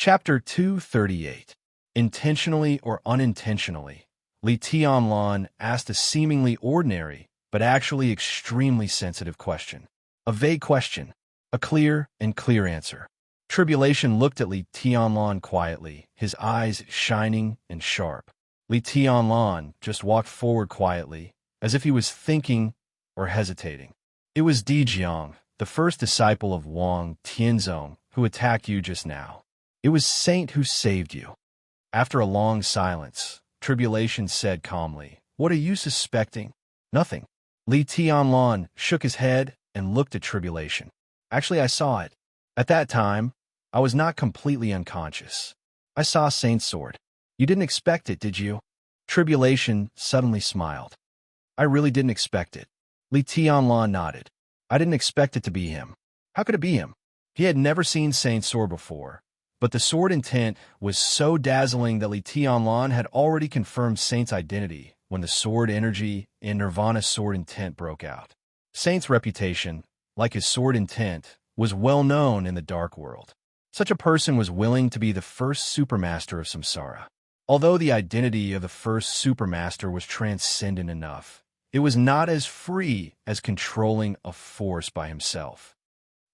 Chapter 238. Intentionally or unintentionally, Li Tianlan asked a seemingly ordinary, but actually extremely sensitive question. A vague question, a clear and clear answer. Tribulation looked at Li Tianlan quietly, his eyes shining and sharp. Li Tianlan just walked forward quietly, as if he was thinking or hesitating. It was Di Jiang, the first disciple of Wang Tianzong, who attacked you just now. It was Saint who saved you. After a long silence, Tribulation said calmly, "What are you suspecting?" "Nothing." Li Tianlan shook his head and looked at Tribulation. "Actually, I saw it. At that time, I was not completely unconscious. I saw Saint's sword. You didn't expect it, did you?" Tribulation suddenly smiled. "I really didn't expect it." Li Tianlan nodded. "I didn't expect it to be him." How could it be him? He had never seen Saint's sword before, but the sword intent was so dazzling that Li Tianlan had already confirmed Saint's identity when the sword energy and Nirvana's sword intent broke out. Saint's reputation, like his sword intent, was well known in the dark world. Such a person was willing to be the first supermaster of samsara. Although the identity of the first supermaster was transcendent enough, it was not as free as controlling a force by himself.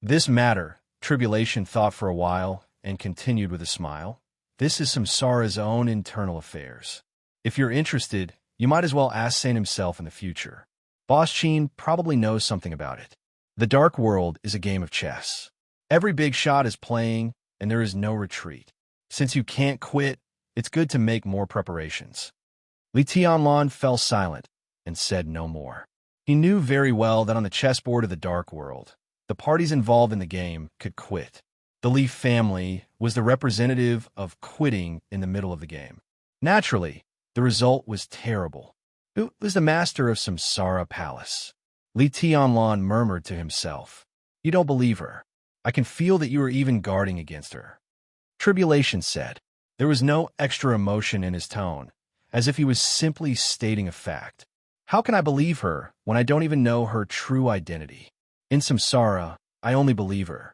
This matter, Tribulation thought for a while and continued with a smile. This is samsara's own internal affairs. If you're interested, you might as well ask Saint himself in the future. Boss Qin probably knows something about it. The dark world is a game of chess. Every big shot is playing, and there is no retreat. Since you can't quit, it's good to make more preparations. Li Tianlan fell silent and said no more. He knew very well that on the chessboard of the dark world, the parties involved in the game could quit. The Li family was the representative of quitting in the middle of the game. Naturally, the result was terrible. Who was the master of Samsara Palace? Li Tianlan murmured to himself. "You don't believe her. I can feel that you are even guarding against her." Tribulation said. There was no extra emotion in his tone, as if he was simply stating a fact. "How can I believe her when I don't even know her true identity? In Samsara, I only believe her.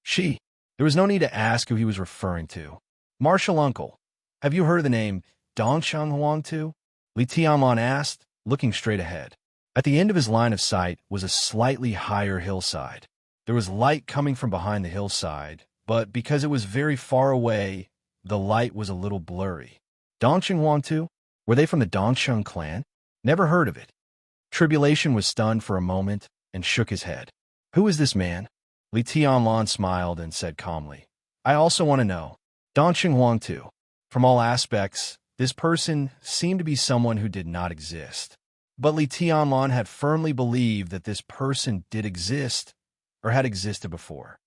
She." There was no need to ask who he was referring to. "Martial uncle, have you heard of the name Dongsheng Huangtu?" Li Tianlan asked, looking straight ahead. At the end of his line of sight was a slightly higher hillside. There was light coming from behind the hillside, but because it was very far away, the light was a little blurry. Dongsheng Huangtu? Were they from the Dongsheng clan? Never heard of it. Tribulation was stunned for a moment and shook his head. "Who is this man?" Li Tianlan smiled and said calmly, "I also want to know. Dongsheng Huangtu." From all aspects, this person seemed to be someone who did not exist. But Li Tianlan had firmly believed that this person did exist, or had existed before.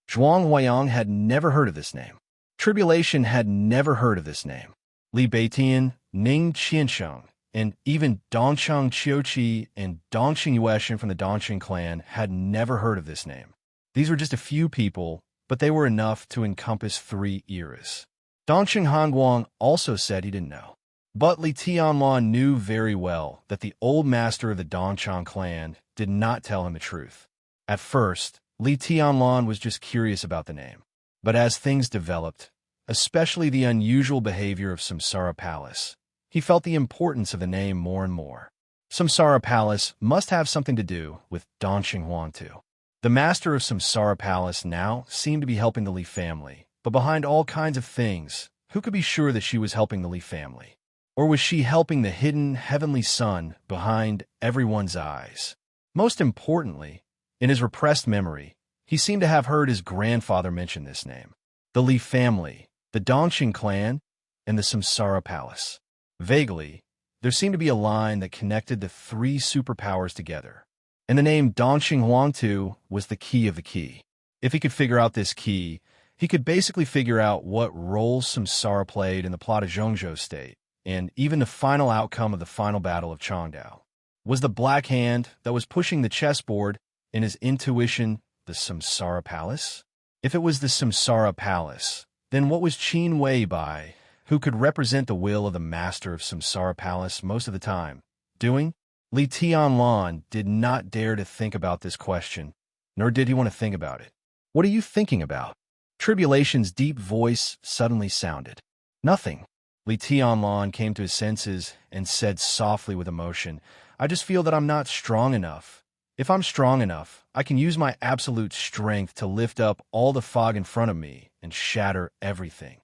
Zhuang Huayang had never heard of this name. Tribulation had never heard of this name. Li Beitian, Ning Qiansheng, and even Dongsheng Qiuqi and Dongsheng Yueshan from the Dongsheng clan had never heard of this name. These were just a few people, but they were enough to encompass 3 eras. Dongsheng Hanguang also said he didn't know. But Li Tianlan knew very well that the old master of the Dongsheng clan did not tell him the truth. At first, Li Tianlan was just curious about the name. But as things developed, especially the unusual behavior of Samsara Palace, he felt the importance of the name more and more. Samsara Palace must have something to do with Dongsheng Huangtu. The master of Samsara Palace now seemed to be helping the Li family, but behind all kinds of things, who could be sure that she was helping the Li family? Or was she helping the hidden heavenly sun behind everyone's eyes? Most importantly, in his repressed memory, he seemed to have heard his grandfather mention this name. The Li family, the Dongsheng clan, and the Samsara Palace. Vaguely, there seemed to be a line that connected the 3 superpowers together. And the name Dongsheng Huangtu was the key of the key. If he could figure out this key, he could basically figure out what role Samsara played in the plot of Zhongzhou State, and even the final outcome of the final battle of Changdao. Was the black hand that was pushing the chessboard, in his intuition, the Samsara Palace? If it was the Samsara Palace, then what was Qin Weibai, who could represent the will of the master of Samsara Palace most of the time, doing? Li Tianlan did not dare to think about this question, nor did he want to think about it. "What are you thinking about?" Tribulation's deep voice suddenly sounded. Nothing. Li Tianlan came to his senses and said softly with emotion, I just feel that I'm not strong enough. If I'm strong enough, I can use my absolute strength to lift up all the fog in front of me and shatter everything.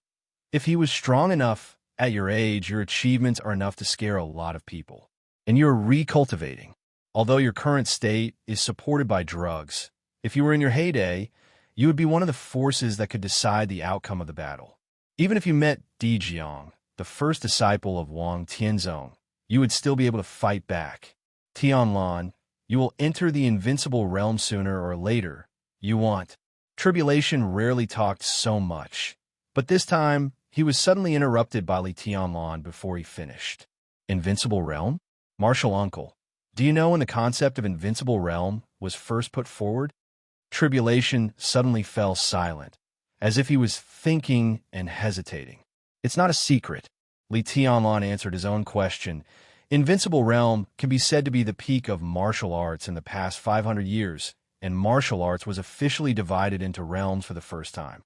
If he was strong enough, at your age, your achievements are enough to scare a lot of people. And you're recultivating. Although your current state is supported by drugs, if you were in your heyday, you would be one of the forces that could decide the outcome of the battle. Even if you met Di Jiang, the first disciple of Wang Tianzong, you would still be able to fight back. Tianlan, you will enter the invincible realm sooner or later. You want. Tribulation rarely talked so much, but this time he was suddenly interrupted by Li Tianlan before he finished. Invincible realm? Martial uncle, do you know when the concept of invincible realm was first put forward? Tribulation suddenly fell silent, as if he was thinking and hesitating. It's not a secret. Li Tianlan answered his own question. Invincible realm can be said to be the peak of martial arts in the past 500 years, and martial arts was officially divided into realms for the first time.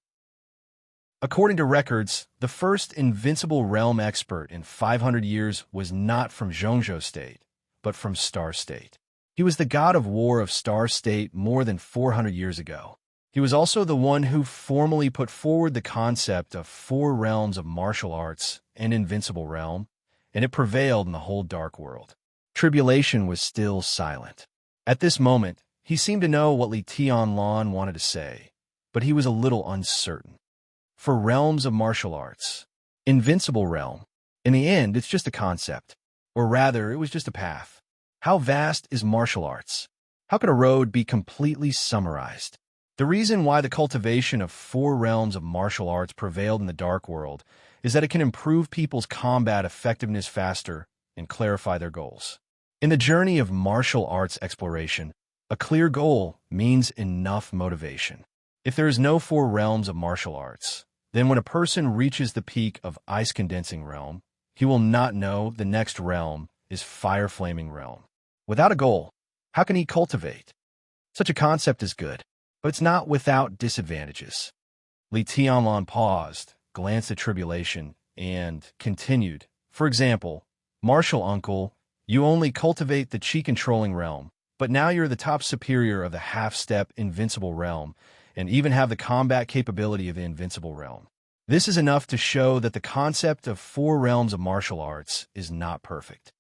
According to records, the first invincible realm expert in 500 years was not from Zhongzhou State, but from Star State. He was the god of war of Star State more than 400 years ago. He was also the one who formally put forward the concept of 4 realms of martial arts and invincible realm, and it prevailed in the whole dark world. Tribulation was still silent. At this moment, he seemed to know what Li Tianlan wanted to say, but he was a little uncertain. For realms of martial arts, invincible realm, in the end, it's just a concept. Or rather, it was just a path. How vast is martial arts? How could a road be completely summarized? The reason why the cultivation of 4 realms of martial arts prevailed in the dark world is that it can improve people's combat effectiveness faster and clarify their goals. In the journey of martial arts exploration, a clear goal means enough motivation. If there is no 4 realms of martial arts, then when a person reaches the peak of ice condensing realm, he will not know the next realm is fire flaming realm. Without a goal, how can he cultivate? Such a concept is good, but it's not without disadvantages. Li Tianlan paused, glanced at Tribulation, and continued. For example, Martial Uncle, you only cultivate the chi-controlling realm, but now you're the top superior of the half-step invincible realm, and even have the combat capability of the invincible realm. This is enough to show that the concept of 4 realms of martial arts is not perfect.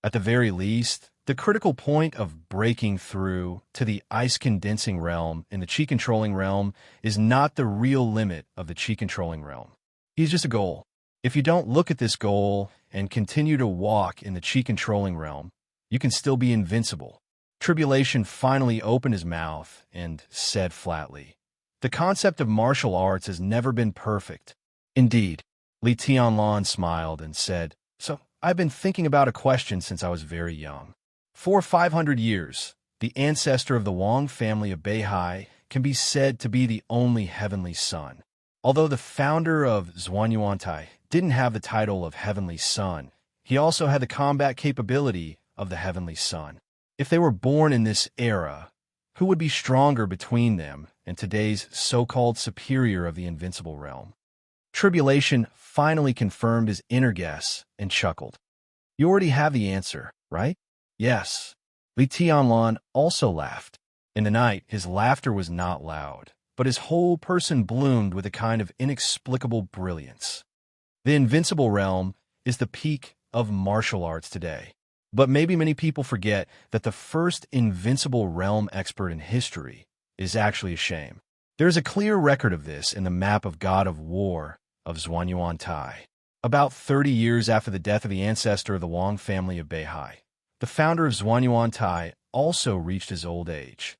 At the very least, the critical point of breaking through to the ice-condensing realm in the chi-controlling realm is not the real limit of the chi-controlling realm. It's just a goal. If you don't look at this goal and continue to walk in the chi-controlling realm, you can still be invincible. Tribulation finally opened his mouth and said flatly, the concept of martial arts has never been perfect. Indeed, Li Tianlan smiled and said, so I've been thinking about a question since I was very young. For 500 years, the ancestor of the Wang family of Beihai can be said to be the only heavenly son. Although the founder of Zhuanyuantai didn't have the title of heavenly son, he also had the combat capability of the heavenly son. If they were born in this era, who would be stronger between them and today's so-called superior of the invincible realm? Tribulation finally confirmed his inner guess and chuckled. You already have the answer, right? Yes. Li Tianlan also laughed. In the night, his laughter was not loud, but his whole person bloomed with a kind of inexplicable brilliance. The invincible realm is the peak of martial arts today. But maybe many people forget that the first invincible realm expert in history is actually a shame. There is a clear record of this in the map of God of War of Zhuanyuantai. About 30 years after the death of the ancestor of the Wang family of Beihai, the founder of Zhuanyuantai also reached his old age.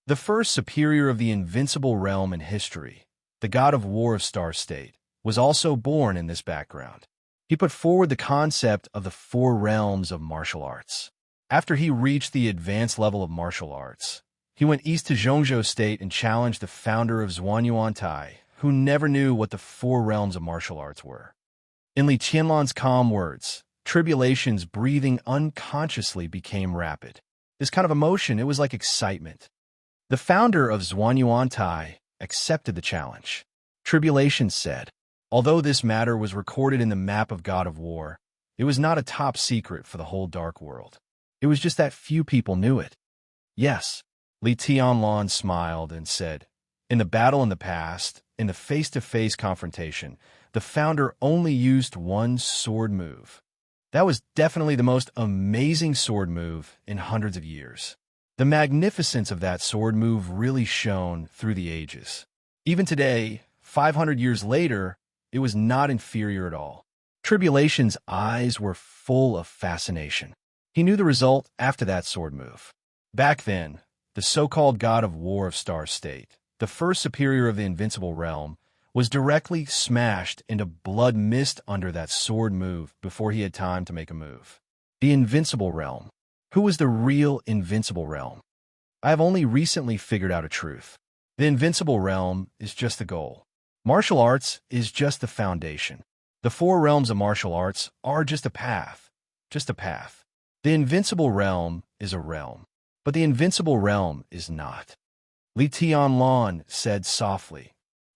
The first superior of the invincible realm in history, the god of war of Star State, was also born in this background. He put forward the concept of the 4 realms of martial arts. After he reached the advanced level of martial arts, he went east to Zhongzhou State and challenged the founder of Zhuanyuantai, who never knew what the 4 realms of martial arts were. In Li Tianlan's calm words, Tribulation's breathing unconsciously became rapid. This kind of emotion, it was like excitement. The founder of Zhuanyuantai accepted the challenge. Tribulation said, although this matter was recorded in the map of God of War, it was not a top secret for the whole dark world. It was just that few people knew it. Yes, Li Tianlan smiled and said, in the battle in the past, in the face-to-face confrontation, the founder only used one sword move. That was definitely the most amazing sword move in hundreds of years. The magnificence of that sword move really shone through the ages. Even today, 500 years later, it was not inferior at all. Tribulation's eyes were full of fascination. He knew the result after that sword move. Back then, the so-called God of War of Star State, the first superior of the invincible realm, was directly smashed into blood mist under that sword move before he had time to make a move. The invincible realm. Who was the real invincible realm? I have only recently figured out a truth. The invincible realm is just the goal. Martial arts is just the foundation. The 4 realms of martial arts are just a path. Just a path. The invincible realm is a realm, but the invincible realm is not. Li Tianlan said softly.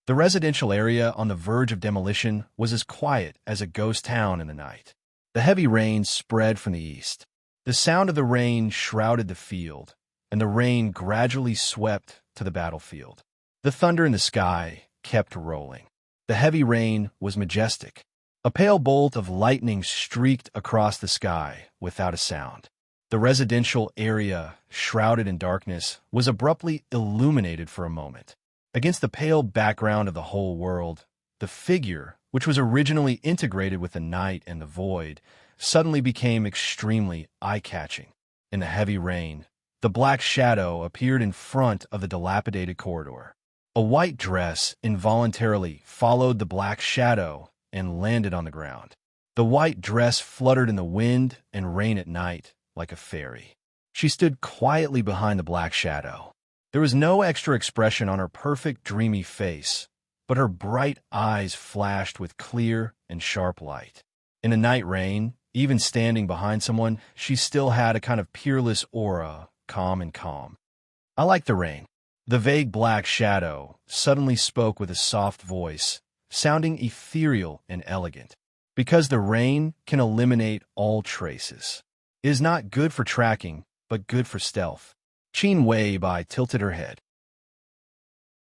The residential area on the verge of demolition was as quiet as a ghost town in the night. The heavy rain spread from the east. The sound of the rain shrouded the field, and the rain gradually swept to the battlefield. The thunder in the sky kept rolling. The heavy rain was majestic. A pale bolt of lightning streaked across the sky without a sound. The residential area, shrouded in darkness, was abruptly illuminated for a moment. Against the pale background of the whole world, the figure, which was originally integrated with the night and the void, suddenly became extremely eye-catching. In the heavy rain, the black shadow appeared in front of the dilapidated corridor. A white dress involuntarily followed the black shadow and landed on the ground. The white dress fluttered in the wind and rain at night like a fairy. She stood quietly behind the black shadow. There was no extra expression on her perfect, dreamy face, but her bright eyes flashed with clear and sharp light. In the night rain, even standing behind someone, she still had a kind of peerless aura, calm and calm. I like the rain. The vague black shadow suddenly spoke with a soft voice, sounding ethereal and elegant. Because the rain can eliminate all traces. It is not good for tracking, but good for stealth. Qin Weibai tilted her head.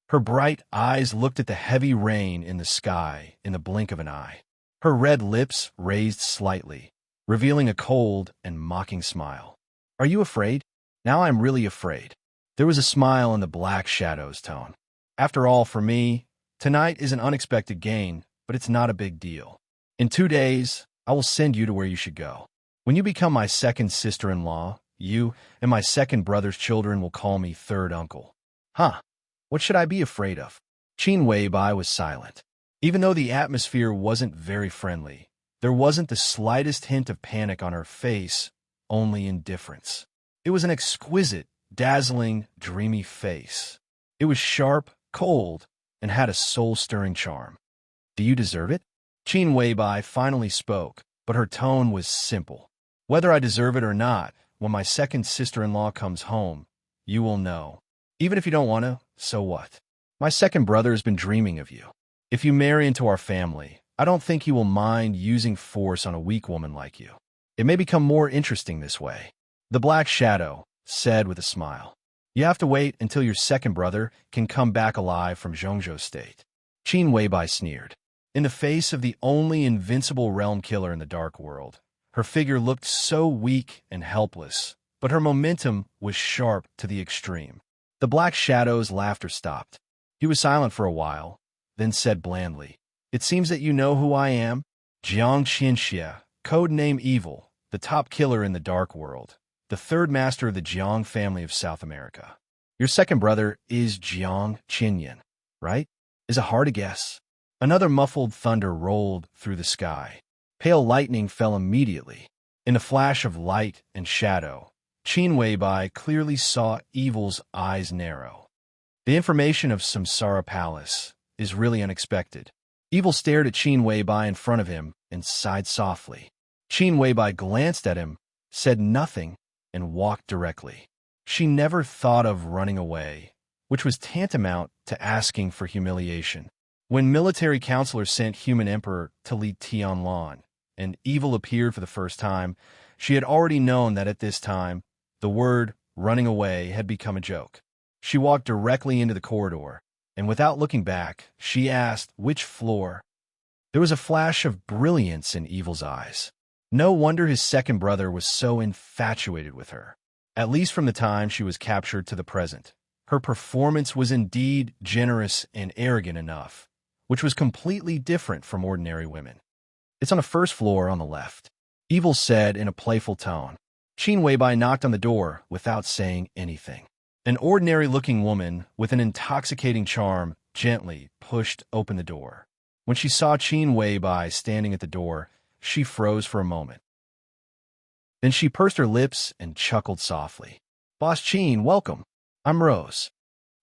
Her bright eyes looked at the heavy rain in the sky in the blink of an eye. Her red lips raised slightly, revealing a cold and mocking smile. Are you afraid? Now I'm really afraid. There was a smile in the black shadow's tone. After all, for me, tonight is an unexpected gain, but it's not a big deal. In 2 days, I will send you to where you should go. When you become my second sister-in-law, you and my second brother's children will call me third uncle. Huh, what should I be afraid of? Qin Weibai was silent. Even though the atmosphere wasn't very friendly, there wasn't the slightest hint of panic on her face, only indifference. It was an exquisite, dazzling, dreamy face. It was sharp, cold, and had a soul-stirring charm. Do you deserve it? Qin Weibai finally spoke, but her tone was simple. Whether I deserve it or not, when my second sister-in-law comes home, you will know. Even if you don't want to, so what? My second brother has been dreaming of you. If you marry into our family, I don't think he will mind using force on a weak woman like you. It may become more interesting this way. The Black Shadow said with a smile. You have to wait until your second brother can come back alive from Zhongzhou State. Qin Weibai sneered. In the face of the only invincible realm killer in the dark world, her figure looked so weak and helpless, but her momentum was sharp to the extreme. The Black Shadow's laughter stopped. He was silent for a while, then said blandly, It seems that you know who I am? Jiang Qinxie, codename Evil, the top killer in the dark world, the third master of the Jiang family of South America. Your second brother is Jiang Qinyan, right? Is it hard to guess? Another muffled thunder rolled through the sky. Pale lightning fell immediately. In a flash of light and shadow, Qin Weibai clearly saw Evil's eyes narrow. The information of Samsara Palace is really unexpected. Evil stared at Qin Weibai in front of him and sighed softly. Qin Weibai glanced at him, said nothing, and walked directly. She never thought of running away, which was tantamount to asking for humiliation. When military counselor sent human emperor to lead Tianlan, and evil appeared for the first time, she had already known that at this time, the word running away had become a joke. She walked directly into the corridor, and without looking back, she asked which floor. There was a flash of brilliance in Evil's eyes. No wonder his second brother was so infatuated with her. At least from the time she was captured to the present, her performance was indeed generous and arrogant enough, which was completely different from ordinary women. It's on the first floor on the left, Evil said in a playful tone. Qin Weibai knocked on the door without saying anything. An ordinary-looking woman with an intoxicating charm gently pushed open the door. When she saw Qin Weibai standing at the door, she froze for a moment. Then she pursed her lips and chuckled softly. "Boss Qin, welcome. I'm Rose."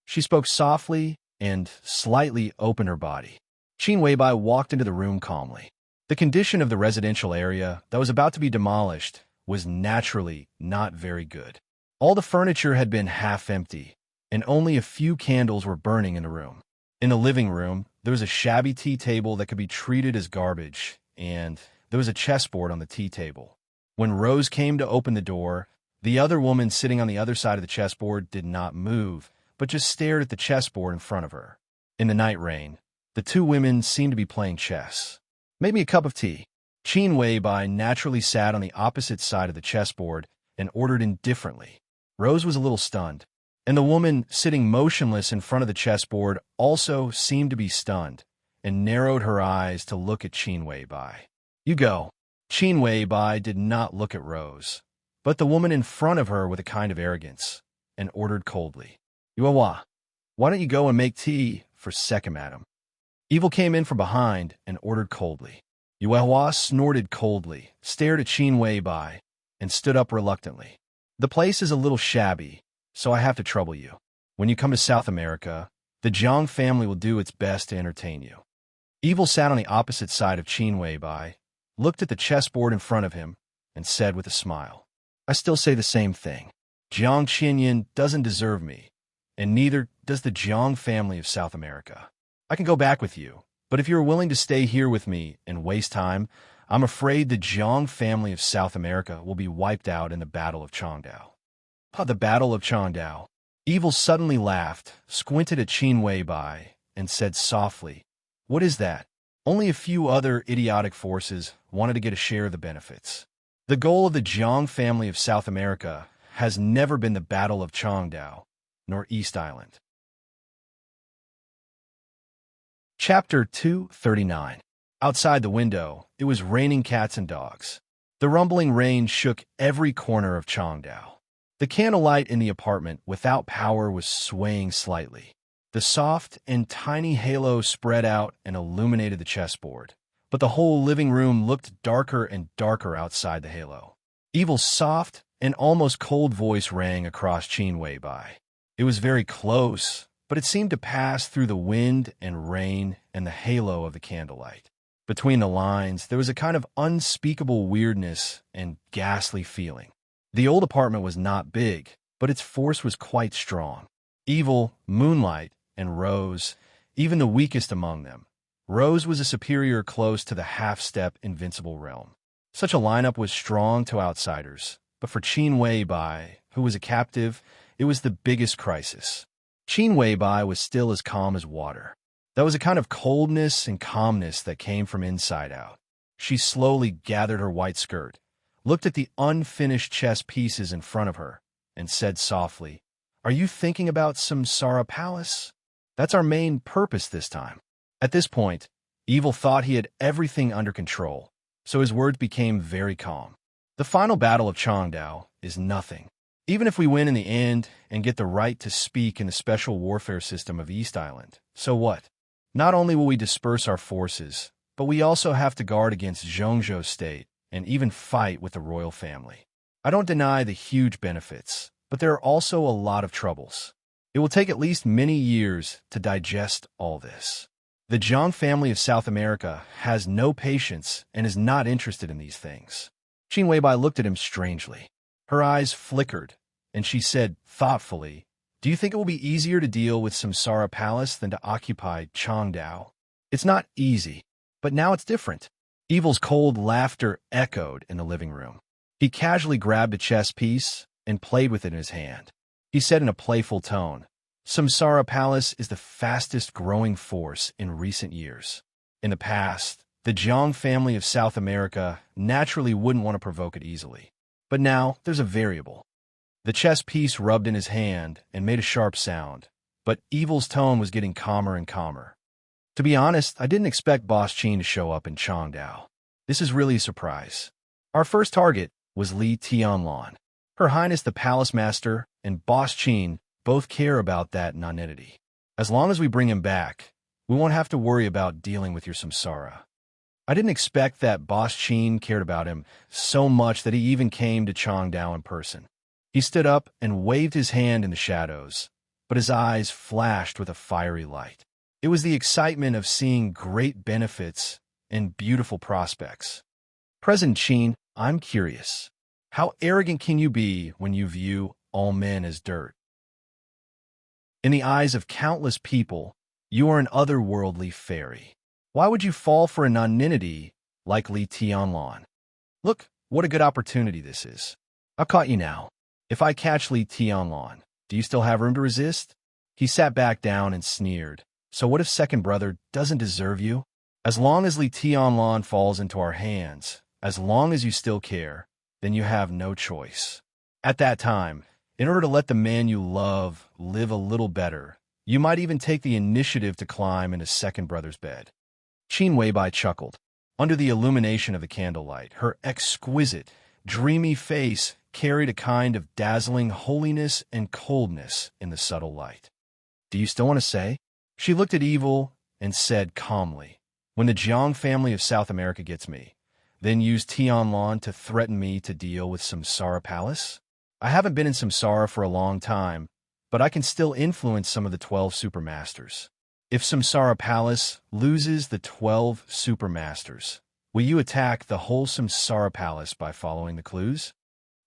She spoke softly and slightly opened her body. Qin Weibai walked into the room calmly. The condition of the residential area that was about to be demolished was naturally not very good. All the furniture had been half empty, and only a few candles were burning in the room. In the living room, there was a shabby tea table that could be treated as garbage, and there was a chessboard on the tea table. When Rose came to open the door, the other woman sitting on the other side of the chessboard did not move, but just stared at the chessboard in front of her. In the night rain, the two women seemed to be playing chess. "Make me a cup of tea." Qin Weibai naturally sat on the opposite side of the chessboard and ordered indifferently. Rose was a little stunned, and the woman sitting motionless in front of the chessboard also seemed to be stunned and narrowed her eyes to look at Qin Weibai. "You go." Qin Weibai did not look at Rose, but the woman in front of her with a kind of arrogance, and ordered coldly, "Yuehua, why don't you go and make tea for second madam?" Evil came in from behind and ordered coldly. Yuehua snorted coldly, stared at Qin Weibai, and stood up reluctantly. "The place is a little shabby, so I have to trouble you. When you come to South America, the Jiang family will do its best to entertain you." Evil sat on the opposite side of Qin Weibai, looked at the chessboard in front of him, and said with a smile, "I still say the same thing. Jiang Qinyan doesn't deserve me, and neither does the Jiang family of South America. I can go back with you, but if you are willing to stay here with me and waste time, I'm afraid the Jiang family of South America will be wiped out in the Battle of Changdao." The Battle of Changdao. Evil suddenly laughed, squinted at Qin Weibai, and said softly, "What is that?" Only a few other idiotic forces wanted to get a share of the benefits. The goal of the Jiang family of South America has never been the Battle of Changdao, nor East Island. Chapter 239. Outside the window, it was raining cats and dogs. The rumbling rain shook every corner of Changdao. The candlelight in the apartment without power was swaying slightly. The soft and tiny halo spread out and illuminated the chessboard, but the whole living room looked darker and darker outside the halo. Evil's soft and almost cold voice rang across Qin Weibai. It was very close, but it seemed to pass through the wind and rain and the halo of the candlelight. Between the lines, there was a kind of unspeakable weirdness and ghastly feeling. The old apartment was not big, but its force was quite strong. Evil, Moonlight, and Rose, even the weakest among them. Rose was a superior close to the half-step invincible realm. Such a lineup was strong to outsiders, but for Qin Weibai, who was a captive, it was the biggest crisis. Qin Weibai was still as calm as water. There was a kind of coldness and calmness that came from inside out. She slowly gathered her white skirt, looked at the unfinished chess pieces in front of her, and said softly, "Are you thinking about Samsara Palace? That's our main purpose this time." At this point, Evil thought he had everything under control, so his words became very calm. "The final battle of Changdao is nothing. Even if we win in the end and get the right to speak in the special warfare system of East Island, so what? Not only will we disperse our forces, but we also have to guard against Zhongzhou State and even fight with the royal family. I don't deny the huge benefits, but there are also a lot of troubles. It will take at least many years to digest all this. The Zhang family of South America has no patience and is not interested in these things." Qin Weibai looked at him strangely. Her eyes flickered, and she said thoughtfully, Do you think it will be easier to deal with Samsara Palace than to occupy Changdao? It's not easy, but now it's different. Evil's cold laughter echoed in the living room. He casually grabbed a chess piece and played with it in his hand. He said in a playful tone, Samsara Palace is the fastest growing force in recent years. In the past, the Jiang family of South America naturally wouldn't want to provoke it easily. But now, there's a variable. The chess piece rubbed in his hand and made a sharp sound, but Evil's tone was getting calmer and calmer. To be honest, I didn't expect Boss Qin to show up in Changdao. This is really a surprise. Our first target was Li Tianlan. Her Highness the Palace Master and Boss Qin both care about that nonentity. As long as we bring him back, we won't have to worry about dealing with your samsara. I didn't expect that Boss Qin cared about him so much that he even came to Changdao in person. He stood up and waved his hand in the shadows, but his eyes flashed with a fiery light. It was the excitement of seeing great benefits and beautiful prospects. President Qin, I'm curious. How arrogant can you be when you view all men as dirt? In the eyes of countless people, you are an otherworldly fairy. Why would you fall for a nonentity like Li Tianlan? Look, what a good opportunity this is. I've caught you now. If I catch Li Tianlan, do you still have room to resist? He sat back down and sneered. So what if second brother doesn't deserve you? As long as Li Tianlan falls into our hands, as long as you still care, then you have no choice. At that time, in order to let the man you love live a little better, you might even take the initiative to climb into second brother's bed. Qin Weibai chuckled. Under the illumination of the candlelight, her exquisite, dreamy face carried a kind of dazzling holiness and coldness in the subtle light. Do you still want to say? She looked at Evil and said calmly, when the Jiang family of South America gets me, then use Tianlan to threaten me to deal with Samsara Palace? I haven't been in Samsara for a long time, but I can still influence some of the 12 Supermasters. If Samsara Palace loses the 12 Supermasters, will you attack the whole Samsara Palace by following the clues?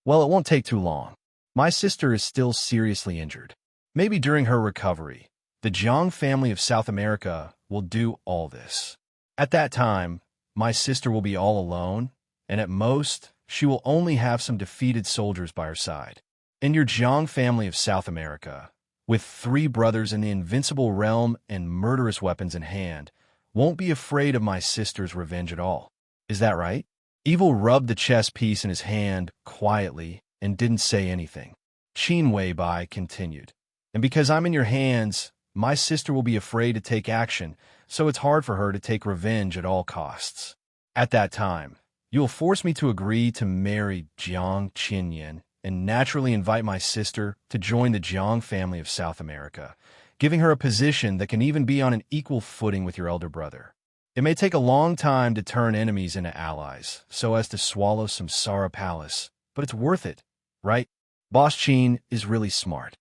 Well, it won't take too long. My sister is still seriously injured. Maybe during her recovery, the Jiang family of South America will do all this. At that time, my sister will be all alone, and at most, she will only have some defeated soldiers by her side. And your Jiang family of South America, with 3 brothers in the invincible realm and murderous weapons in hand, won't be afraid of my sister's revenge at all. Is that right? Evil rubbed the chess piece in his hand quietly and didn't say anything. Qin Weibai continued, and because I'm in your hands, my sister will be afraid to take action, so it's hard for her to take revenge at all costs. At that time, you will force me to agree to marry Jiang Qinyan and naturally invite my sister to join the Jiang family of South America, giving her a position that can even be on an equal footing with your elder brother. It may take a long time to turn enemies into allies, so as to swallow Samsara Palace, but it's worth it, right? Boss Qin is really smart.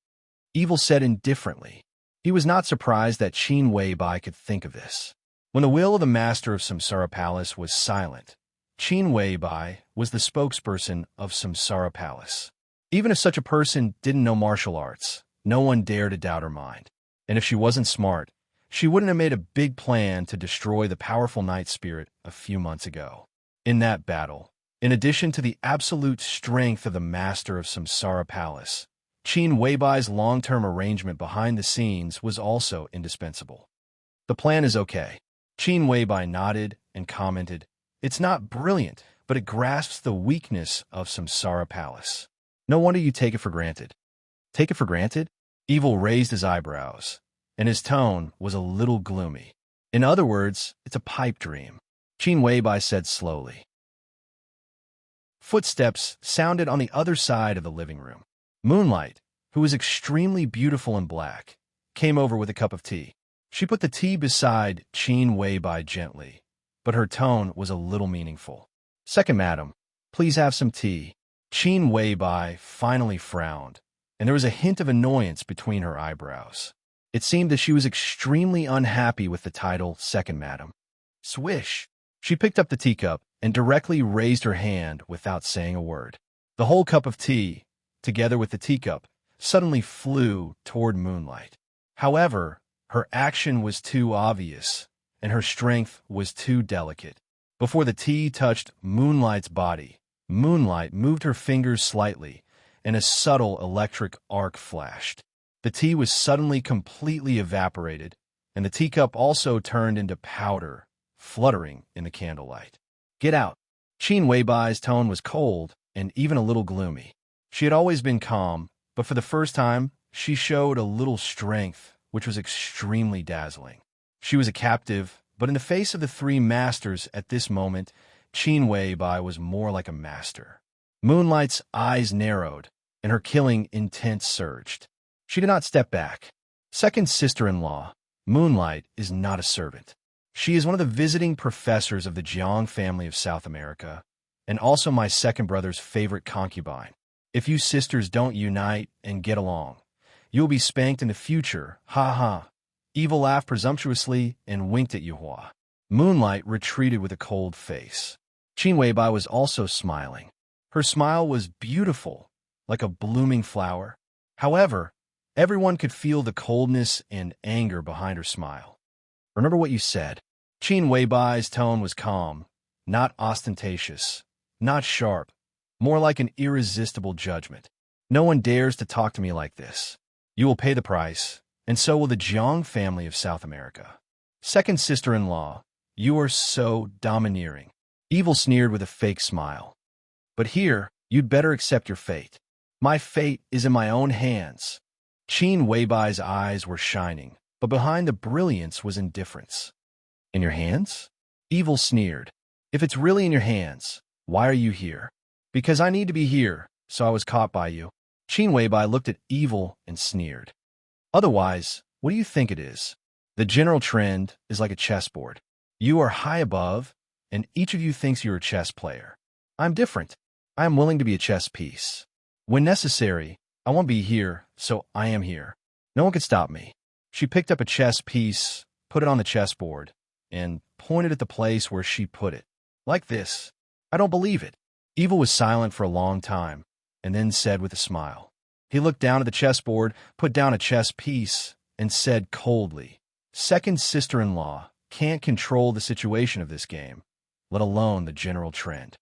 Evil said indifferently. He was not surprised that Qin Weibai could think of this. When the will of the master of Samsara Palace was silent, Qin Weibai was the spokesperson of Samsara Palace. Even if such a person didn't know martial arts, no one dared to doubt her mind. And if she wasn't smart, she wouldn't have made a big plan to destroy the powerful Night Spirit a few months ago. In that battle, in addition to the absolute strength of the master of Samsara Palace, Qin Weibai's long-term arrangement behind the scenes was also indispensable. The plan is okay. Qin Weibai nodded and commented, it's not brilliant, but it grasps the weakness of Samsara Palace. No wonder you take it for granted. Take it for granted? Evil raised his eyebrows, and his tone was a little gloomy. In other words, it's a pipe dream. Qin Weibai said slowly. Footsteps sounded on the other side of the living room. Moonlight, who was extremely beautiful in black, came over with a cup of tea. She put the tea beside Qin Weibai gently, but her tone was a little meaningful. Second madam, please have some tea. Qin Weibai finally frowned, and there was a hint of annoyance between her eyebrows. It seemed that she was extremely unhappy with the title second madam. Swish! She picked up the teacup and directly raised her hand without saying a word. The whole cup of tea, together with the teacup, suddenly flew toward Moonlight. However, her action was too obvious, and her strength was too delicate. Before the tea touched Moonlight's body, Moonlight moved her fingers slightly, and a subtle electric arc flashed. The tea was suddenly completely evaporated, and the teacup also turned into powder, fluttering in the candlelight. "Get out." Qin Weibai's tone was cold and even a little gloomy. She had always been calm, but for the first time, she showed a little strength, which was extremely dazzling. She was a captive, but in the face of the three masters at this moment, Qin Weibai was more like a master. Moonlight's eyes narrowed, and her killing intent surged. She did not step back. Second sister-in-law, Moonlight is not a servant. She is one of the visiting professors of the Jiang family of South America, and also my second brother's favorite concubine. If you sisters don't unite and get along, you will be spanked in the future, ha ha. Evil laughed presumptuously and winked at Yuhua. Moonlight retreated with a cold face. Qin Weibai was also smiling. Her smile was beautiful, like a blooming flower. However, everyone could feel the coldness and anger behind her smile. "Remember what you said." Qin Weibai's tone was calm, not ostentatious, not sharp, more like an irresistible judgment. "No one dares to talk to me like this. You will pay the price, and so will the Jiang family of South America." Second sister-in-law, you are so domineering. Evil sneered with a fake smile. "But here, you'd better accept your fate. My fate is in my own hands." Qin Weibai's eyes were shining, but behind the brilliance was indifference. "In your hands?" Evil sneered. "If it's really in your hands, why are you here?" "Because I need to be here, so I was caught by you." Qin Weibai looked at Evil and sneered. "Otherwise, what do you think it is? The general trend is like a chessboard. You are high above, and each of you thinks you're a chess player. I'm different. I am willing to be a chess piece. When necessary, I won't be here, so I am here. No one can stop me." She picked up a chess piece, put it on the chessboard, and pointed at the place where she put it. "Like this. I don't believe it." Evil was silent for a long time, and then said with a smile. He looked down at the chessboard, put down a chess piece, and said coldly, "Second sister-in-law can't control the situation of this game, let alone the general trend.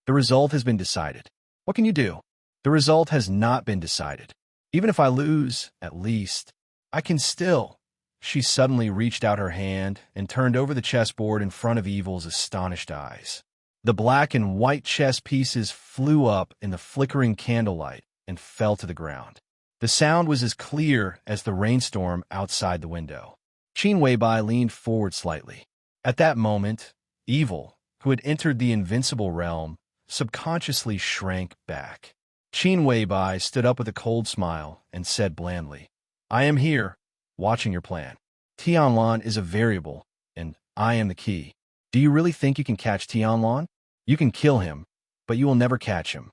The result has been decided. What can you do? The result has not been decided. Even if I lose, at least, I can still." She suddenly reached out her hand and turned over the chessboard in front of Evil's astonished eyes. The black and white chess pieces flew up in the flickering candlelight and fell to the ground. The sound was as clear as the rainstorm outside the window. Qin Weibai leaned forward slightly. At that moment, Evil, who had entered the invincible realm, subconsciously shrank back. Qin Weibai stood up with a cold smile and said blandly, "I am here, watching your plan. Tianlan is a variable, and I am the key. Do you really think you can catch Tianlan? You can kill him, but you will never catch him.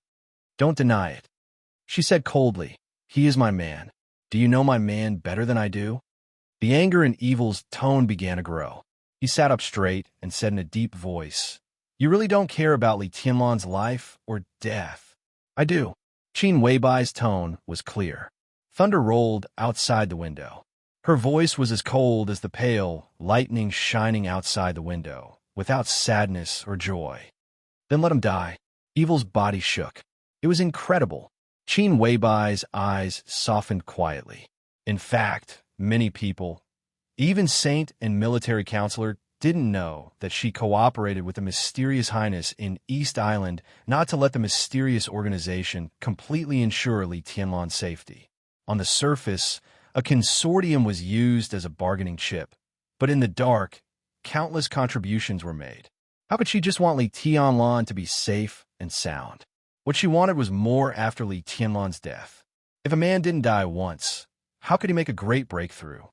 Don't deny it." She said coldly, "He is my man. Do you know my man better than I do?" The anger in Evil's tone began to grow. He sat up straight and said in a deep voice, "You really don't care about Li Tianlan's life or death?" "I do." Qin Weibai's tone was clear. Thunder rolled outside the window. Her voice was as cold as the pale lightning shining outside the window, without sadness or joy. "Then let him die." Evil's body shook. It was incredible. Qin Weibai's eyes softened quietly. In fact, many people, even saint and military counselor, didn't know that she cooperated with the mysterious highness in East Island not to let the mysterious organization completely ensure Li Tianlan's safety. On the surface, a consortium was used as a bargaining chip, but in the dark, countless contributions were made. How could she just want Li Tianlan to be safe and sound? What she wanted was more after Li Tianlan's death. If a man didn't die once, how could he make a great breakthrough?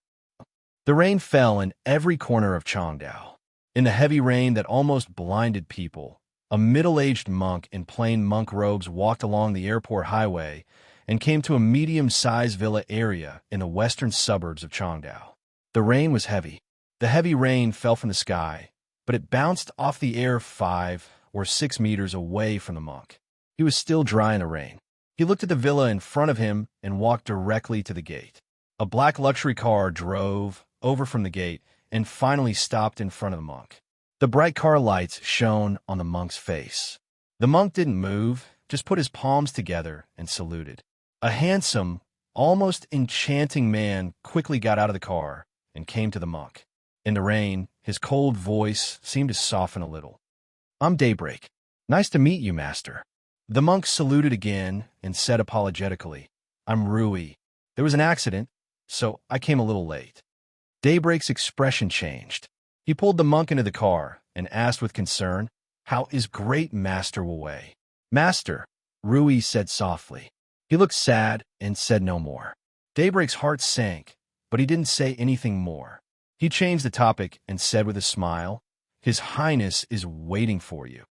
The rain fell in every corner of Changdao. In the heavy rain that almost blinded people, a middle-aged monk in plain monk robes walked along the airport highway and came to a medium-sized villa area in the western suburbs of Changdao. The rain was heavy. The heavy rain fell from the sky, but it bounced off the air 5 or 6 meters away from the monk. He was still dry in the rain. He looked at the villa in front of him and walked directly to the gate. A black luxury car drove over from the gate and finally stopped in front of the monk. The bright car lights shone on the monk's face. The monk didn't move, just put his palms together and saluted. A handsome, almost enchanting man quickly got out of the car and came to the monk. In the rain, his cold voice seemed to soften a little. "I'm Daybreak. Nice to meet you, master." The monk saluted again and said apologetically, "I'm Rui. There was an accident, so I came a little late." Daybreak's expression changed. He pulled the monk into the car and asked with concern, "How is great Master Wei?" "Master," Rui said softly. He looked sad and said no more. Daybreak's heart sank, but he didn't say anything more. He changed the topic and said with a smile, "His Highness is waiting for you.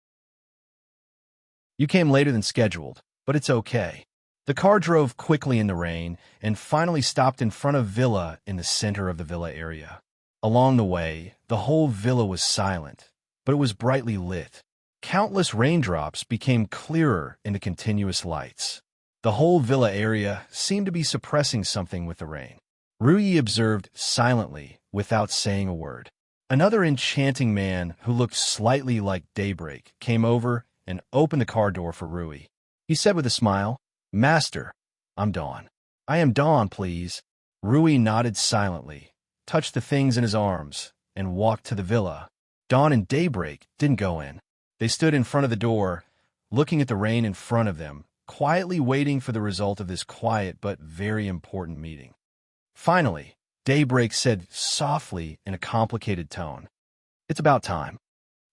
You came later than scheduled, but it's okay." The car drove quickly in the rain and finally stopped in front of villa in the center of the villa area. Along the way, the whole villa was silent, but it was brightly lit. Countless raindrops became clearer in the continuous lights. The whole villa area seemed to be suppressing something with the rain. Rui observed silently, without saying a word. Another enchanting man who looked slightly like Daybreak came over and opened the car door for Rui. He said with a smile, "Master, I'm Dawn." "I am Dawn, please." Rui nodded silently, touched the things in his arms, and walked to the villa. Dawn and Daybreak didn't go in. They stood in front of the door, looking at the rain in front of them, quietly waiting for the result of this quiet but very important meeting. Finally, Daybreak said softly in a complicated tone, "It's about time."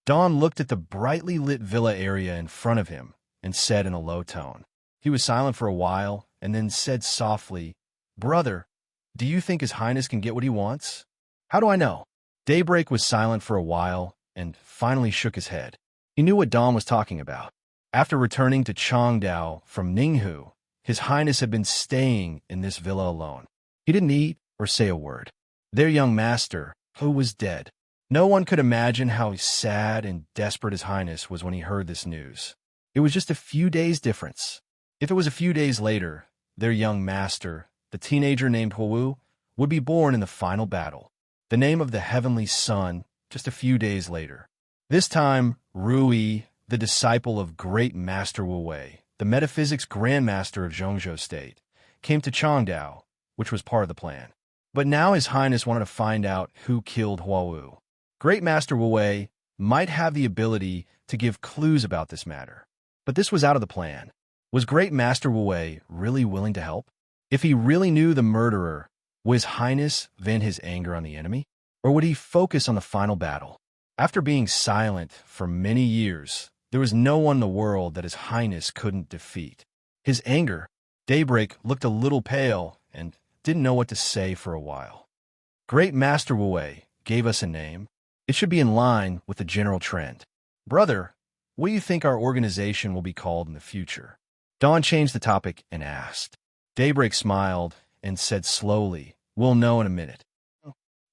Dawn looked at the brightly lit villa area in front of him and said in a low tone. He was silent for a while and then said softly, "Brother, do you think His Highness can get what he wants?" "How do I know?" Daybreak was silent for a while and finally shook his head. He knew what Dawn was talking about. After returning to Changdao from Ninghu, His Highness had been staying in this villa alone. He didn't eat or say a word. Their young master, who was dead. No one could imagine how sad and desperate His Highness was when he heard this news. It was just a few days' difference. If it was a few days later, their young master, the teenager named Huwu, would be born in the final battle. The name of the heavenly son, just a few days later. This time, Rui, the disciple of great Master Wei, the metaphysics grandmaster of Zhongzhou State, came to Changdao, which was part of the plan. But now His Highness wanted to find out who killed Huwu. Great Master Wei might have the ability to give clues about this matter. But this was out of the plan. Was Great Master Wei really willing to help? If he really knew the murderer, would His Highness vent his anger on the enemy? Or would he focus on the final battle? After being silent for many years, there was no one in the world that His Highness couldn't defeat. His anger, Daybreak looked a little pale and didn't know what to say for a while. Great Master Wei gave us a name. It should be in line with the general trend. Brother, what do you think our organization will be called in the future? Dawn changed the topic and asked. Daybreak smiled and said slowly, "We'll know in a minute."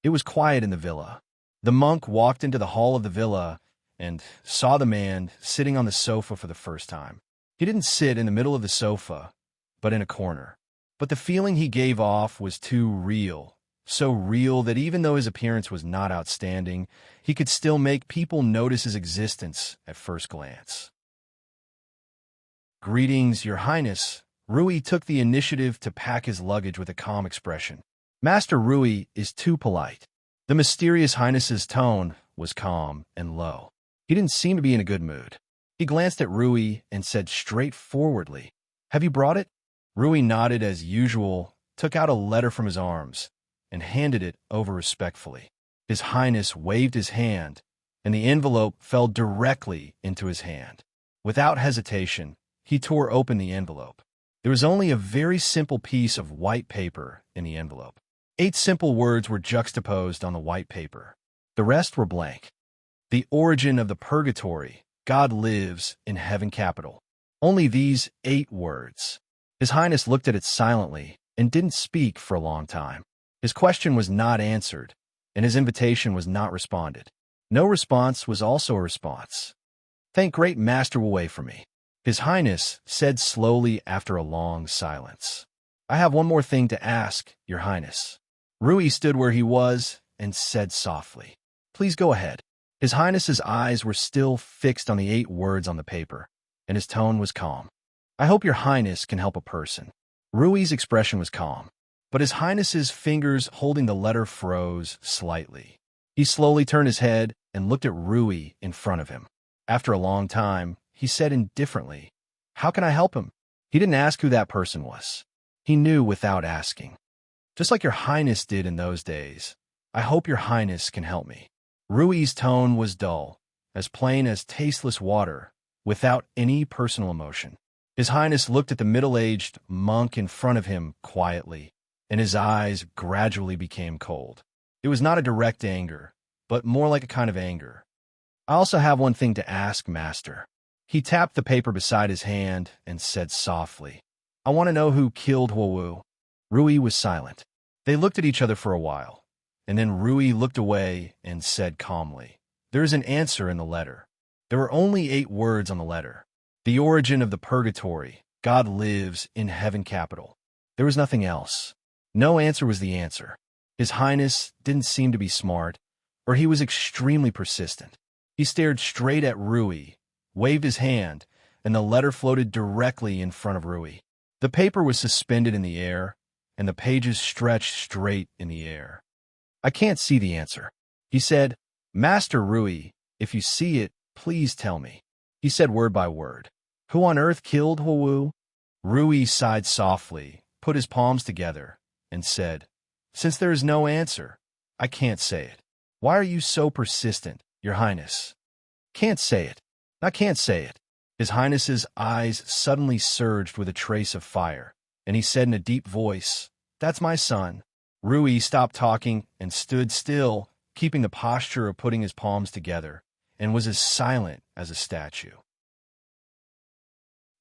It was quiet in the villa. The monk walked into the hall of the villa and saw the man sitting on the sofa for the first time. He didn't sit in the middle of the sofa, but in a corner. But the feeling he gave off was too real, so real that even though his appearance was not outstanding, he could still make people notice his existence at first glance. "Greetings, Your Highness." Rui took the initiative to pack his luggage with a calm expression. Master Rui is too polite. The mysterious Highness's tone was calm and low. He didn't seem to be in a good mood. He glanced at Rui and said straightforwardly, "Have you brought it?" Rui nodded as usual, took out a letter from his arms, and handed it over respectfully. His Highness waved his hand, and the envelope fell directly into his hand. Without hesitation, he tore open the envelope. There was only a very simple piece of white paper in the envelope. 8 simple words were juxtaposed on the white paper. The rest were blank. The origin of the purgatory, God lives in heaven capital. Only these 8 words. His Highness looked at it silently and didn't speak for a long time. His question was not answered, and his invitation was not responded. No response was also a response. "Thank Great Master Wei for me." His Highness said slowly after a long silence. I have one more thing to ask, Your Highness. Rui stood where he was and said softly, Please go ahead. His Highness's eyes were still fixed on the 8 words on the paper, and his tone was calm. I hope Your Highness can help a person. Rui's expression was calm, but His Highness's fingers holding the letter froze slightly. He slowly turned his head and looked at Rui in front of him. After a long time, he said indifferently, How can I help him? He didn't ask who that person was. He knew without asking. Just like Your Highness did in those days. I hope Your Highness can help me. Rui's tone was dull, as plain as tasteless water, without any personal emotion. His Highness looked at the middle-aged monk in front of him quietly, and his eyes gradually became cold. It was not a direct anger, but more like a kind of anger. I also have one thing to ask, Master. He tapped the paper beside his hand and said softly, I want to know who killed Huowu. Rui was silent. They looked at each other for a while, and then Rui looked away and said calmly, There is an answer in the letter. There were only 8 words on the letter. The origin of the purgatory. God lives in heaven capital. There was nothing else. No answer was the answer. His Highness didn't seem to be smart, or he was extremely persistent. He stared straight at Rui, waved his hand, and the letter floated directly in front of Rui. The paper was suspended in the air, and the pages stretched straight in the air. I can't see the answer. He said, Master Rui, if you see it, please tell me. He said word by word. Who on earth killed Huowu? Rui sighed softly, put his palms together, and said, Since there is no answer, I can't say it. Why are you so persistent, Your Highness? Can't say it. I can't say it. His Highness's eyes suddenly surged with a trace of fire, and he said in a deep voice, That's my son. Rui stopped talking and stood still, keeping the posture of putting his palms together, and was as silent as a statue.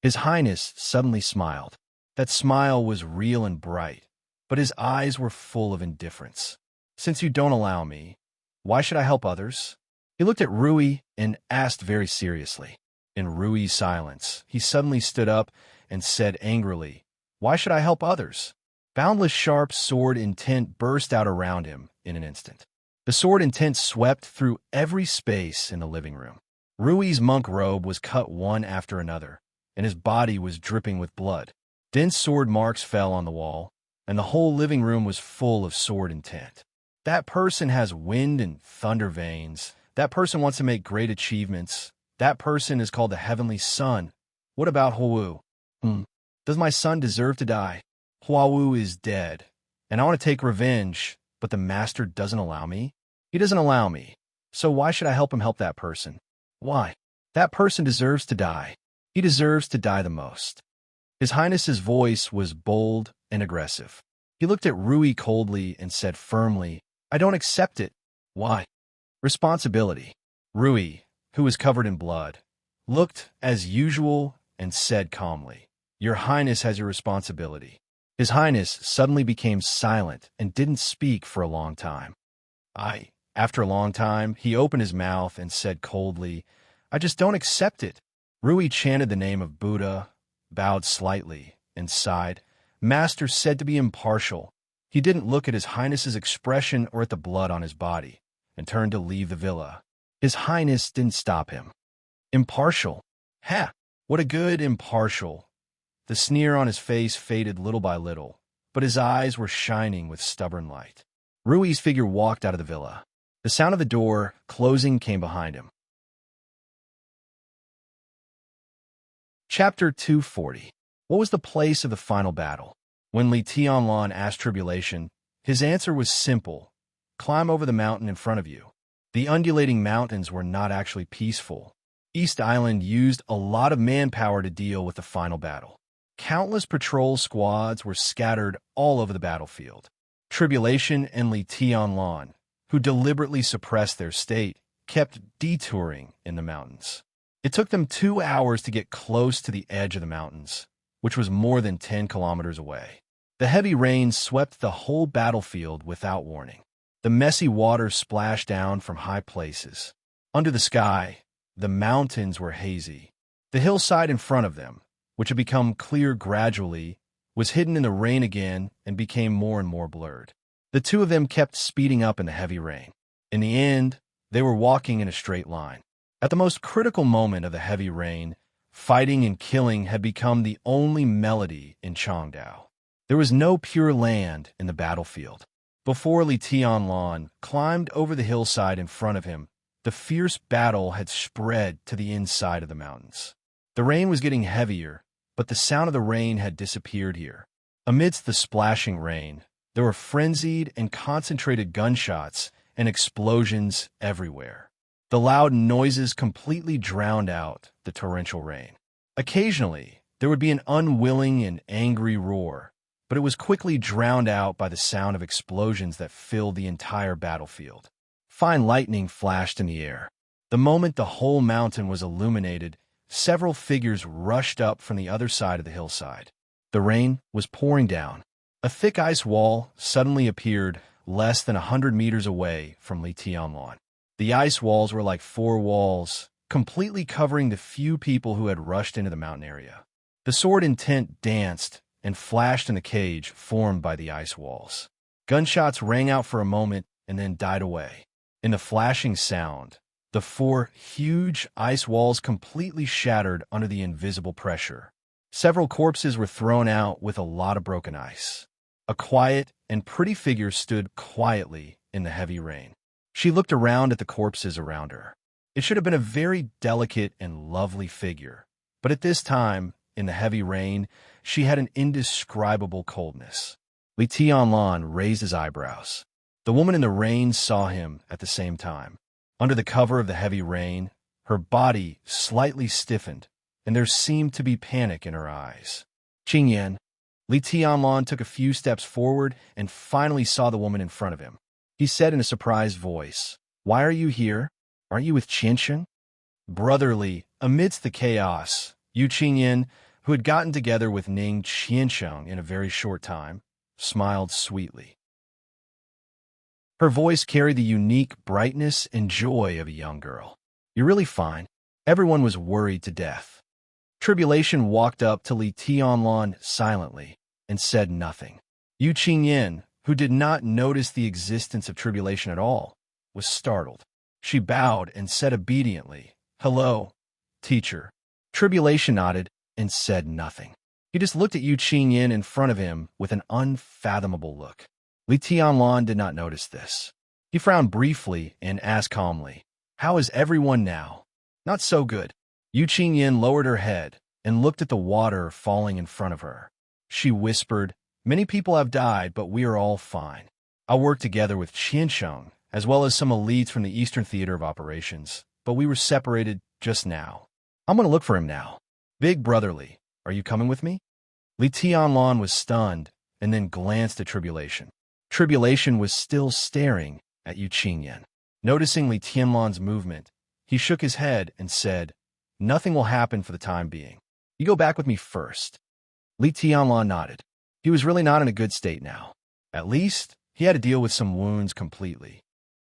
His Highness suddenly smiled. That smile was real and bright, but his eyes were full of indifference. Since you don't allow me, why should I help others? He looked at Rui and asked very seriously. In Rui's silence, he suddenly stood up and said angrily, Why should I help others? Boundless sharp sword intent burst out around him in an instant. The sword intent swept through every space in the living room. Rui's monk robe was cut one after another, and his body was dripping with blood. Dense sword marks fell on the wall, and the whole living room was full of sword intent. That person has wind and thunder veins. That person wants to make great achievements. That person is called the Heavenly Son. What about Huowu? Does my son deserve to die? Huowu is dead, and I want to take revenge, but the Master doesn't allow me? He doesn't allow me. So why should I help him help that person? Why? That person deserves to die. He deserves to die the most. His Highness's voice was bold and aggressive. He looked at Rui coldly and said firmly, I don't accept it. Why? Responsibility. Rui, who was covered in blood, looked as usual and said calmly, Your Highness has your responsibility. His Highness suddenly became silent and didn't speak for a long time. After a long time, he opened his mouth and said coldly, I just don't accept it. Rui chanted the name of Buddha, bowed slightly, and sighed. Master said to be impartial. He didn't look at His Highness's expression or at the blood on his body, and turned to leave the villa. His Highness didn't stop him. Impartial? Ha! What a good impartial. The sneer on his face faded little by little, but his eyes were shining with stubborn light. Rui's figure walked out of the villa. The sound of the door closing came behind him. Chapter 240. What was the place of the final battle? When Li Tianlan asked Tribulation, his answer was simple. Climb over the mountain in front of you. The undulating mountains were not actually peaceful. East Island used a lot of manpower to deal with the final battle. Countless patrol squads were scattered all over the battlefield. Tribulation and Li Tianlan, who deliberately suppressed their state, kept detouring in the mountains. It took them 2 hours to get close to the edge of the mountains, which was more than 10 kilometers away. The heavy rain swept the whole battlefield without warning. The messy water splashed down from high places. Under the sky, the mountains were hazy. The hillside in front of them, which had become clear gradually, was hidden in the rain again and became more and more blurred. The two of them kept speeding up in the heavy rain. In the end, they were walking in a straight line. At the most critical moment of the heavy rain, fighting and killing had become the only melody in Changdao. There was no pure land in the battlefield. Before Li Tianlan climbed over the hillside in front of him, the fierce battle had spread to the inside of the mountains. The rain was getting heavier, but the sound of the rain had disappeared here. Amidst the splashing rain, there were frenzied and concentrated gunshots and explosions everywhere. The loud noises completely drowned out the torrential rain. Occasionally, there would be an unwilling and angry roar, but it was quickly drowned out by the sound of explosions that filled the entire battlefield. Fine lightning flashed in the air. The moment the whole mountain was illuminated, several figures rushed up from the other side of the hillside. The rain was pouring down. A thick ice wall suddenly appeared less than 100 meters away from Li Tianlan. The ice walls were like four walls, completely covering the few people who had rushed into the mountain area. The sword intent danced and flashed in the cage formed by the ice walls. Gunshots rang out for a moment and then died away. In the flashing sound, the four huge ice walls completely shattered under the invisible pressure. Several corpses were thrown out with a lot of broken ice. A quiet and pretty figure stood quietly in the heavy rain. She looked around at the corpses around her. It should have been a very delicate and lovely figure, but at this time, in the heavy rain, she had an indescribable coldness. Li Tianlan raised his eyebrows. The woman in the rain saw him at the same time. Under the cover of the heavy rain, her body slightly stiffened, and there seemed to be panic in her eyes. Qingyan. Li Tianlan took a few steps forward and finally saw the woman in front of him. He said in a surprised voice, "Why are you here? Aren't you with Qinshen?" Brotherly, amidst the chaos, Yu Qingyan, who had gotten together with Ning Qiansheng in a very short time, smiled sweetly. Her voice carried the unique brightness and joy of a young girl. "You're really fine." Everyone was worried to death. Tribulation walked up to Li Tianlan silently and said nothing. Yu Qingyan, who did not notice the existence of tribulation at all, was startled. She bowed and said obediently, "Hello, teacher." Tribulation nodded and said nothing. He just looked at Yu Qingyan in front of him with an unfathomable look. Li Tianlan did not notice this. He frowned briefly and asked calmly, "How is everyone now?" "Not so good." Yu Qingyan lowered her head and looked at the water falling in front of her. She whispered, "Many people have died, but we are all fine. I worked together with Qiansheng, as well as some elites from the Eastern Theater of Operations, but we were separated just now. I'm going to look for him now. Big brotherly, are you coming with me?" Li Tianlan was stunned and then glanced at Tribulation. Tribulation was still staring at Yu Qingyan. Noticing Li Tianlan's movement, he shook his head and said, "Nothing will happen for the time being. You go back with me first." Li Tianlan nodded. He was really not in a good state now. At least, he had to deal with some wounds completely.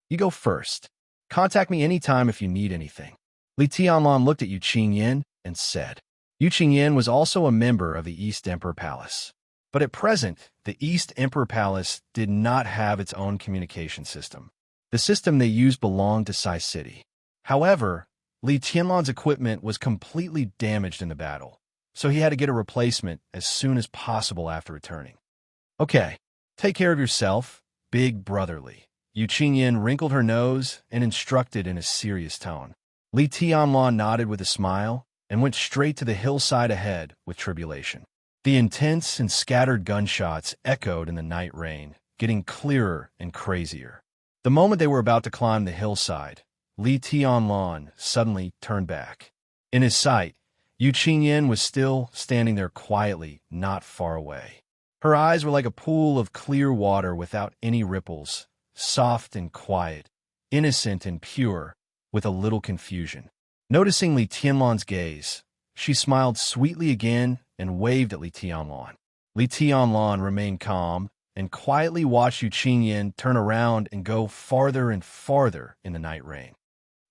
"You go first. Contact me anytime if you need anything." Li Tianlan looked at Yu Qingyan and said. Yu Qingyan was also a member of the East Emperor Palace. But at present, the East Emperor Palace did not have its own communication system. The system they used belonged to Sai City. However, Li Tianlan's equipment was completely damaged in the battle, so he had to get a replacement as soon as possible after returning. "Okay, take care of yourself, big brotherly." Yu Qingyan wrinkled her nose and instructed in a serious tone. Li Tianlan nodded with a smile and went straight to the hillside ahead with Tribulation. The intense and scattered gunshots echoed in the night rain, getting clearer and crazier. The moment they were about to climb the hillside, Li Tianlan suddenly turned back. In his sight, Yu Qingyan was still standing there quietly, not far away. Her eyes were like a pool of clear water without any ripples, soft and quiet, innocent and pure, with a little confusion. Noticing Li Tianlan's gaze, she smiled sweetly again and waved at Li Tianlan. Li Tianlan remained calm and quietly watched Yu Qingyan turn around and go farther and farther in the night rain.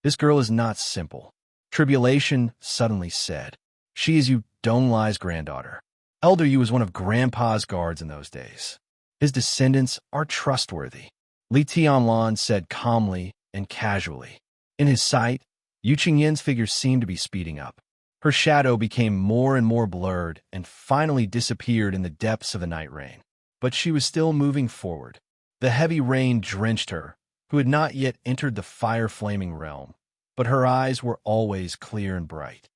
This girl is not simple. Tribulation suddenly said, "She is Yu Donglai's granddaughter. Elder Yu was one of Grandpa's guards in those days. His descendants are trustworthy," Li Tianlan said calmly and casually. In his sight, Yu Qingyin's figure seemed to be speeding up. Her shadow became more and more blurred and finally disappeared in the depths of the night rain. But she was still moving forward. The heavy rain drenched her, who had not yet entered the fire-flaming realm, but her eyes were always clear and bright.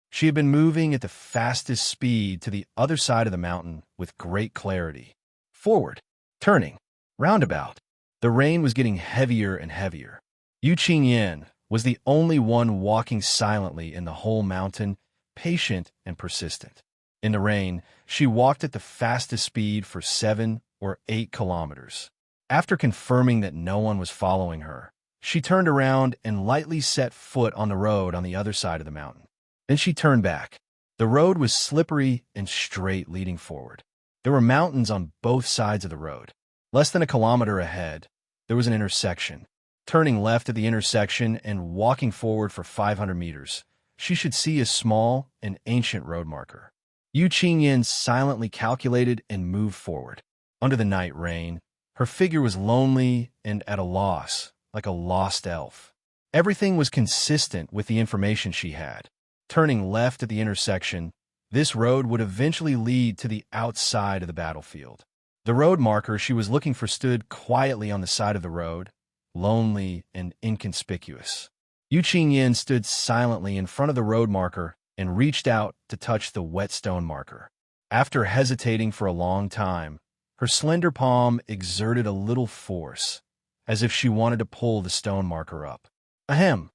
She had been moving at the fastest speed to the other side of the mountain with great clarity. Forward, turning, roundabout. The rain was getting heavier and heavier. Yu Qingyan was the only one walking silently in the whole mountain, patient and persistent. In the rain, she walked at the fastest speed for 7 or 8 kilometers. After confirming that no one was following her, she turned around and lightly set foot on the road on the other side of the mountain. Then she turned back. The road was slippery and straight leading forward. There were mountains on both sides of the road. Less than a kilometer ahead, there was an intersection. Turning left at the intersection and walking forward for 500 meters, she should see a small and ancient road marker. Yu Qingyan silently calculated and moved forward. Under the night rain, her figure was lonely and at a loss, like a lost elf. Everything was consistent with the information she had. Turning left at the intersection, this road would eventually lead to the outside of the battlefield. The road marker she was looking for stood quietly on the side of the road, lonely and inconspicuous. Yu Qingyan stood silently in front of the road marker and reached out to touch the whetstone marker. After hesitating for a long time, her slender palm exerted a little force, as if she wanted to pull the stone marker up. Ahem!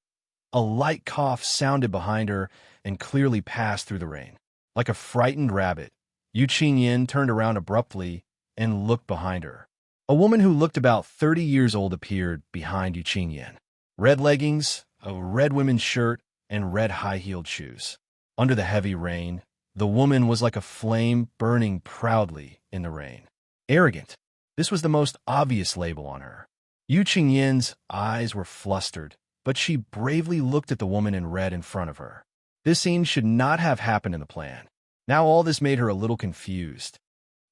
A light cough sounded behind her and clearly passed through the rain. Like a frightened rabbit, Yu Qingyan turned around abruptly and looked behind her. A woman who looked about 30 years old appeared behind Yu Qingyan. Red leggings, a red women's shirt, and red high-heeled shoes. Under the heavy rain, the woman was like a flame burning proudly in the rain. Arrogant. This was the most obvious label on her. Yu Qingyan's eyes were flustered, but she bravely looked at the woman in red in front of her. This scene should not have happened in the plan. Now all this made her a little confused.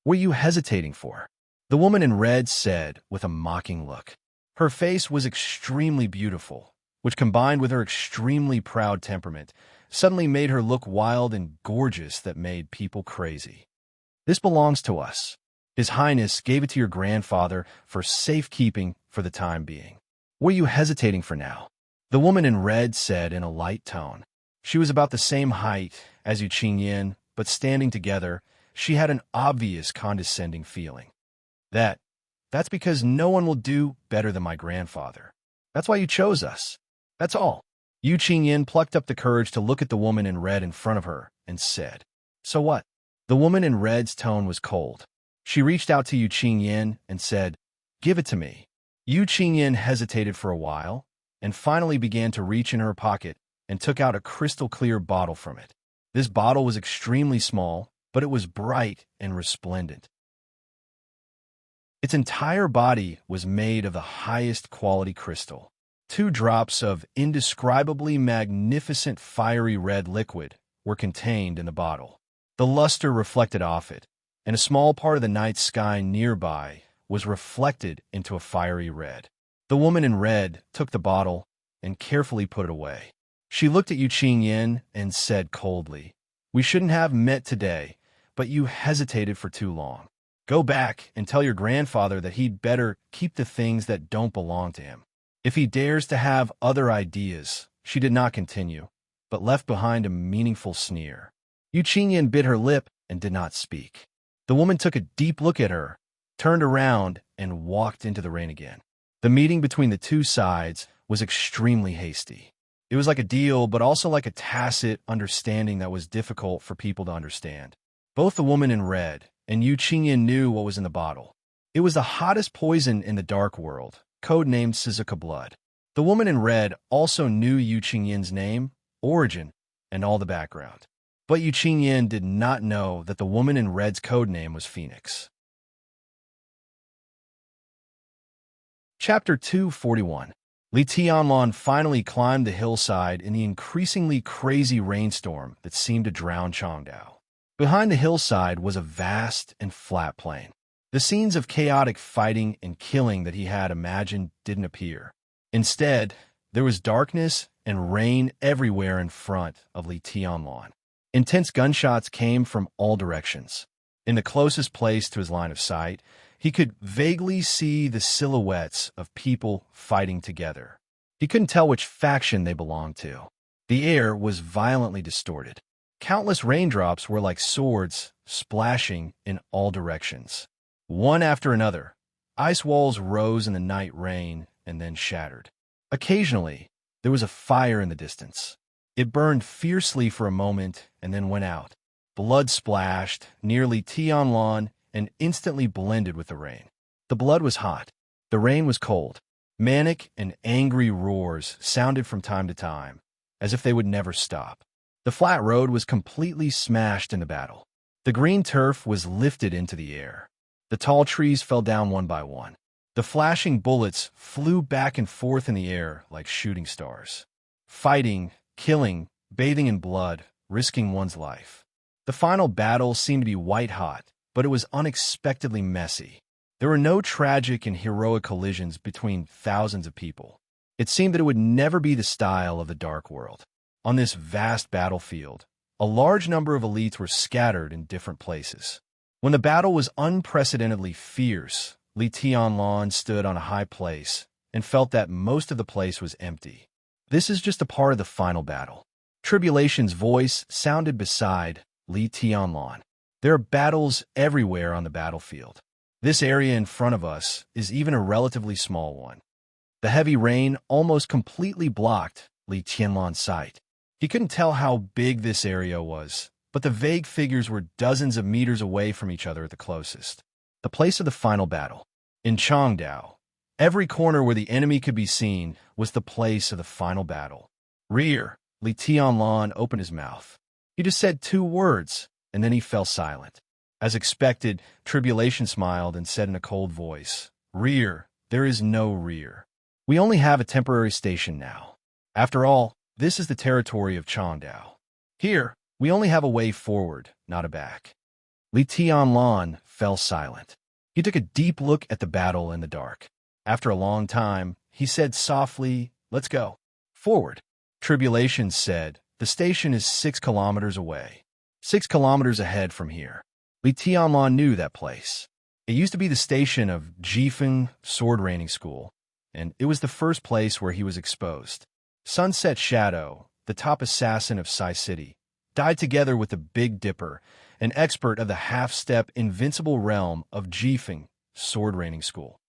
"What are you hesitating for?" the woman in red said with a mocking look. Her face was extremely beautiful, which combined with her extremely proud temperament, suddenly made her look wild and gorgeous that made people crazy. "This belongs to us. His Highness gave it to your grandfather for safekeeping for the time being. What are you hesitating for now?" the woman in red said in a light tone. She was about the same height as Yu Qingyan, but standing together, she had an obvious condescending feeling. That's because no one will do better than my grandfather. That's why you chose us. That's all." Yu Qingyan plucked up the courage to look at the woman in red in front of her and said, "So what?" The woman in red's tone was cold. She reached out to Yu Qingyan and said, "Give it to me." Yu Qingyan hesitated for a while and finally began to reach in her pocket and took out a crystal-clear bottle from it. This bottle was extremely small, but it was bright and resplendent. Its entire body was made of the highest quality crystal. 2 drops of indescribably magnificent fiery red liquid were contained in the bottle. The luster reflected off it, and a small part of the night sky nearby was reflected into a fiery red. The woman in red took the bottle and carefully put it away. She looked at Yu Qingyan and said coldly, "We shouldn't have met today, but you hesitated for too long. Go back and tell your grandfather that he'd better keep the things that don't belong to him. If he dares to have other ideas," she did not continue, but left behind a meaningful sneer. Yu Qingyan bit her lip and did not speak. The woman took a deep look at her, turned around, and walked into the rain again. The meeting between the two sides was extremely hasty. It was like a deal, but also like a tacit understanding that was difficult for people to understand. Both the woman in red and Yu Qingyan knew what was in the bottle. It was the hottest poison in the dark world, codenamed Suzuka blood. The woman in red also knew Yu Qingyan's name, origin, and all the background. But Yu Qingyan did not know that the woman in red's codename was Phoenix. Chapter 241. Li Tianlan finally climbed the hillside in the increasingly crazy rainstorm that seemed to drown Changdao. Behind the hillside was a vast and flat plain. The scenes of chaotic fighting and killing that he had imagined didn't appear. Instead, there was darkness and rain everywhere in front of Li Tianlan. Intense gunshots came from all directions. In the closest place to his line of sight, he could vaguely see the silhouettes of people fighting together. He couldn't tell which faction they belonged to. The air was violently distorted. Countless raindrops were like swords, splashing in all directions. One after another, ice walls rose in the night rain and then shattered. Occasionally, there was a fire in the distance. It burned fiercely for a moment and then went out. Blood splashed near Li Tianlan and instantly blended with the rain. The blood was hot. The rain was cold. Manic and angry roars sounded from time to time, as if they would never stop. The flat road was completely smashed in the battle. The green turf was lifted into the air. The tall trees fell down one by one. The flashing bullets flew back and forth in the air like shooting stars. Fighting, killing, bathing in blood, risking one's life. The final battle seemed to be white-hot, but it was unexpectedly messy. There were no tragic and heroic collisions between thousands of people. It seemed that it would never be the style of the Dark World. On this vast battlefield, a large number of elites were scattered in different places. When the battle was unprecedentedly fierce, Li Tianlan stood on a high place and felt that most of the place was empty. This is just a part of the final battle. Tribulation's voice sounded beside Li Tianlan. There are battles everywhere on the battlefield. This area in front of us is even a relatively small one. The heavy rain almost completely blocked Li Tianlan's sight. He couldn't tell how big this area was, but the vague figures were dozens of meters away from each other at the closest. The place of the final battle. In Changdao, every corner where the enemy could be seen was the place of the final battle. Rear, Li Tianlan opened his mouth. He just said 2 words, and then he fell silent. As expected, Tribulation smiled and said in a cold voice, "Rear, there is no rear. We only have a temporary station now. After all, this is the territory of Changdao. Here, we only have a way forward, not a back." Li Tianlan fell silent. He took a deep look at the battle in the dark. After a long time, he said softly, "Let's go." "Forward." Tribulation said, "The station is 6 kilometers away. 6 kilometers ahead from here." Li Tianlan knew that place. It used to be the station of Jifeng Sword Raining School, and it was the first place where he was exposed. Sunset Shadow, the top assassin of Sai City, died together with the Big Dipper, an expert of the half-step invincible realm of Jifeng Sword Raining School.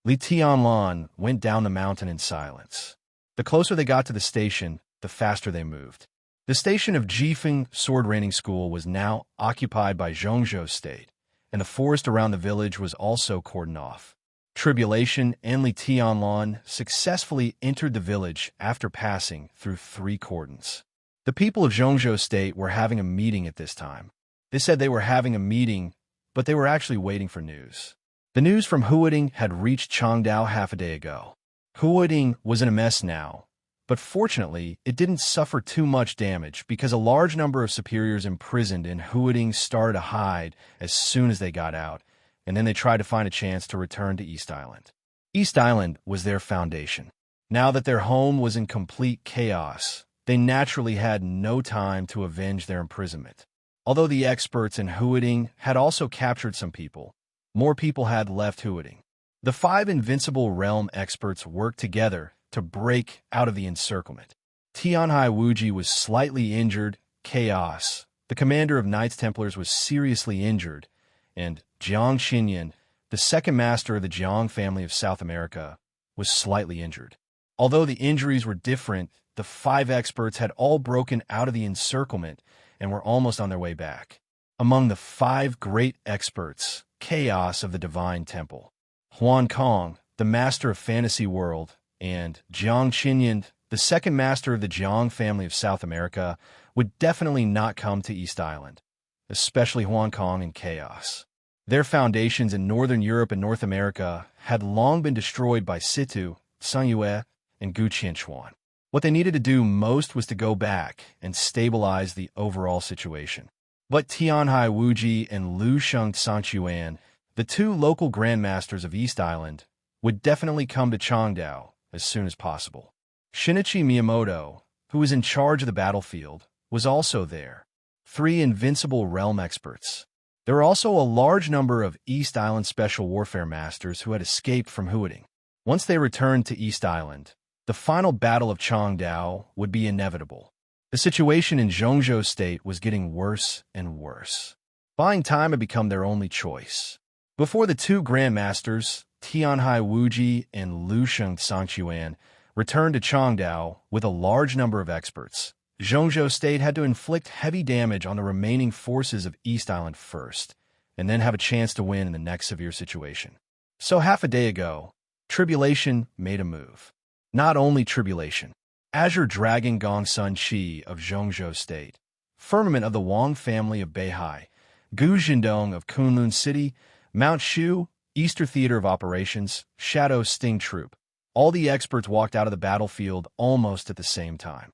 Li Tianlan went down the mountain in silence. The closer they got to the station, the faster they moved. The station of Jifeng Sword Raining School was now occupied by Zhongzhou State, and the forest around the village was also cordoned off. Tribulation and Li Tianlan successfully entered the village after passing through 3 cordons. The people of Zhongzhou State were having a meeting at this time. They said they were having a meeting, but they were actually waiting for news. The news from Huading had reached Changdao half a day ago. Huading was in a mess now, but fortunately, it didn't suffer too much damage because a large number of superiors imprisoned in Huading started to hide as soon as they got out, and then they tried to find a chance to return to East Island. East Island was their foundation. Now that their home was in complete chaos, they naturally had no time to avenge their imprisonment. Although the experts in Huading had also captured some people, more people had left Huading. The 5 invincible realm experts worked together to break out of the encirclement. Tianhai Wuji was slightly injured, Chaos, the commander of Knights Templars, was seriously injured, and Jiang Xinyan, the second master of the Jiang family of South America, was slightly injured. Although the injuries were different, the 5 experts had all broken out of the encirclement and were almost on their way back. Among the 5 great experts, Chaos of the Divine Temple, Huan Kong, the master of Fantasy World, and Jiang Xinyan, the second master of the Jiang family of South America, would definitely not come to East Island, especially Huan Kong and Chaos. Their foundations in Northern Europe and North America had long been destroyed by Situ, Sanyue, and Gu Qianchuan. What they needed to do most was to go back and stabilize the overall situation. But Tianhai Wuji and Lu Sheng Sanchuan, the two local grandmasters of East Island, would definitely come to Changdao as soon as possible. Shinichi Miyamoto, who was in charge of the battlefield, was also there. 3 invincible realm experts. There were also a large number of East Island special warfare masters who had escaped from Huading. Once they returned to East Island, the final battle of Changdao would be inevitable. The situation in Zhongzhou State was getting worse and worse. Buying time had become their only choice. Before the two grandmasters, Tianhai Wuji and Lu Sheng Sanchuan, returned to Changdao with a large number of experts, Zhongzhou State had to inflict heavy damage on the remaining forces of East Island first, and then have a chance to win in the next severe situation. So half a day ago, Tribulation made a move. Not only Tribulation, Azure Dragon Gongsun Qi of Zhongzhou State, Firmament of the Wang family of Beihai, Gu Jindong of Kunlun City, Mount Shu, Easter Theater of Operations, Shadow Sting Troop. All the experts walked out of the battlefield almost at the same time.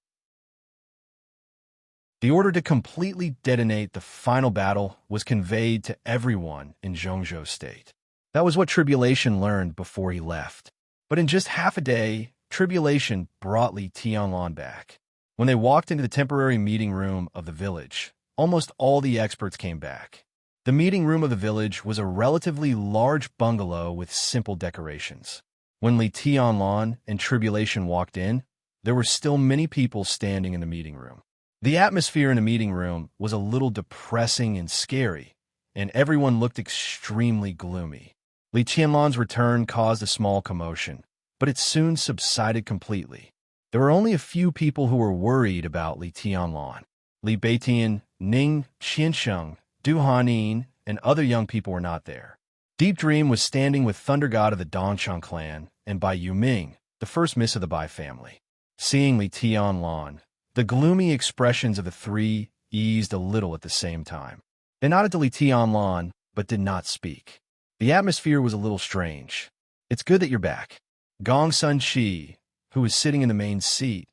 The order to completely detonate the final battle was conveyed to everyone in Zhongzhou State. That was what Tribulation learned before he left. But in just half a day, Tribulation brought Li Tianlan back. When they walked into the temporary meeting room of the village, almost all the experts came back. The meeting room of the village was a relatively large bungalow with simple decorations. When Li Tianlan and Tribulation walked in, there were still many people standing in the meeting room. The atmosphere in the meeting room was a little depressing and scary, and everyone looked extremely gloomy. Li Tianlan's return caused a small commotion, but it soon subsided completely. There were only a few people who were worried about Li Tianlan. Li Beitian, Ning, Qiansheng, Du Hanin, and other young people were not there. Deep Dream was standing with Thunder God of the Dongcheng clan and Bai Yuming, the first miss of the Bai family. Seeing Li Tianlan, the gloomy expressions of the three eased a little at the same time. They nodded to Li Tianlan, but did not speak. The atmosphere was a little strange. "It's good that you're back." Gongsun Qi, who was sitting in the main seat,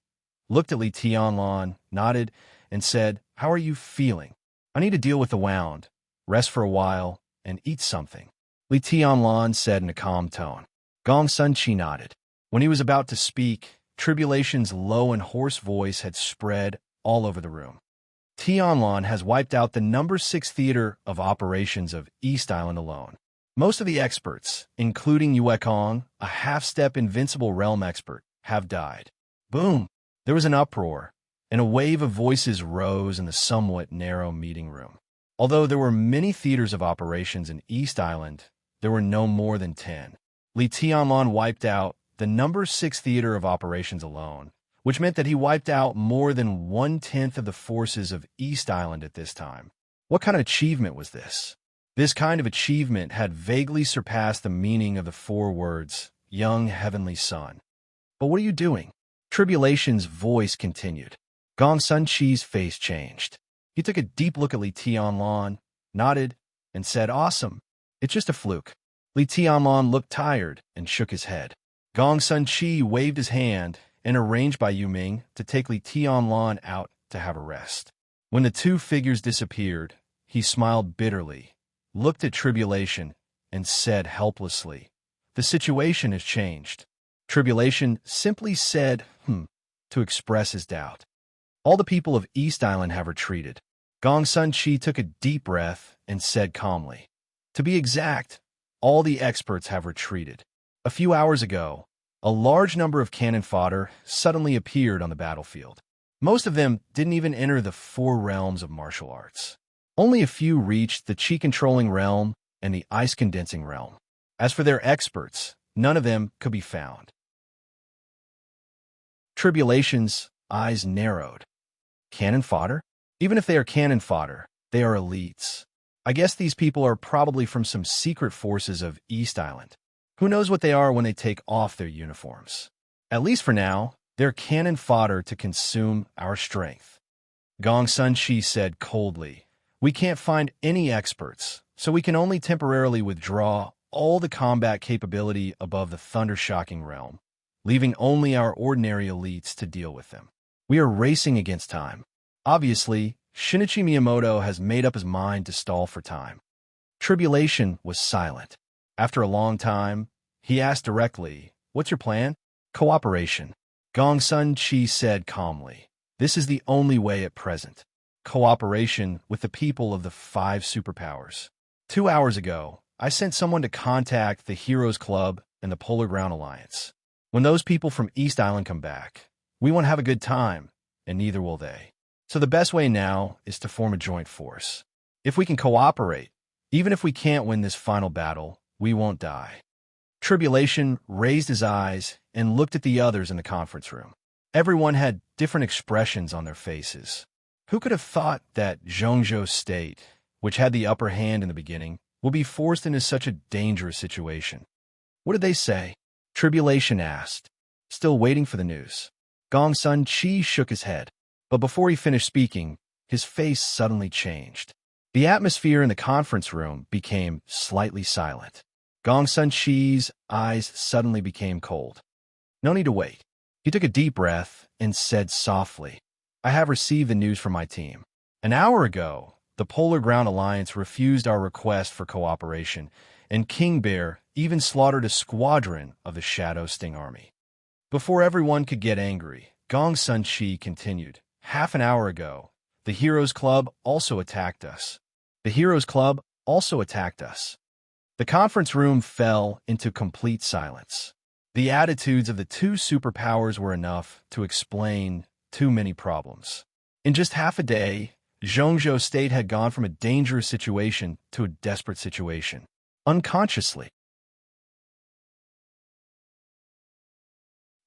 looked at Li Tianlan, nodded, and said, "How are you feeling?" "I need to deal with the wound, rest for a while, and eat something," Li Tianlan said in a calm tone. Gongsun Qi nodded. When he was about to speak, Tribulation's low and hoarse voice had spread all over the room. Tianlan has wiped out the number 6 theater of operations of East Island alone. Most of the experts, including Yue Kong, a half-step invincible realm expert, have died. Boom! There was an uproar, and a wave of voices rose in the somewhat narrow meeting room. Although there were many theaters of operations in East Island, there were no more than 10. Li Tianlan wiped out the number 6 theater of operations alone, which meant that he wiped out more than 1/10 of the forces of East Island at this time. What kind of achievement was this? This kind of achievement had vaguely surpassed the meaning of the 4 words, "Young Heavenly Son." "But what are you doing?" Tribulation's voice continued. Gongsun Qi's face changed. He took a deep look at Li Tianlan, nodded, and said, "Awesome. It's just a fluke." Li Tianlan looked tired and shook his head. Gongsun Qi waved his hand and arranged Bai Yuming to take Li Tianlan out to have a rest. When the two figures disappeared, he smiled bitterly, looked at Tribulation, and said helplessly, "The situation has changed." Tribulation simply said, to express his doubt. "All the people of East Island have retreated." Gongsun Qi took a deep breath and said calmly, "To be exact, all the experts have retreated. A few hours ago, a large number of cannon fodder suddenly appeared on the battlefield. Most of them didn't even enter the 4 realms of martial arts. Only a few reached the chi-controlling realm and the ice-condensing realm. As for their experts, none of them could be found." Tribulation's eyes narrowed. Cannon fodder? Even if they are cannon fodder, they are elites. I guess these people are probably from some secret forces of East Island. Who knows what they are when they take off their uniforms? At least for now, they're cannon fodder to consume our strength. Gongsun Qi said coldly, "We can't find any experts, so we can only temporarily withdraw all the combat capability above the thunder-shocking realm, leaving only our ordinary elites to deal with them. We are racing against time. Obviously, Shinichi Miyamoto has made up his mind to stall for time. Tribulation was silent. After a long time, he asked directly, "What's your plan?" "Cooperation," Gongsun Chi said calmly. "This is the only way at present. Cooperation with the people of the 5 superpowers. 2 hours ago, I sent someone to contact the Heroes Club and the Polar Ground Alliance. When those people from East Island come back, we won't have a good time, and neither will they. So the best way now is to form a joint force. If we can cooperate, even if we can't win this final battle, we won't die." Tribulation raised his eyes and looked at the others in the conference room. Everyone had different expressions on their faces. Who could have thought that Zhongzhou State, which had the upper hand in the beginning, would be forced into such a dangerous situation? "What did they say?" Tribulation asked, still waiting for the news. Gongsun Chi shook his head, but before he finished speaking, his face suddenly changed. The atmosphere in the conference room became slightly silent. Gongsun Chi's eyes suddenly became cold. "No need to wait." He took a deep breath and said softly, "I have received the news from my team. An hour ago, the Polar Ground Alliance refused our request for cooperation, and King Bear even slaughtered a squadron of the Shadow Sting Army." Before everyone could get angry, Gongsun Chi continued, "Half an hour ago, the Heroes Club also attacked us. The Heroes Club also attacked us." The conference room fell into complete silence. The attitudes of the 2 superpowers were enough to explain too many problems. In just half a day, Zhongzhou State had gone from a dangerous situation to a desperate situation, unconsciously.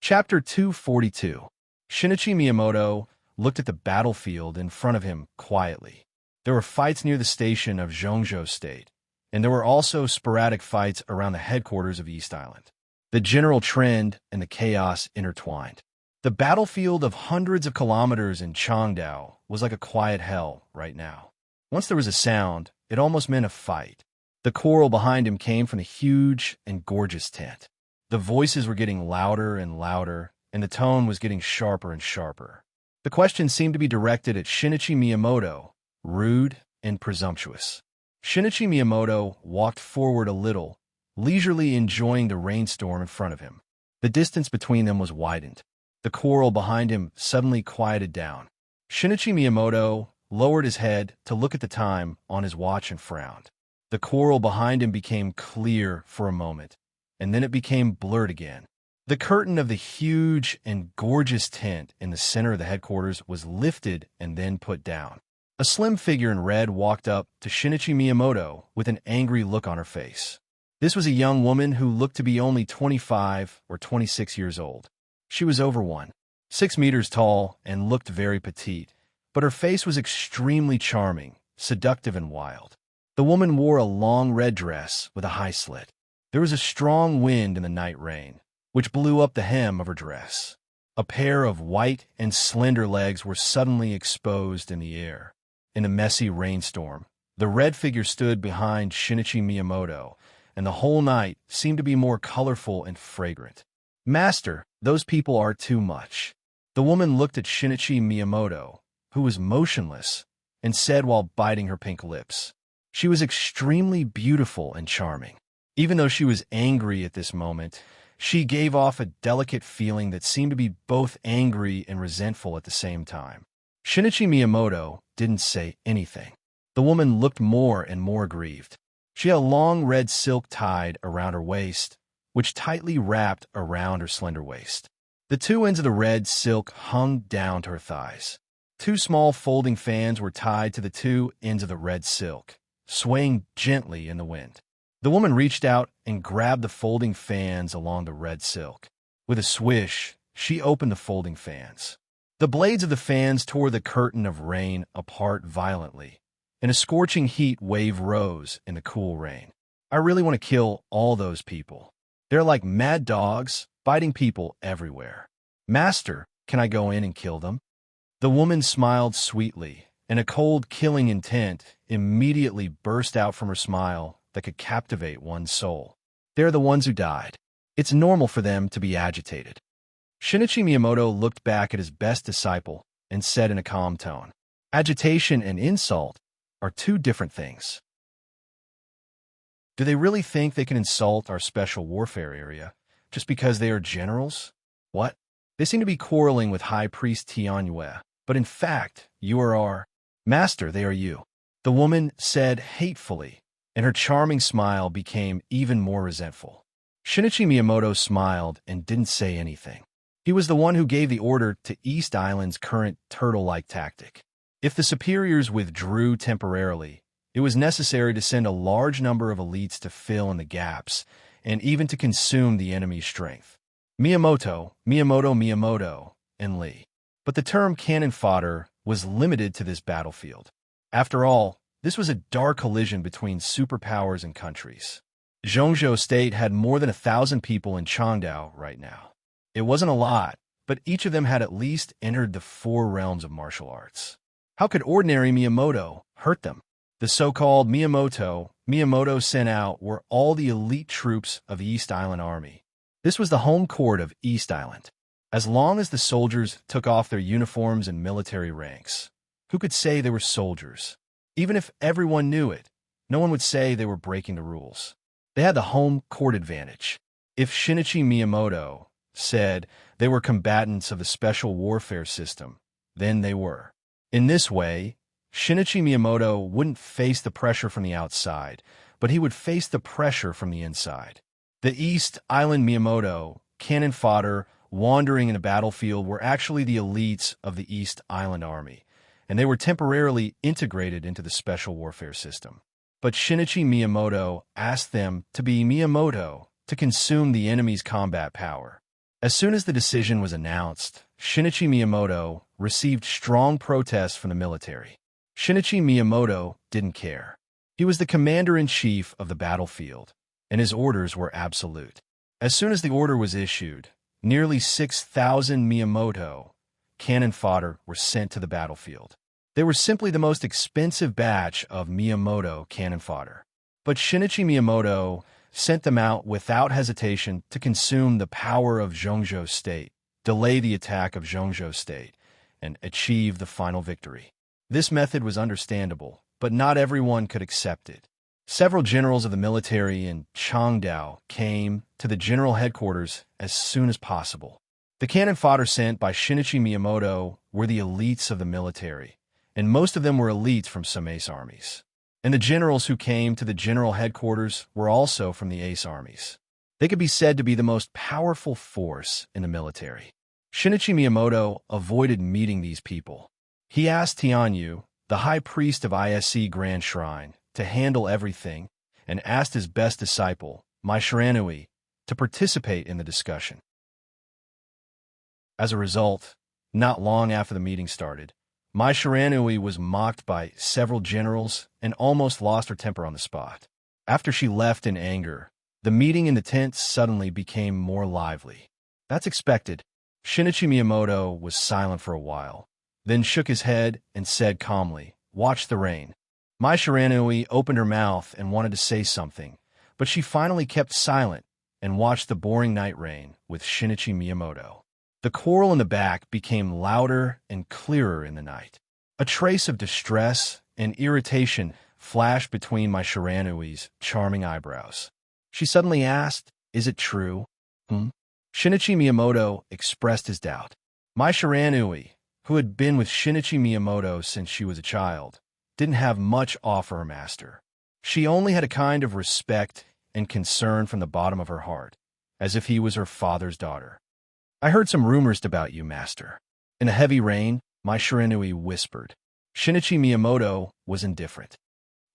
Chapter 242. Shinichi Miyamoto looked at the battlefield in front of him quietly. There were fights near the station of Zhongzhou State, and there were also sporadic fights around the headquarters of East Island. The general trend and the chaos intertwined. The battlefield of hundreds of kilometers in Changdao was like a quiet hell right now. Once there was a sound, it almost meant a fight. The choral behind him came from the huge and gorgeous tent. The voices were getting louder and louder, and the tone was getting sharper and sharper. The question seemed to be directed at Shinichi Miyamoto, rude and presumptuous. Shinichi Miyamoto walked forward a little, leisurely enjoying the rainstorm in front of him. The distance between them was widened. The choral behind him suddenly quieted down. Shinichi Miyamoto lowered his head to look at the time on his watch and frowned. The choral behind him became clear for a moment, and then it became blurred again. The curtain of the huge and gorgeous tent in the center of the headquarters was lifted and then put down. A slim figure in red walked up to Shinichi Miyamoto with an angry look on her face. This was a young woman who looked to be only 25 or 26 years old. She was over 1.6 meters tall and looked very petite, but her face was extremely charming, seductive, and wild. The woman wore a long red dress with a high slit. There was a strong wind in the night rain, which blew up the hem of her dress. A pair of white and slender legs were suddenly exposed in the air. In the messy rainstorm, the red figure stood behind Shinichi Miyamoto, and the whole night seemed to be more colorful and fragrant. "Master, those people are too much." The woman looked at Shinichi Miyamoto, who was motionless, and said while biting her pink lips. She was extremely beautiful and charming. Even though she was angry at this moment, she gave off a delicate feeling that seemed to be both angry and resentful at the same time. Shinichi Miyamoto didn't say anything. The woman looked more and more grieved. She had a long red silk tied around her waist, which tightly wrapped around her slender waist. The 2 ends of the red silk hung down to her thighs. 2 small folding fans were tied to the 2 ends of the red silk, swaying gently in the wind. The woman reached out and grabbed the folding fans along the red silk. With a swish, she opened the folding fans. The blades of the fans tore the curtain of rain apart violently, and a scorching heat wave rose in the cool rain. "I really want to kill all those people. They're like mad dogs, biting people everywhere. Master, can I go in and kill them?" The woman smiled sweetly and a cold, killing intent immediately burst out from her smile that could captivate one's soul. They're the ones who died. It's normal for them to be agitated. Shinichi Miyamoto looked back at his best disciple and said in a calm tone, "Agitation and insult are two different things." Do they really think they can insult our special warfare area just because they are generals? What? They seem to be quarreling with High Priest Tianyue, but in fact, you are our master, they are you. The woman said hatefully, and her charming smile became even more resentful. Shinichi Miyamoto smiled and didn't say anything. He was the one who gave the order to East Island's current turtle-like tactic. If the superiors withdrew temporarily, it was necessary to send a large number of elites to fill in the gaps and even to consume the enemy's strength. Miyamoto, and Lee. But the term cannon fodder was limited to this battlefield. After all, this was a dark collision between superpowers and countries. Zhongzhou State had more than 1,000 people in Changdao right now. It wasn't a lot, but each of them had at least entered the 4 realms of martial arts. How could ordinary Miyamoto hurt them? The so-called Miyamoto sent out were all the elite troops of the East Island Army. This was the home court of East Island. As long as the soldiers took off their uniforms and military ranks, who could say they were soldiers? Even if everyone knew it, no one would say they were breaking the rules. They had the home court advantage. If Shinichi Miyamoto said they were combatants of the special warfare system, then they were. In this way, Shinichi Miyamoto wouldn't face the pressure from the outside, but he would face the pressure from the inside. The East Island Miyamoto, cannon fodder, wandering in the battlefield were actually the elites of the East Island Army, and they were temporarily integrated into the special warfare system. But Shinichi Miyamoto asked them to be Miyamoto to consume the enemy's combat power. As soon as the decision was announced, Shinichi Miyamoto received strong protests from the military. Shinichi Miyamoto didn't care. He was the commander-in-chief of the battlefield, and his orders were absolute. As soon as the order was issued, nearly 6,000 Miyamoto cannon fodder were sent to the battlefield. They were simply the most expensive batch of Miyamoto cannon fodder. But Shinichi Miyamoto sent them out without hesitation to consume the power of Zhongzhou State, delay the attack of Zhongzhou State, and achieve the final victory. This method was understandable, but not everyone could accept it. Several generals of the military in Changdao came to the general headquarters as soon as possible. The cannon fodder sent by Shinichi Miyamoto were the elites of the military, and most of them were elites from some ace armies. And the generals who came to the general headquarters were also from the ace armies. They could be said to be the most powerful force in the military. Shinichi Miyamoto avoided meeting these people. He asked Tianyu, the high priest of ISC Grand Shrine, to handle everything, and asked his best disciple, Mai Shiranui, to participate in the discussion. As a result, not long after the meeting started, Mai Shiranui was mocked by several generals and almost lost her temper on the spot. After she left in anger, the meeting in the tent suddenly became more lively. That's expected. Shinichi Miyamoto was silent for a while, then shook his head and said calmly, "Watch the rain." Mai Shiranui opened her mouth and wanted to say something, but she finally kept silent and watched the boring night rain with Shinichi Miyamoto. The quarrel in the back became louder and clearer in the night. A trace of distress and irritation flashed between Mai Shiranui's charming eyebrows. She suddenly asked, "Is it true?" Shinichi Miyamoto expressed his doubt. Mai Shiranui, who had been with Shinichi Miyamoto since she was a child, didn't have much off her master. She only had a kind of respect and concern from the bottom of her heart, as if he was her father's daughter. "I heard some rumors about you, master." In a heavy rain, Mai Shiranui whispered. Shinichi Miyamoto was indifferent.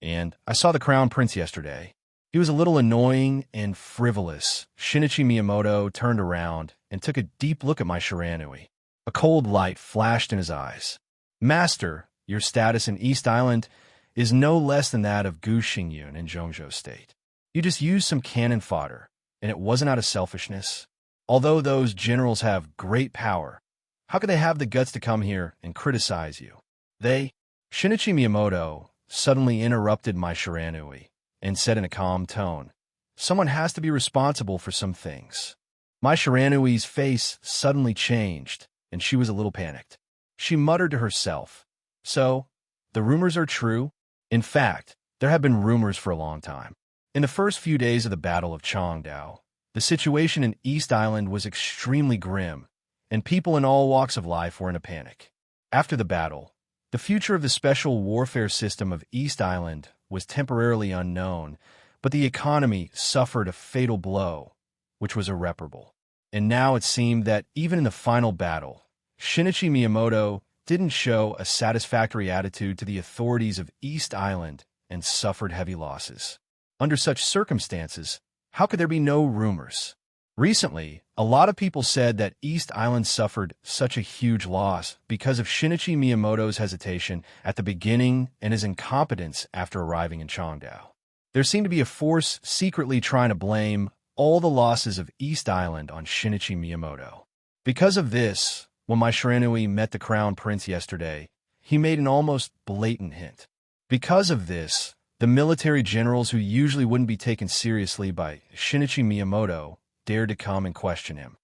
"And I saw the crown prince yesterday. He was a little annoying and frivolous." Shinichi Miyamoto turned around and took a deep look at Mai Shiranui. A cold light flashed in his eyes. "Master, your status in East Island is no less than that of Gu Xingyun in Zhongzhou State. You just used some cannon fodder, and it wasn't out of selfishness. Although those generals have great power, how could they have the guts to come here and criticize you? They Shinichi Miyamoto suddenly interrupted my Shiranui and said in a calm tone, "Someone has to be responsible for some things." My Shiranui's face suddenly changed, and she was a little panicked. She muttered to herself, "So, the rumors are true?" In fact, there have been rumors for a long time. In the first few days of the Battle of Changdao, the situation in East Island was extremely grim, and people in all walks of life were in a panic. After the battle, the future of the special warfare system of East Island was temporarily unknown, but the economy suffered a fatal blow, which was irreparable. And now it seemed that even in the final battle, Shinichi Miyamoto didn't show a satisfactory attitude to the authorities of East Island and suffered heavy losses. Under such circumstances, how could there be no rumors? Recently, a lot of people said that East Island suffered such a huge loss because of Shinichi Miyamoto's hesitation at the beginning and his incompetence after arriving in Changdao. There seemed to be a force secretly trying to blame all the losses of East Island on Shinichi Miyamoto. Because of this, when my Shiranui met the Crown Prince yesterday, he made an almost blatant hint. Because of this, the military generals who usually wouldn't be taken seriously by Shinichi Miyamoto dared to come and question him.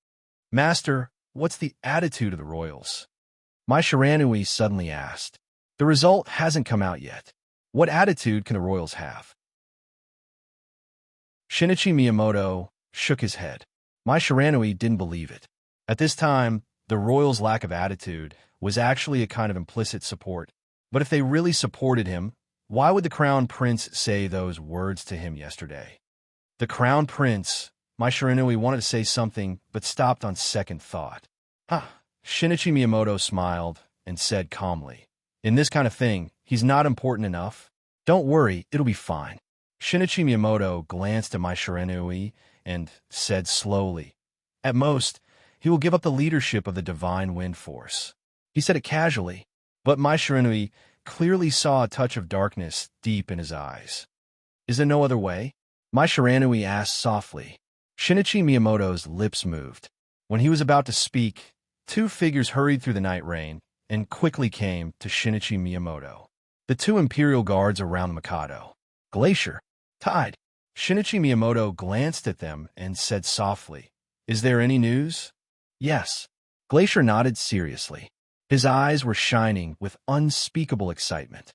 "Master, what's the attitude of the royals?" My Shiranui suddenly asked. "The result hasn't come out yet. What attitude can the royals have?" Shinichi Miyamoto shook his head. My Shiranui didn't believe it. At this time, the royals' lack of attitude was actually a kind of implicit support. But if they really supported him, why would the Crown Prince say those words to him yesterday? The Crown Prince, my Shiranui wanted to say something, but stopped on second thought. Shinichi Miyamoto smiled and said calmly, "In this kind of thing, he's not important enough. Don't worry, it'll be fine." Shinichi Miyamoto glanced at my Shiranui and said slowly, "At most, he will give up the leadership of the Divine Wind Force." He said it casually, but my Shiranui clearly saw a touch of darkness deep in his eyes. "Is there no other way?" My Shiranui asked softly. Shinichi Miyamoto's lips moved. When he was about to speak, two figures hurried through the night rain and quickly came to Shinichi Miyamoto. The two Imperial Guards around the Mikado. "Glacier, Tide." Shinichi Miyamoto glanced at them and said softly, "Is there any news?" "Yes." Glacier nodded seriously. His eyes were shining with unspeakable excitement.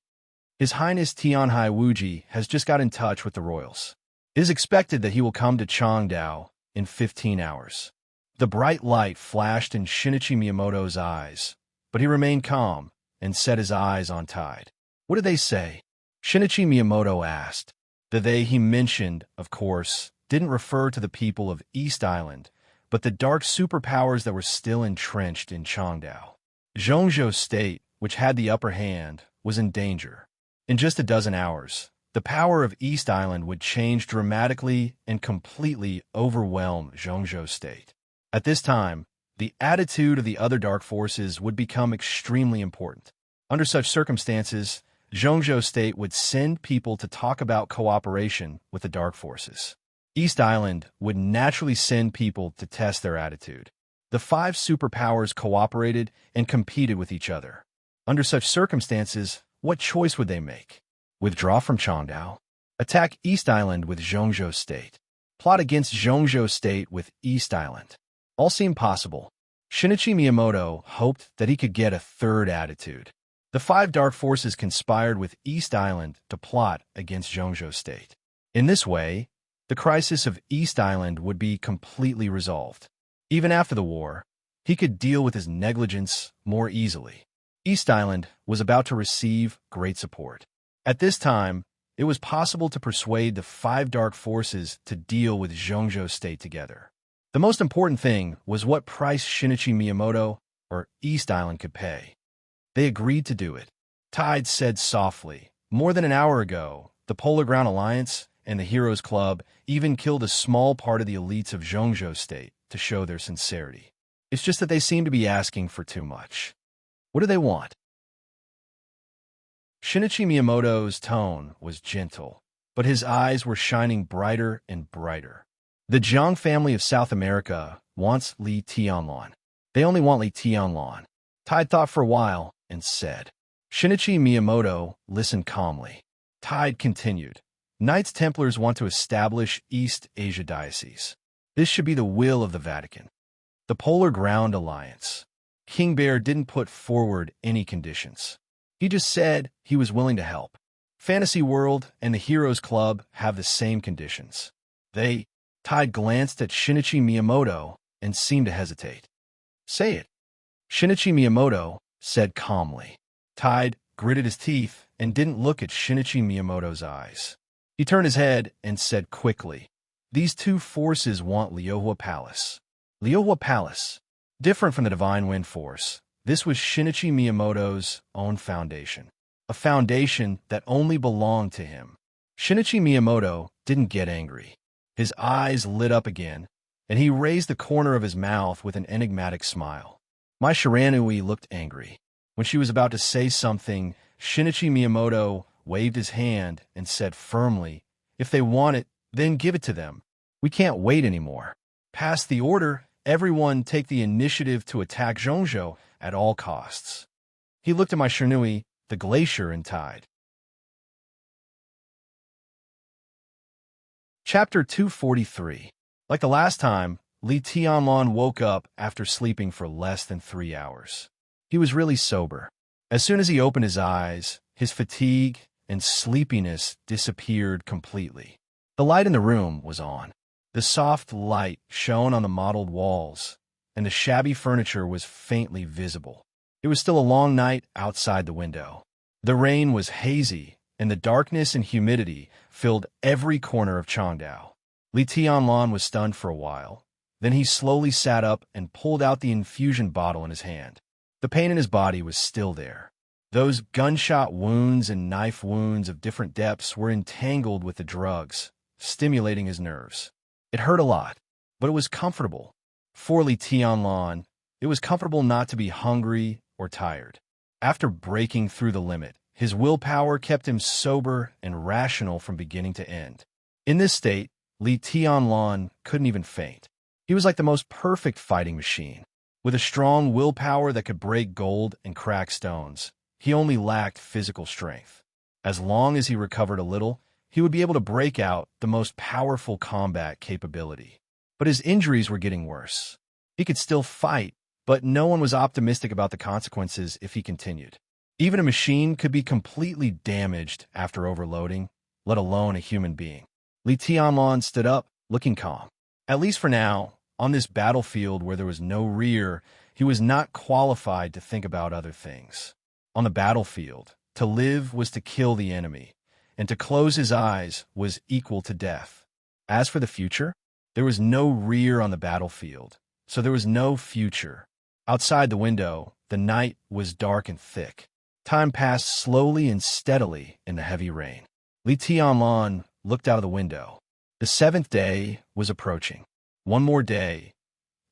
"His Highness Tianhai Wuji has just got in touch with the royals. It is expected that he will come to Changdao in 15 hours. The bright light flashed in Shinichi Miyamoto's eyes, but he remained calm and set his eyes on Tide. "What did they say?" Shinichi Miyamoto asked. The they he mentioned, of course, didn't refer to the people of East Island, but the dark superpowers that were still entrenched in Changdao. Zhongzhou State, which had the upper hand, was in danger. In just a dozen hours, the power of East Island would change dramatically and completely overwhelm Zhongzhou State. At this time, the attitude of the other dark forces would become extremely important. Under such circumstances, Zhongzhou State would send people to talk about cooperation with the dark forces. East Island would naturally send people to test their attitude. The five superpowers cooperated and competed with each other. Under such circumstances, what choice would they make? Withdraw from Changdao? Attack East Island with Zhongzhou State? Plot against Zhongzhou State with East Island? All seemed possible. Shinichi Miyamoto hoped that he could get a third attitude. The five dark forces conspired with East Island to plot against Zhongzhou State. In this way, the crisis of East Island would be completely resolved. Even after the war, he could deal with his negligence more easily. East Island was about to receive great support. At this time, it was possible to persuade the five dark forces to deal with Zhongzhou State together. The most important thing was what price Shinichi Miyamoto or East Island could pay. They agreed to do it. Tide said softly, "More than an hour ago, the Polar Ground Alliance and the Heroes Club even killed a small part of the elites of Zhongzhou State to show their sincerity. It's just that they seem to be asking for too much. What do they want?" Shinichi Miyamoto's tone was gentle, but his eyes were shining brighter and brighter. "The Jiang family of South America wants Li Tianlan. They only want Li Tianlan." Tide thought for a while and said, Shinichi Miyamoto listened calmly. Tide continued. Knights Templars want to establish East Asia Diocese. This should be the will of the Vatican. The Polar Ground Alliance. King Bear didn't put forward any conditions. He just said he was willing to help. Fantasy World and the Heroes Club have the same conditions. Tide glanced at Shinichi Miyamoto and seemed to hesitate. Say it. Shinichi Miyamoto said calmly. Tide gritted his teeth and didn't look at Shinichi Miyamoto's eyes. He turned his head and said quickly, "These two forces want Liohua Palace." Liohua Palace. Different from the Divine Wind Force, this was Shinichi Miyamoto's own foundation. A foundation that only belonged to him. Shinichi Miyamoto didn't get angry. His eyes lit up again, and he raised the corner of his mouth with an enigmatic smile. Mai Shiranui looked angry. When she was about to say something, Shinichi Miyamoto waved his hand and said firmly, "If they want it, then give it to them. We can't wait anymore. Pass the order. Everyone take the initiative to attack Zhongzhou at all costs." He looked at Mai Shiranui, the glacier, and Tide. Chapter 243. Like the last time, Li Tianlan woke up after sleeping for less than 3 hours. He was really sober. As soon as he opened his eyes, his fatigue and sleepiness disappeared completely. The light in the room was on. The soft light shone on the mottled walls, and the shabby furniture was faintly visible. It was still a long night outside the window. The rain was hazy, and the darkness and humidity filled every corner of Changdao. Li Tianlan was stunned for a while. Then he slowly sat up and pulled out the infusion bottle in his hand. The pain in his body was still there. Those gunshot wounds and knife wounds of different depths were entangled with the drugs, stimulating his nerves. It hurt a lot, but it was comfortable. For Li Tianlan, it was comfortable not to be hungry or tired. After breaking through the limit, his willpower kept him sober and rational from beginning to end. In this state, Li Tianlan couldn't even faint. He was like the most perfect fighting machine. With a strong willpower that could break gold and crack stones, he only lacked physical strength. As long as he recovered a little, he would be able to break out the most powerful combat capability. But his injuries were getting worse. He could still fight, but no one was optimistic about the consequences if he continued. Even a machine could be completely damaged after overloading, let alone a human being. Li Tianlan stood up, looking calm. At least for now, on this battlefield where there was no rear, he was not qualified to think about other things. On the battlefield, to live was to kill the enemy, and to close his eyes was equal to death. As for the future, there was no rear on the battlefield, so there was no future. Outside the window, the night was dark and thick. Time passed slowly and steadily in the heavy rain. Li Tianlan looked out of the window. The 7th day was approaching. One more day.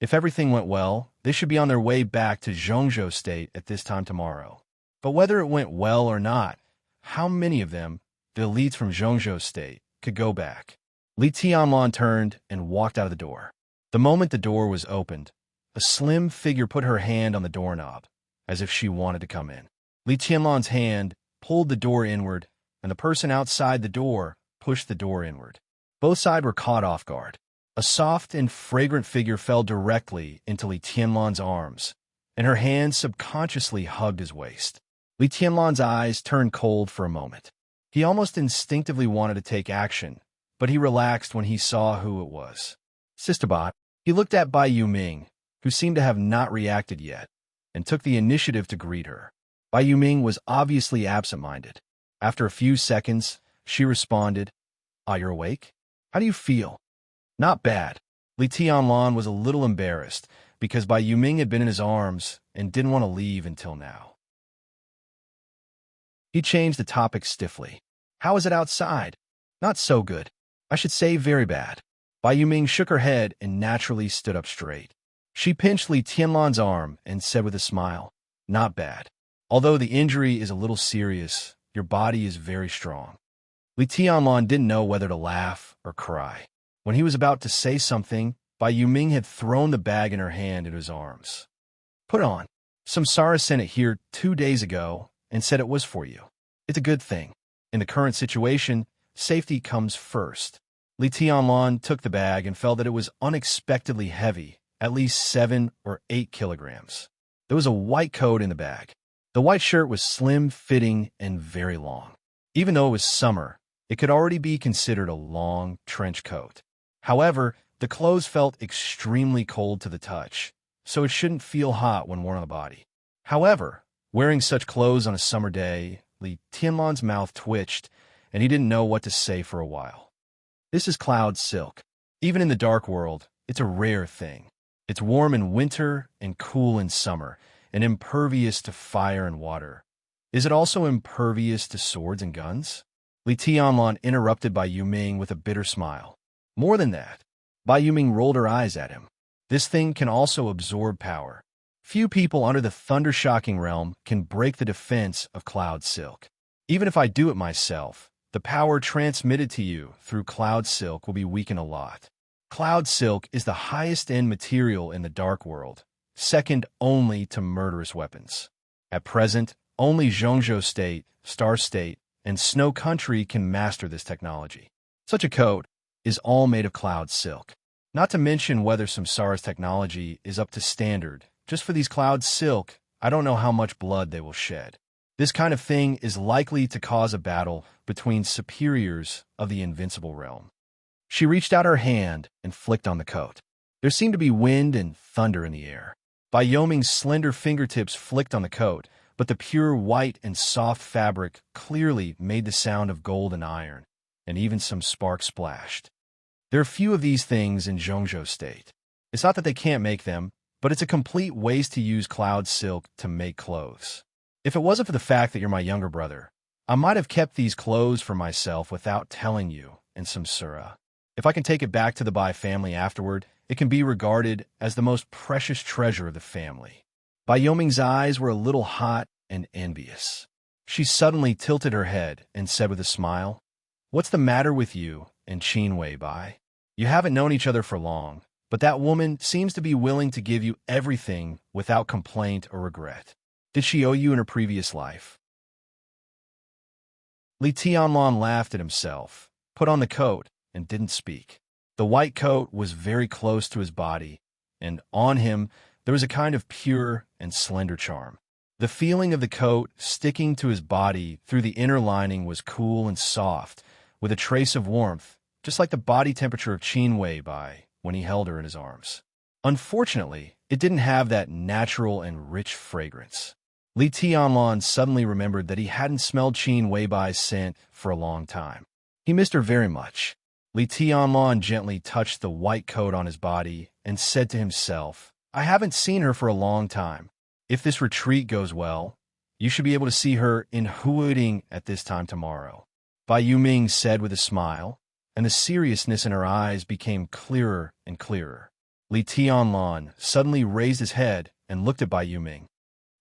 If everything went well, they should be on their way back to Zhongzhou State at this time tomorrow. But whether it went well or not, how many of them, the elites from Zhongzhou State, could go back? Li Tianlan turned and walked out of the door. The moment the door was opened, a slim figure put her hand on the doorknob, as if she wanted to come in. Li Tianlan's hand pulled the door inward, and the person outside the door pushed the door inward. Both sides were caught off guard. A soft and fragrant figure fell directly into Li Tianlan's arms, and her hand subconsciously hugged his waist. Li Tianlan's eyes turned cold for a moment. He almost instinctively wanted to take action, but he relaxed when he saw who it was. Sisterbot. He looked at Bai Yuming, who seemed to have not reacted yet, and took the initiative to greet her. Bai Yuming was obviously absent-minded. After a few seconds, she responded, "Ah, you're awake? How do you feel?" "Not bad." Li Tianlan was a little embarrassed because Bai Yuming had been in his arms and didn't want to leave until now. He changed the topic stiffly. "How is it outside?" "Not so good. I should say very bad." Bai Yuming shook her head and naturally stood up straight. She pinched Li Tianlan's arm and said with a smile, "Not bad. Although the injury is a little serious, your body is very strong." Li Tianlan didn't know whether to laugh or cry. When he was about to say something, Bai Yuming had thrown the bag in her hand into his arms. "Put on. Samsara sent it here 2 days ago, and said it was for you. It's a good thing. In the current situation, safety comes first. Li Tianlan took the bag and felt that it was unexpectedly heavy, at least 7 or 8 kilograms. There was a white coat in the bag. The white shirt was slim-fitting and very long. Even though it was summer, it could already be considered a long trench coat. However, the clothes felt extremely cold to the touch, so it shouldn't feel hot when worn on the body. However, wearing such clothes on a summer day, Li Tianlan's mouth twitched, and he didn't know what to say for a while. This is cloud silk. Even in the dark world, it's a rare thing. It's warm in winter and cool in summer, and impervious to fire and water. Is it also impervious to swords and guns? Li Tianlan interrupted Bai Yuming with a bitter smile. More than that, Bai Yuming rolled her eyes at him. This thing can also absorb power. Few people under the thunder-shocking realm can break the defense of cloud silk. Even if I do it myself, the power transmitted to you through cloud silk will be weakened a lot. Cloud silk is the highest-end material in the dark world, second only to murderous weapons. At present, only Zhongzhou State, Star State, and Snow Country can master this technology. Such a coat is all made of cloud silk. Not to mention whether Samsara's technology is up to standard. Just for these cloud silk, I don't know how much blood they will shed. This kind of thing is likely to cause a battle between superiors of the invincible realm. She reached out her hand and flicked on the coat. There seemed to be wind and thunder in the air. Bai Yoming's slender fingertips flicked on the coat, but the pure white and soft fabric clearly made the sound of gold and iron, and even some sparks splashed. There are few of these things in Zhongzhou State. It's not that they can't make them, but it's a complete waste to use cloud silk to make clothes. If it wasn't for the fact that you're my younger brother, I might have kept these clothes for myself without telling you and Samsara. If I can take it back to the Bai family afterward, it can be regarded as the most precious treasure of the family. Bai Yoming's eyes were a little hot and envious. She suddenly tilted her head and said with a smile, "What's the matter with you and Qinwei, Bai? You haven't known each other for long, but that woman seems to be willing to give you everything without complaint or regret. Did she owe you in her previous life?" Li Tianlan laughed at himself, put on the coat, and didn't speak. The white coat was very close to his body, and on him there was a kind of pure and slender charm. The feeling of the coat sticking to his body through the inner lining was cool and soft, with a trace of warmth, just like the body temperature of Qinwei Bai when he held her in his arms. Unfortunately, it didn't have that natural and rich fragrance. Li Tianlan suddenly remembered that he hadn't smelled Qinwei Bai's scent for a long time. He missed her very much. Li Tianlan gently touched the white coat on his body and said to himself, "I haven't seen her for a long time. If this retreat goes well, you should be able to see her in Huiding at this time tomorrow." Bai Yuming said with a smile, and the seriousness in her eyes became clearer and clearer. Li Tianlan suddenly raised his head and looked at Bai Yuming.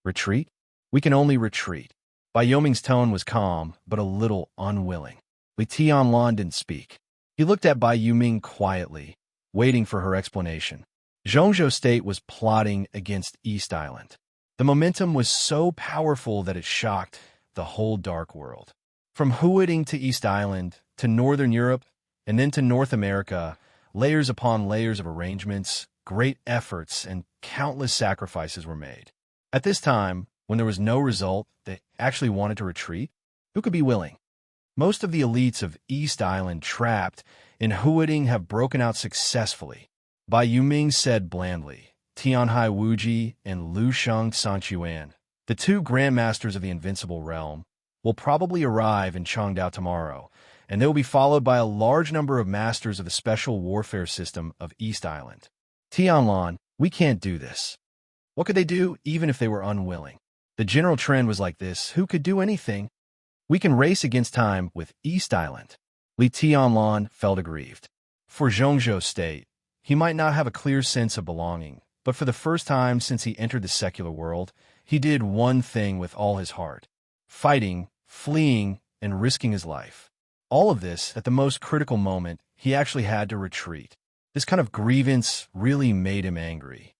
"Retreat? We can only retreat." Bai Yoming's tone was calm, but a little unwilling. Li Tianlan didn't speak. He looked at Bai Yuming quietly, waiting for her explanation. Zhongzhou State was plotting against East Island. The momentum was so powerful that it shocked the whole dark world. From Huiding to East Island, to Northern Europe, and then to North America, layers upon layers of arrangements, great efforts, and countless sacrifices were made. At this time, when there was no result, they actually wanted to retreat. Who could be willing? Most of the elites of East Island trapped in Huiding have broken out successfully. Bai Yuming said blandly, "Tianhai Wuji and Lu Sheng Sanchuan, the two grandmasters of the invincible realm, will probably arrive in Changdao tomorrow, and they will be followed by a large number of masters of the special warfare system of East Island. Tianlan, we can't do this." What could they do even if they were unwilling? The general trend was like this: who could do anything? We can race against time with East Island. Li Tianlan felt aggrieved. For Zhongzhou State, he might not have a clear sense of belonging, but for the first time since he entered the secular world, he did one thing with all his heart: fighting, fleeing, and risking his life. All of this at the most critical moment, he actually had to retreat. This kind of grievance really made him angry.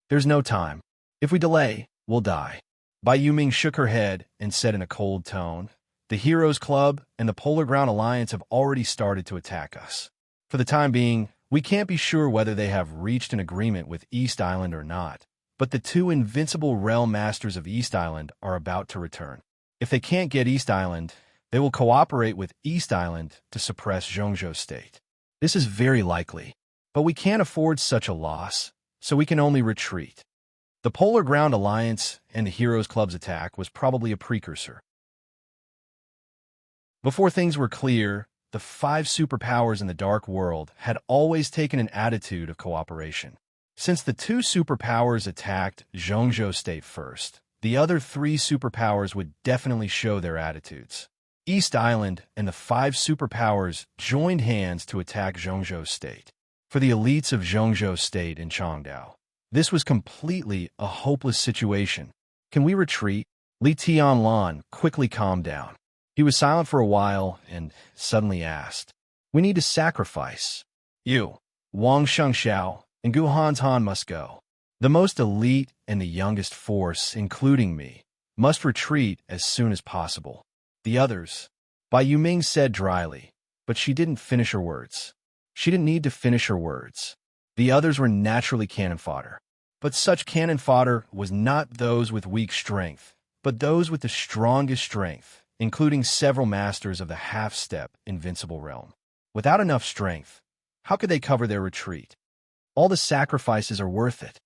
"There's no time. If we delay, we'll die." Bai Yuming shook her head and said in a cold tone, "The Heroes Club and the Polar Ground Alliance have already started to attack us. For the time being, we can't be sure whether they have reached an agreement with East Island or not, but the two invincible realm masters of East Island are about to return. If they can't get East Island, they will cooperate with East Island to suppress Zhongzhou State. This is very likely, but we can't afford such a loss, so we can only retreat." The Polar Ground Alliance and the Heroes Club's attack was probably a precursor. Before things were clear, the five superpowers in the Dark World had always taken an attitude of cooperation. Since the two superpowers attacked Zhongzhou State first, the other three superpowers would definitely show their attitudes. East Island and the five superpowers joined hands to attack Zhongzhou State. For the elites of Zhongzhou State in Changdao, this was completely a hopeless situation. "Can we retreat?" Li Tianlan quickly calmed down. He was silent for a while and suddenly asked, "We need to sacrifice. You, Wang Shengxiao, and Gu Hanzhan must go. The most elite and the youngest force, including me, must retreat as soon as possible. The others," Bai Yuming said dryly, but she didn't finish her words. She didn't need to finish her words. The others were naturally cannon fodder. But such cannon fodder was not those with weak strength, but those with the strongest strength, including several masters of the half-step invincible realm. Without enough strength, how could they cover their retreat? All the sacrifices are worth it.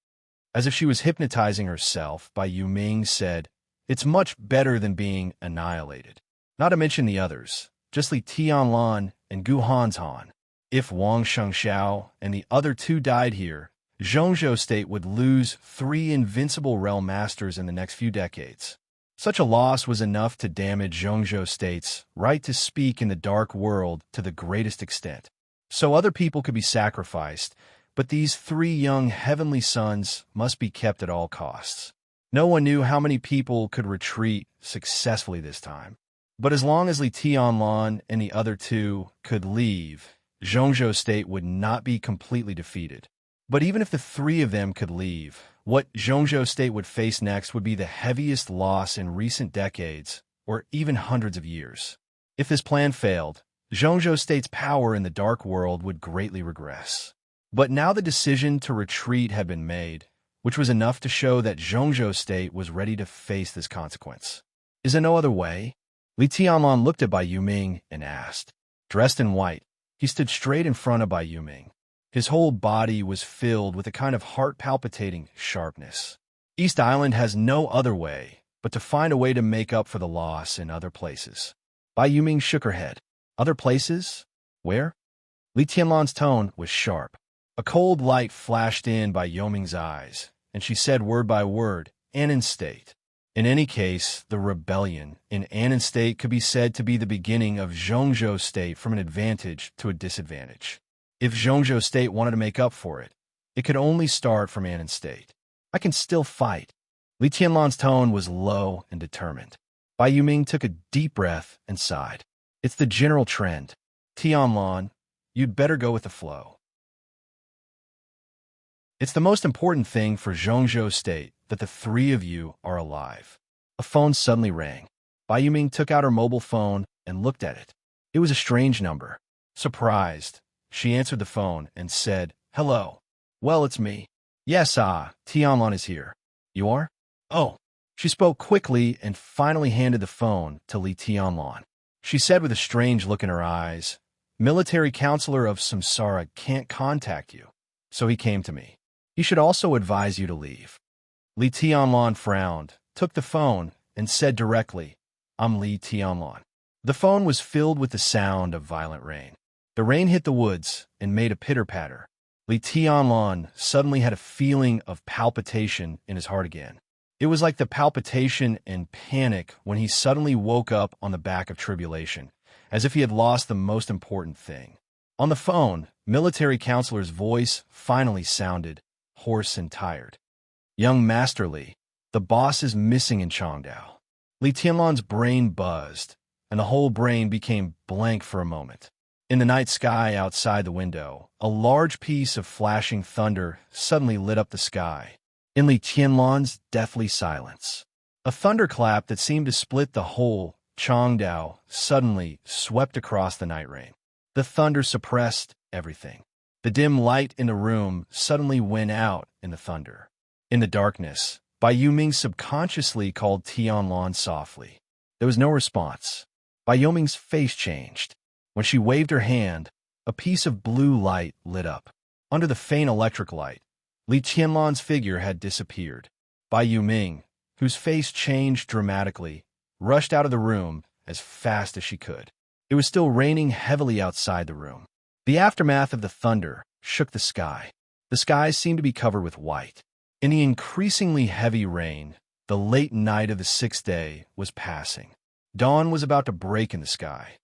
As if she was hypnotizing herself, Bai Yuming said, "It's much better than being annihilated." Not to mention the others, just Li Tianlan and Gu Hanzhan. If Wang Shengxiao and the other two died here, Zhongzhou State would lose 3 invincible realm masters in the next few decades. Such a loss was enough to damage Zhongzhou State's right to speak in the Dark World to the greatest extent. So other people could be sacrificed, but these 3 young heavenly sons must be kept at all costs. No one knew how many people could retreat successfully this time. But as long as Li Tianlan and the other two could leave, Zhongzhou State would not be completely defeated. But even if the 3 of them could leave, what Zhongzhou State would face next would be the heaviest loss in recent decades, or even hundreds of years. If this plan failed, Zhongzhou State's power in the Dark World would greatly regress. But now the decision to retreat had been made, which was enough to show that Zhongzhou State was ready to face this consequence. "Is there no other way?" Li Tianlan looked at Bai Yuming and asked. Dressed in white, he stood straight in front of Bai Yuming. His whole body was filled with a kind of heart-palpitating sharpness. "East Island has no other way but to find a way to make up for the loss in other places." Bai Yuming shook her head. "Other places? Where?" Li Tianlan's tone was sharp. A cold light flashed in Bai Yuming's eyes, and she said word by word, "Annan State." In any case, the rebellion in Annan State could be said to be the beginning of Zhongzhou State from an advantage to a disadvantage. If Zhongzhou State wanted to make up for it, it could only start from Annan State. "I can still fight." Li Tianlan's tone was low and determined. Bai Yuming took a deep breath and sighed. "It's the general trend. Tianlan, you'd better go with the flow. It's the most important thing for Zhongzhou State that the 3 of you are alive." A phone suddenly rang. Bai Yuming took out her mobile phone and looked at it. It was a strange number. Surprised, she answered the phone and said, "Hello. Well, it's me." "Yes, Tianlan is here." "You are?" "Oh." She spoke quickly and finally handed the phone to Li Tianlan. She said with a strange look in her eyes, "Military counselor of Samsara can't contact you, so he came to me. He should also advise you to leave." Li Tianlan frowned, took the phone, and said directly, "I'm Li Tianlan." The phone was filled with the sound of violent rain. The rain hit the woods and made a pitter-patter. Li Tianlan suddenly had a feeling of palpitation in his heart again. It was like the palpitation and panic when he suddenly woke up on the back of tribulation, as if he had lost the most important thing. On the phone, military counselor's voice finally sounded, hoarse and tired. "Young Master Li, the boss is missing in Changdao." Li Tianlan's brain buzzed, and the whole brain became blank for a moment. In the night sky outside the window, a large piece of flashing thunder suddenly lit up the sky. In Li Tianlan's deathly silence, A thunderclap that seemed to split the whole Changdao suddenly swept across the night rain. The thunder suppressed everything. The dim light in the room suddenly went out in the thunder. In the darkness, Bai Yuming subconsciously called Tianlan softly. There was no response. Bai Yuming's face changed. When she waved her hand, a piece of blue light lit up. Under the faint electric light, Li Tianlan's figure had disappeared. Bai Yuming, whose face changed dramatically, rushed out of the room as fast as she could. It was still raining heavily outside the room. The aftermath of the thunder shook the sky. The sky seemed to be covered with white. In the increasingly heavy rain, the late night of the 6th day was passing. Dawn was about to break in the sky.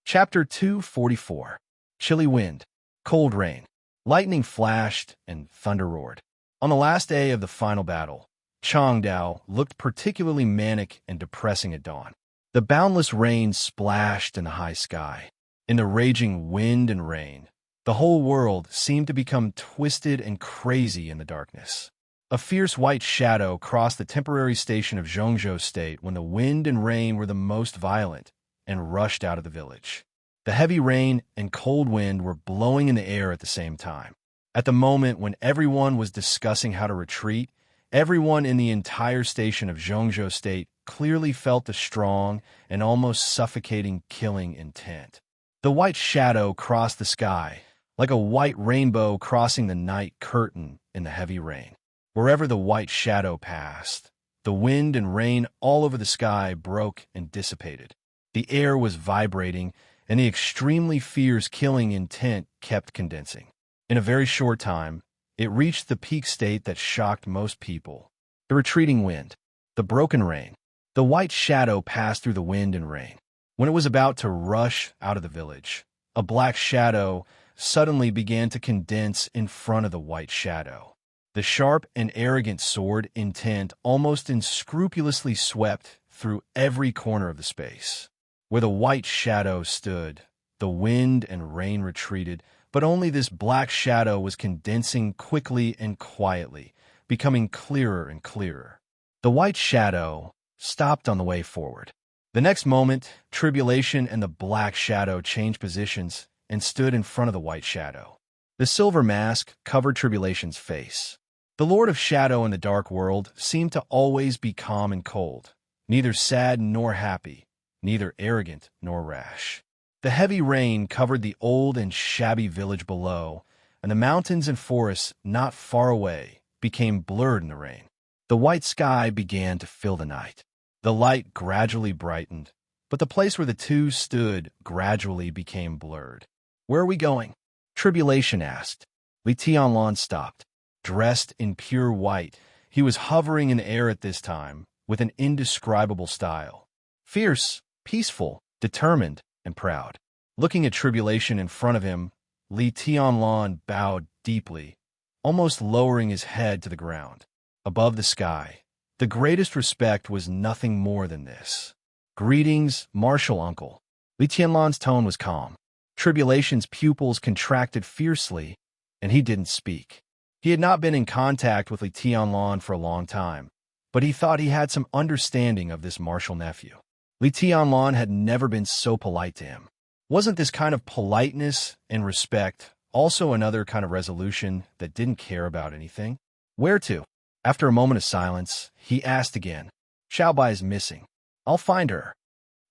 Chapter 244. Chilly wind, cold rain, lightning flashed, and thunder roared. On the last day of the final battle, Changdao looked particularly manic and depressing at dawn. The boundless rain splashed in the high sky. In the raging wind and rain, the whole world seemed to become twisted and crazy in the darkness. A fierce white shadow crossed the temporary station of Zhongzhou State when the wind and rain were the most violent and rushed out of the village. The heavy rain and cold wind were blowing in the air at the same time. At the moment when everyone was discussing how to retreat, everyone in the entire station of Zhongzhou State clearly felt the strong and almost suffocating killing intent. The white shadow crossed the sky, like a white rainbow crossing the night curtain in the heavy rain. Wherever the white shadow passed, the wind and rain all over the sky broke and dissipated. The air was vibrating, and the extremely fierce killing intent kept condensing. In a very short time, it reached the peak state that shocked most people. The retreating wind, the broken rain, the white shadow passed through the wind and rain. When it was about to rush out of the village, a black shadow suddenly began to condense in front of the white shadow. The sharp and arrogant sword intent almost unscrupulously swept through every corner of the space. Where the white shadow stood, the wind and rain retreated, but only this black shadow was condensing quickly and quietly, becoming clearer and clearer. The white shadow stopped on the way forward. The next moment, Tribulation and the black shadow changed positions and stood in front of the white shadow. The silver mask covered Tribulation's face. The Lord of Shadow in the dark world seemed to always be calm and cold, neither sad nor happy, neither arrogant nor rash. The heavy rain covered the old and shabby village below, and the mountains and forests not far away became blurred in the rain. The white sky began to fill the night. The light gradually brightened, but the place where the two stood gradually became blurred. "Where are we going?" Tribulation asked. Li Tianlan stopped. Dressed in pure white, he was hovering in the air at this time with an indescribable style. Fierce, peaceful, determined, and proud. Looking at Tribulation in front of him, Li Tianlan bowed deeply, almost lowering his head to the ground. Above the sky, the greatest respect was nothing more than this. "Greetings, martial uncle." Li Tianlan's tone was calm. Tribulation's pupils contracted fiercely, and he didn't speak. He had not been in contact with Li Tianlan for a long time, but he thought he had some understanding of this martial nephew. Li Tianlan had never been so polite to him. Wasn't this kind of politeness and respect also another kind of resolution that didn't care about anything? "Where to?" After a moment of silence, he asked again. "Xiaobai is missing. I'll find her."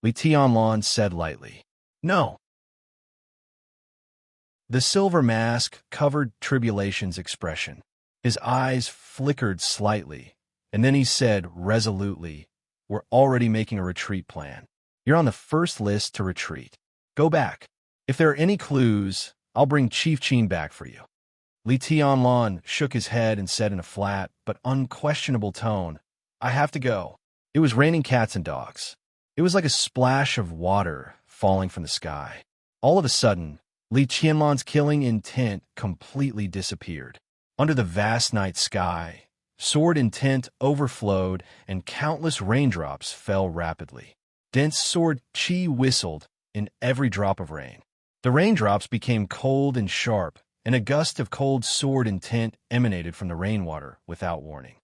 Li Tianlan said lightly. "No." The silver mask covered Tribulation's expression. His eyes flickered slightly, and then he said resolutely, "We're already making a retreat plan. You're on the first list to retreat. Go back. If there are any clues, I'll bring Chief Qin back for you." Li Tianlan shook his head and said in a flat but unquestionable tone, "I have to go." It was raining cats and dogs. It was like a splash of water falling from the sky. All of a sudden, Li Tianlan's killing intent completely disappeared. Under the vast night sky, sword intent overflowed and countless raindrops fell rapidly. Dense sword qi whistled in every drop of rain. The raindrops became cold and sharp and a gust of cold sword intent emanated from the rainwater without warning.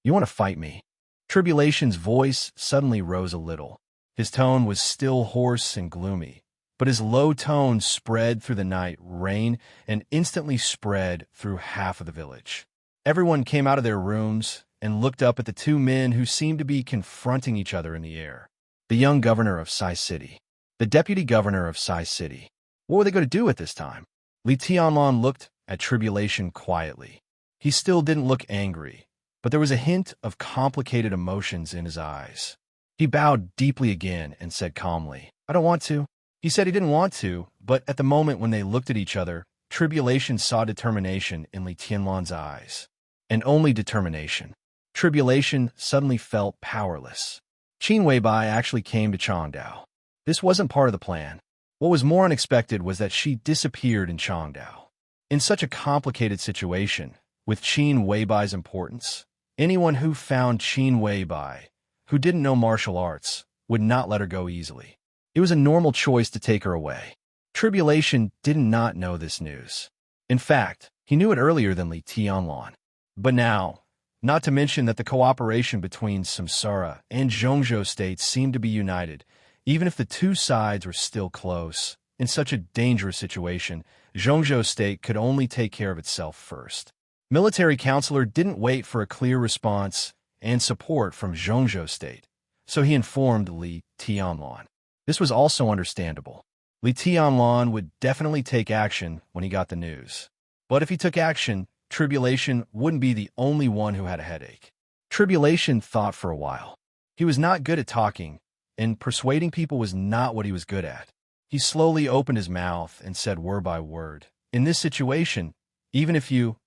"You want to fight me?" Tribulation's voice suddenly rose a little. His tone was still hoarse and gloomy, but his low tone spread through the night rain and instantly spread through half of the village. Everyone came out of their rooms and looked up at the two men who seemed to be confronting each other in the air. The young governor of Sai City. The deputy governor of Sai City. What were they going to do at this time? Li Tianlan looked at Tribulation quietly. He still didn't look angry, but there was a hint of complicated emotions in his eyes. He bowed deeply again and said calmly, "I don't want to." He said he didn't want to, but at the moment when they looked at each other, Tribulation saw determination in Li Tianlan's eyes. And only determination. Tribulation suddenly felt powerless. Qin Weibai actually came to Changdao. This wasn't part of the plan. What was more unexpected was that she disappeared in Changdao. In such a complicated situation, with Qin Weibai's importance, anyone who found Qin Weibai, who didn't know martial arts, would not let her go easily. It was a normal choice to take her away. Tribulation did not know this news. In fact, he knew it earlier than Li Tianlan. But now, not to mention that the cooperation between Samsara and Zhongzhou states seemed to be united, even if the two sides were still close. In such a dangerous situation, Zhongzhou state could only take care of itself first. Military counselor didn't wait for a clear response and support from Zhongzhou state, so he informed Li Tianlan. This was also understandable. Li Tianlan would definitely take action when he got the news. But if he took action, Tribulation wouldn't be the only one who had a headache. Tribulation thought for a while. He was not good at talking, and persuading people was not what he was good at. He slowly opened his mouth and said word by word, "In this situation, even if you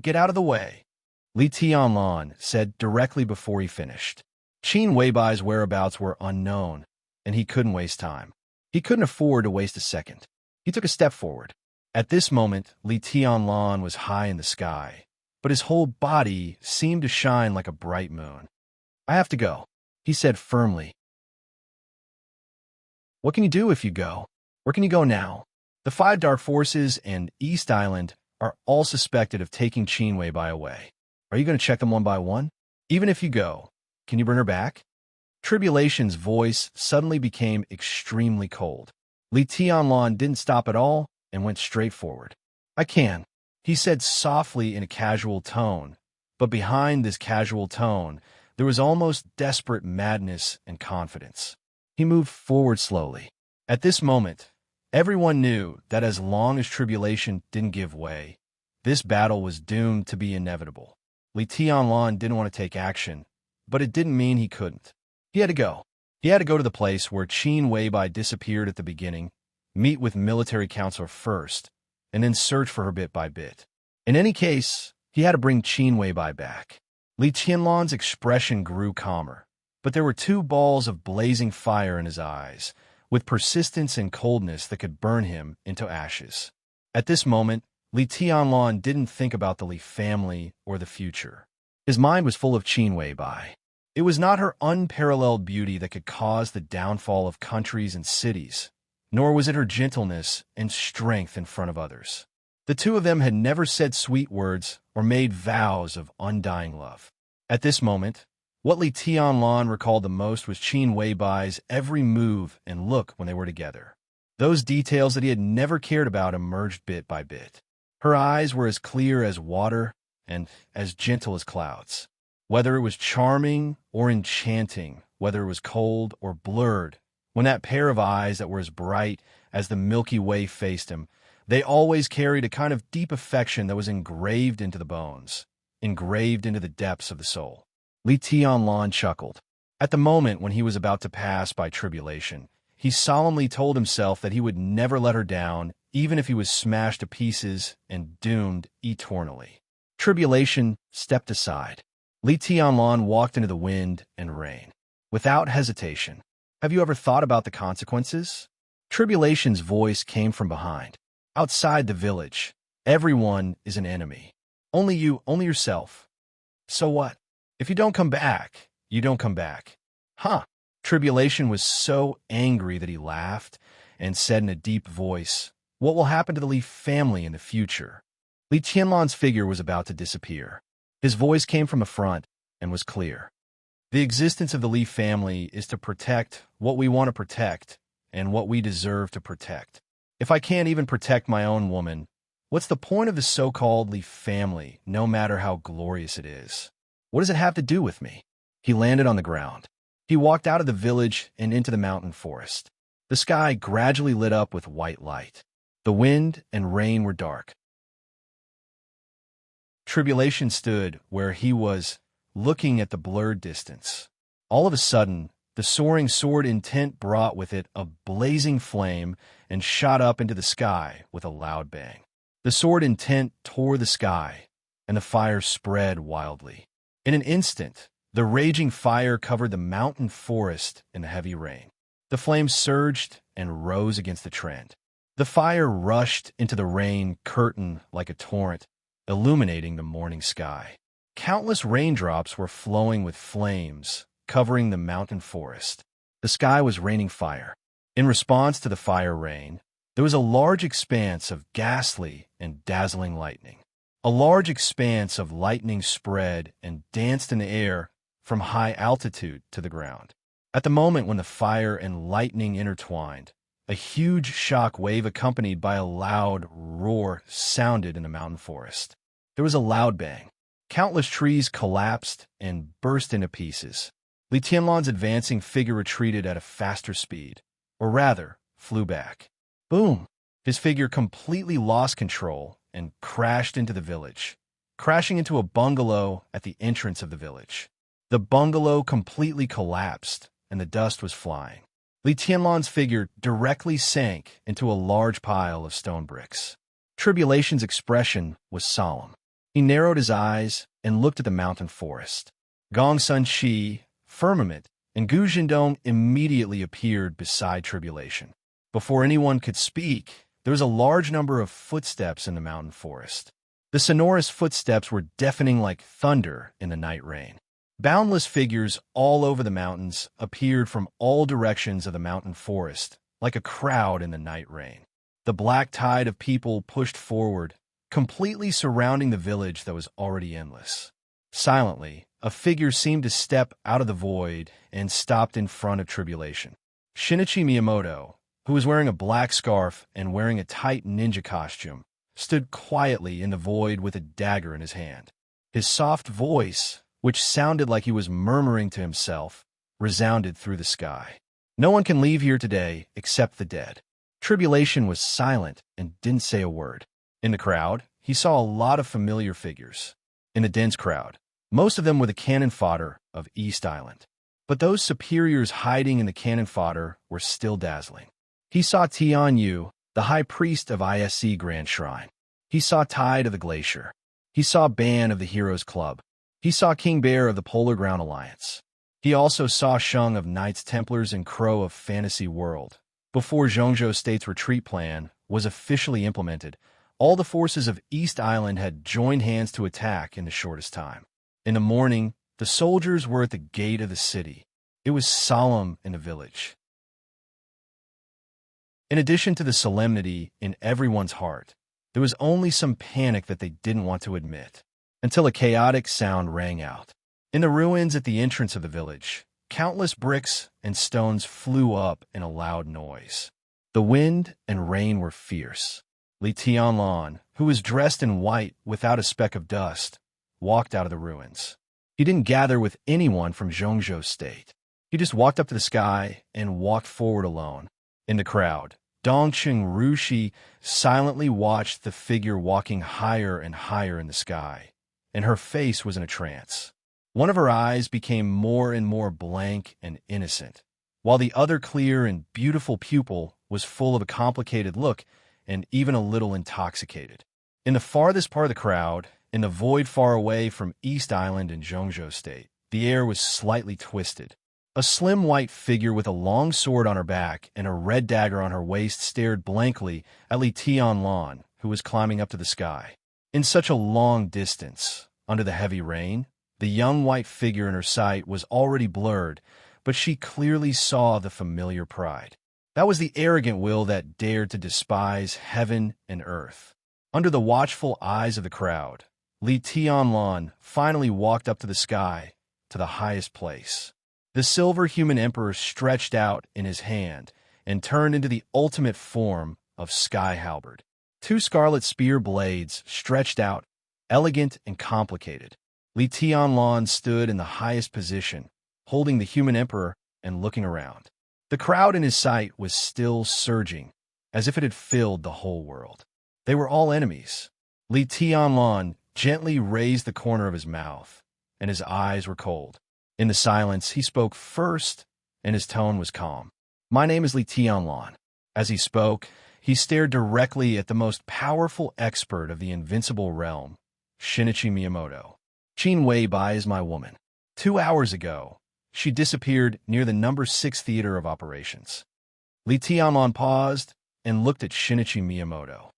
get out of the way," Li Tianlan said directly before he finished. Qin Weibai's whereabouts were unknown, and he couldn't waste time. He couldn't afford to waste a second. He took a step forward. At this moment, Li Tianlan was high in the sky, but his whole body seemed to shine like a bright moon. "I have to go," he said firmly. "What can you do if you go? Where can you go now?" The five dark forces and East Island are all suspected of taking Qin Weibai away. Are you going to check them one by one? Even if you go, can you bring her back? Tribulation's voice suddenly became extremely cold. Li Tianlan didn't stop at all and went straight forward. "I can," he said softly in a casual tone, but behind this casual tone, there was almost desperate madness and confidence. He moved forward slowly. At this moment, everyone knew that as long as Tribulation didn't give way, this battle was doomed to be inevitable. Li Tianlan didn't want to take action, but it didn't mean he couldn't. He had to go. He had to go to the place where Qin Weibai disappeared at the beginning, meet with military counselor first, and then search for her bit by bit. In any case, he had to bring Qin Weibai back. Li Tianlan's expression grew calmer, but there were two balls of blazing fire in his eyes, with persistence and coldness that could burn him into ashes. At this moment, Li Tianlan didn't think about the Li family or the future. His mind was full of Qin Weibai. It was not her unparalleled beauty that could cause the downfall of countries and cities, nor was it her gentleness and strength in front of others. The two of them had never said sweet words or made vows of undying love. At this moment, what Li Tianlan recalled the most was Qin Weibai's every move and look when they were together. Those details that he had never cared about emerged bit by bit. Her eyes were as clear as water and as gentle as clouds. Whether it was charming or enchanting, whether it was cold or blurred, when that pair of eyes that were as bright as the Milky Way faced him, they always carried a kind of deep affection that was engraved into the bones, engraved into the depths of the soul. Li Tianlan chuckled. At the moment when he was about to pass by Tribulation, he solemnly told himself that he would never let her down, even if he was smashed to pieces and doomed eternally. Tribulation stepped aside. Li Tianlan walked into the wind and rain. Without hesitation. "Have you ever thought about the consequences?" Tribulation's voice came from behind. "Outside the village, everyone is an enemy. Only you, only yourself. So what? If you don't come back, you don't come back." "Huh?" Tribulation was so angry that he laughed and said in a deep voice, What will happen to the Li family in the future? Li Tianlan's figure was about to disappear. His voice came from the front and was clear. The existence of the Li family is to protect what we want to protect and what we deserve to protect. If I can't even protect my own woman, what's the point of the so-called Li family, no matter how glorious it is? What does it have to do with me? He landed on the ground. He walked out of the village and into the mountain forest. The sky gradually lit up with white light. The wind and rain were dark. Tribulation stood where he was, looking at the blurred distance. All of a sudden, the soaring sword intent brought with it a blazing flame and shot up into the sky with a loud bang. The sword intent tore the sky, and the fire spread wildly. In an instant, the raging fire covered the mountain forest in the heavy rain. The flames surged and rose against the trend. The fire rushed into the rain curtain like a torrent, illuminating the morning sky. Countless raindrops were flowing with flames, covering the mountain forest. The sky was raining fire. In response to the fire rain, there was a large expanse of ghastly and dazzling lightning. A large expanse of lightning spread and danced in the air from high altitude to the ground. At the moment when the fire and lightning intertwined, a huge shock wave accompanied by a loud roar sounded in the mountain forest. There was a loud bang. Countless trees collapsed and burst into pieces. Li Tianlan's advancing figure retreated at a faster speed, or rather, flew back. Boom! His figure completely lost control and crashed into the village, crashing into a bungalow at the entrance of the village. The bungalow completely collapsed, and the dust was flying. Li Tianlan's figure directly sank into a large pile of stone bricks. Tribulation's expression was solemn. He narrowed his eyes and looked at the mountain forest. Gongsun Shi, Firmament, and Gu Jindong immediately appeared beside Tribulation. Before anyone could speak, there was a large number of footsteps in the mountain forest. The sonorous footsteps were deafening like thunder in the night rain. Boundless figures all over the mountains appeared from all directions of the mountain forest, like a crowd in the night rain. The black tide of people pushed forward, completely surrounding the village that was already endless. Silently, a figure seemed to step out of the void and stopped in front of Tribulation. Shinichi Miyamoto, who was wearing a black scarf and wearing a tight ninja costume, stood quietly in the void with a dagger in his hand. His soft voice, which sounded like he was murmuring to himself, resounded through the sky. No one can leave here today except the dead. Tribulation was silent and didn't say a word. In the crowd, he saw a lot of familiar figures. In the dense crowd, most of them were the cannon fodder of East Island. But those superiors hiding in the cannon fodder were still dazzling. He saw Tian Yu, the high priest of ISC Grand Shrine. He saw Tide of the Glacier. He saw Ban of the Heroes Club. He saw King Bear of the Polar Ground Alliance. He also saw Sheng of Knights Templars and Crow of Fantasy World. Before Zhongzhou State's retreat plan was officially implemented, all the forces of East Island had joined hands to attack in the shortest time. In the morning, the soldiers were at the gate of the city. It was solemn in the village. In addition to the solemnity in everyone's heart, there was only some panic that they didn't want to admit, until a chaotic sound rang out. In the ruins at the entrance of the village, countless bricks and stones flew up in a loud noise. The wind and rain were fierce. Li Tianlan, who was dressed in white without a speck of dust, walked out of the ruins. He didn't gather with anyone from Zhongzhou State. He just walked up to the sky and walked forward alone. In the crowd, Dongqing Rushi silently watched the figure walking higher and higher in the sky, and her face was in a trance. One of her eyes became more and more blank and innocent, while the other clear and beautiful pupil was full of a complicated look and even a little intoxicated. In the farthest part of the crowd, in the void far away from East Island and Zhongzhou State, the air was slightly twisted. A slim white figure with a long sword on her back and a red dagger on her waist stared blankly at Li Tianlan, who was climbing up to the sky. In such a long distance, under the heavy rain, the young white figure in her sight was already blurred, but she clearly saw the familiar pride. That was the arrogant will that dared to despise heaven and earth. Under the watchful eyes of the crowd, Li Tianlan finally walked up to the sky, to the highest place. The silver human emperor stretched out in his hand and turned into the ultimate form of sky halberd. Two scarlet spear blades stretched out, elegant and complicated. Li Tianlan stood in the highest position, holding the human emperor and looking around. The crowd in his sight was still surging, as if it had filled the whole world. They were all enemies. Li Tianlan gently raised the corner of his mouth, and his eyes were cold. In the silence, he spoke first, and his tone was calm. "My name is Li Tianlan." As he spoke, he stared directly at the most powerful expert of the invincible realm, Shinichi Miyamoto. "Qin Weibai is my woman. 2 hours ago, she disappeared near the number 6 theater of operations." Li Tianlan paused and looked at Shinichi Miyamoto.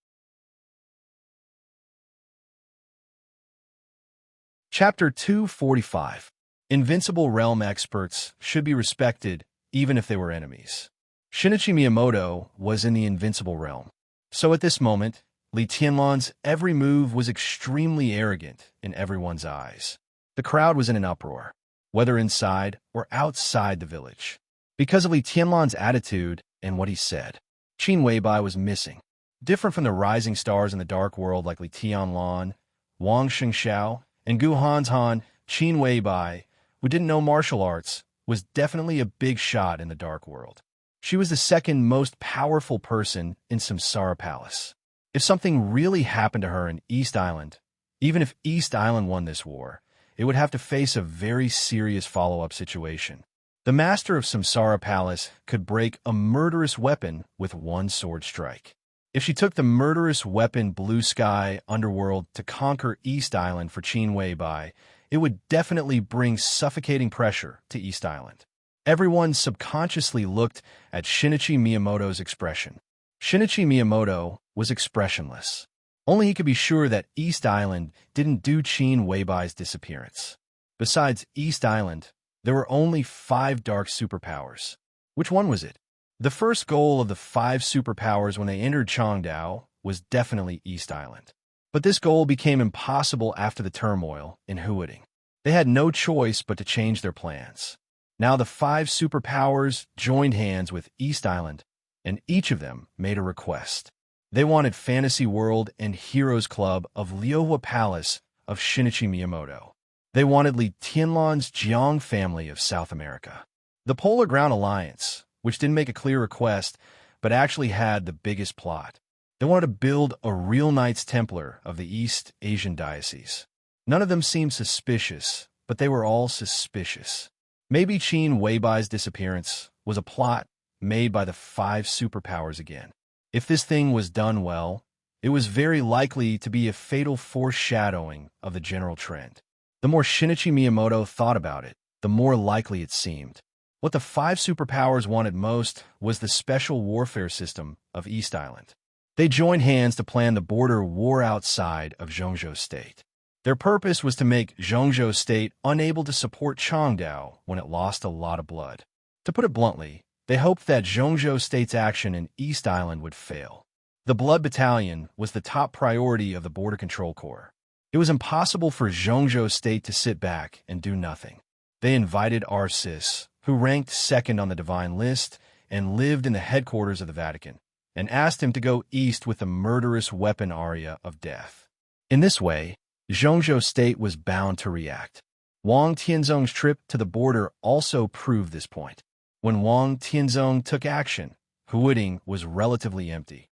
Chapter 245. Invincible Realm Experts should be respected even if they were enemies. Shinichi Miyamoto was in the Invincible Realm. So at this moment, Li Tianlan's every move was extremely arrogant in everyone's eyes. The crowd was in an uproar, whether inside or outside the village, because of Li Tianlan's attitude and what he said. Qin Weibai was missing. Different from the rising stars in the dark world like Li Tianlan, Wang Xingxiao, and Gu Hanzhan, Qin Weibai, who didn't know martial arts, was definitely a big shot in the dark world. She was the second most powerful person in Samsara Palace. If something really happened to her in East Island, even if East Island won this war, it would have to face a very serious follow-up situation. The master of Samsara Palace could break a murderous weapon with one sword strike. If she took the murderous weapon Blue Sky Underworld to conquer East Island for Qin Weibai, it would definitely bring suffocating pressure to East Island. Everyone subconsciously looked at Shinichi Miyamoto's expression. Shinichi Miyamoto was expressionless. Only he could be sure that East Island didn't do Qin Weibai's disappearance. Besides East Island, there were only 5 dark superpowers. Which one was it? The first goal of the 5 superpowers when they entered Changdao was definitely East Island. But this goal became impossible after the turmoil in Huading. They had no choice but to change their plans. Now the 5 superpowers joined hands with East Island, and each of them made a request. They wanted Fantasy World and Heroes Club of Liohua Palace of Shinichi Miyamoto. They wanted Li Tianlan's Jiang family of South America. The Polar Ground Alliance, which didn't make a clear request, but actually had the biggest plot. They wanted to build a real Knights Templar of the East Asian Diocese. None of them seemed suspicious, but they were all suspicious. Maybe Qin Weibai's disappearance was a plot made by the 5 superpowers again. If this thing was done well, it was very likely to be a fatal foreshadowing of the general trend. The more Shinichi Miyamoto thought about it, the more likely it seemed. What the 5 superpowers wanted most was the special warfare system of East Island. They joined hands to plan the border war outside of Zhongzhou State. Their purpose was to make Zhongzhou State unable to support Changdao when it lost a lot of blood. To put it bluntly, they hoped that Zhongzhou State's action in East Island would fail. The Blood Battalion was the top priority of the Border Control Corps. It was impossible for Zhongzhou State to sit back and do nothing. They invited Arsis, who ranked second on the Divine List and lived in the headquarters of the Vatican, and asked him to go east with the murderous weapon aria of death. In this way, Zhongzhou State was bound to react. Wang Tianzong's trip to the border also proved this point. When Wang Tianzong took action, Huading was relatively empty.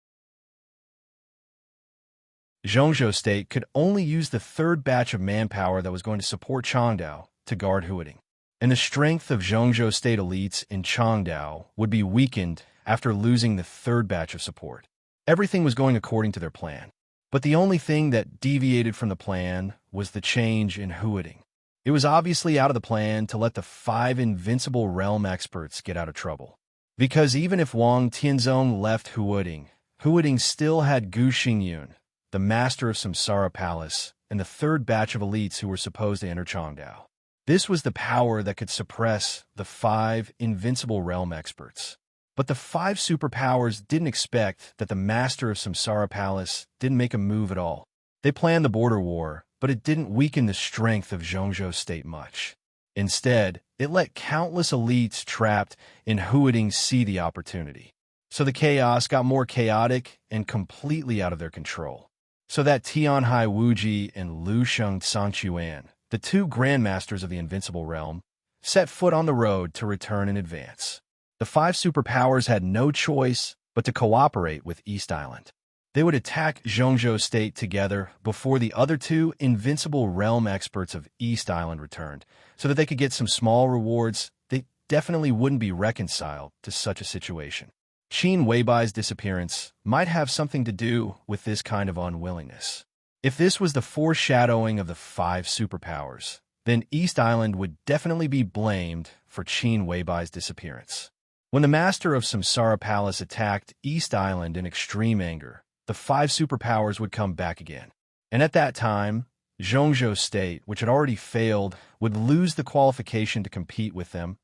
Zhongzhou State could only use the 3rd batch of manpower that was going to support Changdao to guard Huading, and the strength of Zhongzhou State elites in Changdao would be weakened after losing the 3rd batch of support. Everything was going according to their plan, but the only thing that deviated from the plan was the change in Huading. It was obviously out of the plan to let the 5 invincible realm experts get out of trouble. Because even if Wang Tianzong left Huading, Huading still had Gu Xingyun, the master of Samsara Palace, and the 3rd batch of elites who were supposed to enter Changdao. This was the power that could suppress the 5 invincible realm experts. But the five superpowers didn't expect that the master of Samsara Palace didn't make a move at all. They planned the border war, but it didn't weaken the strength of Zhongzhou state much. Instead, it let countless elites trapped in Huading see the opportunity. So the chaos got more chaotic and completely out of their control. So that Tianhai Wuji and Lu Sheng Sangquan, the two grandmasters of the Invincible Realm, set foot on the road to return in advance. The five superpowers had no choice but to cooperate with East Island. They would attack Zhongzhou State together before the other two Invincible Realm experts of East Island returned, so that they could get some small rewards. They definitely wouldn't be reconciled to such a situation. Qin Weibai's disappearance might have something to do with this kind of unwillingness. If this was the foreshadowing of the five superpowers, then East Island would definitely be blamed for Qin Weibai's disappearance. When the master of Samsara Palace attacked East Island in extreme anger, the five superpowers would come back again. And at that time, Zhongzhou State, which had already failed, would lose the qualification to compete with them.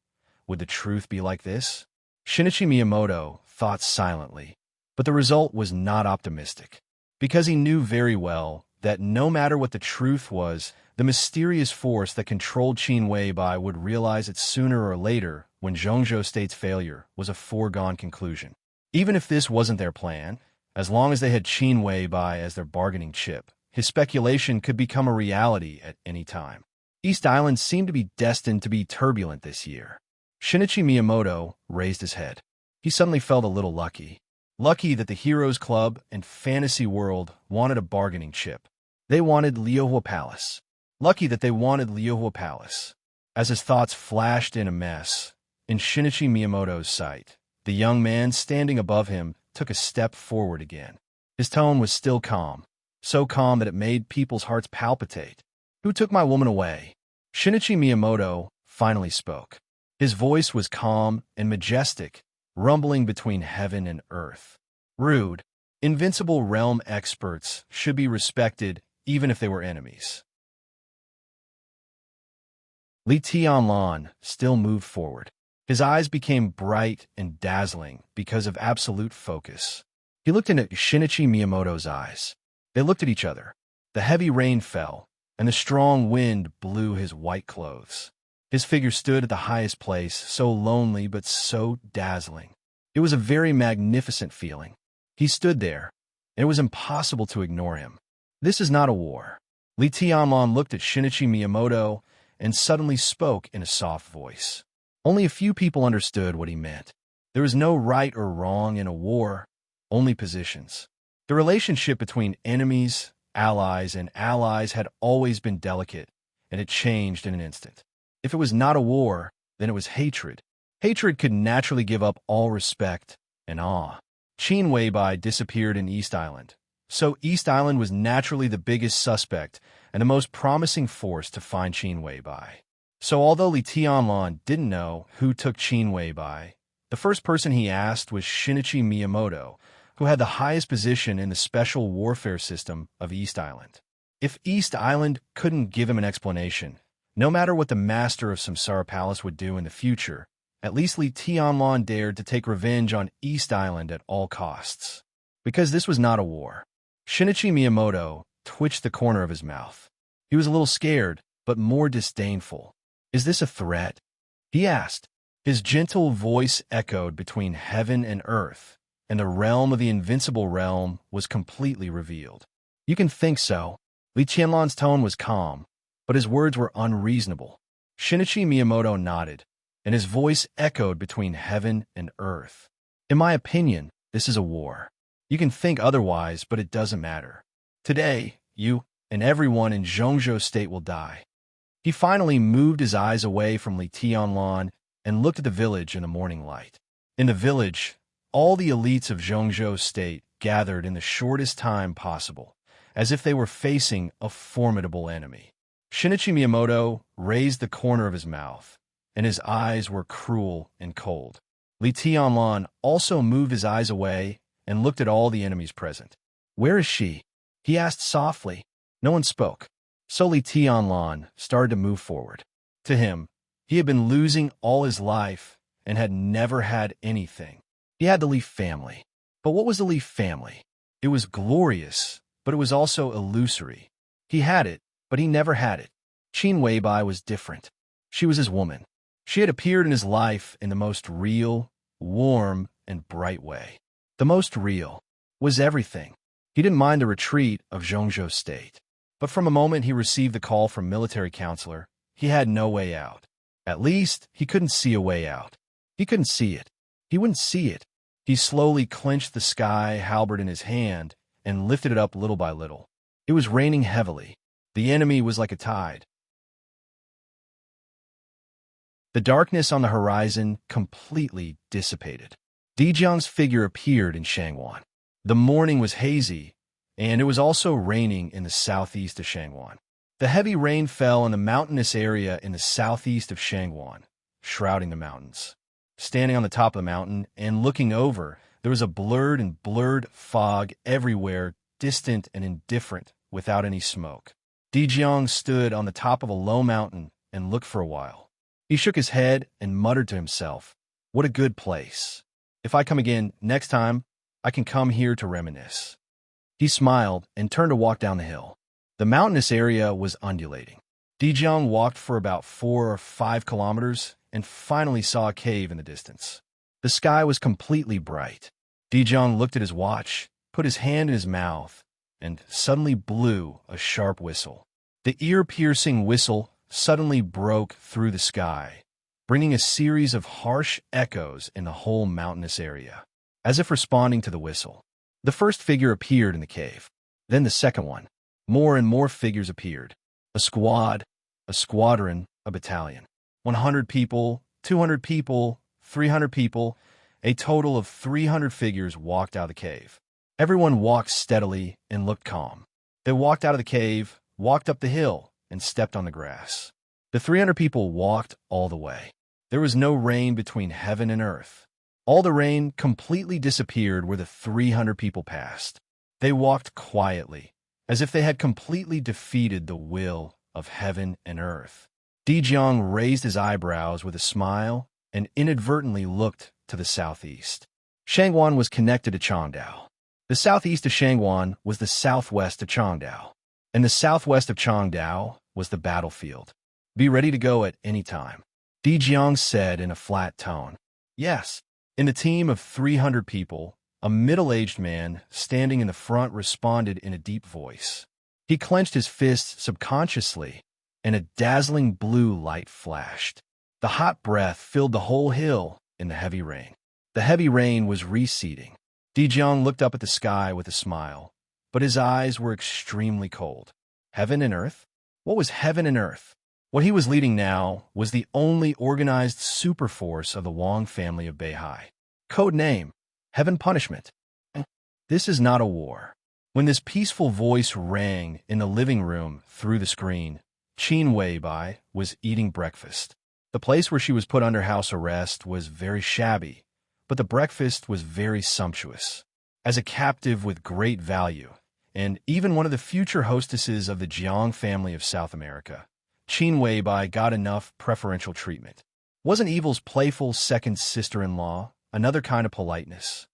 Would the truth be like this? Shinichi Miyamoto thought silently, but the result was not optimistic, because he knew very well that no matter what the truth was, the mysterious force that controlled Qin Weibai would realize it sooner or later when Zhongzhou State's failure was a foregone conclusion. Even if this wasn't their plan, as long as they had Qin Weibai as their bargaining chip, his speculation could become a reality at any time. East Island seemed to be destined to be turbulent this year. Shinichi Miyamoto raised his head. He suddenly felt a little lucky. Lucky that the Heroes Club and Fantasy World wanted a bargaining chip. They wanted Liuhua Palace. Lucky that they wanted Liuhua Palace. As his thoughts flashed in a mess, in Shinichi Miyamoto's sight, the young man standing above him took a step forward again. His tone was still calm, so calm that it made people's hearts palpitate. "Who took my woman away?" Shinichi Miyamoto finally spoke. His voice was calm and majestic, rumbling between heaven and earth. "Rude. Invincible Realm experts should be respected even if they were enemies." Li Tianlan still moved forward. His eyes became bright and dazzling because of absolute focus. He looked into Shinichi Miyamoto's eyes. They looked at each other. The heavy rain fell, and the strong wind blew his white clothes. His figure stood at the highest place, so lonely but so dazzling. It was a very magnificent feeling. He stood there, and it was impossible to ignore him. "This is not a war." Li Tianlan looked at Shinichi Miyamoto and suddenly spoke in a soft voice. Only a few people understood what he meant. There is no right or wrong in a war, only positions. The relationship between enemies, allies, and allies had always been delicate, and it changed in an instant. If it was not a war, then it was hatred. Hatred could naturally give up all respect and awe. Qin Weibai disappeared in East Island, so East Island was naturally the biggest suspect and the most promising force to find Qin Weibai. So although Li Tianlan didn't know who took Qin Weibai, the first person he asked was Shinichi Miyamoto, who had the highest position in the special warfare system of East Island. If East Island couldn't give him an explanation, no matter what the master of Samsara Palace would do in the future, at least Li Tianlan dared to take revenge on East Island at all costs. Because this was not a war. Shinichi Miyamoto twitched the corner of his mouth. He was a little scared, but more disdainful. "Is this a threat?" he asked. His gentle voice echoed between heaven and earth, and the realm of the Invincible Realm was completely revealed. "You can think so." Li Tianlan's tone was calm, but his words were unreasonable. Shinichi Miyamoto nodded, and his voice echoed between heaven and earth. "In my opinion, this is a war. You can think otherwise, but it doesn't matter. Today, you and everyone in Zhongzhou State will die." He finally moved his eyes away from Li Tianlan and looked at the village in the morning light. In the village, all the elites of Zhongzhou State gathered in the shortest time possible, as if they were facing a formidable enemy. Shinichi Miyamoto raised the corner of his mouth, and his eyes were cruel and cold. Li Tianlan also moved his eyes away and looked at all the enemies present. "Where is she?" he asked softly. No one spoke. So Li Tianlan started to move forward. To him, he had been losing all his life and had never had anything. He had the Leaf family. But what was the Leaf family? It was glorious, but it was also illusory. He had it, but he never had it. Qin Weibai was different. She was his woman. She had appeared in his life in the most real, warm, and bright way. The most real was everything. He didn't mind the retreat of Zhongzhou State. But from the moment he received the call from military counselor, he had no way out. At least, he couldn't see a way out. He couldn't see it. He wouldn't see it. He slowly clenched the sky halberd in his hand and lifted it up little by little. It was raining heavily. The enemy was like a tide. The darkness on the horizon completely dissipated. Dijiang's figure appeared in Shangwan. The morning was hazy, and it was also raining in the southeast of Shangwan. The heavy rain fell in the mountainous area in the southeast of Shangwan, shrouding the mountains. Standing on the top of the mountain and looking over, there was a blurred fog everywhere, distant and indifferent, without any smoke. Dijiang stood on the top of a low mountain and looked for a while. He shook his head and muttered to himself, "What a good place. If I come again next time, I can come here to reminisce." He smiled and turned to walk down the hill. The mountainous area was undulating. Dijiang walked for about 4 or 5 kilometers and finally saw a cave in the distance. The sky was completely bright. Dijiang looked at his watch, put his hand in his mouth, and suddenly blew a sharp whistle. The ear-piercing whistle suddenly broke through the sky, bringing a series of harsh echoes in the whole mountainous area. As if responding to the whistle, the first figure appeared in the cave. Then the second one. More and more figures appeared. A squad, a squadron, a battalion. 100 people, 200 people, 300 people. A total of 300 figures walked out of the cave. Everyone walked steadily and looked calm. They walked out of the cave, walked up the hill, and stepped on the grass. The 300 people walked all the way. There was no rain between heaven and earth. All the rain completely disappeared where the 300 people passed. They walked quietly, as if they had completely defeated the will of heaven and earth. Dijiang raised his eyebrows with a smile and inadvertently looked to the southeast. Shangwan was connected to Changdao. The southeast of Shangwan was the southwest of Changdao, and the southwest of Changdao was the battlefield. Be ready to go at any time, Dijiang said in a flat tone. Yes. In the team of 300 people, a middle-aged man standing in the front responded in a deep voice. He clenched his fists subconsciously, and a dazzling blue light flashed. The hot breath filled the whole hill in the heavy rain. The heavy rain was receding. Dijiang looked up at the sky with a smile, but his eyes were extremely cold. Heaven and earth? What was heaven and earth? What he was leading now was the only organized superforce of the Wang family of Beihai. Code name, Heaven Punishment. This is not a war. When this peaceful voice rang in the living room through the screen, Qin Weibai was eating breakfast. The place where she was put under house arrest was very shabby, but the breakfast was very sumptuous. As a captive with great value, and even one of the future hostesses of the Jiang family of South America, Qin Weibai got enough preferential treatment. Wasn't Evil's playful second sister-in-law another kind of politeness?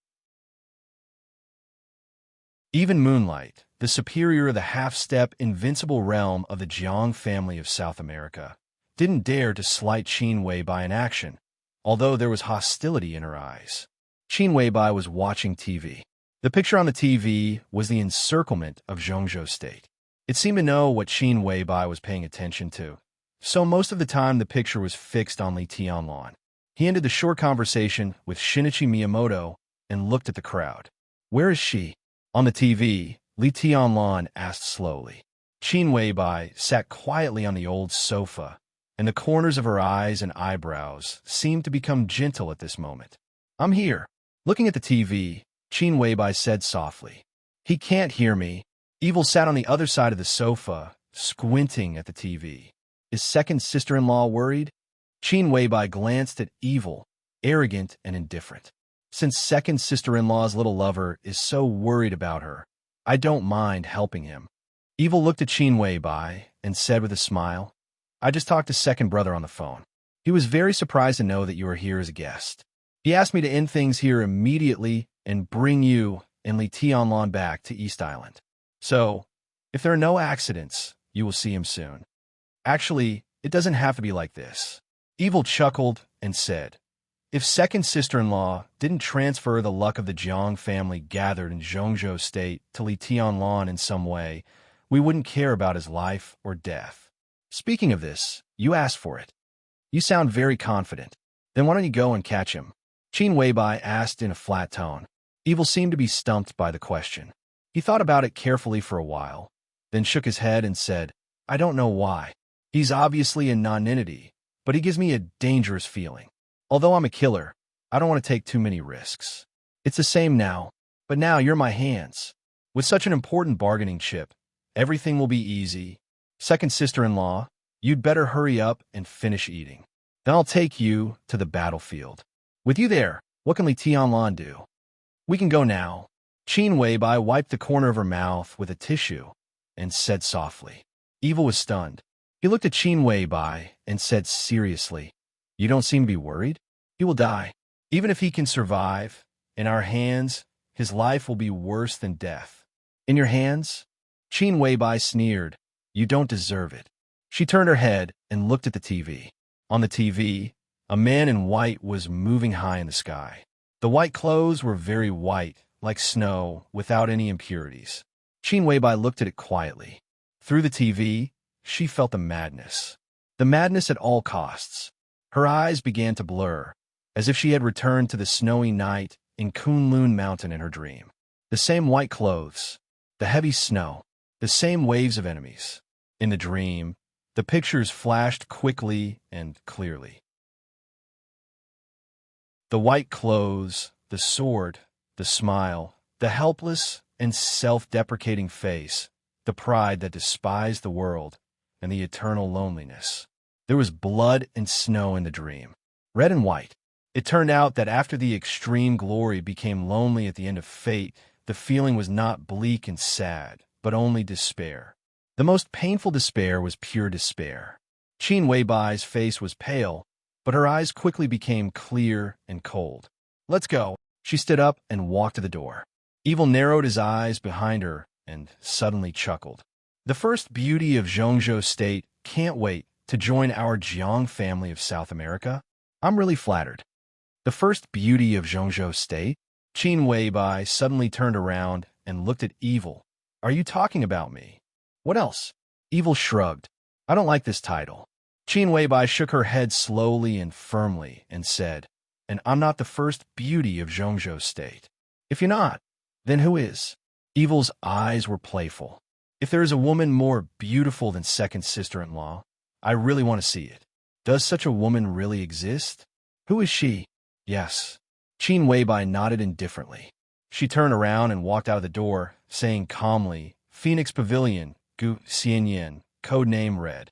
Even Moonlight, the superior of the half-step invincible realm of the Jiang family of South America, didn't dare to slight Qin Weibai in action, although there was hostility in her eyes. Qin Weibai was watching TV. The picture on the TV was the encirclement of Zhongzhou State. It seemed to know what Qin Weibai was paying attention to, so most of the time the picture was fixed on Li Tianlan. He ended the short conversation with Shinichi Miyamoto and looked at the crowd. Where is she? On the TV, Li Tianlan asked slowly. Qin Weibai sat quietly on the old sofa, and the corners of her eyes and eyebrows seemed to become gentle at this moment. I'm here. Looking at the TV, Qin Weibai said softly. He can't hear me. Evil sat on the other side of the sofa, squinting at the TV. Is second sister-in-law worried? Qin Weibai glanced at Evil, arrogant and indifferent. Since second sister-in-law's little lover is so worried about her, I don't mind helping him. Evil looked at Qin Weibai and said with a smile, I just talked to second brother on the phone. He was very surprised to know that you are here as a guest. He asked me to end things here immediately and bring you and Li Tianlan back to East Island. So, if there are no accidents, you will see him soon. Actually, it doesn't have to be like this. Evil chuckled and said, if second sister-in-law didn't transfer the luck of the Jiang family gathered in Zhongzhou State to Li Tianlan in some way, we wouldn't care about his life or death. Speaking of this, you asked for it. You sound very confident. Then why don't you go and catch him? Qin Weibai asked in a flat tone. Evil seemed to be stumped by the question. He thought about it carefully for a while, then shook his head and said, I don't know why. He's obviously a nonentity, but he gives me a dangerous feeling. Although I'm a killer, I don't want to take too many risks. It's the same now, but now you're my hands. With such an important bargaining chip, everything will be easy. Second sister-in-law, you'd better hurry up and finish eating. Then I'll take you to the battlefield. With you there, what can Li Tianlan do? We can go now. Qin Weibai wiped the corner of her mouth with a tissue and said softly. Evil was stunned. He looked at Qin Weibai and said seriously, you don't seem to be worried? He will die. Even if he can survive, in our hands, his life will be worse than death. In your hands? Qin Weibai sneered. You don't deserve it. She turned her head and looked at the TV. On the TV, a man in white was moving high in the sky. The white clothes were very white, like snow, without any impurities. Qin Weibai looked at it quietly. Through the TV, she felt the madness. The madness at all costs. Her eyes began to blur, as if she had returned to the snowy night in Kunlun Mountain in her dream. The same white clothes, the heavy snow, the same waves of enemies. In the dream, the pictures flashed quickly and clearly. The white clothes, the sword, the smile, the helpless and self-deprecating face, the pride that despised the world, and the eternal loneliness. There was blood and snow in the dream, red and white. It turned out that after the extreme glory became lonely at the end of fate, the feeling was not bleak and sad, but only despair. The most painful despair was pure despair. Qin Weibai's face was pale, but her eyes quickly became clear and cold. Let's go. She stood up and walked to the door. Evil narrowed his eyes behind her and suddenly chuckled. The first beauty of Zhongzhou State can't wait to join our Jiang family of South America. I'm really flattered. The first beauty of Zhongzhou State? Qin Weibai suddenly turned around and looked at Evil. Are you talking about me? What else? Evil shrugged. I don't like this title. Qin Weibai shook her head slowly and firmly and said, and I'm not the first beauty of Zhongzhou State. If you're not, then who is? Evil's eyes were playful. If there is a woman more beautiful than second sister-in-law, I really want to see it. Does such a woman really exist? Who is she? Yes. Qin Weibai nodded indifferently. She turned around and walked out of the door, saying calmly, Phoenix Pavilion, Gu Xianyan, codename Red.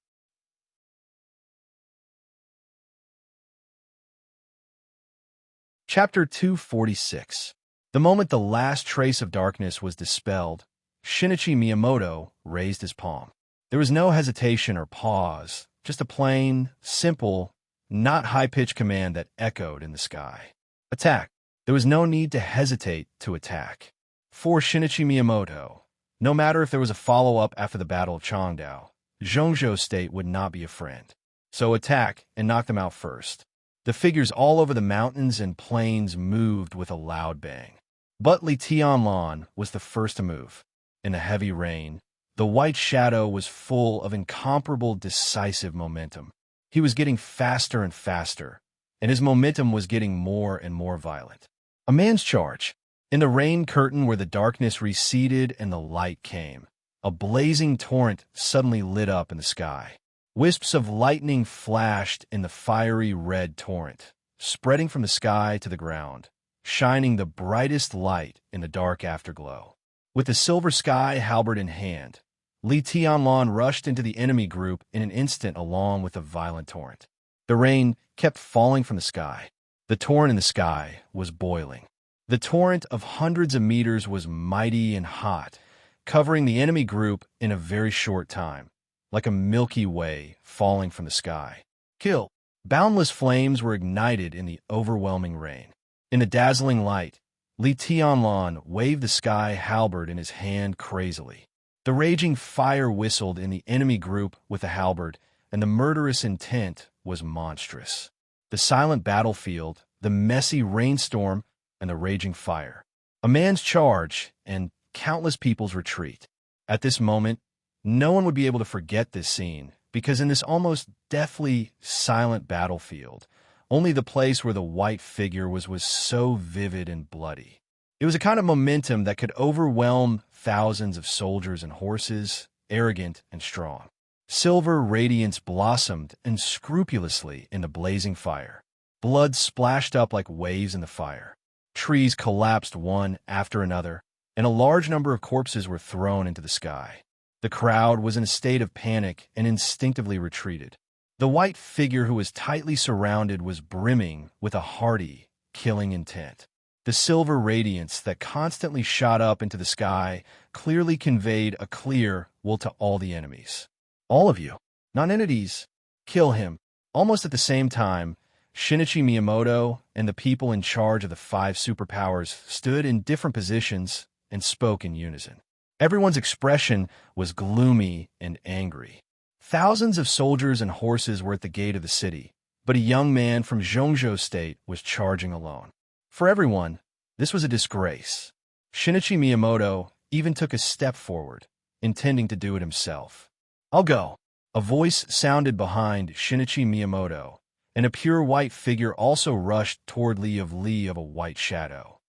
Chapter 246. The moment the last trace of darkness was dispelled, Shinichi Miyamoto raised his palm. There was no hesitation or pause, just a plain, simple, not high-pitched command that echoed in the sky. Attack. There was no need to hesitate to attack. For Shinichi Miyamoto, no matter if there was a follow-up after the Battle of Changdao, Zhongzhou State would not be a friend. So attack and knock them out first. The figures all over the mountains and plains moved with a loud bang. But Li Tianlan was the first to move. In the heavy rain, the white shadow was full of incomparable decisive momentum. He was getting faster and faster, and his momentum was getting more and more violent. A man's charge. In the rain curtain where the darkness receded and the light came, a blazing torrent suddenly lit up in the sky. Wisps of lightning flashed in the fiery red torrent, spreading from the sky to the ground, shining the brightest light in the dark afterglow. With the silver sky halberd in hand, Li Tianlan rushed into the enemy group in an instant along with the violent torrent. The rain kept falling from the sky. The torrent in the sky was boiling. The torrent of hundreds of meters was mighty and hot, covering the enemy group in a very short time, like a Milky Way falling from the sky. Kill! Boundless flames were ignited in the overwhelming rain. In the dazzling light, Li Tianlan waved the sky halberd in his hand crazily. The raging fire whistled in the enemy group with the halberd, and the murderous intent was monstrous. The silent battlefield, the messy rainstorm, and the raging fire. A man's charge and countless people's retreat. At this moment, no one would be able to forget this scene, because in this almost deathly silent battlefield, only the place where the white figure was so vivid and bloody. It was a kind of momentum that could overwhelm thousands of soldiers and horses, arrogant and strong. Silver radiance blossomed unscrupulously in the blazing fire. Blood splashed up like waves in the fire. Trees collapsed one after another, and a large number of corpses were thrown into the sky. The crowd was in a state of panic and instinctively retreated. The white figure who was tightly surrounded was brimming with a hearty, killing intent. The silver radiance that constantly shot up into the sky clearly conveyed a clear will to all the enemies. All of you, non-entities, kill him. Almost at the same time, Shinichi Miyamoto and the people in charge of the 5 superpowers stood in different positions and spoke in unison. Everyone's expression was gloomy and angry. Thousands of soldiers and horses were at the gate of the city, but a young man from Zhongzhou State was charging alone. For everyone, this was a disgrace. Shinichi Miyamoto even took a step forward, intending to do it himself. "I'll go." A voice sounded behind Shinichi Miyamoto, and a pure white figure also rushed toward Li of a white shadow.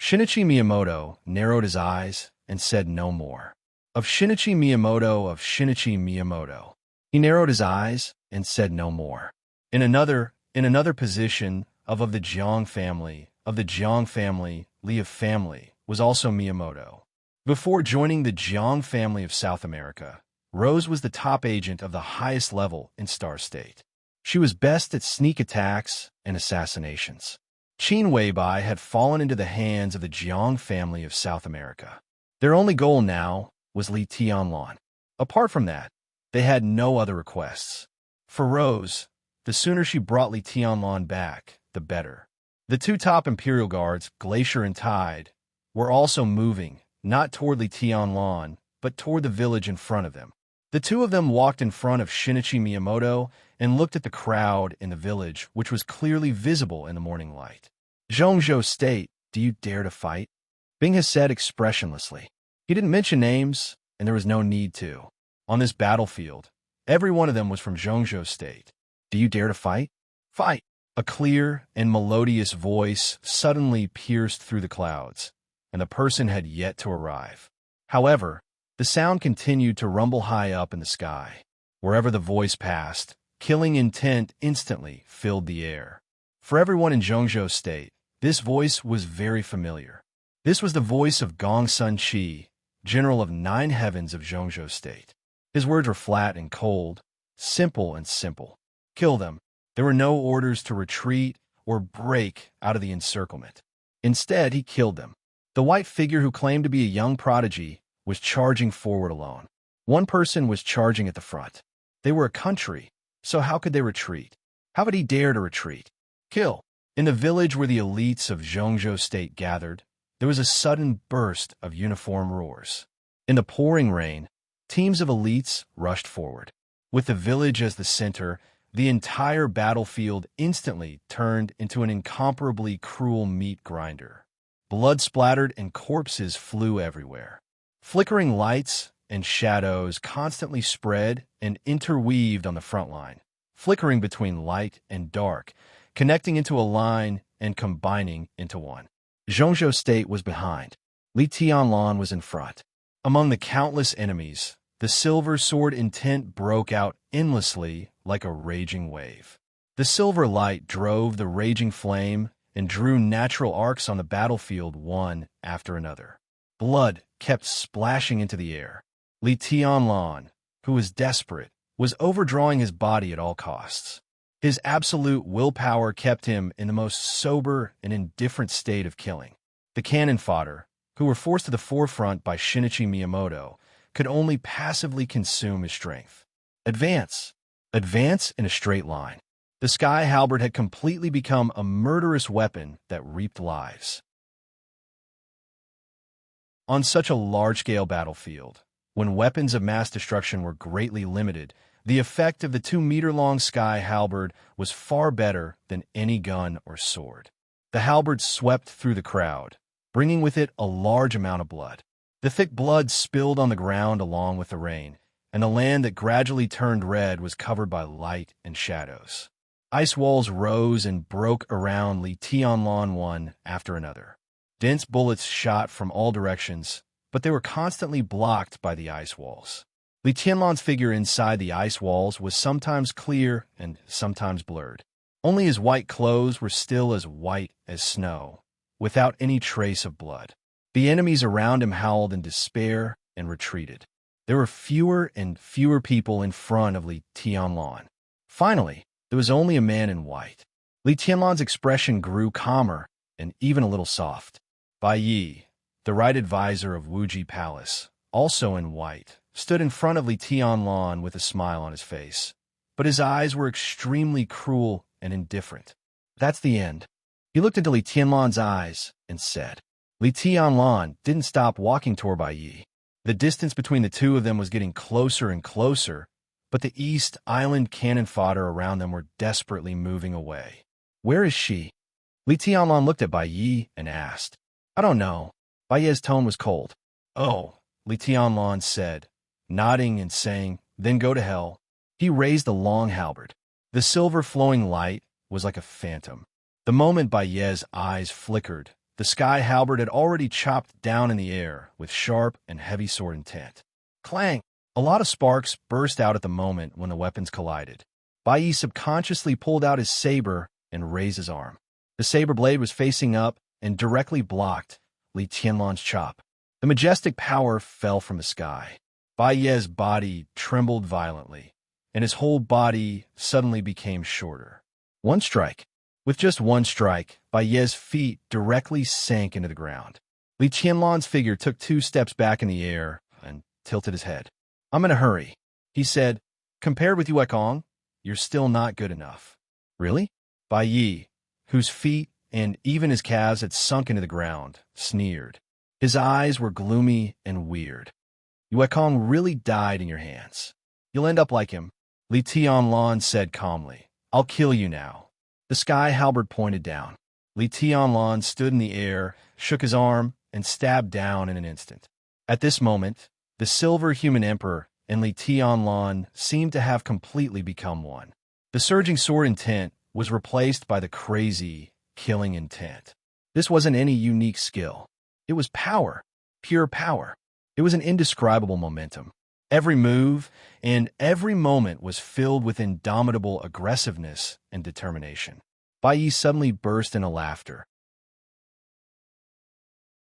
Shinichi Miyamoto narrowed his eyes and said no more. Of Shinichi Miyamoto. He narrowed his eyes and said no more. In another position of the Jiang family, Li of family, was also Miyamoto. Before joining the Jiang family of South America, Rose was the top agent of the highest level in Star State. She was best at sneak attacks and assassinations. Qin Weibai had fallen into the hands of the Jiang family of South America. Their only goal now was Li Tianlan. Apart from that, they had no other requests. For Rose, the sooner she brought Li Tianlan back, the better. The 2 top Imperial Guards, Glacier and Tide, were also moving, not toward Li Tianlan, but toward the village in front of them. The 2 of them walked in front of Shinichi Miyamoto and looked at the crowd in the village, which was clearly visible in the morning light. "Zhongzhou State, do you dare to fight?" Bing has said expressionlessly. He didn't mention names, and there was no need to. On this battlefield, every one of them was from Zhongzhou State. "Do you dare to fight?" "Fight!" A clear and melodious voice suddenly pierced through the clouds, and the person had yet to arrive. However, the sound continued to rumble high up in the sky. Wherever the voice passed, killing intent instantly filled the air. For everyone in Zhongzhou State, this voice was very familiar. This was the voice of Gong Sun Chi, General of 9 Heavens of Zhongzhou State. His words were flat and cold, simple and simple. Kill them. There were no orders to retreat or break out of the encirclement. Instead, he killed them. The white figure who claimed to be a young prodigy was charging forward alone. One person was charging at the front. They were a country, so how could they retreat? How would he dare to retreat? Kill. In the village where the elites of Zhongzhou State gathered, there was a sudden burst of uniform roars. In the pouring rain, teams of elites rushed forward. With the village as the center, the entire battlefield instantly turned into an incomparably cruel meat grinder. Blood splattered and corpses flew everywhere. Flickering lights and shadows constantly spread and interweaved on the front line, flickering between light and dark, connecting into a line and combining into one. Zhongzhou State was behind. Li Tianlan was in front. Among the countless enemies, the silver sword intent broke out endlessly like a raging wave. The silver light drove the raging flame and drew natural arcs on the battlefield one after another. Blood kept splashing into the air. Li Tianlan, who was desperate, was overdrawing his body at all costs. His absolute willpower kept him in the most sober and indifferent state of killing. The cannon fodder, who were forced to the forefront by Shinichi Miyamoto, could only passively consume his strength. Advance! Advance in a straight line. The sky halberd had completely become a murderous weapon that reaped lives. On such a large-scale battlefield, when weapons of mass destruction were greatly limited, the effect of the 2-meter-long sky halberd was far better than any gun or sword. The halberd swept through the crowd, bringing with it a large amount of blood. The thick blood spilled on the ground along with the rain, and the land that gradually turned red was covered by light and shadows. Ice walls rose and broke around Li Tianlan one after another. Dense bullets shot from all directions, but they were constantly blocked by the ice walls. Li Tianlan's figure inside the ice walls was sometimes clear and sometimes blurred. Only his white clothes were still as white as snow, without any trace of blood. The enemies around him howled in despair and retreated. There were fewer and fewer people in front of Li Tianlan. Finally, there was only a man in white. Li Tianlan's expression grew calmer and even a little soft. Bai Yi, the right advisor of Wuji Palace, also in white, stood in front of Li Tianlan with a smile on his face, but his eyes were extremely cruel and indifferent. That's the end. He looked into Li Tianlan's eyes and said. Li Tianlan didn't stop walking toward Bai Yi. The distance between the two of them was getting closer and closer, but the East Island cannon fodder around them were desperately moving away. Where is she? Li Tianlan looked at Bai Yi and asked. I don't know. Bai Yi's tone was cold. Oh, Li Tianlan said, nodding and saying, then go to hell. He raised the long halberd. The silver flowing light was like a phantom. The moment Bai Yi's eyes flickered, the sky halberd had already chopped down in the air with sharp and heavy sword intent. Clang! A lot of sparks burst out at the moment when the weapons collided. Bai Yi subconsciously pulled out his saber and raised his arm. The saber blade was facing up and directly blocked Li Tianlan's chop. The majestic power fell from the sky. Bai Yi's body trembled violently, and his whole body suddenly became shorter. One strike. With just one strike, Bai Yi's feet directly sank into the ground. Li Tianlan's figure took 2 steps back in the air and tilted his head. I'm in a hurry, he said. Compared with Yue Kong, you're still not good enough. Really? Bai Yi, whose feet and even his calves had sunk into the ground, sneered. His eyes were gloomy and weird. Yue Kong really died in your hands. You'll end up like him, Li Tianlan said calmly. I'll kill you now. The sky halberd pointed down. Li Tianlan stood in the air, shook his arm, and stabbed down in an instant. At this moment, the silver human emperor and Li Tianlan seemed to have completely become one. The surging sword intent was replaced by the crazy, killing intent. This wasn't any unique skill. It was power, pure power. It was an indescribable momentum. Every move and every moment was filled with indomitable aggressiveness and determination. Bai Yi suddenly burst into laughter.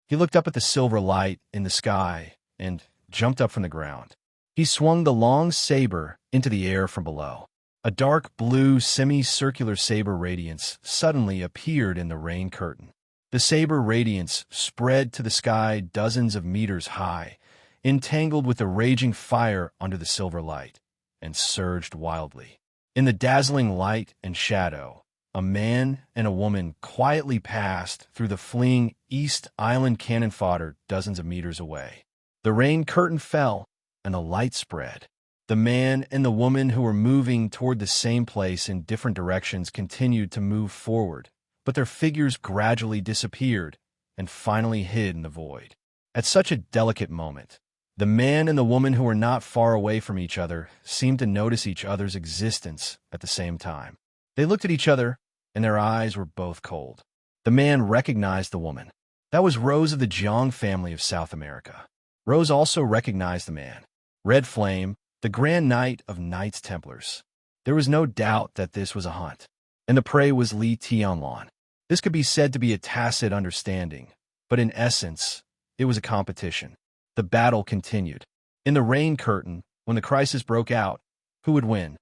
He looked up at the silver light in the sky and jumped up from the ground. He swung the long saber into the air from below. A dark blue semicircular saber radiance suddenly appeared in the rain curtain. The saber radiance spread to the sky dozens of meters high, entangled with the raging fire under the silver light, and surged wildly. In the dazzling light and shadow, a man and a woman quietly passed through the fleeing East Island cannon fodder dozens of meters away. The rain curtain fell, and the light spread. The man and the woman who were moving toward the same place in different directions continued to move forward, but their figures gradually disappeared and finally hid in the void. At such a delicate moment, the man and the woman who were not far away from each other seemed to notice each other's existence at the same time. They looked at each other, and their eyes were both cold. The man recognized the woman. That was Rose of the Jiang family of South America. Rose also recognized the man, Red Flame, the Grand Knight of Knights Templars. There was no doubt that this was a hunt, and the prey was Li Tianlan. This could be said to be a tacit understanding, but in essence, it was a competition. The battle continued. In the rain curtain, when the crisis broke out, who would win?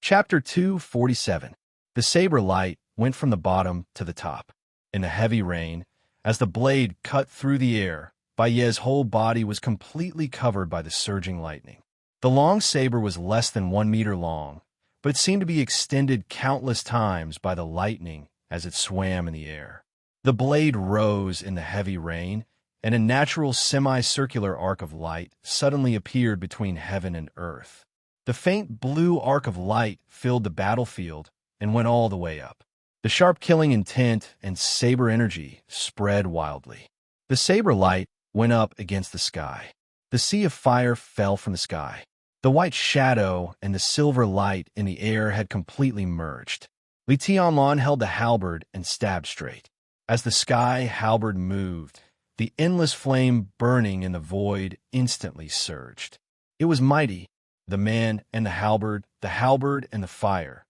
Chapter 247. The saber light went from the bottom to the top. In the heavy rain, as the blade cut through the air, Baye's whole body was completely covered by the surging lightning. The long saber was less than 1 meter long, but it seemed to be extended countless times by the lightning as it swam in the air. The blade rose in the heavy rain, and a natural semicircular arc of light suddenly appeared between heaven and earth. The faint blue arc of light filled the battlefield and went all the way up. The sharp killing intent and saber energy spread wildly. The saber light went up against the sky. The sea of fire fell from the sky. The white shadow and the silver light in the air had completely merged. Li Tianlan held the halberd and stabbed straight. As the sky halberd moved, the endless flame burning in the void instantly surged. It was mighty, the man and the halberd and the fire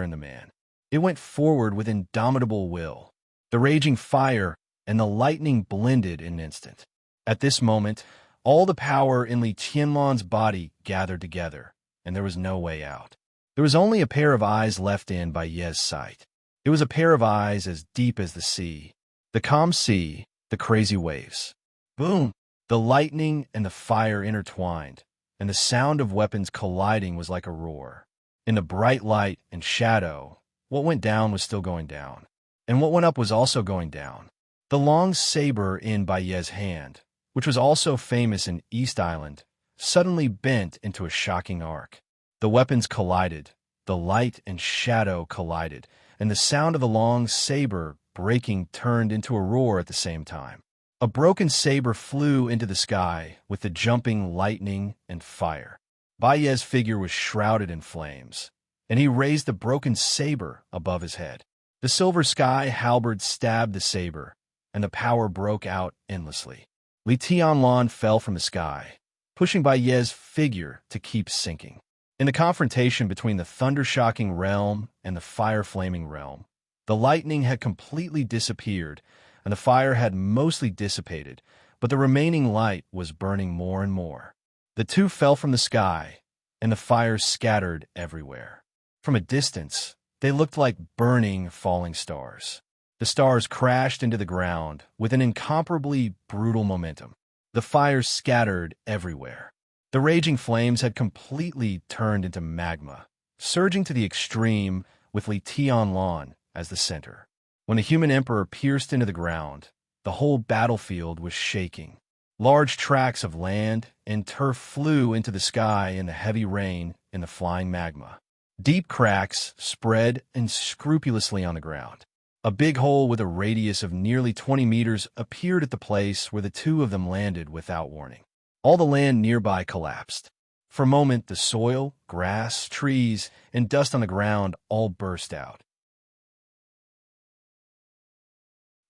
and the man. It went forward with indomitable will. The raging fire and the lightning blended in an instant. At this moment, all the power in Li Tianlan's body gathered together, and there was no way out. There was only a pair of eyes left in Baye's sight. It was a pair of eyes as deep as the sea, the calm sea, the crazy waves. Boom! The lightning and the fire intertwined, and the sound of weapons colliding was like a roar. In the bright light and shadow, what went down was still going down, and what went up was also going down. The long saber in Baye's hand, which was also famous in East Island, suddenly bent into a shocking arc. The weapons collided, the light and shadow collided, and the sound of the long saber breaking turned into a roar at the same time. A broken saber flew into the sky with the jumping lightning and fire. Baye's figure was shrouded in flames, and he raised the broken saber above his head. The silver sky halberd stabbed the saber, and the power broke out endlessly. Li Tianlan fell from the sky, pushing Baye's figure to keep sinking. In the confrontation between the thunder-shocking realm and the fire-flaming realm, the lightning had completely disappeared, and the fire had mostly dissipated, but the remaining light was burning more and more. The two fell from the sky, and the fire scattered everywhere. From a distance, they looked like burning, falling stars. The stars crashed into the ground with an incomparably brutal momentum. The fire scattered everywhere. The raging flames had completely turned into magma, surging to the extreme with Li Tianlan as the center. When the human emperor pierced into the ground, the whole battlefield was shaking. Large tracts of land and turf flew into the sky in the heavy rain and the flying magma. Deep cracks spread unscrupulously on the ground. A big hole with a radius of nearly 20 meters appeared at the place where the two of them landed without warning. All the land nearby collapsed. For a moment, the soil, grass, trees, and dust on the ground all burst out.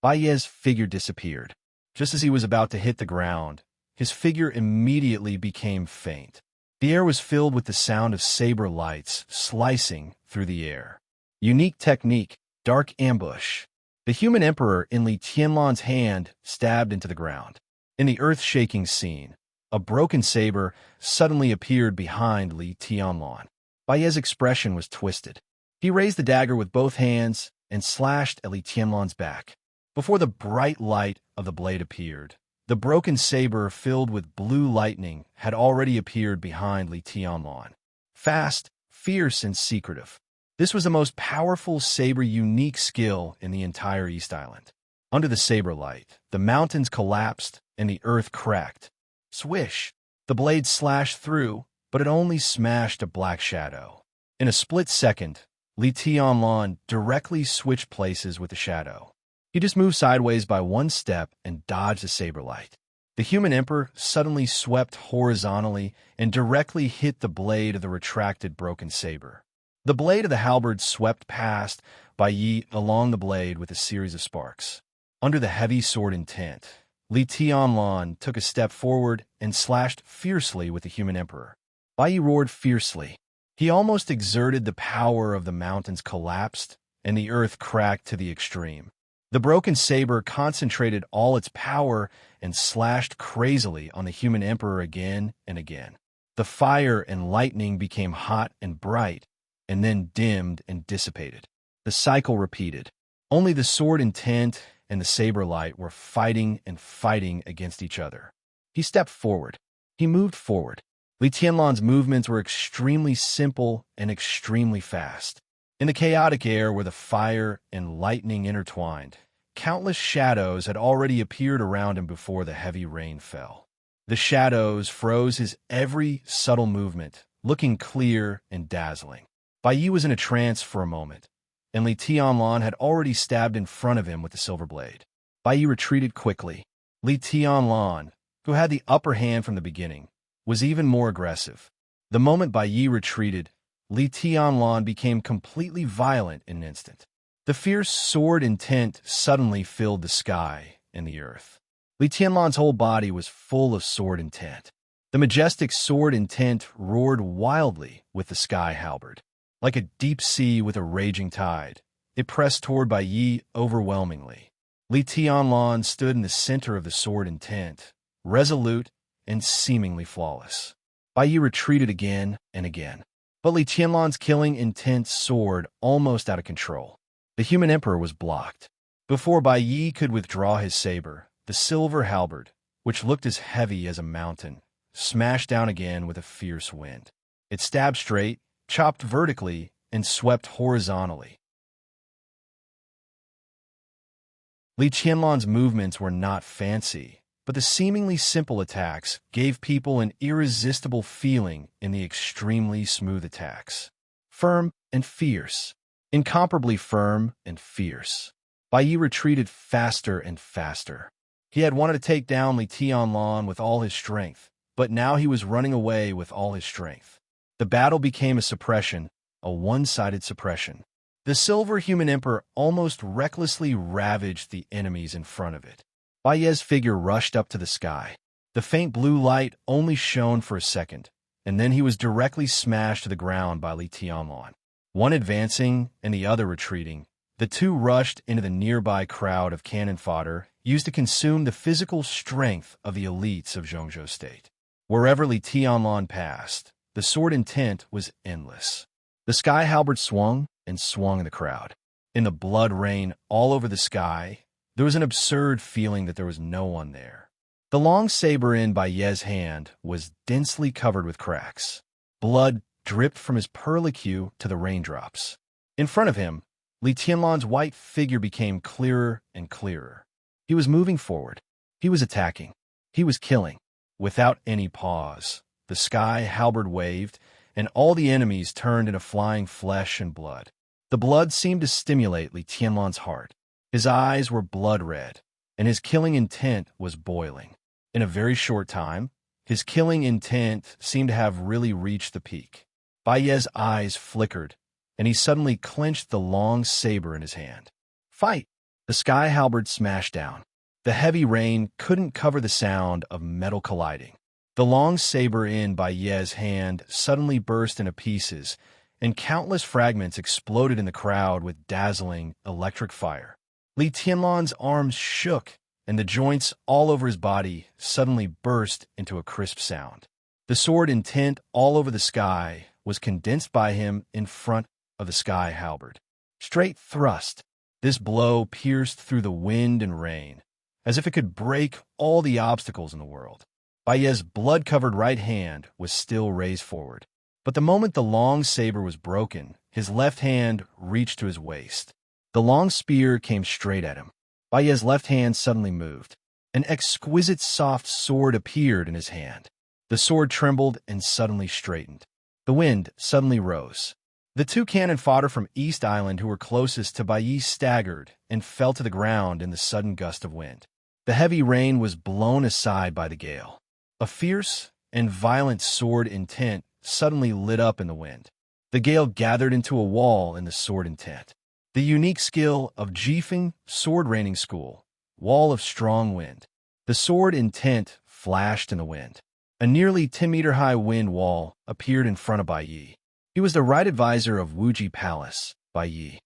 Baye's figure disappeared. Just as he was about to hit the ground, his figure immediately became faint. The air was filled with the sound of saber lights slicing through the air. Unique technique, dark ambush. The human emperor in Li Tianlan's hand stabbed into the ground. In the earth-shaking scene, a broken saber suddenly appeared behind Li Tianlan. Baye's expression was twisted. He raised the dagger with both hands and slashed at Li Tianlan's back. Before the bright light of the blade appeared, the broken saber filled with blue lightning had already appeared behind Li Tianlan. Fast, fierce, and secretive. This was the most powerful saber unique skill in the entire East Island. Under the saber light, the mountains collapsed and the earth cracked. Swish! The blade slashed through, but it only smashed a black shadow. In a split second, Li Tianlan directly switched places with the shadow. He just moved sideways by one step and dodged the saber light. The human emperor suddenly swept horizontally and directly hit the blade of the retracted broken saber. The blade of the halberd swept past Baye along the blade with a series of sparks. Under the heavy sword intent, Li Tianlan took a step forward and slashed fiercely with the human emperor. Baye roared fiercely. He almost exerted the power of the mountains collapsed, and the earth cracked to the extreme. The broken saber concentrated all its power and slashed crazily on the human emperor again and again. The fire and lightning became hot and bright, and then dimmed and dissipated. The cycle repeated. Only the sword intent and the saber light were fighting and fighting against each other. He stepped forward. He moved forward. Li Tianlan's movements were extremely simple and extremely fast. In the chaotic air where the fire and lightning intertwined, countless shadows had already appeared around him before the heavy rain fell. The shadows froze his every subtle movement, looking clear and dazzling. Bai Yi was in a trance for a moment, and Li Tianlan had already stabbed in front of him with the silver blade. Bai Yi retreated quickly. Li Tianlan, who had the upper hand from the beginning, was even more aggressive. The moment Bai Yi retreated, Li Tianlan became completely violent in an instant. The fierce sword intent suddenly filled the sky and the earth. Li Tianlan's whole body was full of sword intent. The majestic sword intent roared wildly with the sky halberd. Like a deep sea with a raging tide, it pressed toward Bai Yi overwhelmingly. Li Tianlan stood in the center of the sword intent, resolute and seemingly flawless. Bai Yi retreated again and again, but Li Tianlan's killing intent soared almost out of control. The human emperor was blocked. Before Bai Yi could withdraw his saber, the silver halberd, which looked as heavy as a mountain, smashed down again with a fierce wind. It stabbed straight, chopped vertically, and swept horizontally. Li Tianlan's movements were not fancy, but the seemingly simple attacks gave people an irresistible feeling in the extremely smooth attacks. Firm and fierce. Incomparably firm and fierce. Bai Yi retreated faster and faster. He had wanted to take down Li Tianlan with all his strength, but now he was running away with all his strength. The battle became a suppression, a one-sided suppression. The silver human emperor almost recklessly ravaged the enemies in front of it. Bai Yi's figure rushed up to the sky. The faint blue light only shone for a second, and then he was directly smashed to the ground by Li Tianlan. One advancing and the other retreating, the two rushed into the nearby crowd of cannon fodder used to consume the physical strength of the elites of Zhongzhou State. Wherever Li Tianlan passed, the sword intent was endless. The sky halberd swung and swung in the crowd. In the blood rain all over the sky, there was an absurd feeling that there was no one there. The long saber in Bai Yi's hand was densely covered with cracks. Blood dripped from his perlicue to the raindrops. In front of him, Li Tianlan's white figure became clearer and clearer. He was moving forward. He was attacking. He was killing. Without any pause, the sky halberd waved, and all the enemies turned into flying flesh and blood. The blood seemed to stimulate Li Tianlan's heart. His eyes were blood red, and his killing intent was boiling. In a very short time, his killing intent seemed to have really reached the peak. Bai Yi's eyes flickered, and he suddenly clenched the long saber in his hand. Fight! The sky halberd smashed down. The heavy rain couldn't cover the sound of metal colliding. The long saber in Bai Yi's hand suddenly burst into pieces, and countless fragments exploded in the crowd with dazzling electric fire. Li Tianlan's arms shook, and the joints all over his body suddenly burst into a crisp sound. The sword intent all over the sky was condensed by him in front of the sky halberd. Straight thrust, this blow pierced through the wind and rain, as if it could break all the obstacles in the world. Bai Yi's blood-covered right hand was still raised forward. But the moment the long saber was broken, his left hand reached to his waist. The long spear came straight at him. Bai Yi's left hand suddenly moved. An exquisite soft sword appeared in his hand. The sword trembled and suddenly straightened. The wind suddenly rose. The two cannon fodder from East Island who were closest to Bai Yi staggered and fell to the ground in the sudden gust of wind. The heavy rain was blown aside by the gale. A fierce and violent sword intent suddenly lit up in the wind. The gale gathered into a wall in the sword intent. The unique skill of Jifeng Sword Raining School, Wall of Strong Wind. The sword intent flashed in the wind. A nearly 10-meter-high wind wall appeared in front of Bai Yi. He was the right advisor of Wuji Palace, Bai Yi.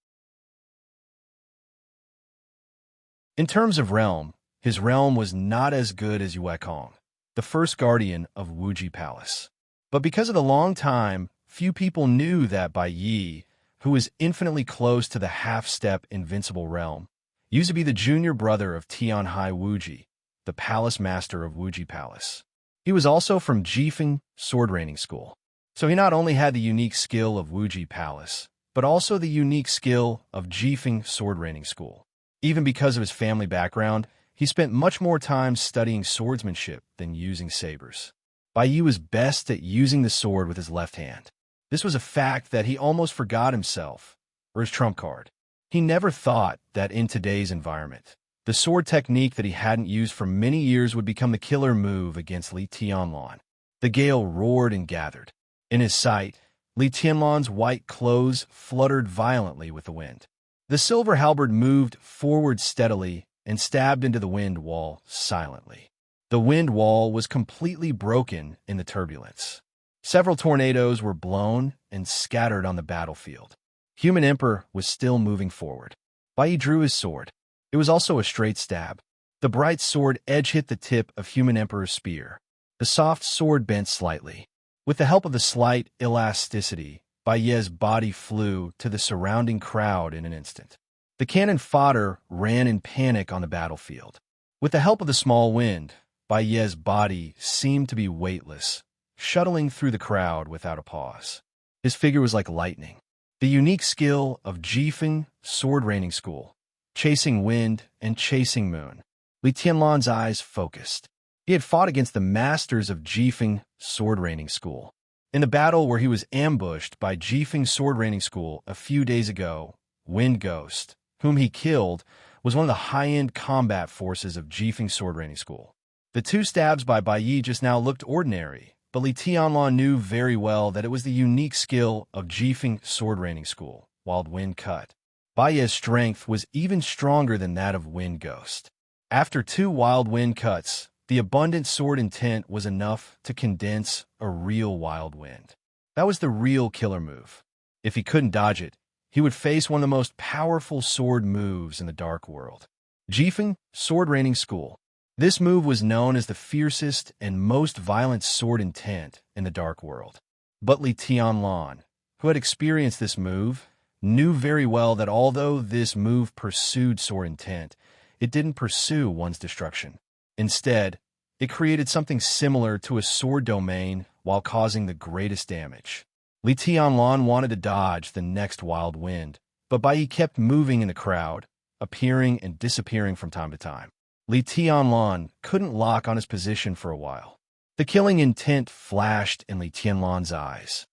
In terms of realm, his realm was not as good as Yue Kong, the first guardian of Wuji Palace. But because of the long time, few people knew that Bai Yi, who was infinitely close to the half-step invincible realm, used to be the junior brother of Tianhai Wuji, the palace master of Wuji Palace. He was also from Jifeng sword training school. So he not only had the unique skill of Wuji Palace, but also the unique skill of Jifeng sword training school. Even because of his family background, he spent much more time studying swordsmanship than using sabers. Bai Yi was best at using the sword with his left hand. This was a fact that he almost forgot himself, or his trump card. He never thought that in today's environment, the sword technique that he hadn't used for many years would become the killer move against Li Tianlan. The gale roared and gathered. In his sight, Li Tianlan's white clothes fluttered violently with the wind. The silver halberd moved forward steadily and stabbed into the wind wall silently. The wind wall was completely broken in the turbulence. Several tornadoes were blown and scattered on the battlefield. Human Emperor was still moving forward. Bai Yi drew his sword. It was also a straight stab. The bright sword edge hit the tip of Human Emperor's spear. The soft sword bent slightly. With the help of the slight elasticity, Bai Yi's body flew to the surrounding crowd in an instant. The cannon fodder ran in panic on the battlefield. With the help of the small wind, Bai Yi's body seemed to be weightless, shuttling through the crowd without a pause. His figure was like lightning. The unique skill of Jifeng sword training school, chasing wind and chasing moon. Li Tianlan's eyes focused. He had fought against the masters of Jifeng sword training school. In the battle where he was ambushed by Jifeng sword training school a few days ago, Wind Ghost, whom he killed, was one of the high-end combat forces of Jifeng sword training school. The two stabs by Bai Yi just now looked ordinary, but Li Tianlan knew very well that it was the unique skill of Jifeng sword training school, Wild Wind Cut. Bai Yi's strength was even stronger than that of Wind Ghost. After two Wild Wind Cuts, the abundant sword intent was enough to condense a real wild wind. That was the real killer move. If he couldn't dodge it, he would face one of the most powerful sword moves in the dark world. Jifeng sword training school. This move was known as the fiercest and most violent sword intent in the dark world. But Li Tianlan, who had experienced this move, knew very well that although this move pursued sword intent, it didn't pursue one's destruction. Instead, it created something similar to a sword domain while causing the greatest damage. Li Tianlan wanted to dodge the next wild wind, but Bai Yi kept moving in the crowd, appearing and disappearing from time to time. Li Tianlan couldn't lock on his position for a while. The killing intent flashed in Li Tianlan's eyes.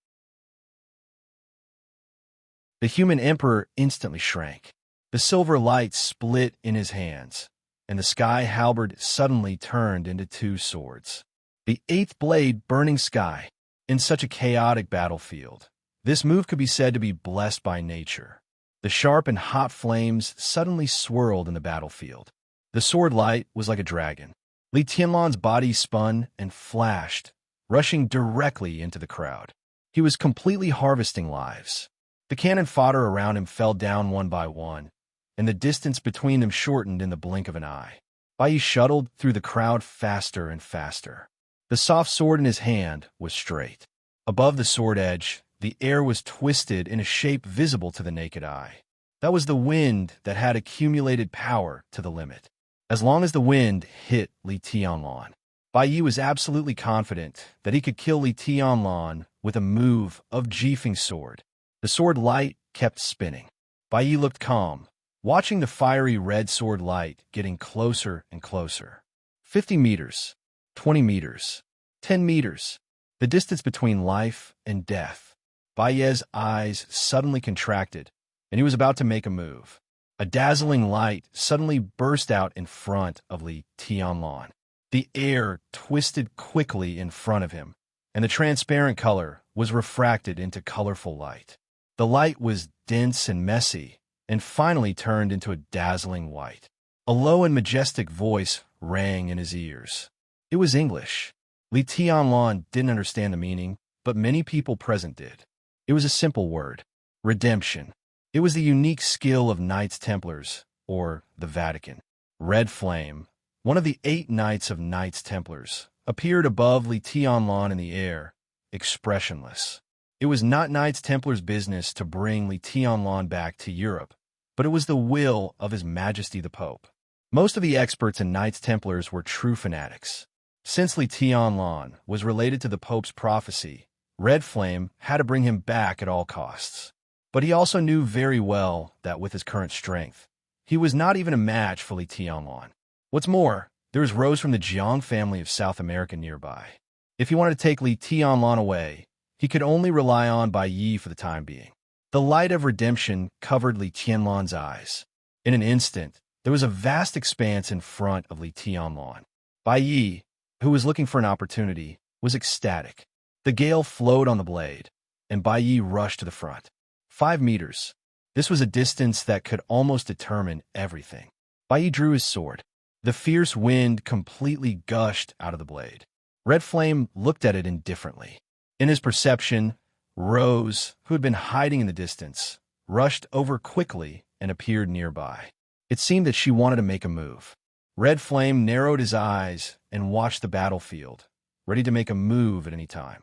The Human Emperor instantly shrank. The silver light split in his hands, and the sky halberd suddenly turned into two swords. The eighth blade burning sky. In such a chaotic battlefield, this move could be said to be blessed by nature. The sharp and hot flames suddenly swirled in the battlefield. The sword light was like a dragon. Li Tianlan's body spun and flashed, rushing directly into the crowd. He was completely harvesting lives. The cannon fodder around him fell down one by one, and the distance between them shortened in the blink of an eye. Bai Yi shuttled through the crowd faster and faster. The soft sword in his hand was straight. Above the sword edge, the air was twisted in a shape visible to the naked eye. That was the wind that had accumulated power to the limit. As long as the wind hit Li Tianlan, Bai Yi was absolutely confident that he could kill Li Tianlan with a move of Jifeng sword. The sword light kept spinning. Bai Yi looked calm, watching the fiery red sword light getting closer and closer. 50 meters. 20 meters, 10 meters, the distance between life and death. Bai Yi's eyes suddenly contracted, and he was about to make a move. A dazzling light suddenly burst out in front of Li Tianlan. The air twisted quickly in front of him, and the transparent color was refracted into colorful light. The light was dense and messy, and finally turned into a dazzling white. A low and majestic voice rang in his ears. It was English. Li Tianlan didn't understand the meaning, but many people present did. It was a simple word: redemption. It was the unique skill of Knights Templars, or the Vatican. Red Flame, one of the 8 Knights of Knights Templars, appeared above Li Tianlan in the air, expressionless. It was not Knights Templars' business to bring Li Tianlan back to Europe, but it was the will of His Majesty the Pope. Most of the experts and Knights Templars were true fanatics. Since Li Tianlan was related to the Pope's prophecy, Red Flame had to bring him back at all costs. But he also knew very well that with his current strength, he was not even a match for Li Tianlan. What's more, there was Rose from the Jiang family of South America nearby. If he wanted to take Li Tianlan away, he could only rely on Bai Yi for the time being. The light of redemption covered Li Tianlan's eyes. In an instant, there was a vast expanse in front of Li Tianlan. Bai Yi, who was looking for an opportunity, was ecstatic. The gale flowed on the blade, and Bai Yi rushed to the front. 5 meters. This was a distance that could almost determine everything. Bai Yi drew his sword. The fierce wind completely gushed out of the blade. Red Flame looked at it indifferently. In his perception, Rose, who had been hiding in the distance, rushed over quickly and appeared nearby. It seemed that she wanted to make a move. Red Flame narrowed his eyes and watched the battlefield, ready to make a move at any time.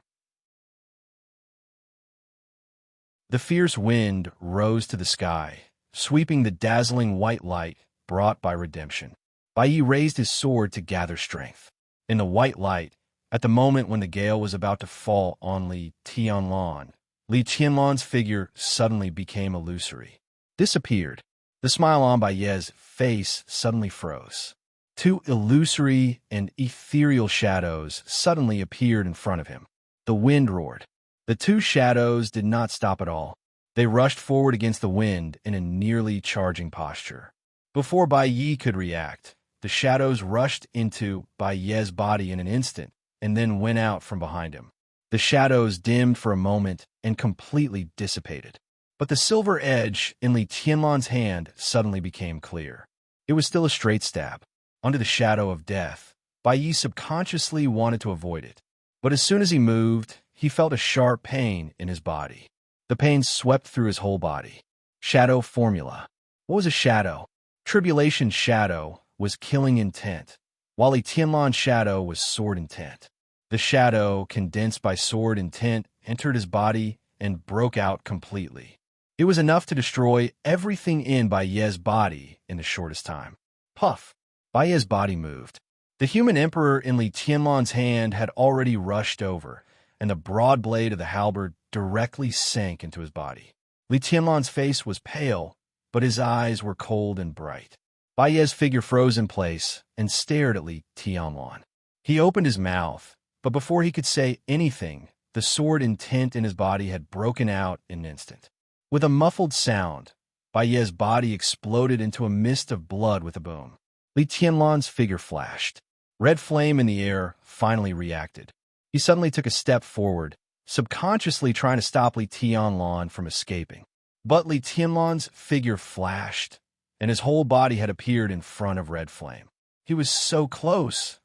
The fierce wind rose to the sky, sweeping the dazzling white light brought by redemption. Bai Yi raised his sword to gather strength. In the white light, at the moment when the gale was about to fall on Li Tianlan's figure suddenly became illusory. Disappeared. The smile on Bai Yi's face suddenly froze. 2 illusory and ethereal shadows suddenly appeared in front of him. The wind roared. The 2 shadows did not stop at all. They rushed forward against the wind in a nearly charging posture. Before Bai Yi could react, the shadows rushed into Bai Yi's body in an instant and then went out from behind him. The shadows dimmed for a moment and completely dissipated. But the silver edge in Li Tianlan's hand suddenly became clear. It was still a straight stab. Under the shadow of death, Bai Yi subconsciously wanted to avoid it. But as soon as he moved, he felt a sharp pain in his body. The pain swept through his whole body. Shadow formula. What was a shadow? Tribulation shadow was killing intent, while Li Tianlan's shadow was sword intent. The shadow, condensed by sword intent, entered his body and broke out completely. It was enough to destroy everything in Bai Yi's body in the shortest time. Puff! Bai Yi's body moved. The human emperor in Li Tianlan's hand had already rushed over, and the broad blade of the halberd directly sank into his body. Li Tianlan's face was pale, but his eyes were cold and bright. Bai Yi's figure froze in place and stared at Li Tianlan. He opened his mouth, but before he could say anything, the sword intent in his body had broken out in an instant. With a muffled sound, Bai Yi's body exploded into a mist of blood with a boom. Li Tianlan's figure flashed. Red Flame in the air finally reacted. He suddenly took a step forward, subconsciously trying to stop Li Tianlan from escaping. But Li Tianlan's figure flashed, and his whole body had appeared in front of Red Flame. He was so close,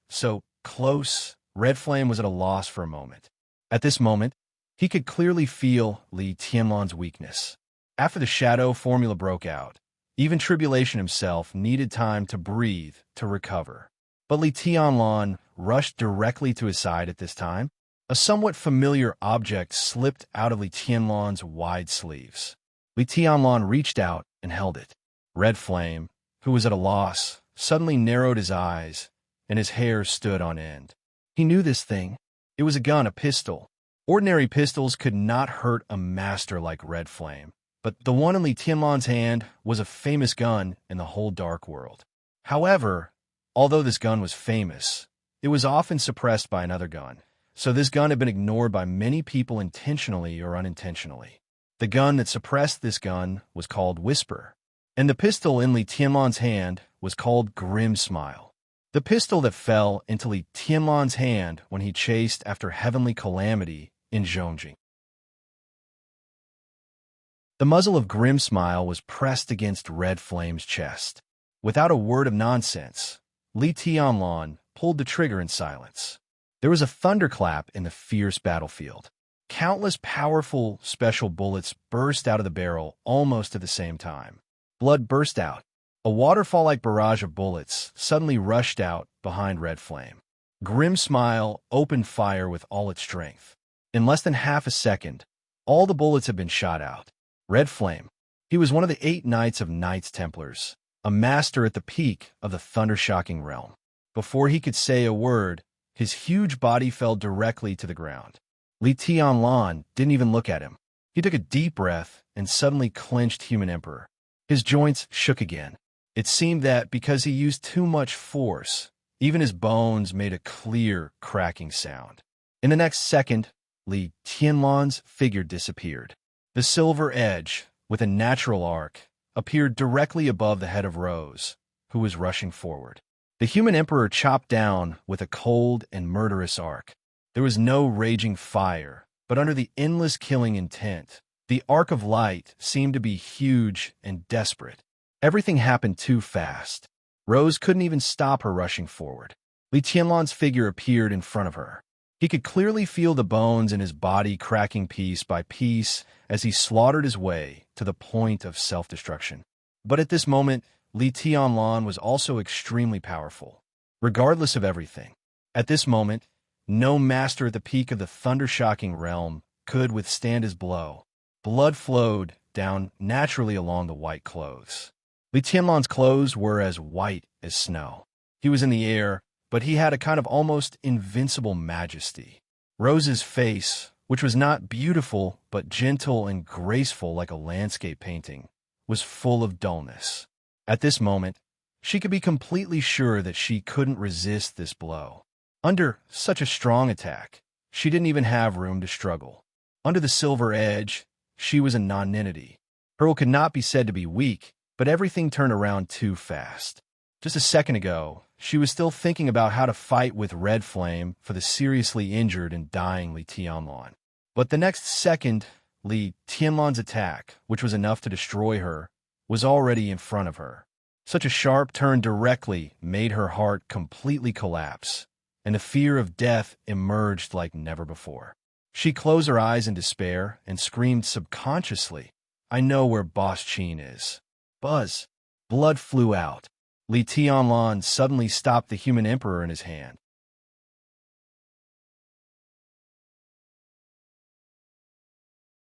Red Flame was at a loss for a moment. At this moment, he could clearly feel Li Tianlan's weakness. After the shadow formula broke out, even Tribulation himself needed time to breathe to recover. But Li Tianlan rushed directly to his side at this time. A somewhat familiar object slipped out of Li Tianlan's wide sleeves. Li Tianlan reached out and held it. Red Flame, who was at a loss, suddenly narrowed his eyes, and his hair stood on end. He knew this thing. It was a gun, a pistol. Ordinary pistols could not hurt a master like Red Flame, but the one in Li Tianlan's hand was a famous gun in the whole dark world. However, although this gun was famous, it was often suppressed by another gun, so this gun had been ignored by many people intentionally or unintentionally. The gun that suppressed this gun was called Whisper, and the pistol in Li Tianlan's hand was called Grim Smile. The pistol that fell into Li Tianlan's hand when he chased after Heavenly Calamity in Zhongjing. The muzzle of Grim Smile was pressed against Red Flame's chest. Without a word of nonsense, Li Tianlan pulled the trigger in silence. There was a thunderclap in the fierce battlefield. Countless powerful special bullets burst out of the barrel almost at the same time. Blood burst out. A waterfall-like barrage of bullets suddenly rushed out behind Red Flame. Grim Smile opened fire with all its strength. In less than half a second, all the bullets had been shot out. Red Flame, He was one of the 8 knights of Knights Templars, a master at the peak of the thunder-shocking realm. Before he could say a word, his huge body fell directly to the ground. Li Tianlan didn't even look at him. He took a deep breath and suddenly clenched Human Emperor. His joints shook again. It seemed that because he used too much force, even his bones made a clear, cracking sound. In the next second, Li Tianlan's figure disappeared. The silver edge, with a natural arc, appeared directly above the head of Rose, who was rushing forward. The Human Emperor chopped down with a cold and murderous arc. There was no raging fire, but under the endless killing intent, the arc of light seemed to be huge and desperate. Everything happened too fast. Rose couldn't even stop her rushing forward. Li Tianlan's figure appeared in front of her. He could clearly feel the bones in his body cracking piece by piece as he slaughtered his way to the point of self-destruction. But at this moment, Li Tianlan was also extremely powerful, regardless of everything. At this moment, no master at the peak of the thunder-shocking realm could withstand his blow. Blood flowed down naturally along the white clothes. Li Tianlan's clothes were as white as snow. He was in the air, but he had a kind of almost invincible majesty. Rose's face, which was not beautiful but gentle and graceful like a landscape painting, was full of dullness. At this moment, she could be completely sure that she couldn't resist this blow. Under such a strong attack, she didn't even have room to struggle. Under the silver edge, she was a nonentity. Her could not be said to be weak, but everything turned around too fast. Just a second ago, she was still thinking about how to fight with Red Flame for the seriously injured and dying Li Tianlan. But the next second, Li Tianlan's attack, which was enough to destroy her, was already in front of her. Such a sharp turn directly made her heart completely collapse, and the fear of death emerged like never before. She closed her eyes in despair and screamed subconsciously, "I know where Boss Qin is." Buzz! Blood flew out. Li Tianlan suddenly stopped the Human Emperor in his hand.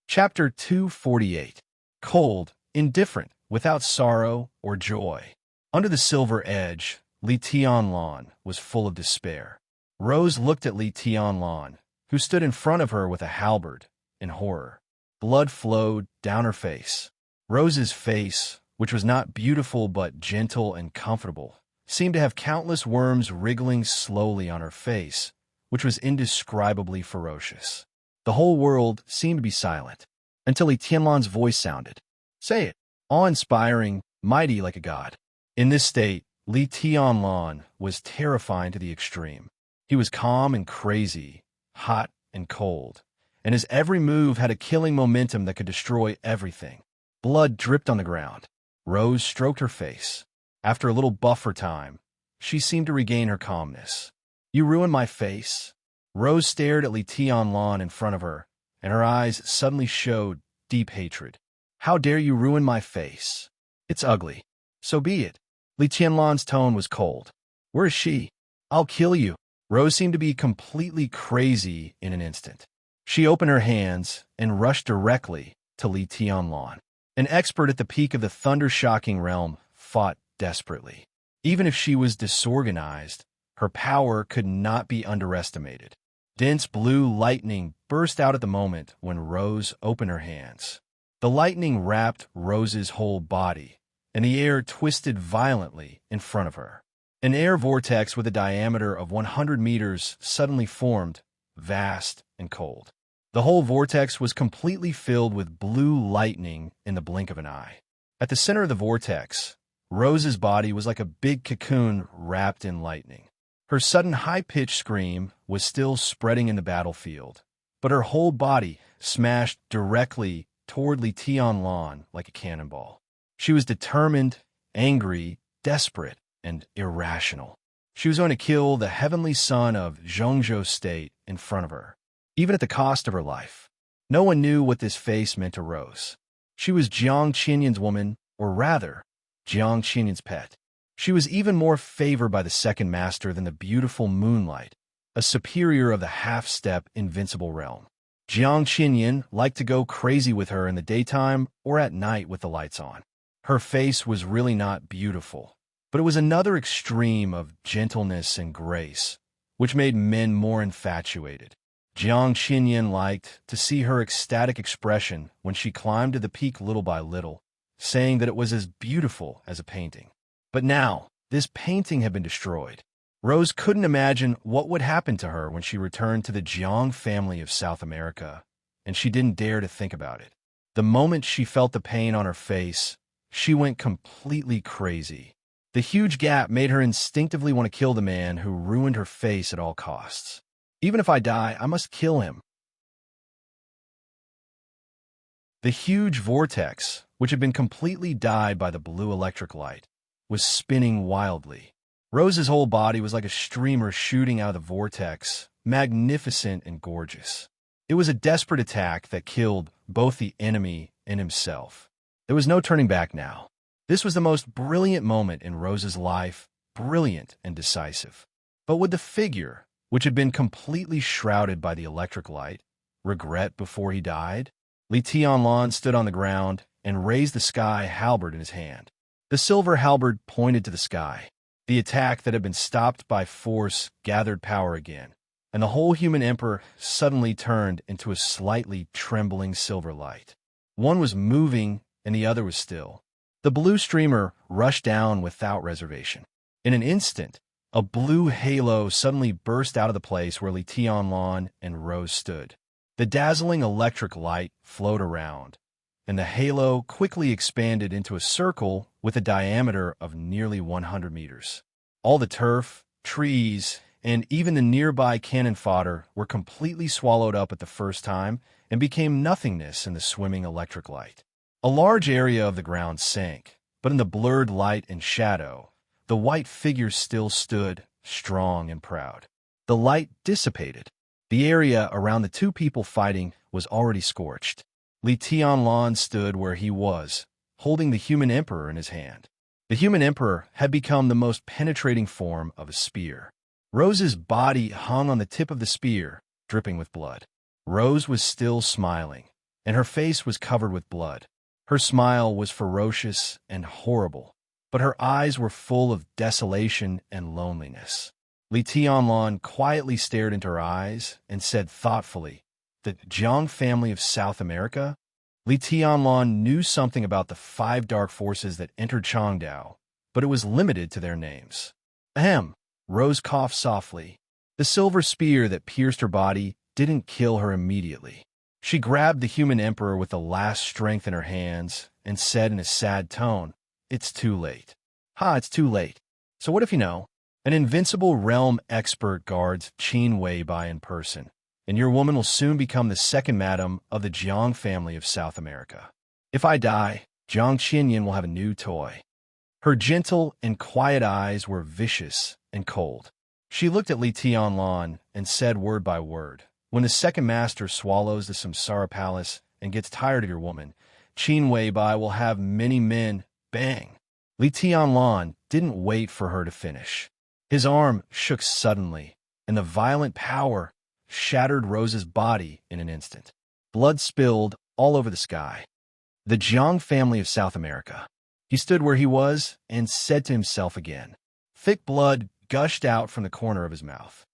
Chapter 248. Cold, indifferent, without sorrow or joy. Under the silver edge, Li Tianlan was full of despair. Rose looked at Li Tianlan, who stood in front of her with a halberd, in horror. Blood flowed down her face. Rose's face, which was not beautiful but gentle and comfortable, seemed to have countless worms wriggling slowly on her face, which was indescribably ferocious. The whole world seemed to be silent, until Li Tianlan's voice sounded. "Say it." Awe-inspiring, mighty like a god. In this state, Li Tianlan was terrifying to the extreme. He was calm and crazy, hot and cold, and his every move had a killing momentum that could destroy everything. Blood dripped on the ground. Rose stroked her face. After a little buffer time, she seemed to regain her calmness. "You ruined my face." Rose stared at Li Tianlan in front of her, and her eyes suddenly showed deep hatred. "How dare you ruin my face? It's ugly. So be it." Li Tianlan's tone was cold. "Where is she? I'll kill you." Rose seemed to be completely crazy in an instant. She opened her hands and rushed directly to Li Tianlan. An expert at the peak of the thunder-shocking realm fought desperately. Even if she was disorganized, her power could not be underestimated. Dense blue lightning burst out at the moment when Rose opened her hands. The lightning wrapped Rose's whole body, and the air twisted violently in front of her. An air vortex with a diameter of 100 meters suddenly formed, vast and cold. The whole vortex was completely filled with blue lightning in the blink of an eye. At the center of the vortex, Rose's body was like a big cocoon wrapped in lightning. Her sudden high-pitched scream was still spreading in the battlefield, but her whole body smashed directly toward Li Tianlan like a cannonball. She was determined, angry, desperate, and irrational. She was going to kill the heavenly son of Zhongzhou State in front of her, even at the cost of her life. No one knew what this face meant to Rose. She was Jiang Qinyin's woman, or rather, Jiang Qinyin's pet. She was even more favored by the second master than the beautiful Moonlight, a superior of the half-step invincible realm. Jiang Qinyan liked to go crazy with her in the daytime or at night with the lights on. Her face was really not beautiful, but it was another extreme of gentleness and grace, which made men more infatuated. Jiang Qinyan liked to see her ecstatic expression when she climbed to the peak little by little, saying that it was as beautiful as a painting. But now, this painting had been destroyed. Rose couldn't imagine what would happen to her when she returned to the Jiang family of South America, and she didn't dare to think about it. The moment she felt the pain on her face, she went completely crazy. The huge gap made her instinctively want to kill the man who ruined her face at all costs. Even if I die, I must kill him. The huge vortex, which had been completely dyed by the blue electric light, was spinning wildly. Rose's whole body was like a streamer shooting out of the vortex, magnificent and gorgeous. It was a desperate attack that killed both the enemy and himself. There was no turning back now. This was the most brilliant moment in Rose's life, brilliant and decisive. But would the figure, which had been completely shrouded by the electric light, regret before he died? Li Tianlan stood on the ground and raised the sky halberd in his hand. The silver halberd pointed to the sky. The attack that had been stopped by force gathered power again, and the whole human emperor suddenly turned into a slightly trembling silver light. One was moving and the other was still. The blue streamer rushed down without reservation. In an instant, a blue halo suddenly burst out of the place where Li Tianlan and Rose stood. The dazzling electric light flowed around, and the halo quickly expanded into a circle with a diameter of nearly 100 meters. All the turf, trees, and even the nearby cannon fodder were completely swallowed up at the first time and became nothingness in the swimming electric light. A large area of the ground sank, but in the blurred light and shadow, the white figure still stood, strong and proud. The light dissipated. The area around the two people fighting was already scorched. Li Tianlan stood where he was, holding the human emperor in his hand. The human emperor had become the most penetrating form of a spear. Rose's body hung on the tip of the spear, dripping with blood. Rose was still smiling, and her face was covered with blood. Her smile was ferocious and horrible, but her eyes were full of desolation and loneliness. Li Tianlan quietly stared into her eyes and said thoughtfully, "The Jiang family of South America?" Li Tianlan knew something about the 5 dark forces that entered Changdao, but it was limited to their names. Ahem, Rose coughed softly. The silver spear that pierced her body didn't kill her immediately. She grabbed the human emperor with the last strength in her hands and said in a sad tone, "It's too late." "Ha, it's too late. So what if you know? An invincible realm expert guards Qin Weibai in person, and your woman will soon become the second madam of the Jiang family of South America. If I die, Jiang Qinyan will have a new toy." Her gentle and quiet eyes were vicious and cold. She looked at Li Tianlan and said word by word, "When the second master swallows the Samsara palace and gets tired of your woman, Qin Weibai will have many men." Bang! Li Tianlan didn't wait for her to finish. His arm shook suddenly, and the violent power shattered Rose's body in an instant. Blood spilled all over the sky. The Jiang family of South America. He stood where he was and said to himself again. Thick blood gushed out from the corner of his mouth.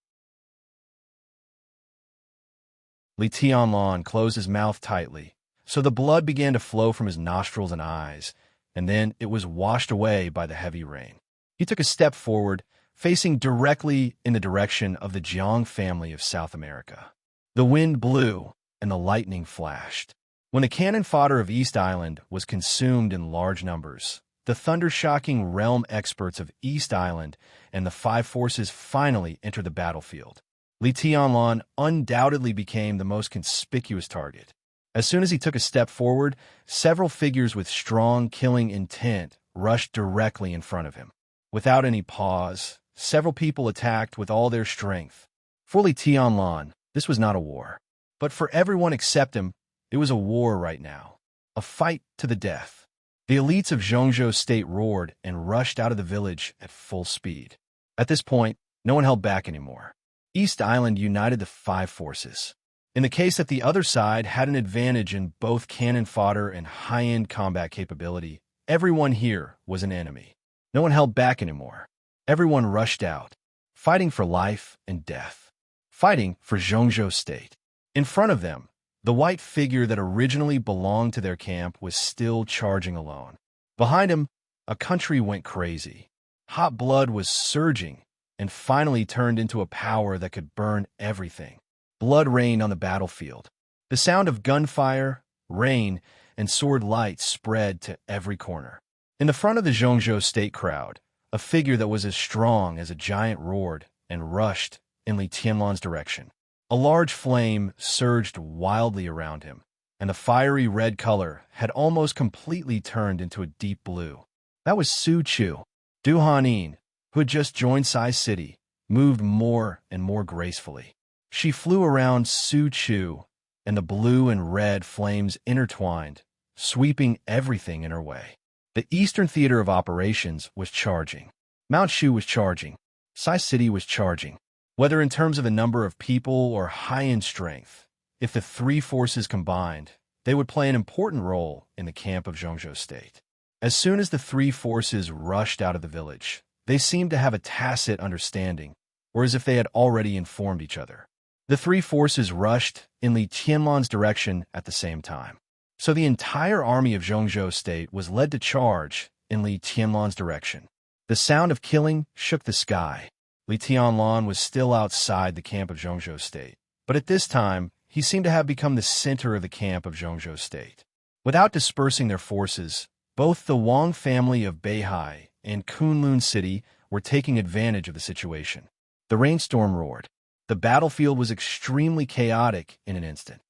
Li Tianlan closed his mouth tightly, so the blood began to flow from his nostrils and eyes, and then it was washed away by the heavy rain. He took a step forward, facing directly in the direction of the Jiang family of South America. The wind blew, and the lightning flashed. When the cannon fodder of East Island was consumed in large numbers, the thunder-shocking realm experts of East Island and the 5 forces finally entered the battlefield. Li Tianlan undoubtedly became the most conspicuous target. As soon as he took a step forward, several figures with strong killing intent rushed directly in front of him. Without any pause, several people attacked with all their strength. For Li Tianlan, this was not a war. But for everyone except him, it was a war right now. A fight to the death. The elites of Zhongzhou State roared and rushed out of the village at full speed. At this point, no one held back anymore. East Island united the 5 forces. In the case that the other side had an advantage in both cannon fodder and high-end combat capability, everyone here was an enemy. No one held back anymore. Everyone rushed out, fighting for life and death, fighting for Zhongzhou State. In front of them, the white figure that originally belonged to their camp was still charging alone. Behind him, a country went crazy. Hot blood was surging and finally turned into a power that could burn everything. Blood rained on the battlefield. The sound of gunfire, rain, and sword light spread to every corner. In the front of the Zhongzhou State crowd, a figure that was as strong as a giant roared and rushed in Li Tianlan's direction. A large flame surged wildly around him, and the fiery red color had almost completely turned into a deep blue. That was Su Chu. Du Hanin, who had just joined Sai City, moved more and more gracefully. She flew around Su Chu, and the blue and red flames intertwined, sweeping everything in her way. The Eastern Theater of Operations was charging. Mount Shu was charging. Sai City was charging. Whether in terms of the number of people or high-end strength, if the three forces combined, they would play an important role in the camp of Zhongzhou State. As soon as the three forces rushed out of the village, they seemed to have a tacit understanding, or as if they had already informed each other. The three forces rushed in Li Tianlan's direction at the same time. So the entire army of Zhongzhou State was led to charge in Li Tianlan's direction. The sound of killing shook the sky. Li Tianlan was still outside the camp of Zhongzhou State, but at this time, he seemed to have become the center of the camp of Zhongzhou State. Without dispersing their forces, both the Wang family of Beihai and Kunlun City were taking advantage of the situation. The rainstorm roared. The battlefield was extremely chaotic in an instant.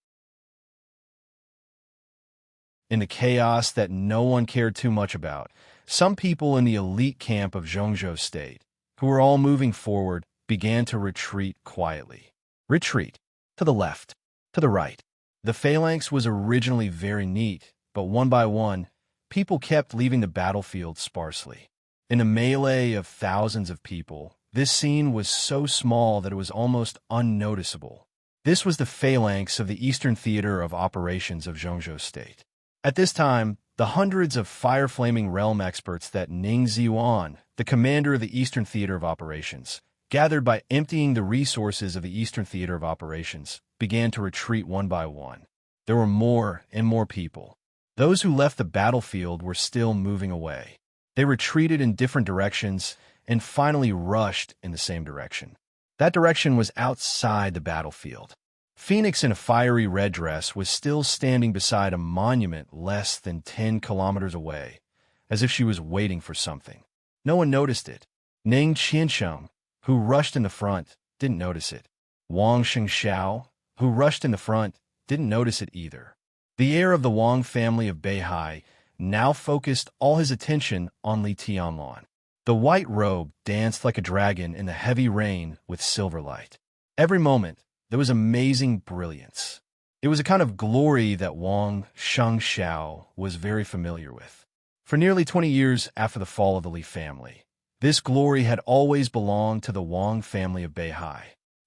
In the chaos that no one cared too much about, some people in the elite camp of Zhongzhou State, who were all moving forward, began to retreat quietly. Retreat. To the left. To the right. The phalanx was originally very neat, but one by one, people kept leaving the battlefield sparsely. In a melee of thousands of people, this scene was so small that it was almost unnoticeable. This was the phalanx of the Eastern Theater of Operations of Zhongzhou State. At this time, the hundreds of fire-flaming realm experts that Ning Ziyuan, the commander of the Eastern Theater of Operations, gathered by emptying the resources of the Eastern Theater of Operations, began to retreat one by one. There were more and more people. Those who left the battlefield were still moving away. They retreated in different directions and finally rushed in the same direction. That direction was outside the battlefield. Phoenix in a fiery red dress was still standing beside a monument less than 10 kilometers away, as if she was waiting for something. No one noticed it. Ning Qiansheng, who rushed in the front, didn't notice it. Wang Shengxiao, who rushed in the front, didn't notice it either. The heir of the Wang family of Beihai now focused all his attention on Li Tianlan. The white robe danced like a dragon in the heavy rain with silver light. Every moment, there was amazing brilliance. It was a kind of glory that Wang Shengxiao was very familiar with. For nearly 20 years after the fall of the Li family, this glory had always belonged to the Wang family of Beihai.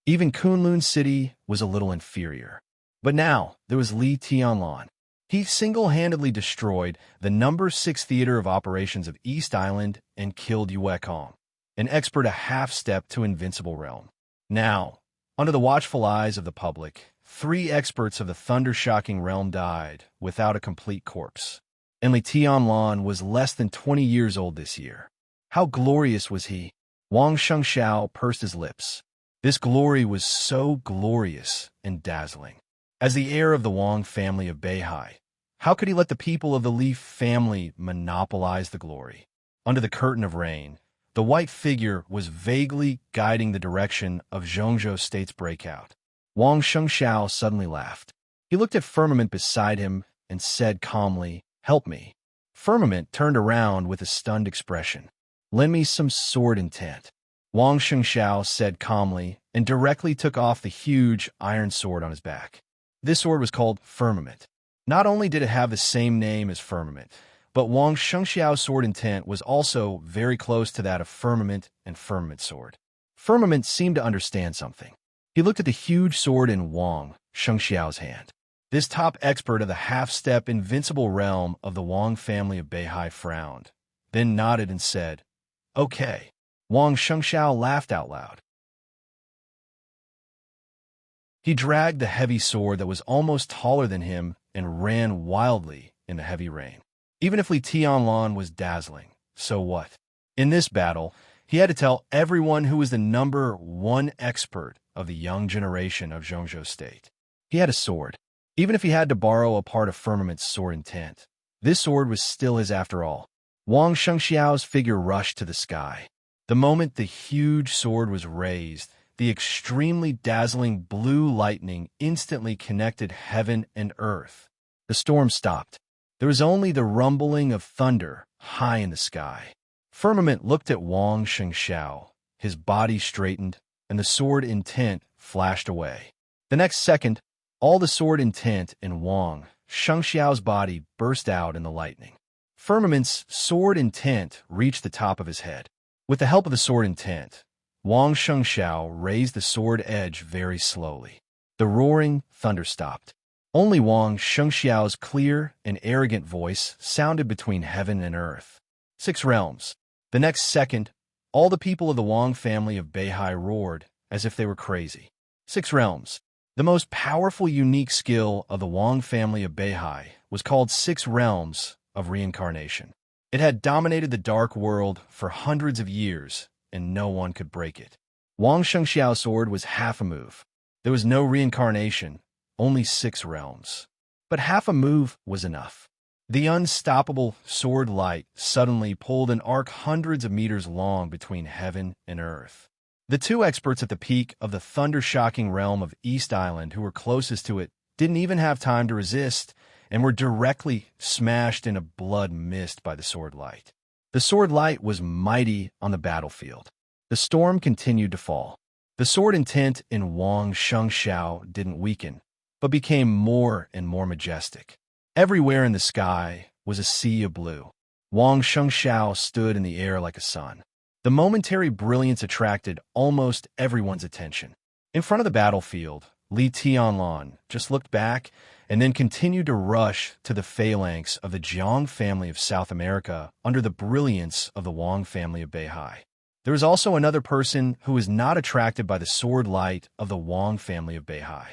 Even Kunlun City was a little inferior. But now, there was Li Tianlan. He single-handedly destroyed the No. 6 Theater of Operations of East Island and killed Yue Kong, an expert a half-step to invincible realm. Now, under the watchful eyes of the public, 3 experts of the thunder-shocking realm died without a complete corpse. And Li Tianlan was less than 20 years old this year. How glorious was he? Wang Shengxiao pursed his lips. This glory was so glorious and dazzling. As the heir of the Wang family of Beihai, how could he let the people of the Li family monopolize the glory? Under the curtain of rain, the white figure was vaguely guiding the direction of Zhongzhou State's breakout. Wang Shengxiao suddenly laughed. He looked at Firmament beside him and said calmly, "Help me." Firmament turned around with a stunned expression. "Lend me some sword intent." Wang Shengxiao said calmly and directly took off the huge iron sword on his back. This sword was called Firmament. Not only did it have the same name as Firmament, but Wang Shengxiao's sword intent was also very close to that of Firmament and Firmament sword. Firmament seemed to understand something. He looked at the huge sword in Wang Shengxiao's hand. This top expert of the half-step invincible realm of the Wang family of Beihai frowned, then nodded and said, "Okay." Wang Shengxiao laughed out loud. He dragged the heavy sword that was almost taller than him and ran wildly in the heavy rain. Even if Li Tianlan was dazzling, so what? In this battle, he had to tell everyone who was the #1 expert of the young generation of Zhongzhou State. He had a sword. Even if he had to borrow a part of Firmament's sword intent, this sword was still his after all. Wang Shengxiao's figure rushed to the sky. The moment the huge sword was raised, the extremely dazzling blue lightning instantly connected heaven and earth. The storm stopped. There was only the rumbling of thunder high in the sky. Firmament looked at Wang Shengxiao. His body straightened, and the sword intent flashed away. The next second, all the sword intent in Wang Shengxiao's body burst out in the lightning. Firmament's sword intent reached the top of his head. With the help of the sword intent, Wang Shengxiao raised the sword edge very slowly. The roaring thunder stopped. Only Wang Shengxiao's clear and arrogant voice sounded between heaven and earth. 6 realms. The next second, all the people of the Wang family of Beihai roared as if they were crazy. 6 realms. The most powerful unique skill of the Wang family of Beihai was called 6 realms of reincarnation. It had dominated the dark world for hundreds of years, and no one could break it. Wang Shengxiao's sword was half a move. There was no reincarnation, only 6 realms. But half a move was enough. The unstoppable sword light suddenly pulled an arc hundreds of meters long between heaven and earth. The 2 experts at the peak of the thunder-shocking realm of East Island who were closest to it didn't even have time to resist and were directly smashed in a blood mist by the sword light. The sword light was mighty on the battlefield. The storm continued to fall. The sword intent in Wang Shengxiao didn't weaken, but became more and more majestic. Everywhere in the sky was a sea of blue. Wang Shengxiao stood in the air like a sun. The momentary brilliance attracted almost everyone's attention. In front of the battlefield, Li Tianlan just looked back and then continued to rush to the phalanx of the Jiang family of South America under the brilliance of the Wang family of Beihai. There was also another person who was not attracted by the sword light of the Wang family of Beihai.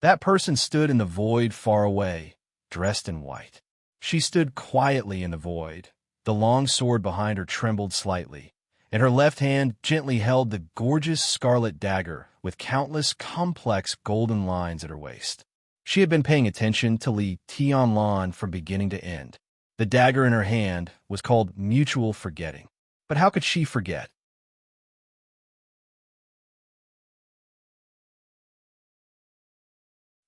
That person stood in the void far away, dressed in white. She stood quietly in the void. The long sword behind her trembled slightly, and her left hand gently held the gorgeous scarlet dagger with countless complex golden lines at her waist. She had been paying attention to Li Tianlan from beginning to end. The dagger in her hand was called mutual forgetting. But how could she forget?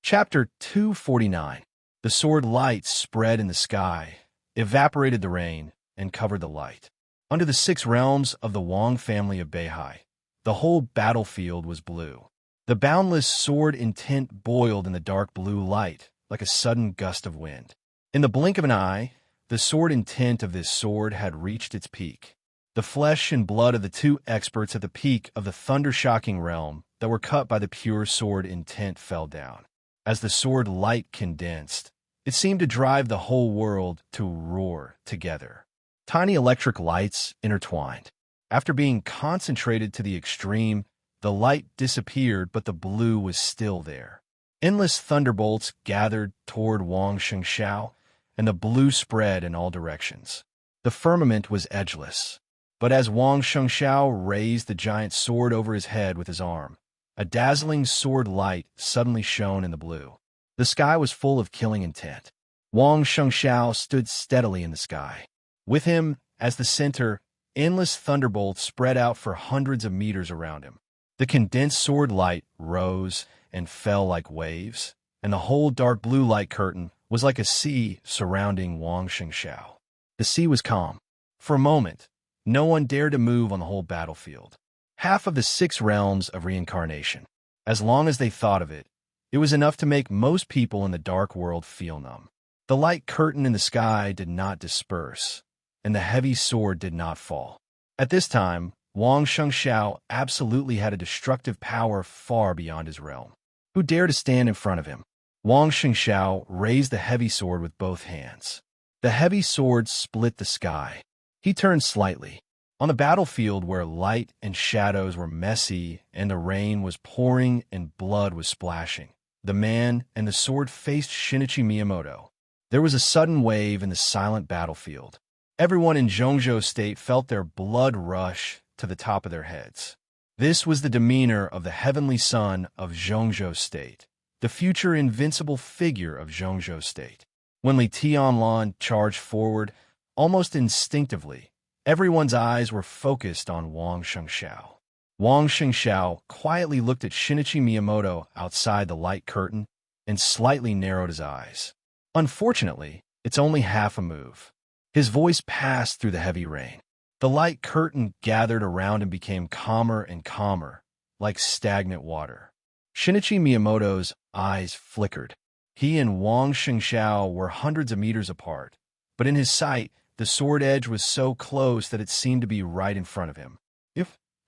Chapter 249. The sword light spread in the sky, evaporated the rain, and covered the light. Under the 6 realms of the Wang family of Beihai, the whole battlefield was blue. The boundless sword intent boiled in the dark blue light like a sudden gust of wind. In the blink of an eye, the sword intent of this sword had reached its peak. The flesh and blood of the 2 experts at the peak of the thunder-shocking realm that were cut by the pure sword intent fell down. As the sword light condensed, it seemed to drive the whole world to roar together. Tiny electric lights intertwined. After being concentrated to the extreme, the light disappeared, but the blue was still there. Endless thunderbolts gathered toward Wang Shengxiao, and the blue spread in all directions. The firmament was edgeless, but as Wang Shengxiao raised the giant sword over his head with his arm, a dazzling sword light suddenly shone in the blue. The sky was full of killing intent. Wang Shengxiao stood steadily in the sky. With him, as the center, endless thunderbolts spread out for hundreds of meters around him. The condensed sword light rose and fell like waves, and the whole dark blue light curtain was like a sea surrounding Wang Shengxiao. The sea was calm. For a moment, no one dared to move on the whole battlefield. Half of the 6 realms of reincarnation. As long as they thought of it, it was enough to make most people in the dark world feel numb. The light curtain in the sky did not disperse, and the heavy sword did not fall. At this time, Wang Shengxiao absolutely had a destructive power far beyond his realm. Who dared to stand in front of him? Wang Shengxiao raised the heavy sword with both hands. The heavy sword split the sky. He turned slightly. On the battlefield where light and shadows were messy and the rain was pouring and blood was splashing, the man and the sword faced Shinichi Miyamoto. There was a sudden wave in the silent battlefield. Everyone in Zhongzhou State felt their blood rush to the top of their heads. This was the demeanor of the heavenly son of Zhongzhou State, the future invincible figure of Zhongzhou State. When Li Tianlan charged forward, almost instinctively, everyone's eyes were focused on Wang Shengxiao. Wang Shengxiao quietly looked at Shinichi Miyamoto outside the light curtain and slightly narrowed his eyes. Unfortunately, it's only half a move. His voice passed through the heavy rain. The light curtain gathered around and became calmer and calmer, like stagnant water. Shinichi Miyamoto's eyes flickered. He and Wang Shengxiao were hundreds of meters apart, but in his sight, the sword edge was so close that it seemed to be right in front of him.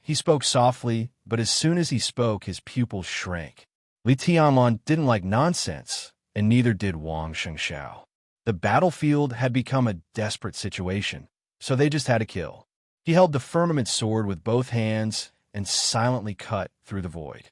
He spoke softly, but as soon as he spoke, his pupils shrank. Li Tianlan didn't like nonsense, and neither did Wang Shengxiao. The battlefield had become a desperate situation, so they just had to kill. He held the firmament sword with both hands and silently cut through the void.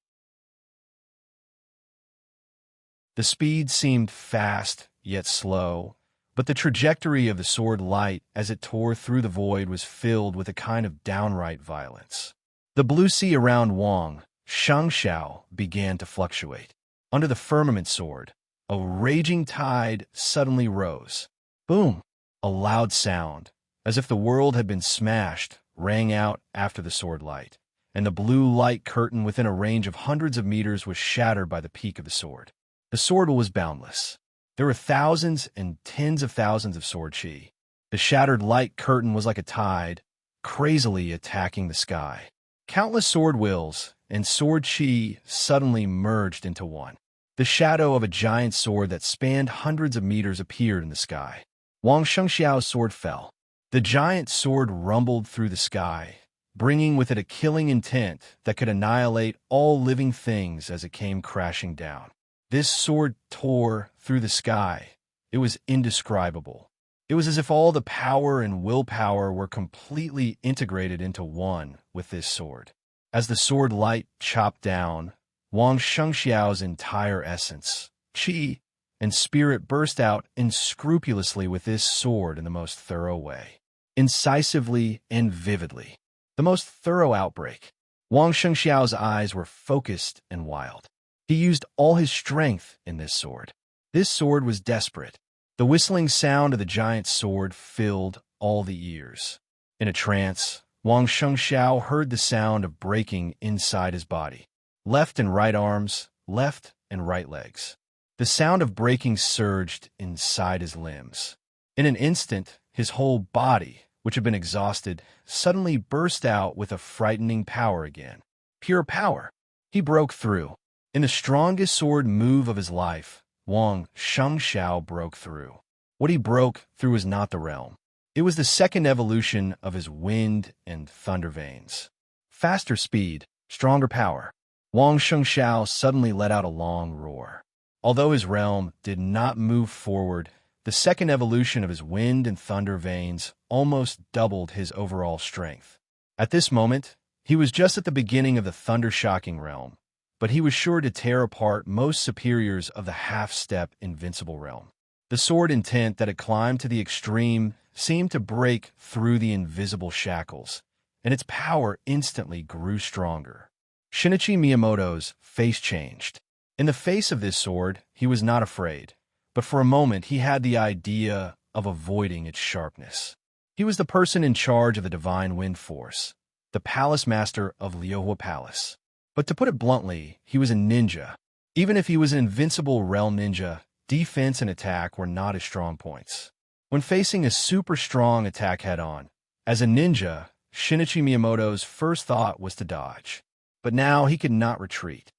The speed seemed fast, yet slow, but the trajectory of the sword light as it tore through the void was filled with a kind of downright violence. The blue sea around Wang Shengxiao began to fluctuate. Under the firmament sword, a raging tide suddenly rose. Boom! A loud sound, as if the world had been smashed, rang out after the sword light, and the blue light curtain within a range of hundreds of meters was shattered by the peak of the sword. The sword was boundless. There were thousands and tens of thousands of sword chi. The shattered light curtain was like a tide, crazily attacking the sky. Countless sword wills and sword chi suddenly merged into one. The shadow of a giant sword that spanned hundreds of meters appeared in the sky. Wang Shengxiao's sword fell. The giant sword rumbled through the sky, bringing with it a killing intent that could annihilate all living things as it came crashing down. This sword tore through the sky. It was indescribable. It was as if all the power and willpower were completely integrated into one with this sword. As the sword light chopped down, Wang Shengxiao's entire essence, qi, and spirit burst out unscrupulously with this sword in the most thorough way. Incisively and vividly. The most thorough outbreak. Wang Shengxiao's eyes were focused and wild. He used all his strength in this sword. This sword was desperate. The whistling sound of the giant sword filled all the ears. In a trance, Wang Shengxiao heard the sound of breaking inside his body. Left and right arms, left and right legs. The sound of breaking surged inside his limbs. In an instant, his whole body, which had been exhausted, suddenly burst out with a frightening power again. Pure power. He broke through. In the strongest sword move of his life, Wang Shengxiao broke through. What he broke through was not the realm. It was the second evolution of his wind and thunder veins. Faster speed, stronger power. Wang Shengxiao suddenly let out a long roar. Although his realm did not move forward, the second evolution of his wind and thunder veins almost doubled his overall strength. At this moment, he was just at the beginning of the thunder-shocking realm, but he was sure to tear apart most superiors of the half-step invincible realm. The sword intent that had climbed to the extreme seemed to break through the invisible shackles, and its power instantly grew stronger. Shinichi Miyamoto's face changed. In the face of this sword, he was not afraid, but for a moment he had the idea of avoiding its sharpness. He was the person in charge of the Divine Wind Force, the Palace Master of Liuhua Palace. But to put it bluntly, he was a ninja. Even if he was an invincible realm ninja, defense and attack were not his strong points. When facing a super strong attack head-on, as a ninja, Shinichi Miyamoto's first thought was to dodge. But now he could not retreat.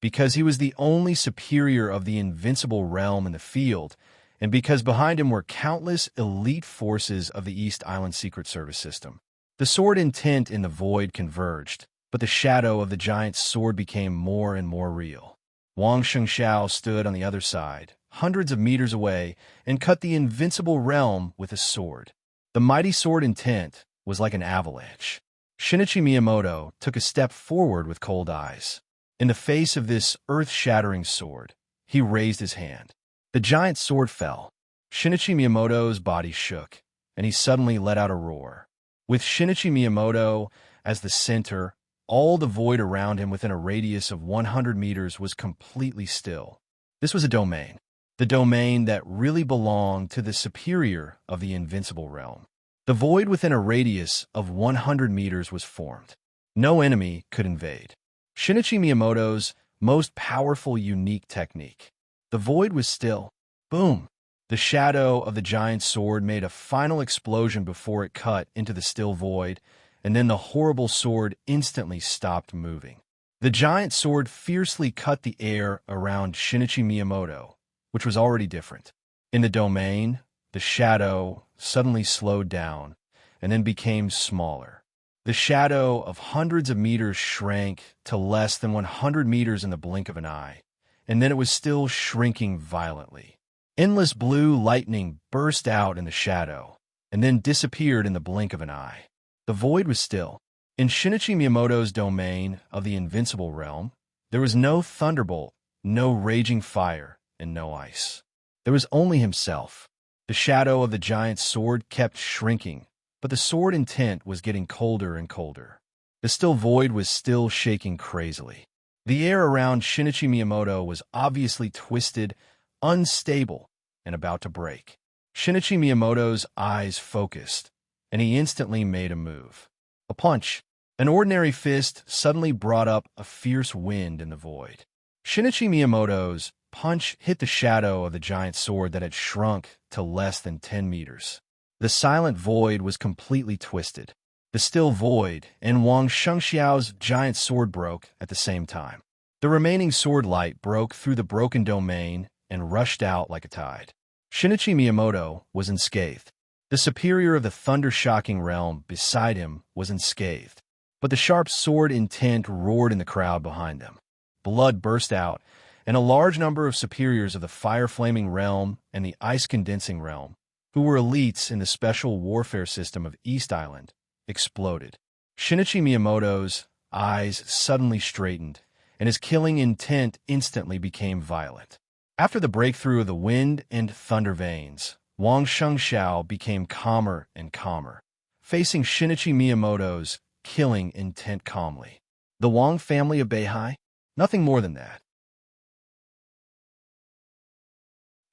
Because he was the only superior of the invincible realm in the field, and because behind him were countless elite forces of the East Island Secret Service system. The sword intent in the void converged, but the shadow of the giant's sword became more and more real. Wang Shengxiao stood on the other side, hundreds of meters away, and cut the invincible realm with his sword. The mighty sword intent was like an avalanche. Shinichi Miyamoto took a step forward with cold eyes. In the face of this earth-shattering sword, he raised his hand. The giant sword fell. Shinichi Miyamoto's body shook, and he suddenly let out a roar. With Shinichi Miyamoto as the center, all the void around him within a radius of 100 meters was completely still. This was a domain, the domain that really belonged to the superior of the invincible realm. The void within a radius of 100 meters was formed. No enemy could invade. Shinichi Miyamoto's most powerful unique technique. The void was still. Boom! The shadow of the giant sword made a final explosion before it cut into the still void, and then the horrible sword instantly stopped moving. The giant sword fiercely cut the air around Shinichi Miyamoto, which was already different. In the domain, the shadow suddenly slowed down and then became smaller. The shadow of hundreds of meters shrank to less than 100 meters in the blink of an eye, and then it was still shrinking violently. Endless blue lightning burst out in the shadow, and then disappeared in the blink of an eye. The void was still. In Shinichi Miyamoto's domain of the invincible realm, there was no thunderbolt, no raging fire, and no ice. There was only himself. The shadow of the giant sword kept shrinking, but the sword intent was getting colder and colder. The still void was still shaking crazily. The air around Shinichi Miyamoto was obviously twisted, unstable, and about to break. Shinichi Miyamoto's eyes focused, and he instantly made a move. A punch. An ordinary fist suddenly brought up a fierce wind in the void. Shinichi Miyamoto's punch hit the shadow of the giant sword that had shrunk to less than 10 meters. The silent void was completely twisted. The still void and Wang Shengxiao's giant sword broke at the same time. The remaining sword light broke through the broken domain and rushed out like a tide. Shinichi Miyamoto was unscathed. The superior of the thunder-shocking realm beside him was unscathed. But the sharp sword intent roared in the crowd behind them. Blood burst out, and a large number of superiors of the fire-flaming realm and the ice-condensing realm, who were elites in the special warfare system of East Island, exploded. Shinichi Miyamoto's eyes suddenly straightened, and his killing intent instantly became violent. After the breakthrough of the wind and thunder veins, Wang Shengxiao became calmer and calmer, facing Shinichi Miyamoto's killing intent calmly. The Wang family of Beihai? Nothing more than that.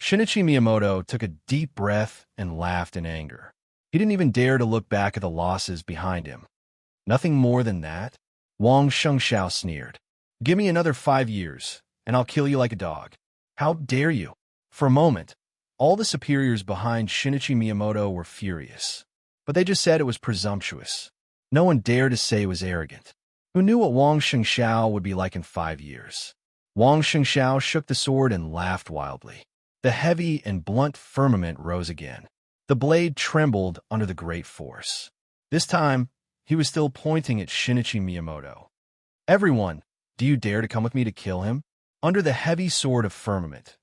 Shinichi Miyamoto took a deep breath and laughed in anger. He didn't even dare to look back at the losses behind him. Nothing more than that? Wang Shengxiao sneered. Give me another 5 years, and I'll kill you like a dog. How dare you? For a moment, all the superiors behind Shinichi Miyamoto were furious. But they just said it was presumptuous. No one dared to say it was arrogant. Who knew what Wang Shengxiao would be like in 5 years? Wang Shengxiao shook the sword and laughed wildly. The heavy and blunt firmament rose again. The blade trembled under the great force. This time, he was still pointing at Shinichi Miyamoto. Everyone, do you dare to come with me to kill him? Under the heavy sword of Firmament,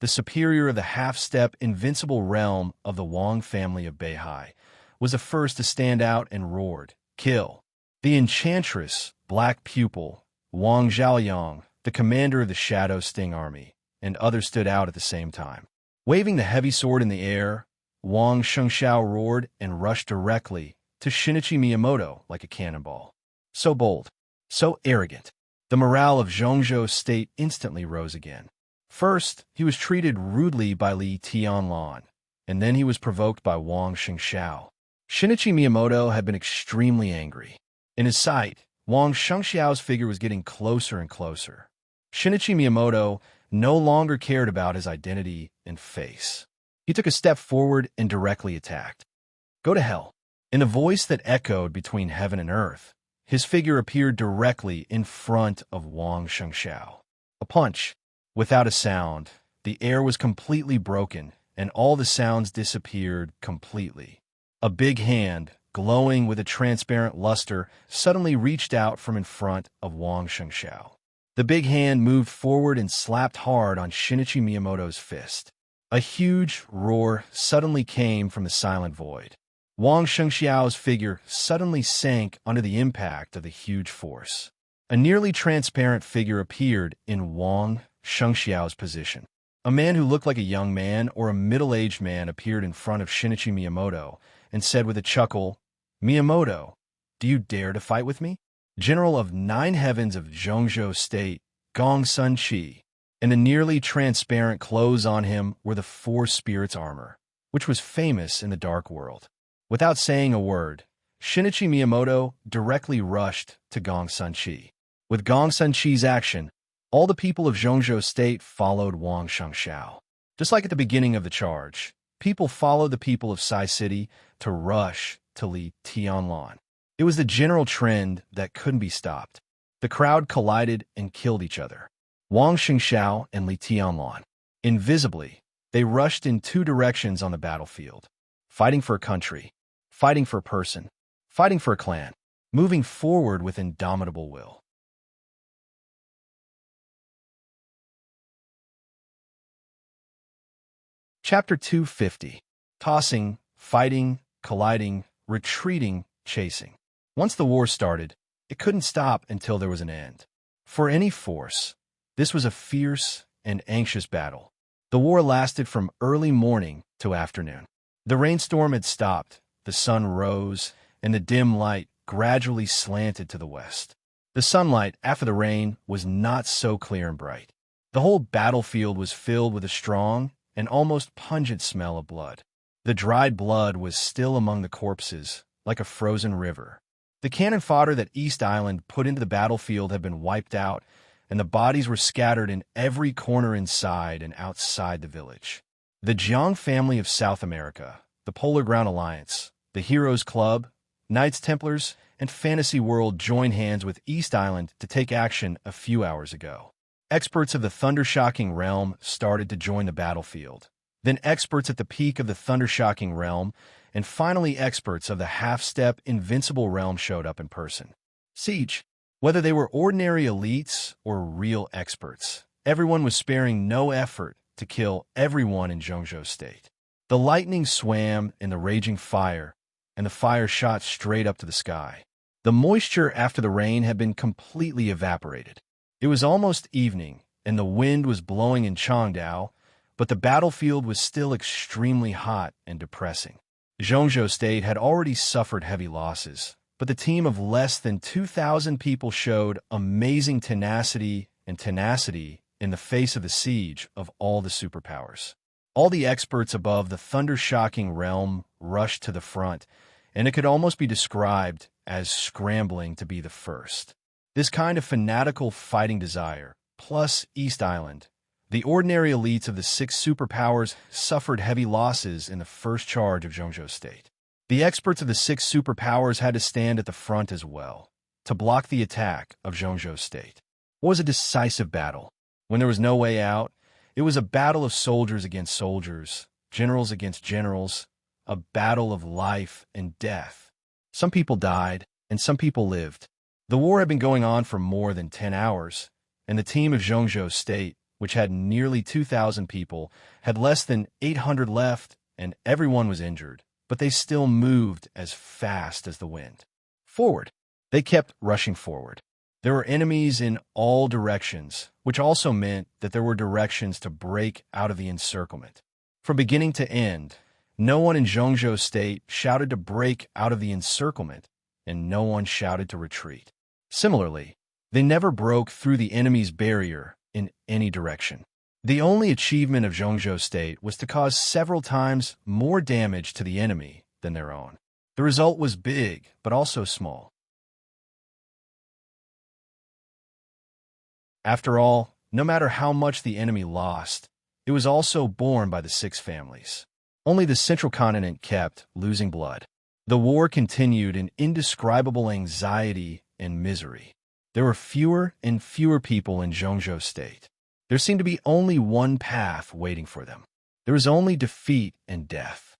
the superior of the half-step invincible realm of the Wang family of Beihai, was the first to stand out and roared, "Kill!" The enchantress, Black Pupil, Wang Zhaoyang, the commander of the Shadow Sting Army, and others stood out at the same time. Waving the heavy sword in the air, Wang Shengxiao roared and rushed directly to Shinichi Miyamoto like a cannonball. So bold, so arrogant. The morale of Zhongzhou's state instantly rose again. First, he was treated rudely by Li Tianlan, and then he was provoked by Wang Shengxiao. Shinichi Miyamoto had been extremely angry. In his sight, Wang Shengxiao's figure was getting closer and closer. Shinichi Miyamoto no longer cared about his identity and face. He took a step forward and directly attacked. Go to hell. In a voice that echoed between heaven and earth, his figure appeared directly in front of Wang Shengxiao. A punch. Without a sound, The air was completely broken, and all the sounds disappeared completely. A big hand, glowing with a transparent luster, suddenly reached out from in front of Wang Shengxiao. The big hand moved forward and slapped hard on Shinichi Miyamoto's fist. A huge roar suddenly came from the silent void. Wang Shengxiao's figure suddenly sank under the impact of the huge force. A nearly transparent figure appeared in Wang Shengxiao's position. A man who looked like a young man or a middle-aged man appeared in front of Shinichi Miyamoto and said with a chuckle, "Miyamoto, do you dare to fight with me?" General of 9 Heavens of Zhongzhou State, Gong Sun Qi, and the nearly transparent clothes on him were the 4 spirits armor, which was famous in the dark world. Without saying a word, Shinichi Miyamoto directly rushed to Gong Sun Qi. With Gong Sun Qi's action, all the people of Zhongzhou State followed Wang Shengxiao. Just like at the beginning of the charge, people followed the people of Sai City to rush to Li Tianlan. It was the general trend that couldn't be stopped. The crowd collided and killed each other. Wang Shengxiao and Li Tianlan. Invisibly, they rushed in 2 directions on the battlefield, fighting for a country, fighting for a person, fighting for a clan, moving forward with indomitable will. Chapter 250. Tossing, fighting, colliding, retreating, chasing. Once the war started, it couldn't stop until there was an end. For any force, this was a fierce and anxious battle. The war lasted from early morning to afternoon. The rainstorm had stopped, the sun rose, and the dim light gradually slanted to the west. The sunlight, after the rain, was not so clear and bright. The whole battlefield was filled with a strong and almost pungent smell of blood. The dried blood was still among the corpses, like a frozen river. The cannon fodder that East Island put into the battlefield had been wiped out, and the bodies were scattered in every corner inside and outside the village. The Jiang family of South America, the Polar Ground Alliance, the Heroes Club, Knights Templars, and Fantasy World joined hands with East Island to take action a few hours ago. Experts of the Thundershocking Realm started to join the battlefield. Then experts at the peak of the Thundershocking Realm, and finally experts of the half-step Invincible Realm showed up in person. Siege. Whether they were ordinary elites or real experts, everyone was sparing no effort to kill everyone in Zhongzhou State. The lightning swam in the raging fire, and the fire shot straight up to the sky. The moisture after the rain had been completely evaporated. It was almost evening, and the wind was blowing in Changdao, but the battlefield was still extremely hot and depressing. Zhongzhou State had already suffered heavy losses, but the team of less than 2,000 people showed amazing tenacity in the face of the siege of all the superpowers. All the experts above the Thundershocking Realm rushed to the front, and it could almost be described as scrambling to be the first. This kind of fanatical fighting desire, plus East Island, the ordinary elites of the 6 superpowers suffered heavy losses in the first charge of Zhongzhou State. The experts of the 6 superpowers had to stand at the front as well, to block the attack of Zhongzhou State. It was a decisive battle. When there was no way out, it was a battle of soldiers against soldiers, generals against generals, a battle of life and death. Some people died, and some people lived. The war had been going on for more than 10 hours, and the team of Zhongzhou State, which had nearly 2,000 people, had less than 800 left, and everyone was injured, but they still moved as fast as the wind. Forward. They kept rushing forward. There were enemies in all directions, which also meant that there were directions to break out of the encirclement. From beginning to end, no one in Zhongzhou State shouted to break out of the encirclement, and no one shouted to retreat. Similarly, they never broke through the enemy's barrier in any direction. The only achievement of Zhongzhou State was to cause several times more damage to the enemy than their own. The result was big, but also small. After all, no matter how much the enemy lost, it was also borne by the 6 families. Only the central continent kept losing blood. The war continued in indescribable anxiety and misery. There were fewer and fewer people in Zhongzhou State. There seemed to be only one path waiting for them. There was only defeat and death.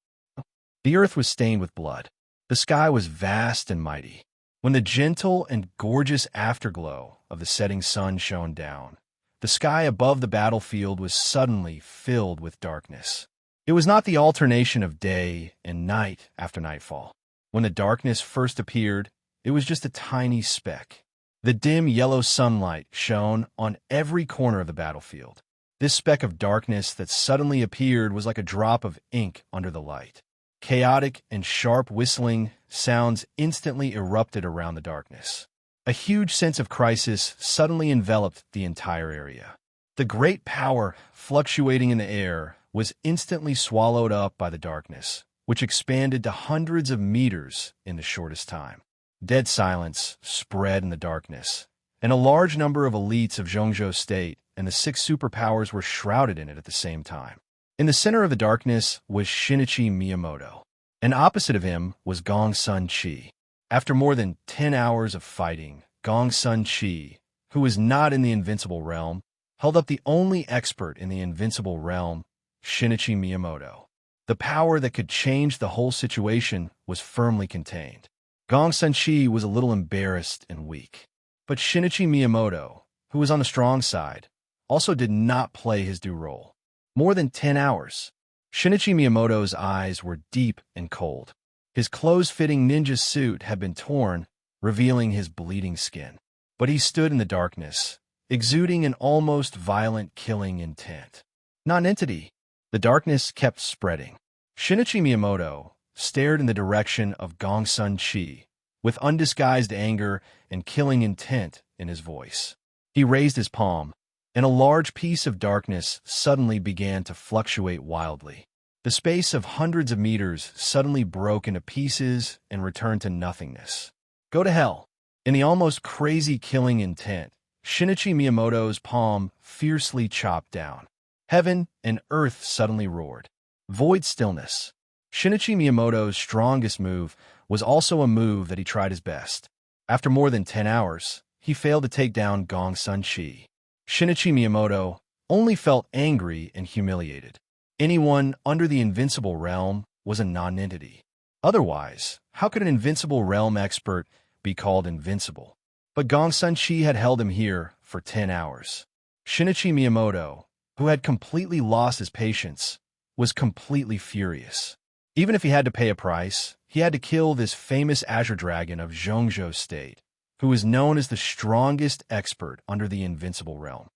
The earth was stained with blood. The sky was vast and mighty. When the gentle and gorgeous afterglow of the setting sun shone down, the sky above the battlefield was suddenly filled with darkness. It was not the alternation of day and night after nightfall. When the darkness first appeared, it was just a tiny speck. The dim yellow sunlight shone on every corner of the battlefield. This speck of darkness that suddenly appeared was like a drop of ink under the light. Chaotic and sharp whistling sounds instantly erupted around the darkness. A huge sense of crisis suddenly enveloped the entire area. The great power fluctuating in the air was instantly swallowed up by the darkness, which expanded to hundreds of meters in the shortest time. Dead silence spread in the darkness, and a large number of elites of Zhongzhou State and the 6 superpowers were shrouded in it at the same time. In the center of the darkness was Shinichi Miyamoto, and opposite of him was Gong Sun Chi. After more than 10 hours of fighting, Gong Sun Chi, who was not in the invincible realm, held up the only expert in the invincible realm, Shinichi Miyamoto. The power that could change the whole situation was firmly contained. Gong Sun Chi was a little embarrassed and weak. But Shinichi Miyamoto, who was on the strong side, also did not play his due role. More than 10 hours. Shinichi Miyamoto's eyes were deep and cold. His close-fitting ninja suit had been torn, revealing his bleeding skin. But he stood in the darkness, exuding an almost violent killing intent. Non-entity. The darkness kept spreading. Shinichi Miyamoto stared in the direction of Gong Sun Chi, with undisguised anger and killing intent in his voice. He raised his palm, and a large piece of darkness suddenly began to fluctuate wildly. The space of hundreds of meters suddenly broke into pieces and returned to nothingness. Go to hell. In the almost crazy killing intent, Shinichi Miyamoto's palm fiercely chopped down. Heaven and earth suddenly roared. Void stillness. Shinichi Miyamoto's strongest move was also a move that he tried his best. After more than 10 hours, he failed to take down Gong Sun Chi. Shinichi Miyamoto only felt angry and humiliated. Anyone under the invincible realm was a non-entity. Otherwise, how could an invincible realm expert be called invincible? But Gong Sun Chi had held him here for 10 hours. Shinichi Miyamoto, who had completely lost his patience, was completely furious. Even if he had to pay a price, he had to kill this famous Azure Dragon of Zhongzhou State, who is known as the strongest expert under the invincible realm.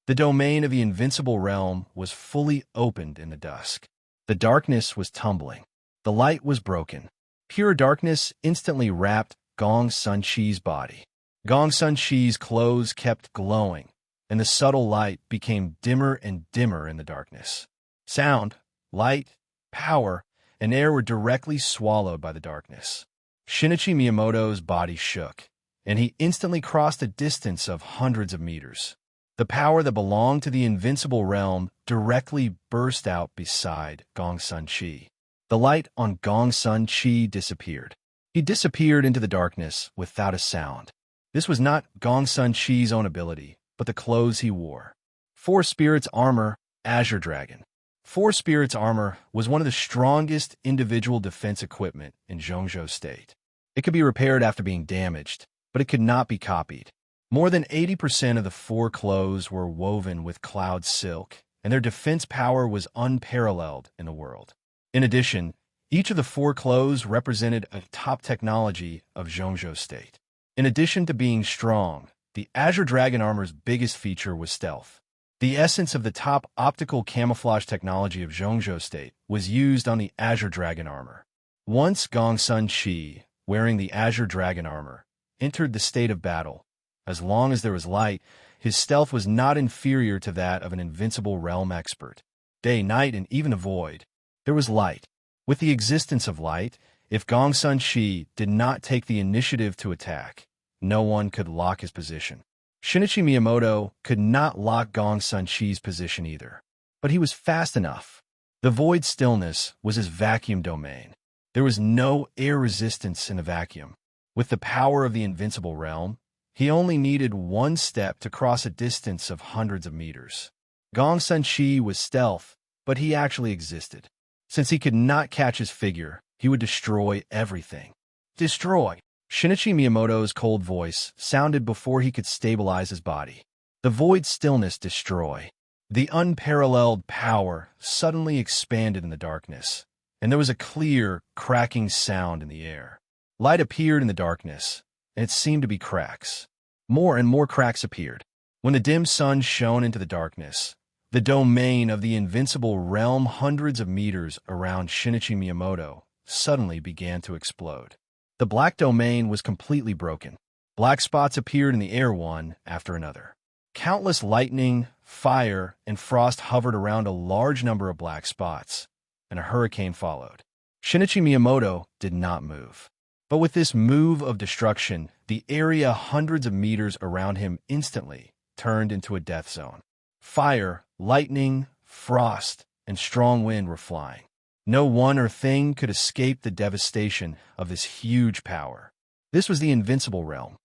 The domain of the invincible realm was fully opened in the dusk. The darkness was tumbling. The light was broken. Pure darkness instantly wrapped Gong Sun Chi's body. Gong Sun Chi's clothes kept glowing, and the subtle light became dimmer and dimmer in the darkness. Sound, light, power, and air were directly swallowed by the darkness. Shinichi Miyamoto's body shook, and he instantly crossed a distance of hundreds of meters. The power that belonged to the invincible realm directly burst out beside Gong Sun Chi. The light on Gong Sun Chi disappeared. He disappeared into the darkness without a sound. This was not Gong Sun Chi's own ability, but the clothes he wore. Four Spirits Armor, Azure Dragon. Four Spirits Armor was one of the strongest individual defense equipment in Zhongzhou State. It could be repaired after being damaged, but it could not be copied. More than 80% of the four clothes were woven with cloud silk, and their defense power was unparalleled in the world. In addition, each of the four clothes represented a top technology of Zhongzhou State. In addition to being strong, the Azure Dragon Armor's biggest feature was stealth. The essence of the top optical camouflage technology of Zhongzhou State was used on the Azure Dragon Armor. Once Gong Sun Chi, wearing the Azure Dragon Armor, entered the state of battle, as long as there was light, his stealth was not inferior to that of an invincible realm expert. Day, night, and even a void, there was light. With the existence of light, if Gong Sun Chi did not take the initiative to attack, no one could lock his position. Shinichi Miyamoto could not lock Gong Sun Chi's position either, but he was fast enough. The void stillness was his vacuum domain. There was no air resistance in a vacuum. With the power of the invincible realm, He only needed one step to cross a distance of hundreds of meters. Gong Sun Chi was stealth, but he actually existed. Since he could not catch his figure, he would destroy everything. Destroy! Shinichi Miyamoto's cold voice sounded before he could stabilize his body. The void stillness destroy. The unparalleled power suddenly expanded in the darkness, and there was a clear, cracking sound in the air. Light appeared in the darkness, and it seemed to be cracks. More and more cracks appeared. When the dim sun shone into the darkness, the domain of the invincible realm hundreds of meters around Shinichi Miyamoto suddenly began to explode. The black domain was completely broken. Black spots appeared in the air one after another. Countless lightning, fire, and frost hovered around a large number of black spots, and a hurricane followed. Shinichi Miyamoto did not move. But with this move of destruction, the area hundreds of meters around him instantly turned into a death zone. Fire, lightning, frost, and strong wind were flying. No one or thing could escape the devastation of this huge power. This was the invincible realm.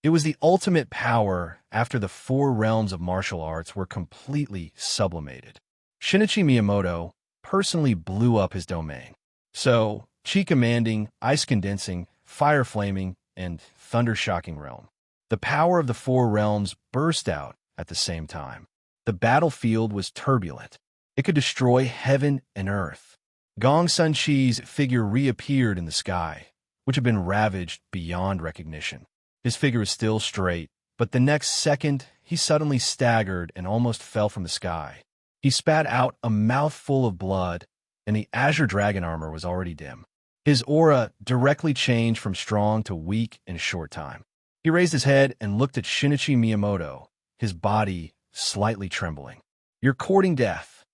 It was the ultimate power after the four realms of martial arts were completely sublimated. Shinichi Miyamoto personally blew up his domain. So, chi commanding, ice condensing, fire flaming, and thunder shocking realm. The power of the four realms burst out at the same time. The battlefield was turbulent. It could destroy heaven and earth. Gong Sun Chi's figure reappeared in the sky, which had been ravaged beyond recognition. His figure was still straight, but the next second, he suddenly staggered and almost fell from the sky. He spat out a mouthful of blood, and the azure dragon armor was already dim. His aura directly changed from strong to weak in a short time. He raised his head and looked at Shinichi Miyamoto, his body slightly trembling. "You're courting death."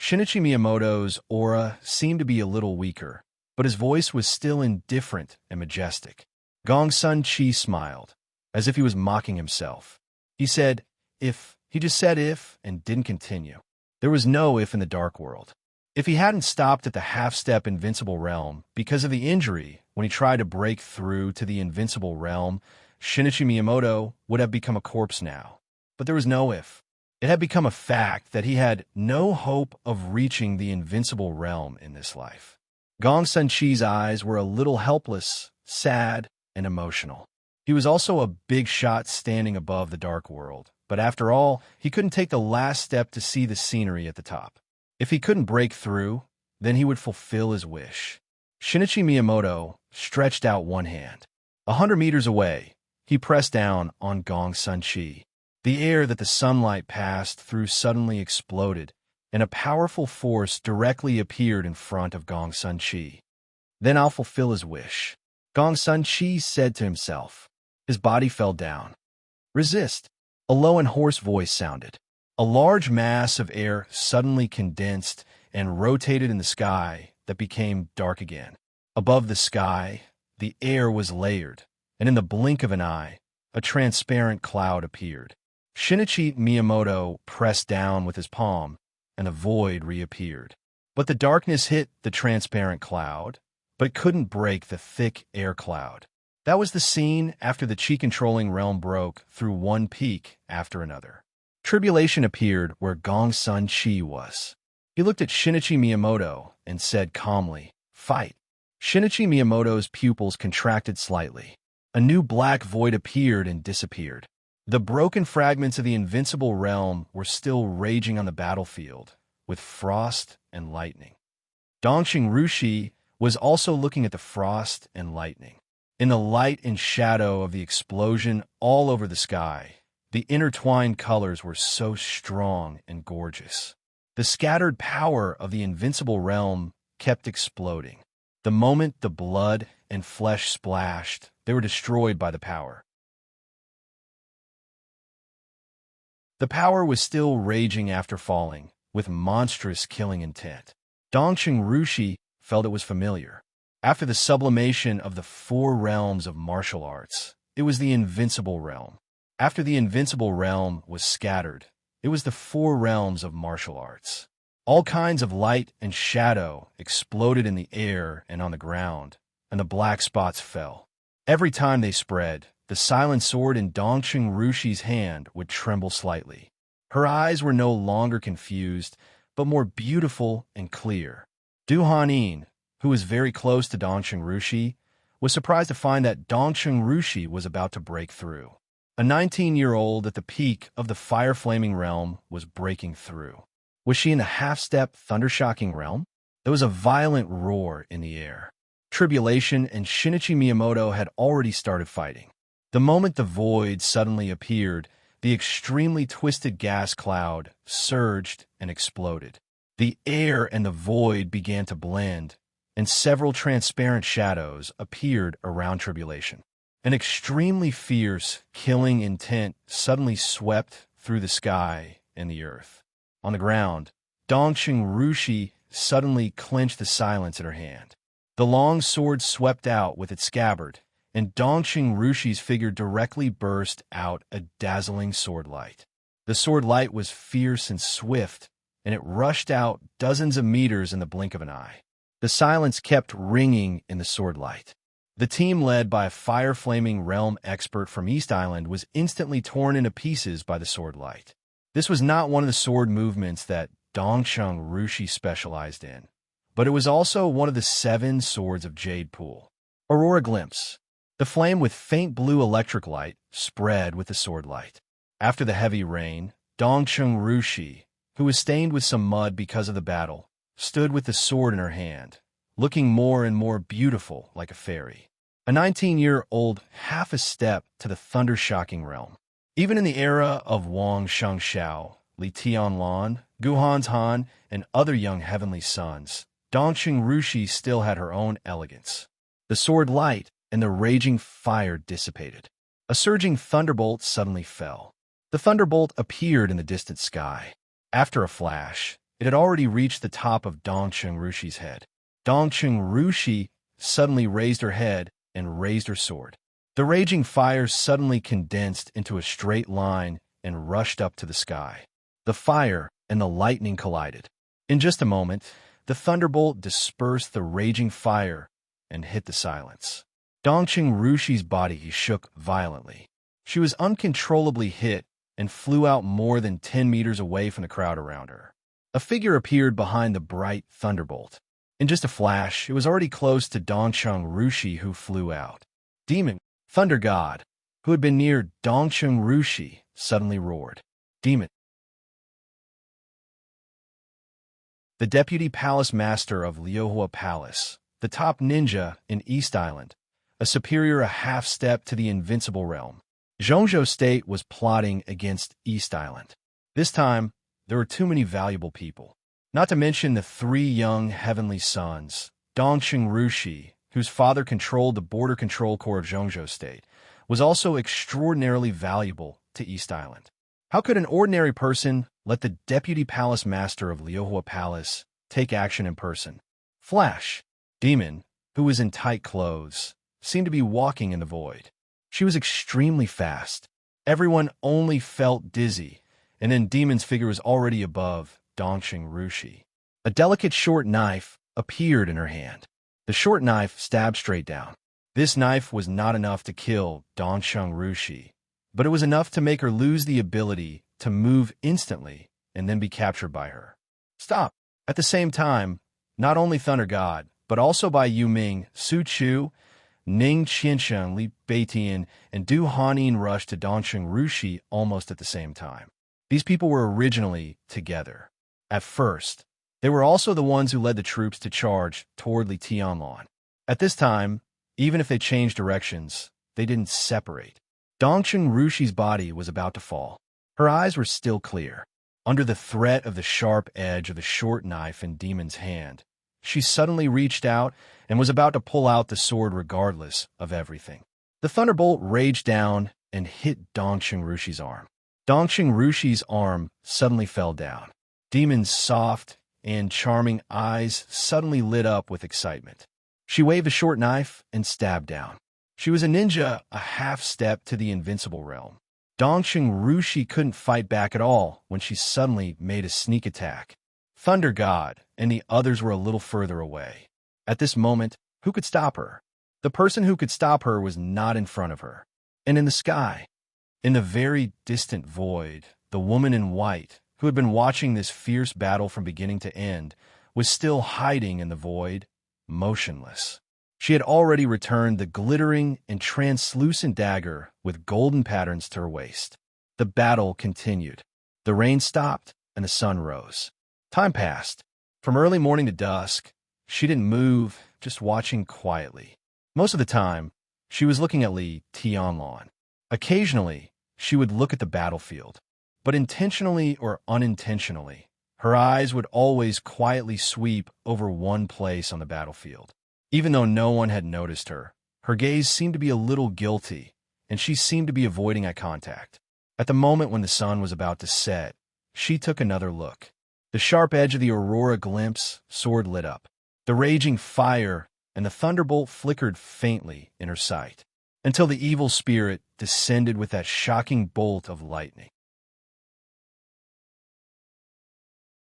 Shinichi Miyamoto's aura seemed to be a little weaker, but his voice was still indifferent and majestic. Gong Sun Chi smiled, as if he was mocking himself. He said, "If." He just said "if" and didn't continue. There was no if in the dark world. If he hadn't stopped at the half-step invincible realm because of the injury when he tried to break through to the invincible realm, Shinichi Miyamoto would have become a corpse now. But there was no if. It had become a fact that he had no hope of reaching the invincible realm in this life. Gong Sun Chi's eyes were a little helpless, sad, and emotional. He was also a big shot standing above the dark world, but after all, he couldn't take the last step to see the scenery at the top. If he couldn't break through, then he would fulfill his wish. Shinichi Miyamoto stretched out one hand. 100 meters away, he pressed down on Gong Sun Chi. The air that the sunlight passed through suddenly exploded, and a powerful force directly appeared in front of Gong Sun Chi. "Then I'll fulfill his wish," Gong Sun Chi said to himself. His body fell down. "Resist," a low and hoarse voice sounded. A large mass of air suddenly condensed and rotated in the sky that became dark again. Above the sky, the air was layered, and in the blink of an eye, a transparent cloud appeared. Shinichi Miyamoto pressed down with his palm, and the void reappeared. But the darkness hit the transparent cloud, but it couldn't break the thick air cloud. That was the scene after the chi-controlling realm broke through one peak after another. Tribulation appeared where Gong Sun Chi was. He looked at Shinichi Miyamoto and said calmly, "Fight." Shinichi Miyamoto's pupils contracted slightly. A new black void appeared and disappeared. The broken fragments of the invincible realm were still raging on the battlefield, with frost and lightning. Dongqing Rushi was also looking at the frost and lightning. In the light and shadow of the explosion all over the sky, the intertwined colors were so strong and gorgeous. The scattered power of the invincible realm kept exploding. The moment the blood and flesh splashed, they were destroyed by the power. The power was still raging after falling, with monstrous killing intent. Dongqing Rushi felt it was familiar. After the sublimation of the four realms of martial arts, it was the invincible realm. After the invincible realm was scattered, it was the four realms of martial arts. All kinds of light and shadow exploded in the air and on the ground, and the black spots fell. Every time they spread, the silent sword in Dongqing Rushi's hand would tremble slightly. Her eyes were no longer confused, but more beautiful and clear. Du Hanin, who was very close to Dongqing Rushi, was surprised to find that Dongqing Rushi was about to break through. A 19-year-old at the peak of the fire-flaming realm was breaking through. Was she in the half-step, thunder-shocking realm? There was a violent roar in the air. Tribulation and Shinichi Miyamoto had already started fighting. The moment the void suddenly appeared, the extremely twisted gas cloud surged and exploded. The air and the void began to blend, and several transparent shadows appeared around Tribulation. An extremely fierce, killing intent suddenly swept through the sky and the earth. On the ground, Dongqing Rushi suddenly clenched the silence in her hand. The long sword swept out with its scabbard, and Dongqing Rushi's figure directly burst out a dazzling sword light. The sword light was fierce and swift, and it rushed out dozens of meters in the blink of an eye. The silence kept ringing in the sword light. The team led by a fire-flaming realm expert from East Island was instantly torn into pieces by the sword light. This was not one of the sword movements that Dongqing Rushi specialized in, but it was also one of the 7 swords of Jade Pool. Aurora Glimpse. The flame with faint blue electric light spread with the sword light. After the heavy rain, Dongqing Rushi, who was stained with some mud because of the battle, stood with the sword in her hand, looking more and more beautiful like a fairy. A 19-year-old half a step to the thunder-shocking realm. Even in the era of Wang Shengxiao, Li Tianlan, Guhan's Han, and other young heavenly sons, Dongqing Rushi still had her own elegance. The sword light and the raging fire dissipated. A surging thunderbolt suddenly fell. The thunderbolt appeared in the distant sky. After a flash, it had already reached the top of Dongqing Rushi's head. Dongqing Rushi suddenly raised her head and raised her sword. The raging fire suddenly condensed into a straight line and rushed up to the sky. The fire and the lightning collided. In just a moment, the thunderbolt dispersed the raging fire and hit the silence. Dongqing Rushi's body shook violently. She was uncontrollably hit and flew out more than 10 meters away from the crowd around her. A figure appeared behind the bright thunderbolt. In just a flash, it was already close to Dongqing Rushi, who flew out. Demon, Thunder God, who had been near Dongqing Rushi, suddenly roared. Demon. The deputy palace master of Liuhua Palace, the top ninja in East Island, a superior a half-step to the invincible realm. Zhongzhou State was plotting against East Island. This time, there were too many valuable people. Not to mention the 3 young heavenly sons, Dongqing Rushi, whose father controlled the border control corps of Zhongzhou State, was also extraordinarily valuable to East Island. How could an ordinary person let the deputy palace master of Liuhua Palace take action in person? Flash, Demon, who was in tight clothes, seemed to be walking in the void. She was extremely fast. Everyone only felt dizzy, and then Demon's figure was already above Dongqing Rushi. A delicate short knife appeared in her hand. The short knife stabbed straight down. This knife was not enough to kill Dongqing Rushi, but it was enough to make her lose the ability to move instantly and then be captured by her. Stop! At the same time, not only Thunder God, but also by Yu Ming, Su Chu, Ning Qiansheng, Li Beitian, and Du Hanin rushed to Dongqing Rushi almost at the same time. These people were originally together. At first, they were also the ones who led the troops to charge toward Li Tianlan. At this time, even if they changed directions, they didn't separate. Dongqing Rushi's body was about to fall. Her eyes were still clear. Under the threat of the sharp edge of the short knife in Demon's hand, she suddenly reached out and was about to pull out the sword regardless of everything. The thunderbolt raged down and hit Dongqing Rushi's arm. Dongqing Rushi's arm suddenly fell down. Demon's soft and charming eyes suddenly lit up with excitement. She waved a short knife and stabbed down. She was a ninja a half-step to the invincible realm. Dongqing Rushi couldn't fight back at all when she suddenly made a sneak attack. Thunder God and the others were a little further away. At this moment, who could stop her? The person who could stop her was not in front of her. And in the sky, in the very distant void, the woman in white, who had been watching this fierce battle from beginning to end, was still hiding in the void, motionless. She had already returned the glittering and translucent dagger with golden patterns to her waist. The battle continued. The rain stopped and the sun rose. Time passed. From early morning to dusk, she didn't move, just watching quietly. Most of the time, she was looking at Li Tianlan. Occasionally, she would look at the battlefield, but intentionally or unintentionally, her eyes would always quietly sweep over one place on the battlefield. Even though no one had noticed her, her gaze seemed to be a little guilty, and she seemed to be avoiding eye contact. At the moment when the sun was about to set, she took another look. The sharp edge of the aurora glimpse, sword lit up. The raging fire and the thunderbolt flickered faintly in her sight, until the evil spirit descended with that shocking bolt of lightning.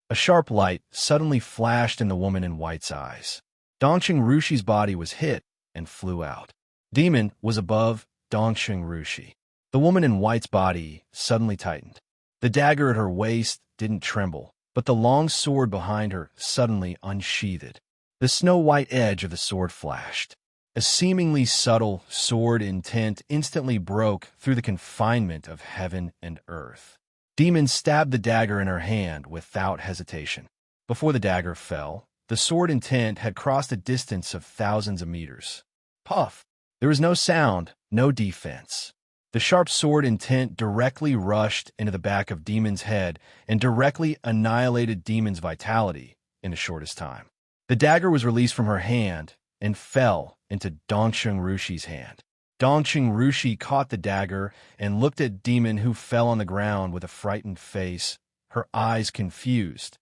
A sharp light suddenly flashed in the woman in white's eyes. Dongqing Rushi's body was hit and flew out. Demon was above Dongqing Rushi. The woman in white's body suddenly tightened. The dagger at her waist didn't tremble, but the long sword behind her suddenly unsheathed. The snow-white edge of the sword flashed. A seemingly subtle sword intent instantly broke through the confinement of heaven and earth. Demon stabbed the dagger in her hand without hesitation. Before the dagger fell, the sword intent had crossed a distance of thousands of meters. Puff! There was no sound, no defense. The sharp sword intent directly rushed into the back of Demon's head and directly annihilated Demon's vitality in the shortest time. The dagger was released from her hand and fell into Dongqing Rushi's hand. Dongqing Rushi caught the dagger and looked at Demon, who fell on the ground with a frightened face, her eyes confused.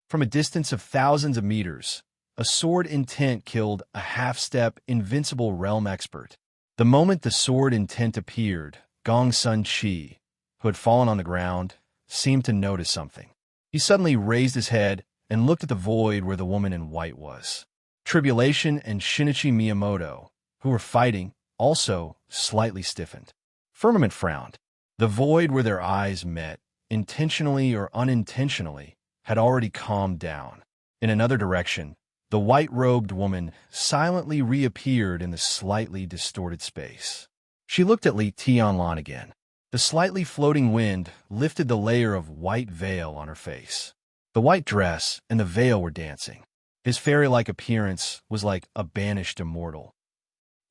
From a distance of thousands of meters, a sword intent killed a half-step invincible realm expert. The moment the sword intent appeared, Gong Sun Chi, who had fallen on the ground, seemed to notice something. He suddenly raised his head and looked at the void where the woman in white was. Tribulation and Shinichi Miyamoto, who were fighting, also slightly stiffened. Firmament frowned. The void where their eyes met, intentionally or unintentionally, had already calmed down. In another direction, the white-robed woman silently reappeared in the slightly distorted space. She looked at Li Tianlan again. The slightly floating wind lifted the layer of white veil on her face. The white dress and the veil were dancing. His fairy-like appearance was like a banished immortal.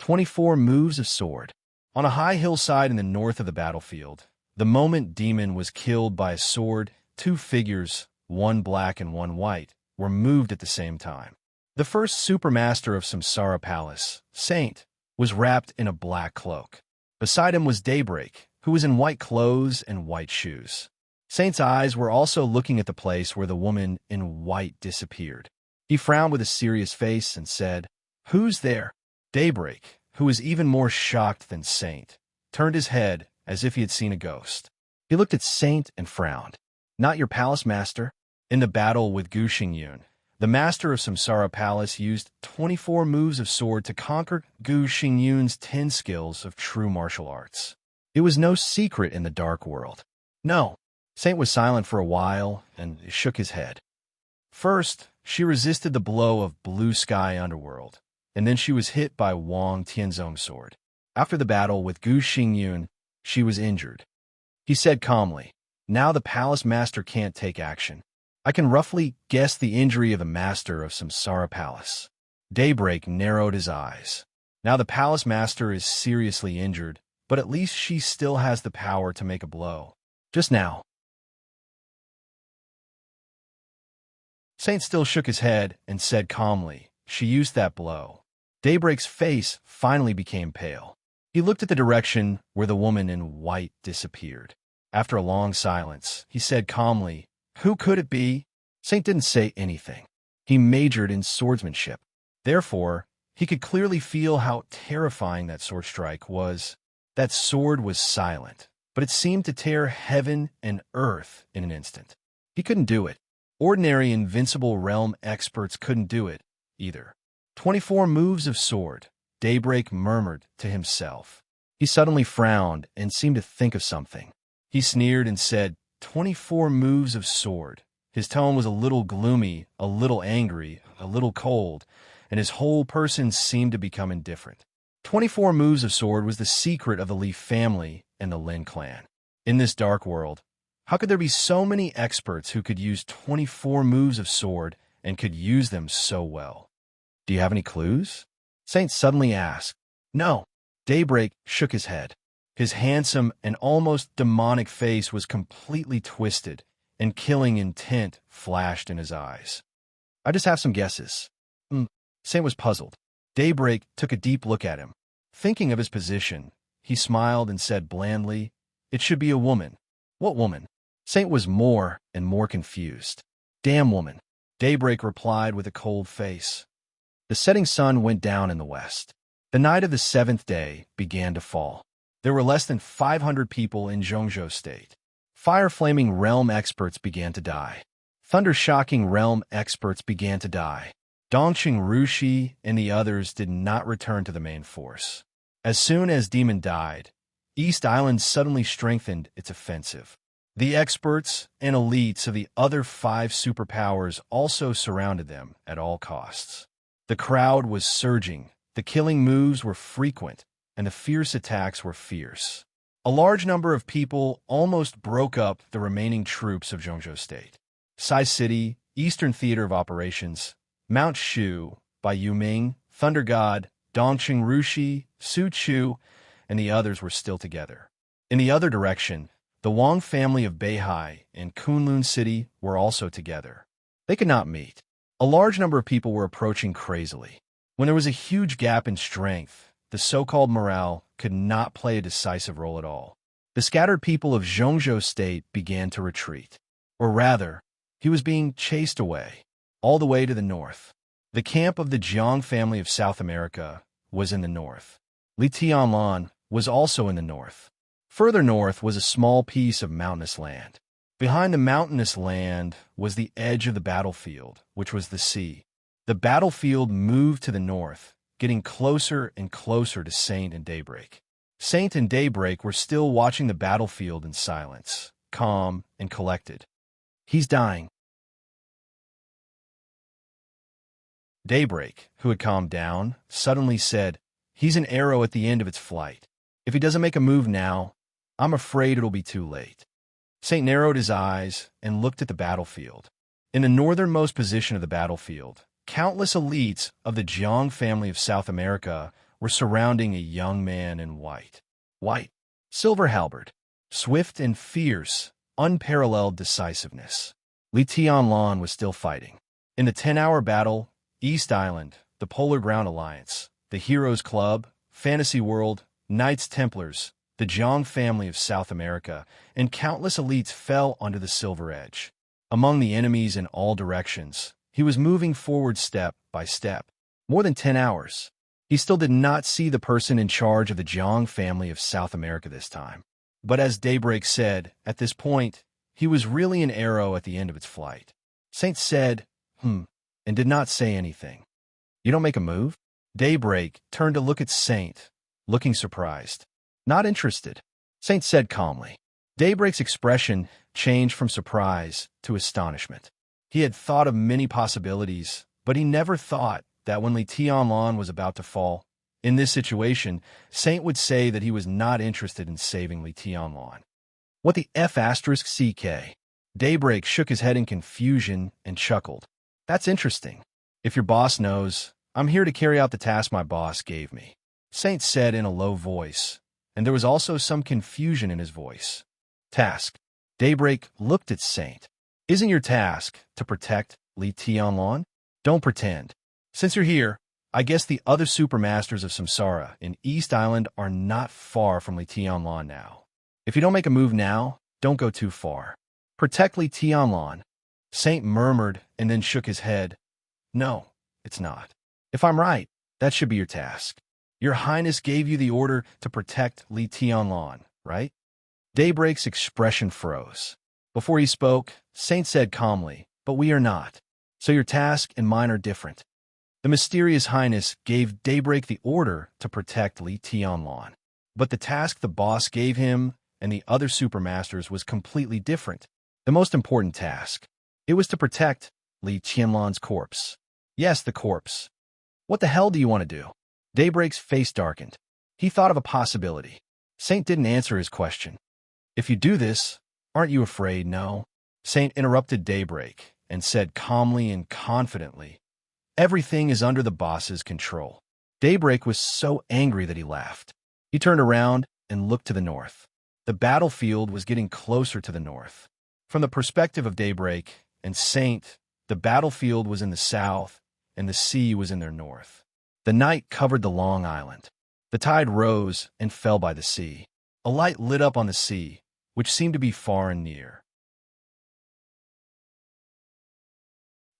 24 moves of sword. On a high hillside in the north of the battlefield, the moment Demon was killed by a sword, two figures, one black and one white, were moved at the same time. The first supermaster of Samsara Palace, Saint, was wrapped in a black cloak. Beside him was Daybreak, who was in white clothes and white shoes. Saint's eyes were also looking at the place where the woman in white disappeared. He frowned with a serious face and said, "Who's there?" Daybreak, who was even more shocked than Saint, turned his head as if he had seen a ghost. He looked at Saint and frowned. "Not your palace master?" In the battle with Gu Xingyun, the master of Samsara Palace used 24 moves of sword to conquer Gu Xingyun's 10 skills of true martial arts. It was no secret in the dark world. No. Saint was silent for a while and shook his head. First, she resisted the blow of Blue Sky Underworld, and then she was hit by Wang Tianzong's sword. After the battle with Gu Xingyun, she was injured. He said calmly, "Now the palace master can't take action. I can roughly guess the injury of the master of Samsara Palace." Daybreak narrowed his eyes. Now the palace master is seriously injured, but at least she still has the power to make a blow. Just now. Saint still shook his head and said calmly, "She used that blow." Daybreak's face finally became pale. He looked at the direction where the woman in white disappeared. After a long silence, he said calmly, "Who could it be?" Saint didn't say anything. He majored in swordsmanship. Therefore, he could clearly feel how terrifying that sword strike was. That sword was silent, but it seemed to tear heaven and earth in an instant. He couldn't do it. Ordinary invincible realm experts couldn't do it, either. 24 moves of sword. Daybreak murmured to himself. He suddenly frowned and seemed to think of something. He sneered and said, 24 moves of sword. His tone was a little gloomy, a little angry, a little cold, and his whole person seemed to become indifferent. 24 moves of sword was the secret of the Leaf family and the Lin clan. In this dark world, how could there be so many experts who could use 24 moves of sword and could use them so well? Do you have any clues? Saint suddenly asked. No. Daybreak shook his head. His handsome and almost demonic face was completely twisted, and killing intent flashed in his eyes. I just have some guesses. Saint was puzzled. Daybreak took a deep look at him. Thinking of his position, he smiled and said blandly, It should be a woman. What woman? Saint was more and more confused. Damn woman, Daybreak replied with a cold face. The setting sun went down in the west. The night of the 7th day began to fall. There were less than 500 people in Zhongzhou State. Fire-flaming realm experts began to die. Thunder-shocking realm experts began to die. Dongqing Rushi and the others did not return to the main force. As soon as Demon died, East Island suddenly strengthened its offensive. The experts and elites of the other 5 superpowers also surrounded them at all costs. The crowd was surging, the killing moves were frequent, and the fierce attacks were fierce. A large number of people almost broke up the remaining troops of Zhongzhou State. Sai City, Eastern Theater of Operations, Mount Shu, by Yuming, Thunder God, Dongqing Rushi, Su Chu, and the others were still together. In the other direction, the Wang family of Beihai and Kunlun City were also together. They could not meet. A large number of people were approaching crazily. When there was a huge gap in strength, the so-called morale could not play a decisive role at all. The scattered people of Zhongzhou State began to retreat. Or rather, he was being chased away, all the way to the north. The camp of the Jiang family of South America was in the north. Li Tianlan was also in the north. Further north was a small piece of mountainous land. Behind the mountainous land was the edge of the battlefield, which was the sea. The battlefield moved to the north, getting closer and closer to Saint and Daybreak. Saint and Daybreak were still watching the battlefield in silence, calm and collected. He's dying. Daybreak, who had calmed down, suddenly said, He's an arrow at the end of its flight. If he doesn't make a move now, I'm afraid it'll be too late. Saint narrowed his eyes and looked at the battlefield. In the northernmost position of the battlefield, countless elites of the Jiang family of South America were surrounding a young man in white. White, silver halberd, swift and fierce, unparalleled decisiveness. Li Tianlan was still fighting. In the 10-hour battle, East Island, the Polar Ground Alliance, the Heroes Club, Fantasy World, Knights Templars, the Jiang family of South America, and countless elites fell under the Silver Edge. Among the enemies in all directions, he was moving forward step by step. More than 10 hours. He still did not see the person in charge of the Jiang family of South America this time. But as Daybreak said, at this point, he was really an arrow at the end of its flight. Saint said, and did not say anything. You don't make a move? Daybreak turned to look at Saint, looking surprised. Not interested, Saint said calmly. Daybreak's expression changed from surprise to astonishment. He had thought of many possibilities, but he never thought that when Li Tianlan was about to fall, in this situation, Saint would say that he was not interested in saving Li Tianlan. What the F***CK? Daybreak shook his head in confusion and chuckled. That's interesting. If your boss knows, I'm here to carry out the task my boss gave me, Saint said in a low voice, and there was also some confusion in his voice. Task. Daybreak looked at Saint. Isn't your task to protect Li Tianlan? Don't pretend. Since you're here, I guess the other supermasters of Samsara in East Island are not far from Li Tianlan now. If you don't make a move now, don't go too far. Protect Li Tianlan. Saint murmured and then shook his head. No, it's not. If I'm right, that should be your task. Your Highness gave you the order to protect Li Tianlan, right? Daybreak's expression froze. Before he spoke, Saint said calmly, but we are not. So your task and mine are different. The mysterious highness gave Daybreak the order to protect Li Tianlan. But the task the boss gave him and the other supermasters was completely different. The most important task. It was to protect Li Tianlan's corpse. Yes, the corpse. What the hell do you want to do? Daybreak's face darkened. He thought of a possibility. Saint didn't answer his question. If you do this, aren't you afraid? No. Saint interrupted Daybreak and said calmly and confidently, everything is under the boss's control. Daybreak was so angry that he laughed. He turned around and looked to the north. The battlefield was getting closer to the north. From the perspective of Daybreak and Saint, the battlefield was in the south and the sea was in their north. The night covered the long island. The tide rose and fell by the sea. A light lit up on the sea, which seemed to be far and near.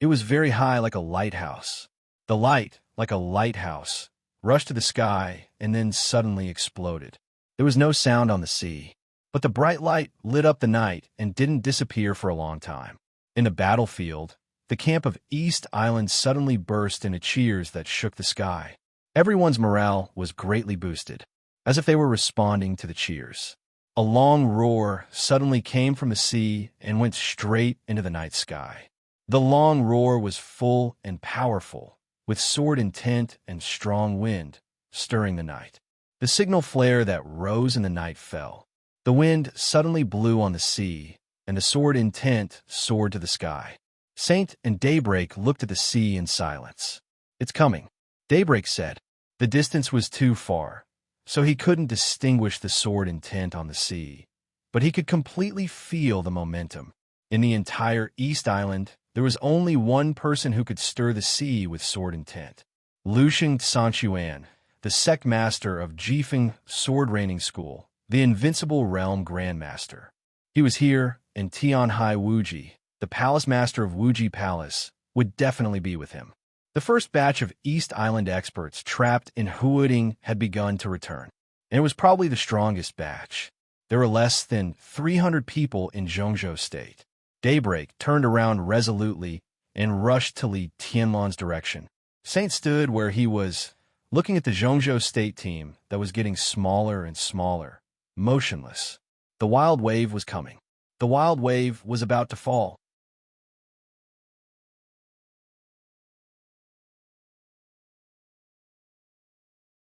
It was very high, like a lighthouse. The light, like a lighthouse, rushed to the sky and then suddenly exploded. There was no sound on the sea, but the bright light lit up the night and didn't disappear for a long time. In the battlefield, the camp of East Island suddenly burst into cheers that shook the sky. Everyone's morale was greatly boosted, as if they were responding to the cheers. A long roar suddenly came from the sea and went straight into the night sky. The long roar was full and powerful, with sword intent and strong wind, stirring the night. The signal flare that rose in the night fell. The wind suddenly blew on the sea, and the sword intent soared to the sky. Saint and Daybreak looked at the sea in silence. It's coming, Daybreak said. The distance was too far, so he couldn't distinguish the sword intent on the sea, but he could completely feel the momentum. In the entire East Island, there was only one person who could stir the sea with sword intent. Lucian Sanchuan, the sect master of Jifeng Sword Raining School, the Invincible Realm Grandmaster. He was here, and Tianhai Wuji, the Palace Master of Wuji Palace, would definitely be with him. The first batch of East Island experts trapped in Huading had begun to return, and it was probably the strongest batch. There were less than 300 people in Zhongzhou State. Daybreak turned around resolutely and rushed to Li Tianlan's direction. Saint stood where he was, looking at the Zhongzhou State team that was getting smaller and smaller, motionless. The wild wave was coming. The wild wave was about to fall.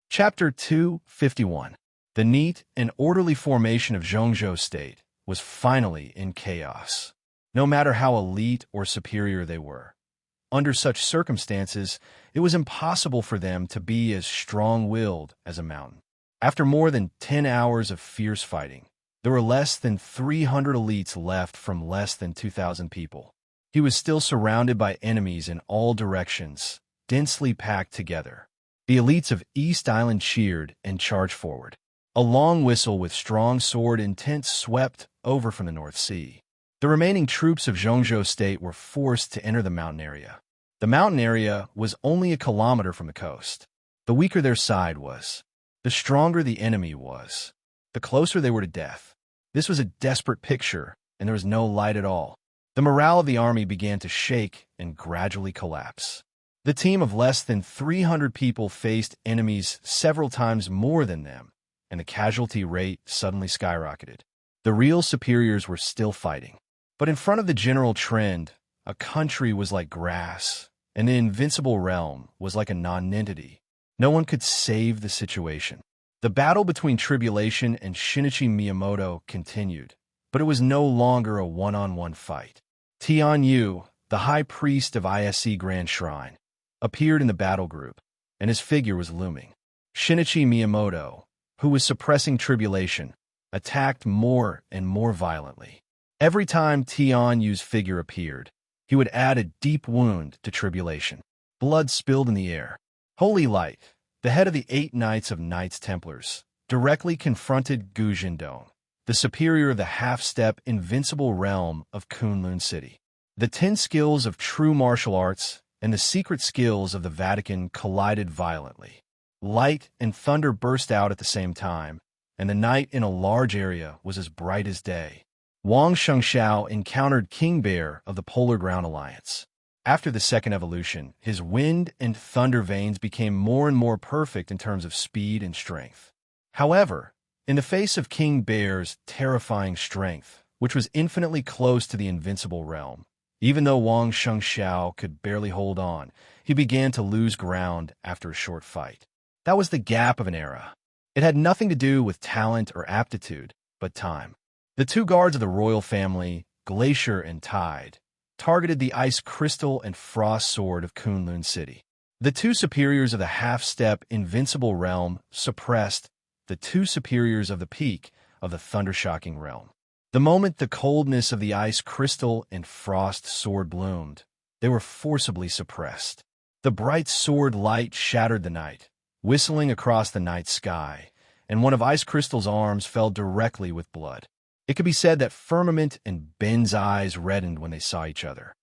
Chapter 251. The neat and orderly formation of Zhongzhou State was finally in chaos. No matter how elite or superior they were, under such circumstances, it was impossible for them to be as strong-willed as a mountain. After more than 10 hours of fierce fighting, there were less than 300 elites left from less than 2,000 people. He was still surrounded by enemies in all directions, densely packed together. The elites of East Island cheered and charged forward. A long whistle with strong sword intent swept over from the North Sea. The remaining troops of Zhongzhou State were forced to enter the mountain area. The mountain area was only a kilometer from the coast. The weaker their side was, the stronger the enemy was, the closer they were to death. This was a desperate picture, and there was no light at all. The morale of the army began to shake and gradually collapse. The team of less than 300 people faced enemies several times more than them, and the casualty rate suddenly skyrocketed. The real superiors were still fighting. But in front of the general trend, a country was like grass, and the invincible realm was like a non-entity. No one could save the situation. The battle between Tribulation and Shinichi Miyamoto continued, but it was no longer a one-on-one fight. Tian Yu, the high priest of ISC Grand Shrine, appeared in the battle group, and his figure was looming. Shinichi Miyamoto, who was suppressing Tribulation, attacked more and more violently. Every time Tian Yu's figure appeared, he would add a deep wound to Tribulation. Blood spilled in the air. Holy Light, the head of the 8 Knights of Knights Templars, directly confronted Gu Jindong, the superior of the half-step invincible realm of Kunlun City. The 10 skills of true martial arts and the secret skills of the Vatican collided violently. Light and thunder burst out at the same time, and the night in a large area was as bright as day. Wang Shengshao encountered King Bear of the Polar Ground Alliance. After the second evolution, his wind and thunder veins became more and more perfect in terms of speed and strength. However, in the face of King Bear's terrifying strength, which was infinitely close to the invincible realm, even though Wang Shengxiao could barely hold on, he began to lose ground after a short fight. That was the gap of an era. It had nothing to do with talent or aptitude, but time. The two guards of the royal family, Glacier and Tide, targeted the ice crystal and frost sword of Kunlun City. The two superiors of the half-step invincible realm suppressed the two superiors of the peak of the thunder-shocking realm. The moment the coldness of the ice crystal and frost sword bloomed, they were forcibly suppressed. The bright sword light shattered the night, whistling across the night sky, and one of Ice Crystal's arms fell directly with blood. It could be said that Firmament and Ben's eyes reddened when they saw each other.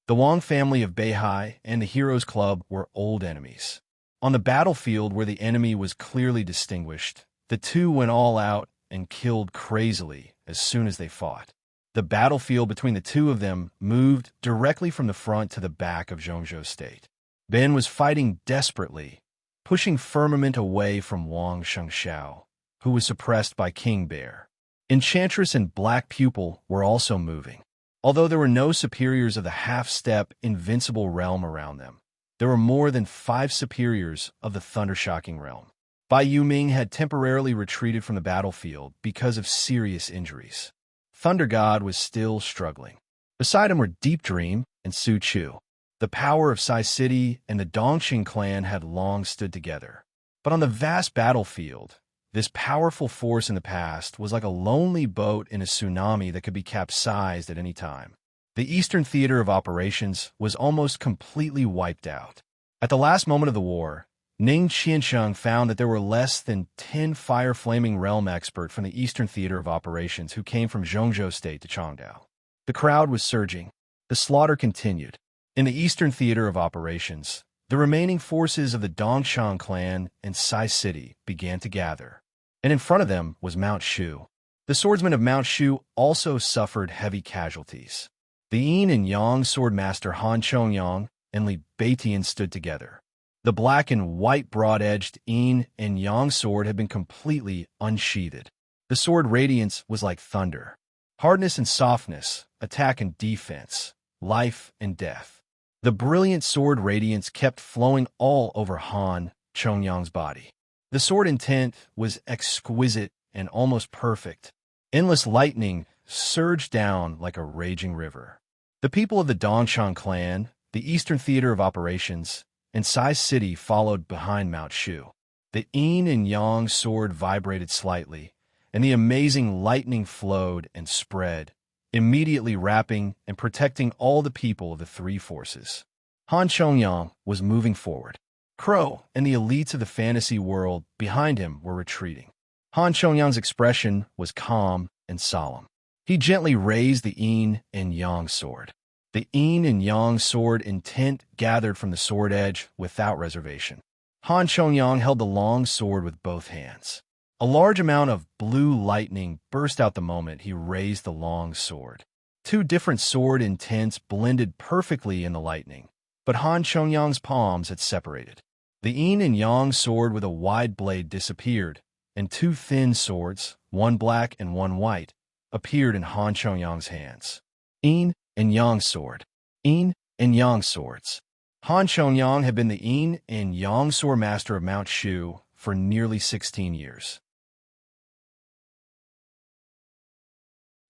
The Wang family of Beihai and the Heroes Club were old enemies. On the battlefield where the enemy was clearly distinguished, the two went all out and killed crazily as soon as they fought. The battlefield between the two of them moved directly from the front to the back of Zhongzhou State. Ben was fighting desperately, pushing Firmament away from Wang Shengxiao, who was suppressed by King Bear. Enchantress and Black Pupil were also moving. Although there were no superiors of the half-step invincible realm around them, there were more than 5 superiors of the thunder-shocking realm. Bai Yuming had temporarily retreated from the battlefield because of serious injuries. Thunder God was still struggling. Beside him were Deep Dream and Su Chu. The power of Sai City and the Dongxing clan had long stood together. But on the vast battlefield, this powerful force in the past was like a lonely boat in a tsunami that could be capsized at any time. The Eastern Theater of Operations was almost completely wiped out. At the last moment of the war, Ning Qiansheng found that there were less than 10 fire-flaming realm experts from the Eastern Theater of Operations who came from Zhongzhou State to Changdao. The crowd was surging. The slaughter continued. In the Eastern Theater of Operations, the remaining forces of the Dongshang clan and Sai City began to gather, and in front of them was Mount Shu. The swordsmen of Mount Shu also suffered heavy casualties. The Yin and Yang swordmaster Han Chongyang and Li Beitian stood together. The black and white broad-edged Yin and Yang sword had been completely unsheathed. The sword radiance was like thunder. Hardness and softness, attack and defense, life and death. The brilliant sword radiance kept flowing all over Han Chongyang's body. The sword intent was exquisite and almost perfect. Endless lightning surged down like a raging river. The people of the Dongshang clan, the Eastern Theater of Operations, and Sai City followed behind Mount Shu. The Yin and Yang sword vibrated slightly, and the amazing lightning flowed and spread, immediately wrapping and protecting all the people of the three forces. Han Chongyang was moving forward. Crow and the elites of the fantasy world behind him were retreating. Han Chongyang's expression was calm and solemn. He gently raised the Yin and Yang sword. The Yin and Yang sword intent gathered from the sword edge without reservation. Han Chongyang held the long sword with both hands. A large amount of blue lightning burst out the moment he raised the long sword. 2 different sword intents blended perfectly in the lightning, but Han Chongyang's palms had separated. The Yin and Yang sword with a wide blade disappeared, and 2 thin swords, one black and one white, appeared in Han Chongyang's hands. Yin and Yang sword. Yin and Yang swords. Han Chongyang had been the Yin and Yang sword master of Mount Shu for nearly 16 years.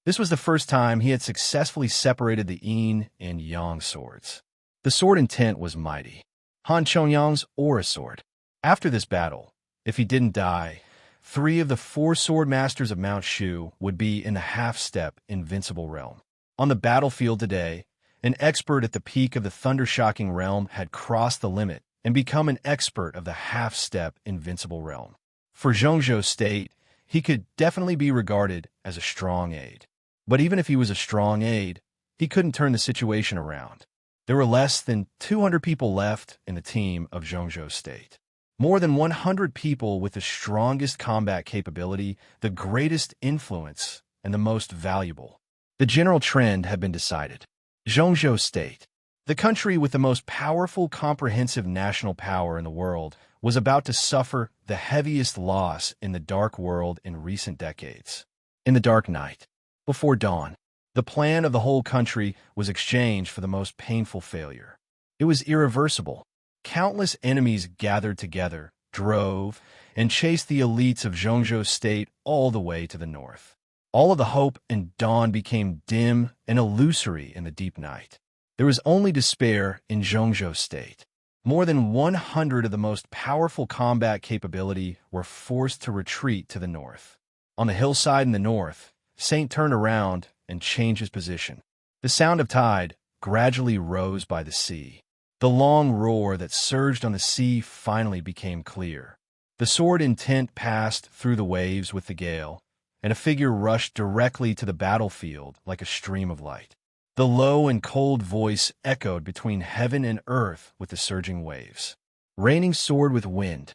This was the first time he had successfully separated the Yin and Yang swords. The sword intent was mighty. Han Chongyang's Aura sword. After this battle, if he didn't die, 3 of the 4 sword masters of Mount Shu would be in the half-step invincible realm. On the battlefield today, an expert at the peak of the thunder-shocking realm had crossed the limit and become an expert of the half-step invincible realm. For Zhongzhou State, he could definitely be regarded as a strong aide. But even if he was a strong aide, he couldn't turn the situation around. There were less than 200 people left in the team of Zhongzhou State. More than 100 people with the strongest combat capability, the greatest influence, and the most valuable. The general trend had been decided. Zhongzhou State, the country with the most powerful comprehensive national power in the world, was about to suffer the heaviest loss in the dark world in recent decades. In the dark night, before dawn, the plan of the whole country was exchanged for the most painful failure. It was irreversible. Countless enemies gathered together, drove, and chased the elites of Zhongzhou State all the way to the north. All of the hope and dawn became dim and illusory in the deep night. There was only despair in Zhongzhou State. More than 100 of the most powerful combat capability were forced to retreat to the north. On the hillside in the north, Saint turned around and changed his position. The sound of tide gradually rose by the sea. The long roar that surged on the sea finally became clear. The sword intent passed through the waves with the gale, and a figure rushed directly to the battlefield like a stream of light. The low and cold voice echoed between heaven and earth with the surging waves. Raining sword with wind.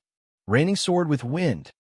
Raining sword with wind.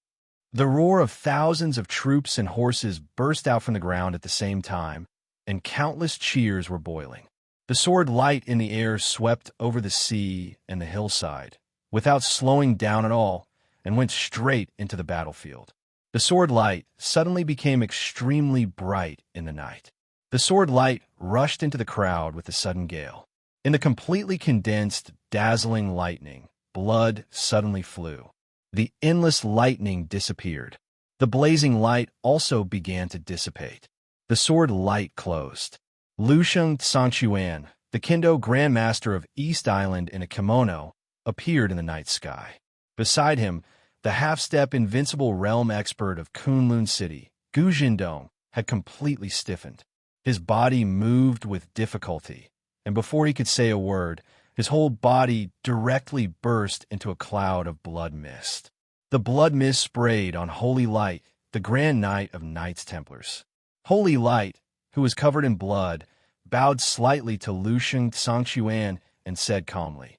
The roar of thousands of troops and horses burst out from the ground at the same time, and countless cheers were boiling. The sword light in the air swept over the sea and the hillside, without slowing down at all, and went straight into the battlefield. The sword light suddenly became extremely bright in the night. The sword light rushed into the crowd with a sudden gale. In the completely condensed, dazzling lightning, blood suddenly flew. The endless lightning disappeared. The blazing light also began to dissipate. The sword light closed. Lusheng Sanchuan, the Kendo Grandmaster of East Island in a kimono, appeared in the night sky. Beside him, the half-step invincible realm expert of Kunlun City, Gu Jindong, had completely stiffened. His body moved with difficulty, and before he could say a word, his whole body directly burst into a cloud of blood mist. The blood mist sprayed on Holy Light, the Grand Knight of Knights Templars. Holy Light, who was covered in blood, bowed slightly to Lusheng Sanchuan and said calmly,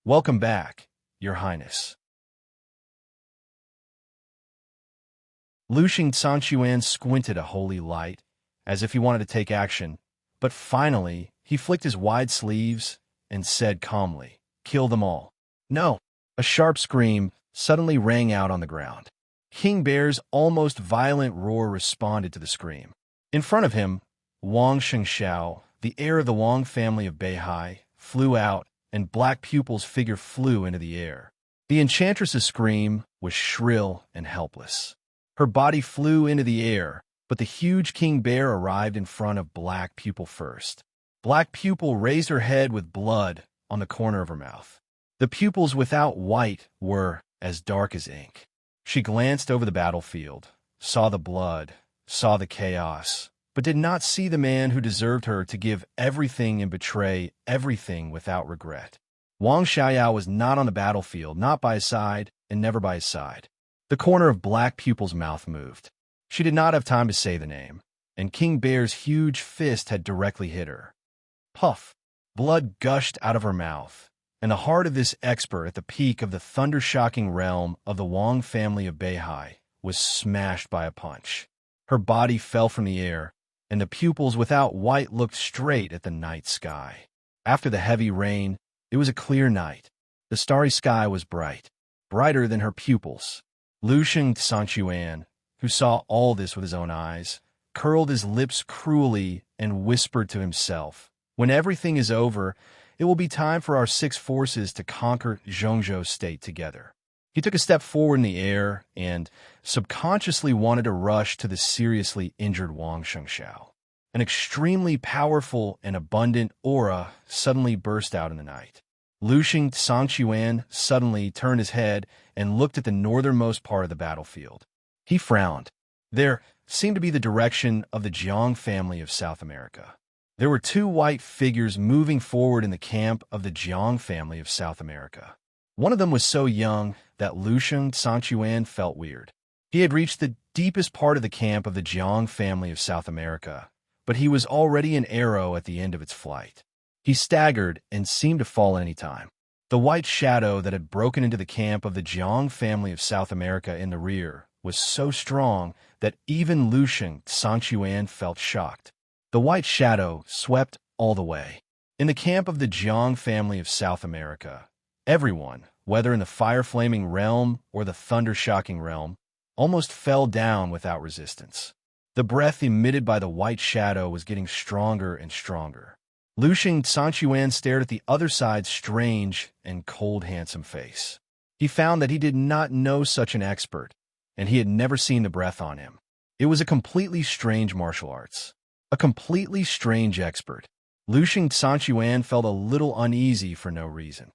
"Welcome back, Your Highness." Lusheng Sanchuan squinted at Holy Light, as if he wanted to take action, but finally he flicked his wide sleeves and said calmly, "Kill them all." "No!" A sharp scream suddenly rang out on the ground. King Bear's almost violent roar responded to the scream. In front of him, Wang Shengxiao, the heir of the Wang family of Beihai, flew out, and Black Pupil's figure flew into the air. The enchantress's scream was shrill and helpless. Her body flew into the air, but the huge King Bear arrived in front of Black Pupil first. Black Pupil raised her head with blood on the corner of her mouth. The pupils without white were as dark as ink. She glanced over the battlefield, saw the blood, saw the chaos, but did not see the man who deserved her to give everything and betray everything without regret. Wang Xiaoyao was not on the battlefield, not by his side, and never by his side. The corner of Black Pupil's mouth moved. She did not have time to say the name, and King Bear's huge fist had directly hit her. Puff! Blood gushed out of her mouth, and the heart of this expert at the peak of the thunder-shocking realm of the Wang family of Beihai was smashed by a punch. Her body fell from the air, and the pupils without white looked straight at the night sky. After the heavy rain, it was a clear night. The starry sky was bright, brighter than her pupils. Lusheng Sanchuan, who saw all this with his own eyes, curled his lips cruelly and whispered to himself, "When everything is over, it will be time for our 6 forces to conquer Zhongzhou State together." He took a step forward in the air and subconsciously wanted to rush to the seriously injured Wang Shengxiao. An extremely powerful and abundant aura suddenly burst out in the night. Lusheng Sanchuan suddenly turned his head and looked at the northernmost part of the battlefield. He frowned. There seemed to be the direction of the Jiang family of South America. There were 2 white figures moving forward in the camp of the Jiang family of South America. One of them was so young that Lusheng Sanchuan felt weird. He had reached the deepest part of the camp of the Jiang family of South America, but he was already an arrow at the end of its flight. He staggered and seemed to fall at any time. The white shadow that had broken into the camp of the Jiang family of South America in the rear was so strong that even Lusheng Sanchuan felt shocked. The white shadow swept all the way. In the camp of the Jiang family of South America, everyone, whether in the fire-flaming realm or the thunder-shocking realm, almost fell down without resistance. The breath emitted by the white shadow was getting stronger and stronger. Lushing Sanchuan stared at the other side's strange and cold, handsome face. He found that he did not know such an expert, and he had never seen the breath on him. It was a completely strange martial arts. A completely strange expert. Lushing Sanchuan felt a little uneasy for no reason.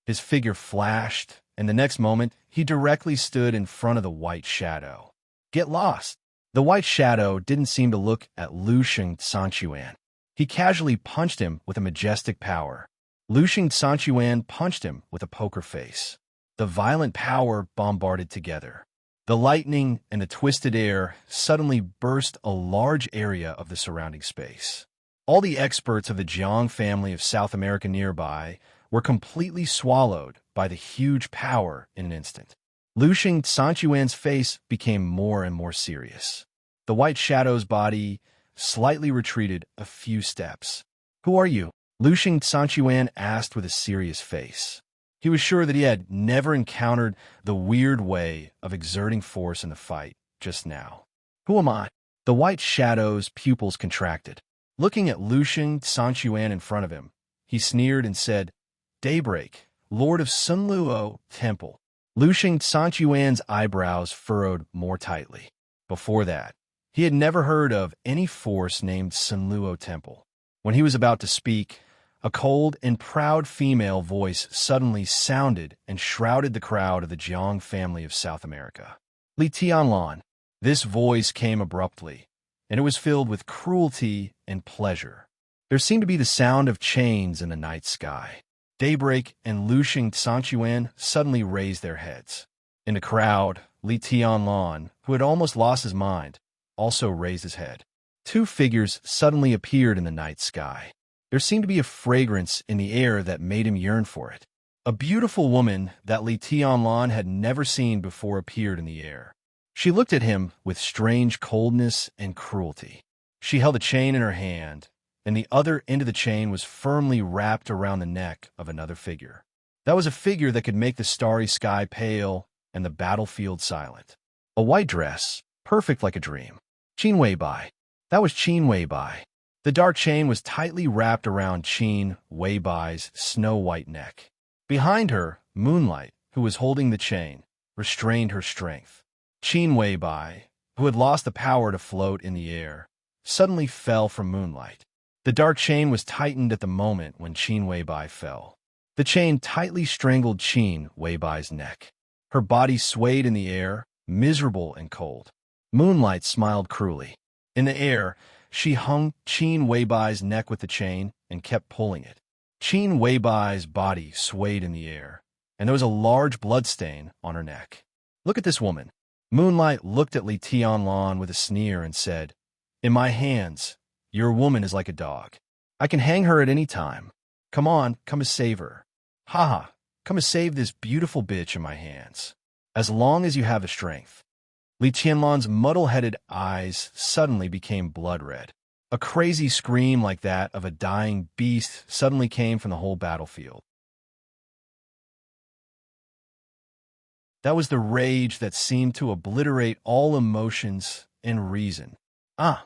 His figure flashed, and the next moment, he directly stood in front of the white shadow. Get lost! The white shadow didn't seem to look at Lushing Sanchuan. He casually punched him with a majestic power. Lushing Sanchuan punched him with a poker face. The violent power bombarded together. The lightning and the twisted air suddenly burst a large area of the surrounding space. All the experts of the Jiang family of South America nearby were completely swallowed by the huge power in an instant. Lushing Sanchuan's face became more and more serious. The white shadow's body slightly retreated a few steps. "Who are you?" Lushing Sanchuan asked with a serious face. He was sure that he had never encountered the weird way of exerting force in the fight just now. "Who am I?" The white shadow's pupils contracted. Looking at Lushing Sanchuan in front of him, he sneered and said, "Daybreak, Lord of Sunluo Temple." Lushing Sanchuan's eyebrows furrowed more tightly. Before that, he had never heard of any force named Sunluo Temple. When he was about to speak, a cold and proud female voice suddenly sounded and shrouded the crowd of the Jiang family of South America. "Li Tianlan." This voice came abruptly, and it was filled with cruelty and pleasure. There seemed to be the sound of chains in the night sky. Daybreak and Lushing Sanchuan suddenly raised their heads. In the crowd, Li Tianlan, who had almost lost his mind, also raised his head. Two figures suddenly appeared in the night sky. There seemed to be a fragrance in the air that made him yearn for it. A beautiful woman that Li Tianlan had never seen before appeared in the air. She looked at him with strange coldness and cruelty. She held a chain in her hand, and the other end of the chain was firmly wrapped around the neck of another figure. That was a figure that could make the starry sky pale and the battlefield silent. A white dress, perfect like a dream. Qin Weibai. That was Qin Weibai. The dark chain was tightly wrapped around Qin Weibai's snow-white neck. Behind her, Moonlight, who was holding the chain, restrained her strength. Qin Weibai, who had lost the power to float in the air, suddenly fell from Moonlight. The dark chain was tightened at the moment when Qin Weibai fell. The chain tightly strangled Qin Weibai's neck. Her body swayed in the air, miserable and cold. Moonlight smiled cruelly. In the air, she hung Qin Weibai's neck with the chain and kept pulling it. Qin Weibai's body swayed in the air, and there was a large bloodstain on her neck. "Look at this woman." Moonlight looked at Li Tianlan with a sneer and said, "In my hands, your woman is like a dog. I can hang her at any time. Come on, come and save her. Ha! Come and save this beautiful bitch in my hands. As long as you have the strength." Li Tianlan's muddle-headed eyes suddenly became blood-red. A crazy scream like that of a dying beast suddenly came from the whole battlefield. That was the rage that seemed to obliterate all emotions and reason. Ah!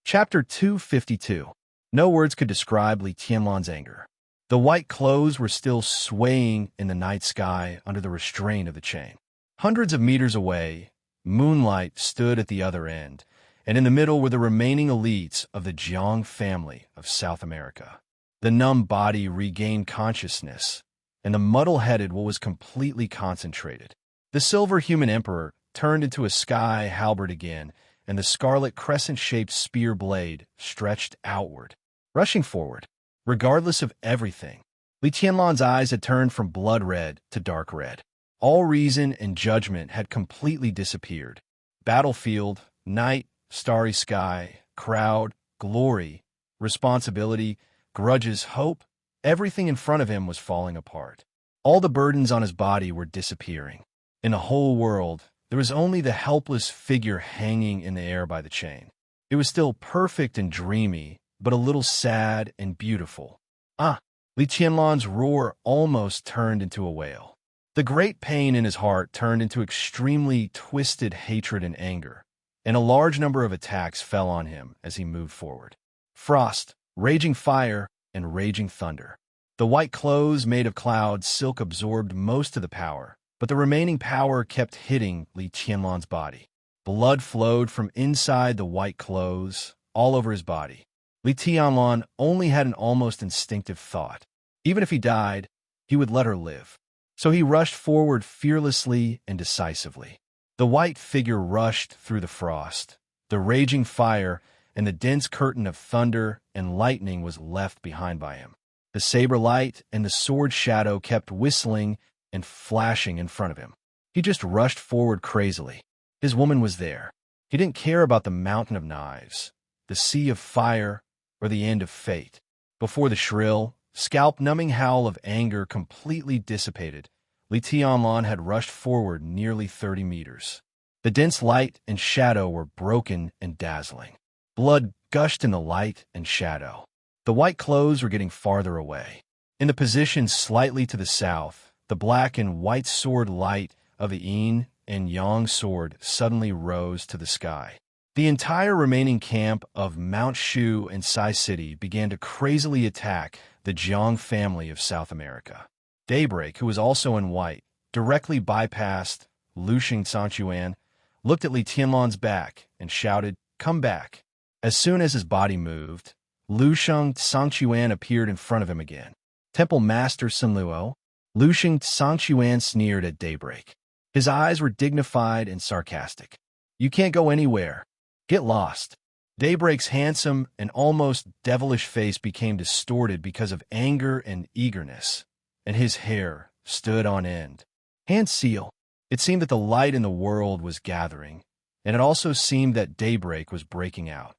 Chapter 252. No words could describe Li Tianlan's anger. The white clothes were still swaying in the night sky under the restraint of the chain. Hundreds of meters away, Moonlight stood at the other end, and in the middle were the remaining elites of the Jiang family of South America. The numb body regained consciousness, and the muddle-headed was completely concentrated. The silver human emperor turned into a sky halberd again, and the scarlet crescent-shaped spear blade stretched outward, rushing forward, regardless of everything. Li Tianlan's eyes had turned from blood-red to dark red. All reason and judgment had completely disappeared. Battlefield, night, starry sky, crowd, glory, responsibility, grudges, hope, Everything in front of him was falling apart. All the burdens on his body were disappearing. In the whole world, there was only the helpless figure hanging in the air by the chain. It was still perfect and dreamy, but a little sad and beautiful. Ah! Li Qianlon's roar almost turned into a wail. The great pain in his heart turned into extremely twisted hatred and anger, and a large number of attacks fell on him as he moved forward. Frost, raging fire, and raging thunder. The white clothes made of cloud silk absorbed most of the power, but the remaining power kept hitting Li Qianlon's body. Blood flowed from inside the white clothes all over his body. Li Qianlon only had an almost instinctive thought. Even if he died, he would let her live. So he rushed forward fearlessly and decisively. The white figure rushed through the frost. The raging fire and the dense curtain of thunder and lightning was left behind by him. The saber light and the sword shadow kept whistling and flashing in front of him. He just rushed forward crazily. His woman was there. He didn't care about the mountain of knives, the sea of fire, or the end of fate. Before the shrill, scalp-numbing howl of anger completely dissipated, Li Qianlon had rushed forward nearly 30 meters. The dense light and shadow were broken and dazzling. Blood gushed in the light and shadow. The white clothes were getting farther away. In the position slightly to the south, the black and white sword light of the yin and yang sword suddenly rose to the sky. The entire remaining camp of Mount Shu and Sai City began to crazily attack the Jiang family of South America. Daybreak, who was also in white, directly bypassed Lu Xing Sangquan, looked at Li Qianlon's back, and shouted, "Come back." As soon as his body moved, Lu Xing Sangquan appeared in front of him again. Temple Master Sun Luo. Lu Xing Sangquan sneered at Daybreak. His eyes were dignified and sarcastic. "You can't go anywhere. Get lost." Daybreak's handsome and almost devilish face became distorted because of anger and eagerness, and his hair stood on end. Hand seal. It seemed that the light in the world was gathering, and it also seemed that daybreak was breaking out.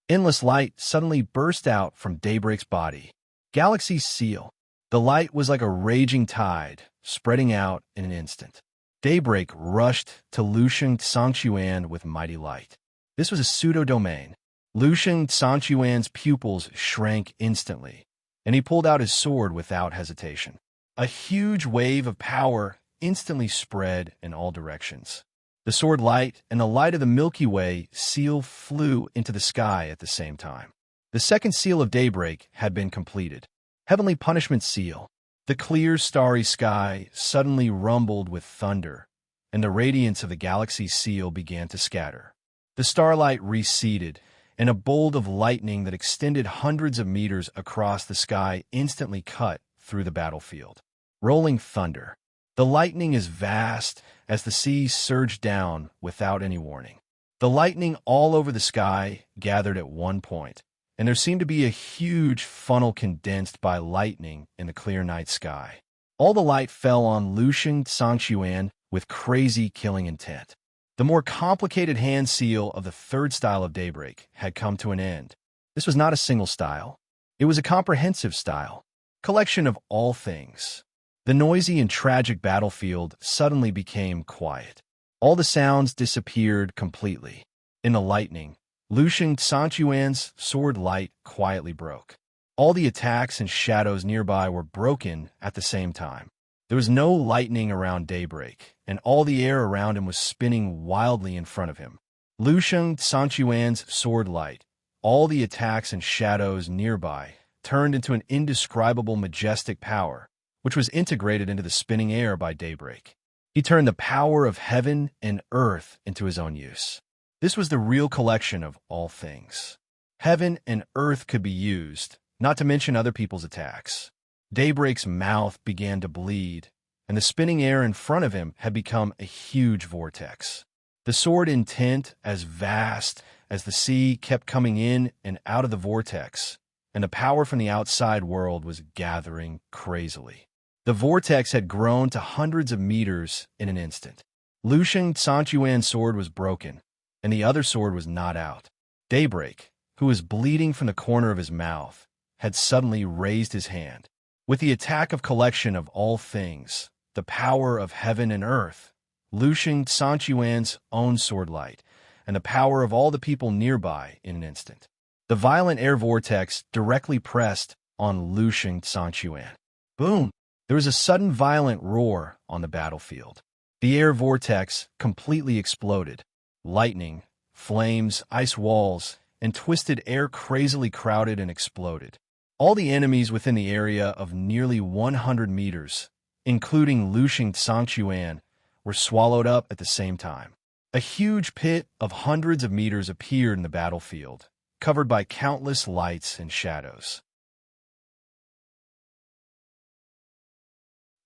Endless light suddenly burst out from Daybreak's body. Galaxy seal. The light was like a raging tide, spreading out in an instant. Daybreak rushed to Lu Xing Sangquan with mighty light. This was a pseudo-domain. Lu Xing Sangquan's pupils shrank instantly, and he pulled out his sword without hesitation. A huge wave of power instantly spread in all directions. The sword light and the light of the Milky Way seal flew into the sky at the same time. The second seal of Daybreak had been completed. Heavenly Punishment Seal. The clear, starry sky suddenly rumbled with thunder, and the radiance of the Galaxy Seal began to scatter. The starlight receded, and a bolt of lightning that extended hundreds of meters across the sky instantly cut through the battlefield. Rolling thunder. The lightning is vast as the sea surged down without any warning. The lightning all over the sky gathered at one point, and there seemed to be a huge funnel condensed by lightning in the clear night sky. All the light fell on Lu Xing Sangquan with crazy killing intent. The more complicated hand seal of the third style of Daybreak had come to an end. This was not a single style. It was a comprehensive style, collection of all things. The noisy and tragic battlefield suddenly became quiet. All the sounds disappeared completely. In the lightning, Lu Xing Sangquan's sword light quietly broke. All the attacks and shadows nearby were broken at the same time. There was no lightning around Daybreak, and all the air around him was spinning wildly in front of him. Lu Xing Sangquan's sword light, all the attacks and shadows nearby, turned into an indescribable majestic power, which was integrated into the spinning air by Daybreak. He turned the power of heaven and earth into his own use. This was the real collection of all things. Heaven and earth could be used, not to mention other people's attacks. Daybreak's mouth began to bleed, and the spinning air in front of him had become a huge vortex. The sword intent, as vast as the sea, kept coming in and out of the vortex, and the power from the outside world was gathering crazily. The vortex had grown to hundreds of meters in an instant. Lu Xing Sangquan's sword was broken, and the other sword was not out. Daybreak, who was bleeding from the corner of his mouth, had suddenly raised his hand. With the attack of collection of all things, the power of heaven and earth, Lushing Sanchuan's own sword light, and the power of all the people nearby in an instant. The violent air vortex directly pressed on Lushing Sanchuan. Boom! There was a sudden violent roar on the battlefield. The air vortex completely exploded. Lightning, flames, ice walls, and twisted air crazily crowded and exploded. All the enemies within the area of nearly 100 meters, including Lushing Sanchuan, were swallowed up at the same time. A huge pit of hundreds of meters appeared in the battlefield, covered by countless lights and shadows.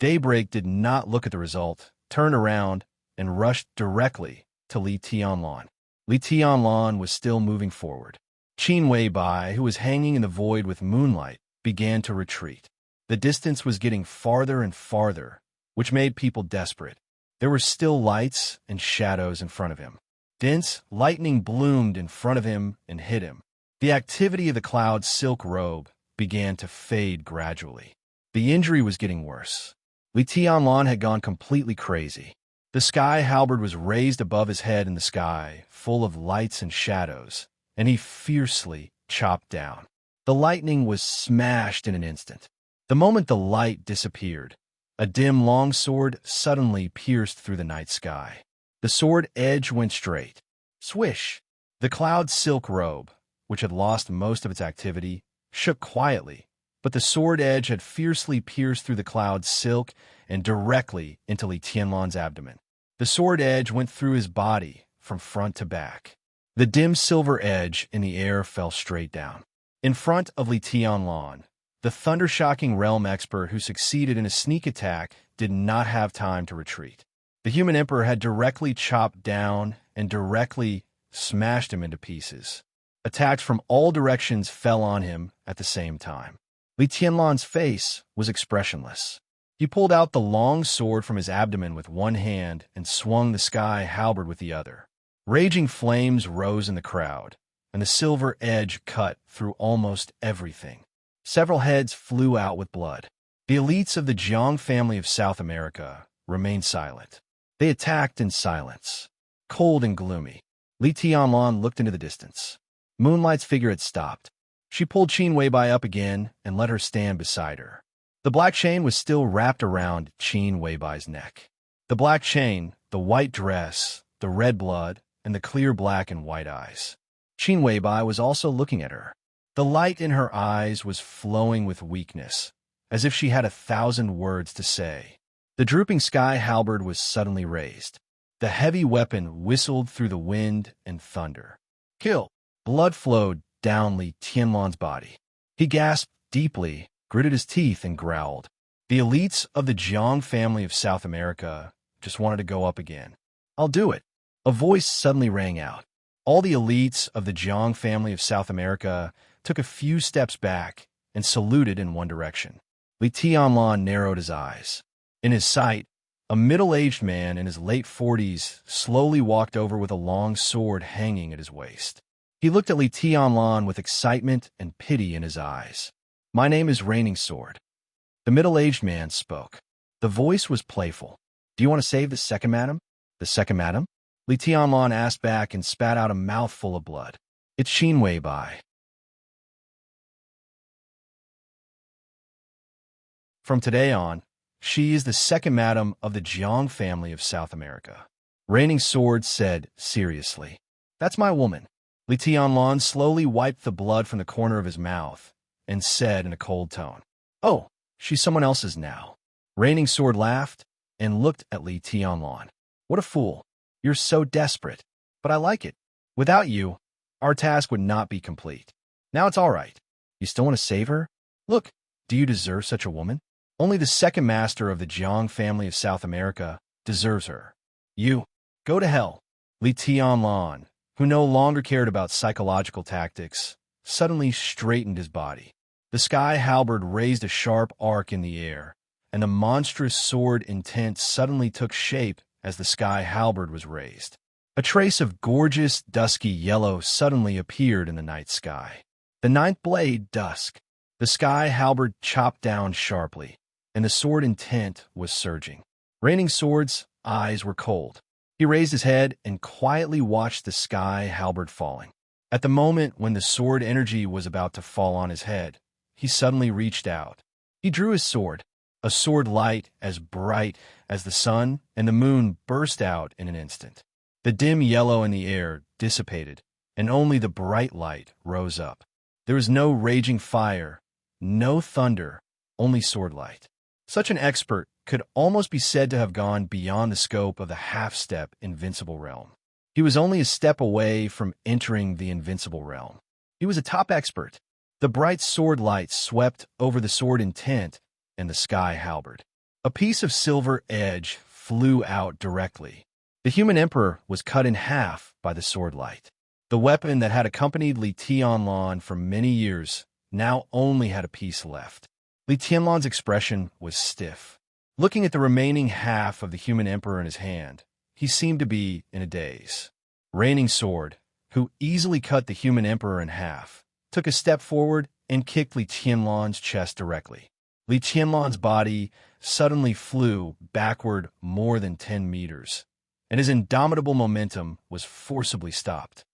Daybreak did not look at the result, turned around, and rushed directly to Li Tianlan. Li Tianlan was still moving forward. Qin Weibai, who was hanging in the void with moonlight, began to retreat. The distance was getting farther and farther, which made people desperate. There were still lights and shadows in front of him. Dense lightning bloomed in front of him and hit him. The activity of the cloud's silk robe began to fade gradually. The injury was getting worse. Li Tianlan had gone completely crazy. The sky halberd was raised above his head in the sky, full of lights and shadows, and he fiercely chopped down. The lightning was smashed in an instant. The moment the light disappeared, a dim longsword suddenly pierced through the night sky. The sword edge went straight. Swish! The cloud's silk robe, which had lost most of its activity, shook quietly, but the sword edge had fiercely pierced through the cloud's silk and directly into Li Tianlan's abdomen. The sword edge went through his body from front to back. The dim silver edge in the air fell straight down. In front of Li Tianlan, the thunder-shocking realm expert who succeeded in a sneak attack did not have time to retreat. The human emperor had directly chopped down and directly smashed him into pieces. Attacks from all directions fell on him at the same time. Li Tianlan's face was expressionless. He pulled out the long sword from his abdomen with one hand and swung the sky halberd with the other. Raging flames rose in the crowd, and the silver edge cut through almost everything. Several heads flew out with blood. The elites of the Jiang family of South America remained silent. They attacked in silence, cold and gloomy. Li Tianlan looked into the distance. Moonlight's figure had stopped. She pulled Qin Weibai up again and let her stand beside her. The black chain was still wrapped around Qin Weibai's neck. The black chain, the white dress, the red blood, and the clear black and white eyes. Qin Weibai was also looking at her. The light in her eyes was flowing with weakness, as if she had 1,000 words to say. The drooping sky halberd was suddenly raised. The heavy weapon whistled through the wind and thunder. Kill! Blood flowed down Li Tianlan's body. He gasped deeply, gritted his teeth, and growled. The elites of the Jiang family of South America just wanted to go up again. I'll do it. A voice suddenly rang out. All the elites of the Jiang family of South America took a few steps back and saluted in one direction. Li Tianlan narrowed his eyes. In his sight, a middle-aged man in his late 40s slowly walked over with a long sword hanging at his waist. He looked at Li Tianlan with excitement and pity in his eyes. My name is Raining Sword. The middle-aged man spoke. The voice was playful. Do you want to save the second madam? The second madam? Li Tianlan asked back and spat out a mouthful of blood. It's Qin Weibai. From today on, she is the second madam of the Jiang family of South America. Raining Sword said seriously. That's my woman. Li Tianlan slowly wiped the blood from the corner of his mouth and said in a cold tone, Oh, she's someone else's now. Raining Sword laughed and looked at Li Tianlan. What a fool. You're so desperate. But I like it. Without you, our task would not be complete. Now it's all right. You still want to save her? Look, do you deserve such a woman? Only the second master of the Jiang family of South America deserves her. You, go to hell. Li Tianlan, who no longer cared about psychological tactics, suddenly straightened his body. The sky halberd raised a sharp arc in the air, and the monstrous sword intent suddenly took shape as the sky halberd was raised. A trace of gorgeous, dusky yellow suddenly appeared in the night sky. The ninth blade, dusk. The sky halberd chopped down sharply, and the sword intent was surging. Raining Sword's eyes were cold. He raised his head and quietly watched the sky halberd falling. At the moment when the sword energy was about to fall on his head, he suddenly reached out. He drew his sword. A sword light as bright as the sun and the moon burst out in an instant. The dim yellow in the air dissipated, and only the bright light rose up. There was no raging fire, no thunder, only sword light. Such an expert could almost be said to have gone beyond the scope of the half-step invincible realm. He was only a step away from entering the invincible realm. He was a top expert. The bright sword light swept over the sword intent and the sky halberd. A piece of silver edge flew out directly. The human emperor was cut in half by the sword light. The weapon that had accompanied Li Tianlan for many years now only had a piece left. Li Tianlan's expression was stiff. Looking at the remaining half of the human emperor in his hand, he seemed to be in a daze. Raining Sword, who easily cut the human emperor in half, took a step forward and kicked Li Tianlan's chest directly. Li Tianlan's body suddenly flew backward more than 10 meters, and his indomitable momentum was forcibly stopped.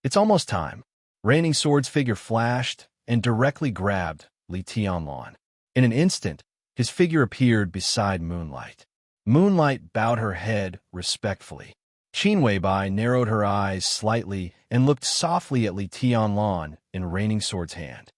It's almost time. Raining Sword's figure flashed and directly grabbed Li Tianlan. In an instant, his figure appeared beside Moonlight. Moonlight bowed her head respectfully. Qin Weibai narrowed her eyes slightly and looked softly at Li Tianlan in Raining Sword's hand.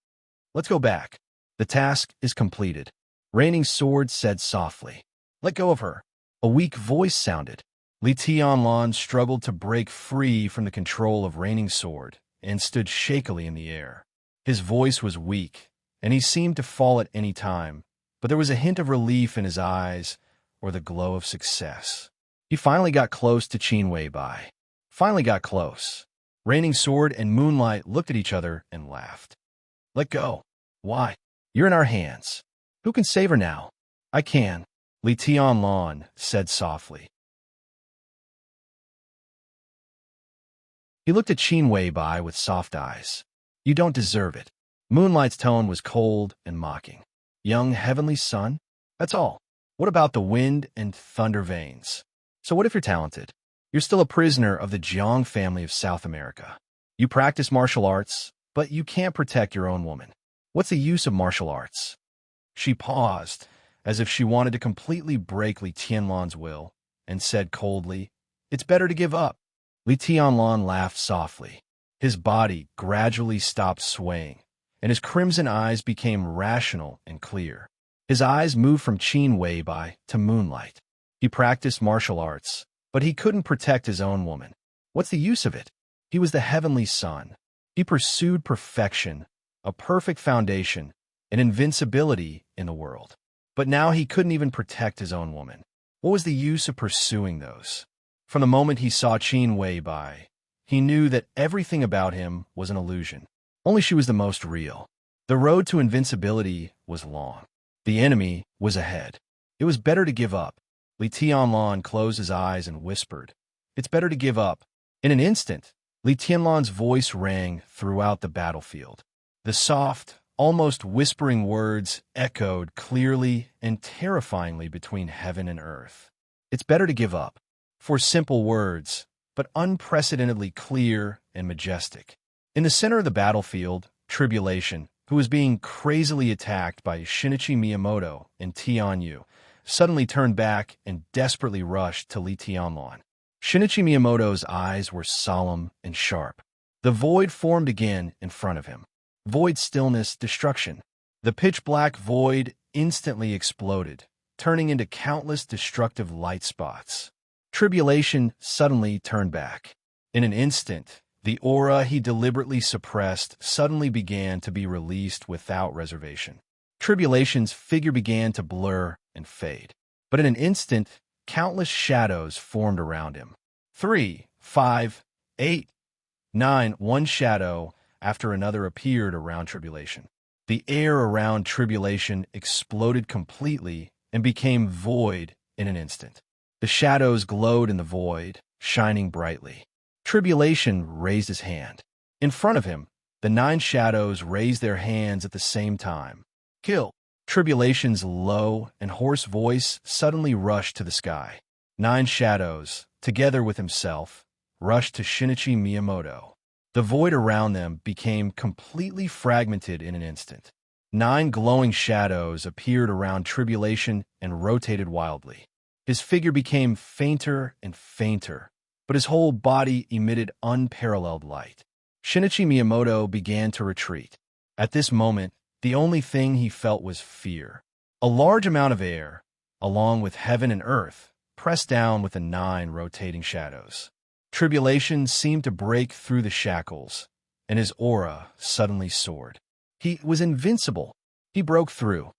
Let's go back. The task is completed. Raining Sword said softly. Let go of her. A weak voice sounded. Li Tianlan struggled to break free from the control of Raining Sword and stood shakily in the air. His voice was weak, and he seemed to fall at any time, but there was a hint of relief in his eyes or the glow of success. He finally got close to Qin Weibai. Finally got close. Raining Sword and Moonlight looked at each other and laughed. Let go. Why? You're in our hands. Who can save her now? I can, Li Tianlan said softly. He looked at Qin Weibai with soft eyes. You don't deserve it. Moonlight's tone was cold and mocking. Young heavenly son? That's all. What about the wind and thunder veins? So what if you're talented? You're still a prisoner of the Jiang family of South America. You practice martial arts, but you can't protect your own woman. What's the use of martial arts? She paused, as if she wanted to completely break Li Tianlan's will, and said coldly, It's better to give up. Li Tianlan laughed softly. His body gradually stopped swaying, and his crimson eyes became rational and clear. His eyes moved from Qin Weibai to Moonlight. He practiced martial arts, but he couldn't protect his own woman. What's the use of it? He was the heavenly son. He pursued perfection, a perfect foundation, and invincibility in the world. But now he couldn't even protect his own woman. What was the use of pursuing those? From the moment he saw Qin Weibai, he knew that everything about him was an illusion. Only she was the most real. The road to invincibility was long. The enemy was ahead. It was better to give up. Li Tianlan closed his eyes and whispered, It's better to give up. In an instant, Li Tianlan's voice rang throughout the battlefield. The soft, almost whispering words echoed clearly and terrifyingly between heaven and earth. It's better to give up. 4 simple words, but unprecedentedly clear and majestic. In the center of the battlefield, Tribulation, who was being crazily attacked by Shinichi Miyamoto and Tianyu, suddenly turned back and desperately rushed to Li Tianlan. Shinichi Miyamoto's eyes were solemn and sharp. The void formed again in front of him. Void stillness, destruction. The pitch-black void instantly exploded, turning into countless destructive light spots. Tribulation suddenly turned back. In an instant, the aura he deliberately suppressed suddenly began to be released without reservation. Tribulation's figure began to blur and fade. But in an instant, countless shadows formed around him. 3, 5, 8, 9, one shadow after another appeared around Tribulation. The air around Tribulation exploded completely and became void in an instant. The shadows glowed in the void, shining brightly. Tribulation raised his hand. In front of him, the 9 shadows raised their hands at the same time. Kill! Tribulation's low and hoarse voice suddenly rushed to the sky. 9 shadows, together with himself, rushed to Shinichi Miyamoto. The void around them became completely fragmented in an instant. 9 glowing shadows appeared around Tribulation and rotated wildly. His figure became fainter and fainter, but his whole body emitted unparalleled light. Shinichi Miyamoto began to retreat. At this moment, the only thing he felt was fear. A large amount of air, along with heaven and earth, pressed down with the 9 rotating shadows. Tribulation seemed to break through the shackles, and his aura suddenly soared. He was invincible. He broke through.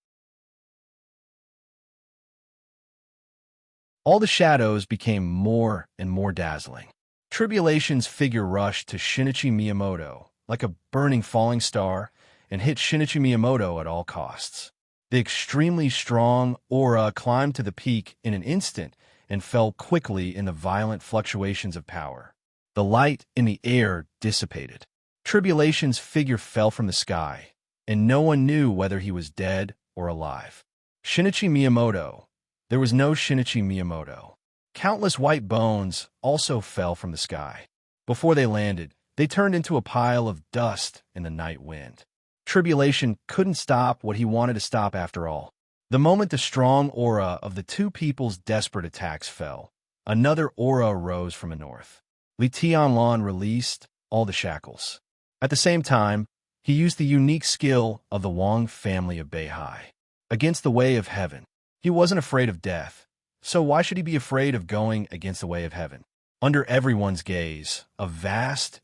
All the shadows became more and more dazzling. Tribulation's figure rushed to Shinichi Miyamoto like a burning falling star and hit Shinichi Miyamoto at all costs. The extremely strong aura climbed to the peak in an instant and fell quickly in the violent fluctuations of power. The light in the air dissipated. Tribulation's figure fell from the sky, and no one knew whether he was dead or alive. Shinichi Miyamoto. There was no Shinichi Miyamoto. Countless white bones also fell from the sky. Before they landed, they turned into a pile of dust in the night wind. Tribulation couldn't stop what he wanted to stop after all. The moment the strong aura of the 2 people's desperate attacks fell, another aura arose from the north. Li Tianlan released all the shackles. At the same time, he used the unique skill of the Wang family of Beihai. Against the way of heaven, he wasn't afraid of death, so why should he be afraid of going against the way of heaven? Under everyone's gaze, a vast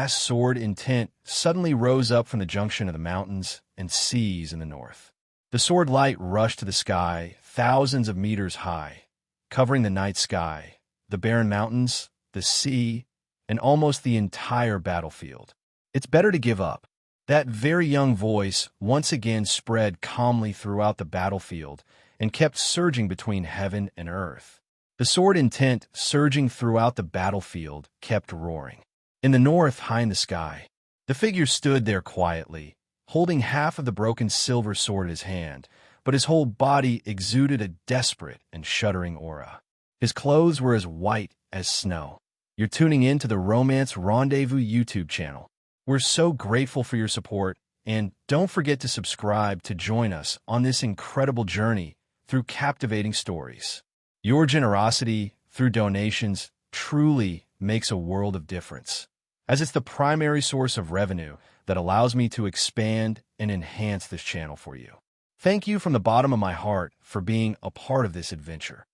sword intent suddenly rose up from the junction of the mountains and seas in the north. The sword light rushed to the sky, thousands of meters high, covering the night sky, the barren mountains, the sea, and almost the entire battlefield. It's better to give up. That very young voice once again spread calmly throughout the battlefield and kept surging between heaven and earth. The sword intent surging throughout the battlefield kept roaring. In the north, high in the sky, the figure stood there quietly, holding half of the broken silver sword in his hand, but his whole body exuded a desperate and shuddering aura. His clothes were as white as snow. You're tuning in to the Romance Rendezvous YouTube channel. We're so grateful for your support, and don't forget to subscribe to join us on this incredible journey through captivating stories. Your generosity through donations truly makes a world of difference, as it's the primary source of revenue that allows me to expand and enhance this channel for you. Thank you from the bottom of my heart for being a part of this adventure.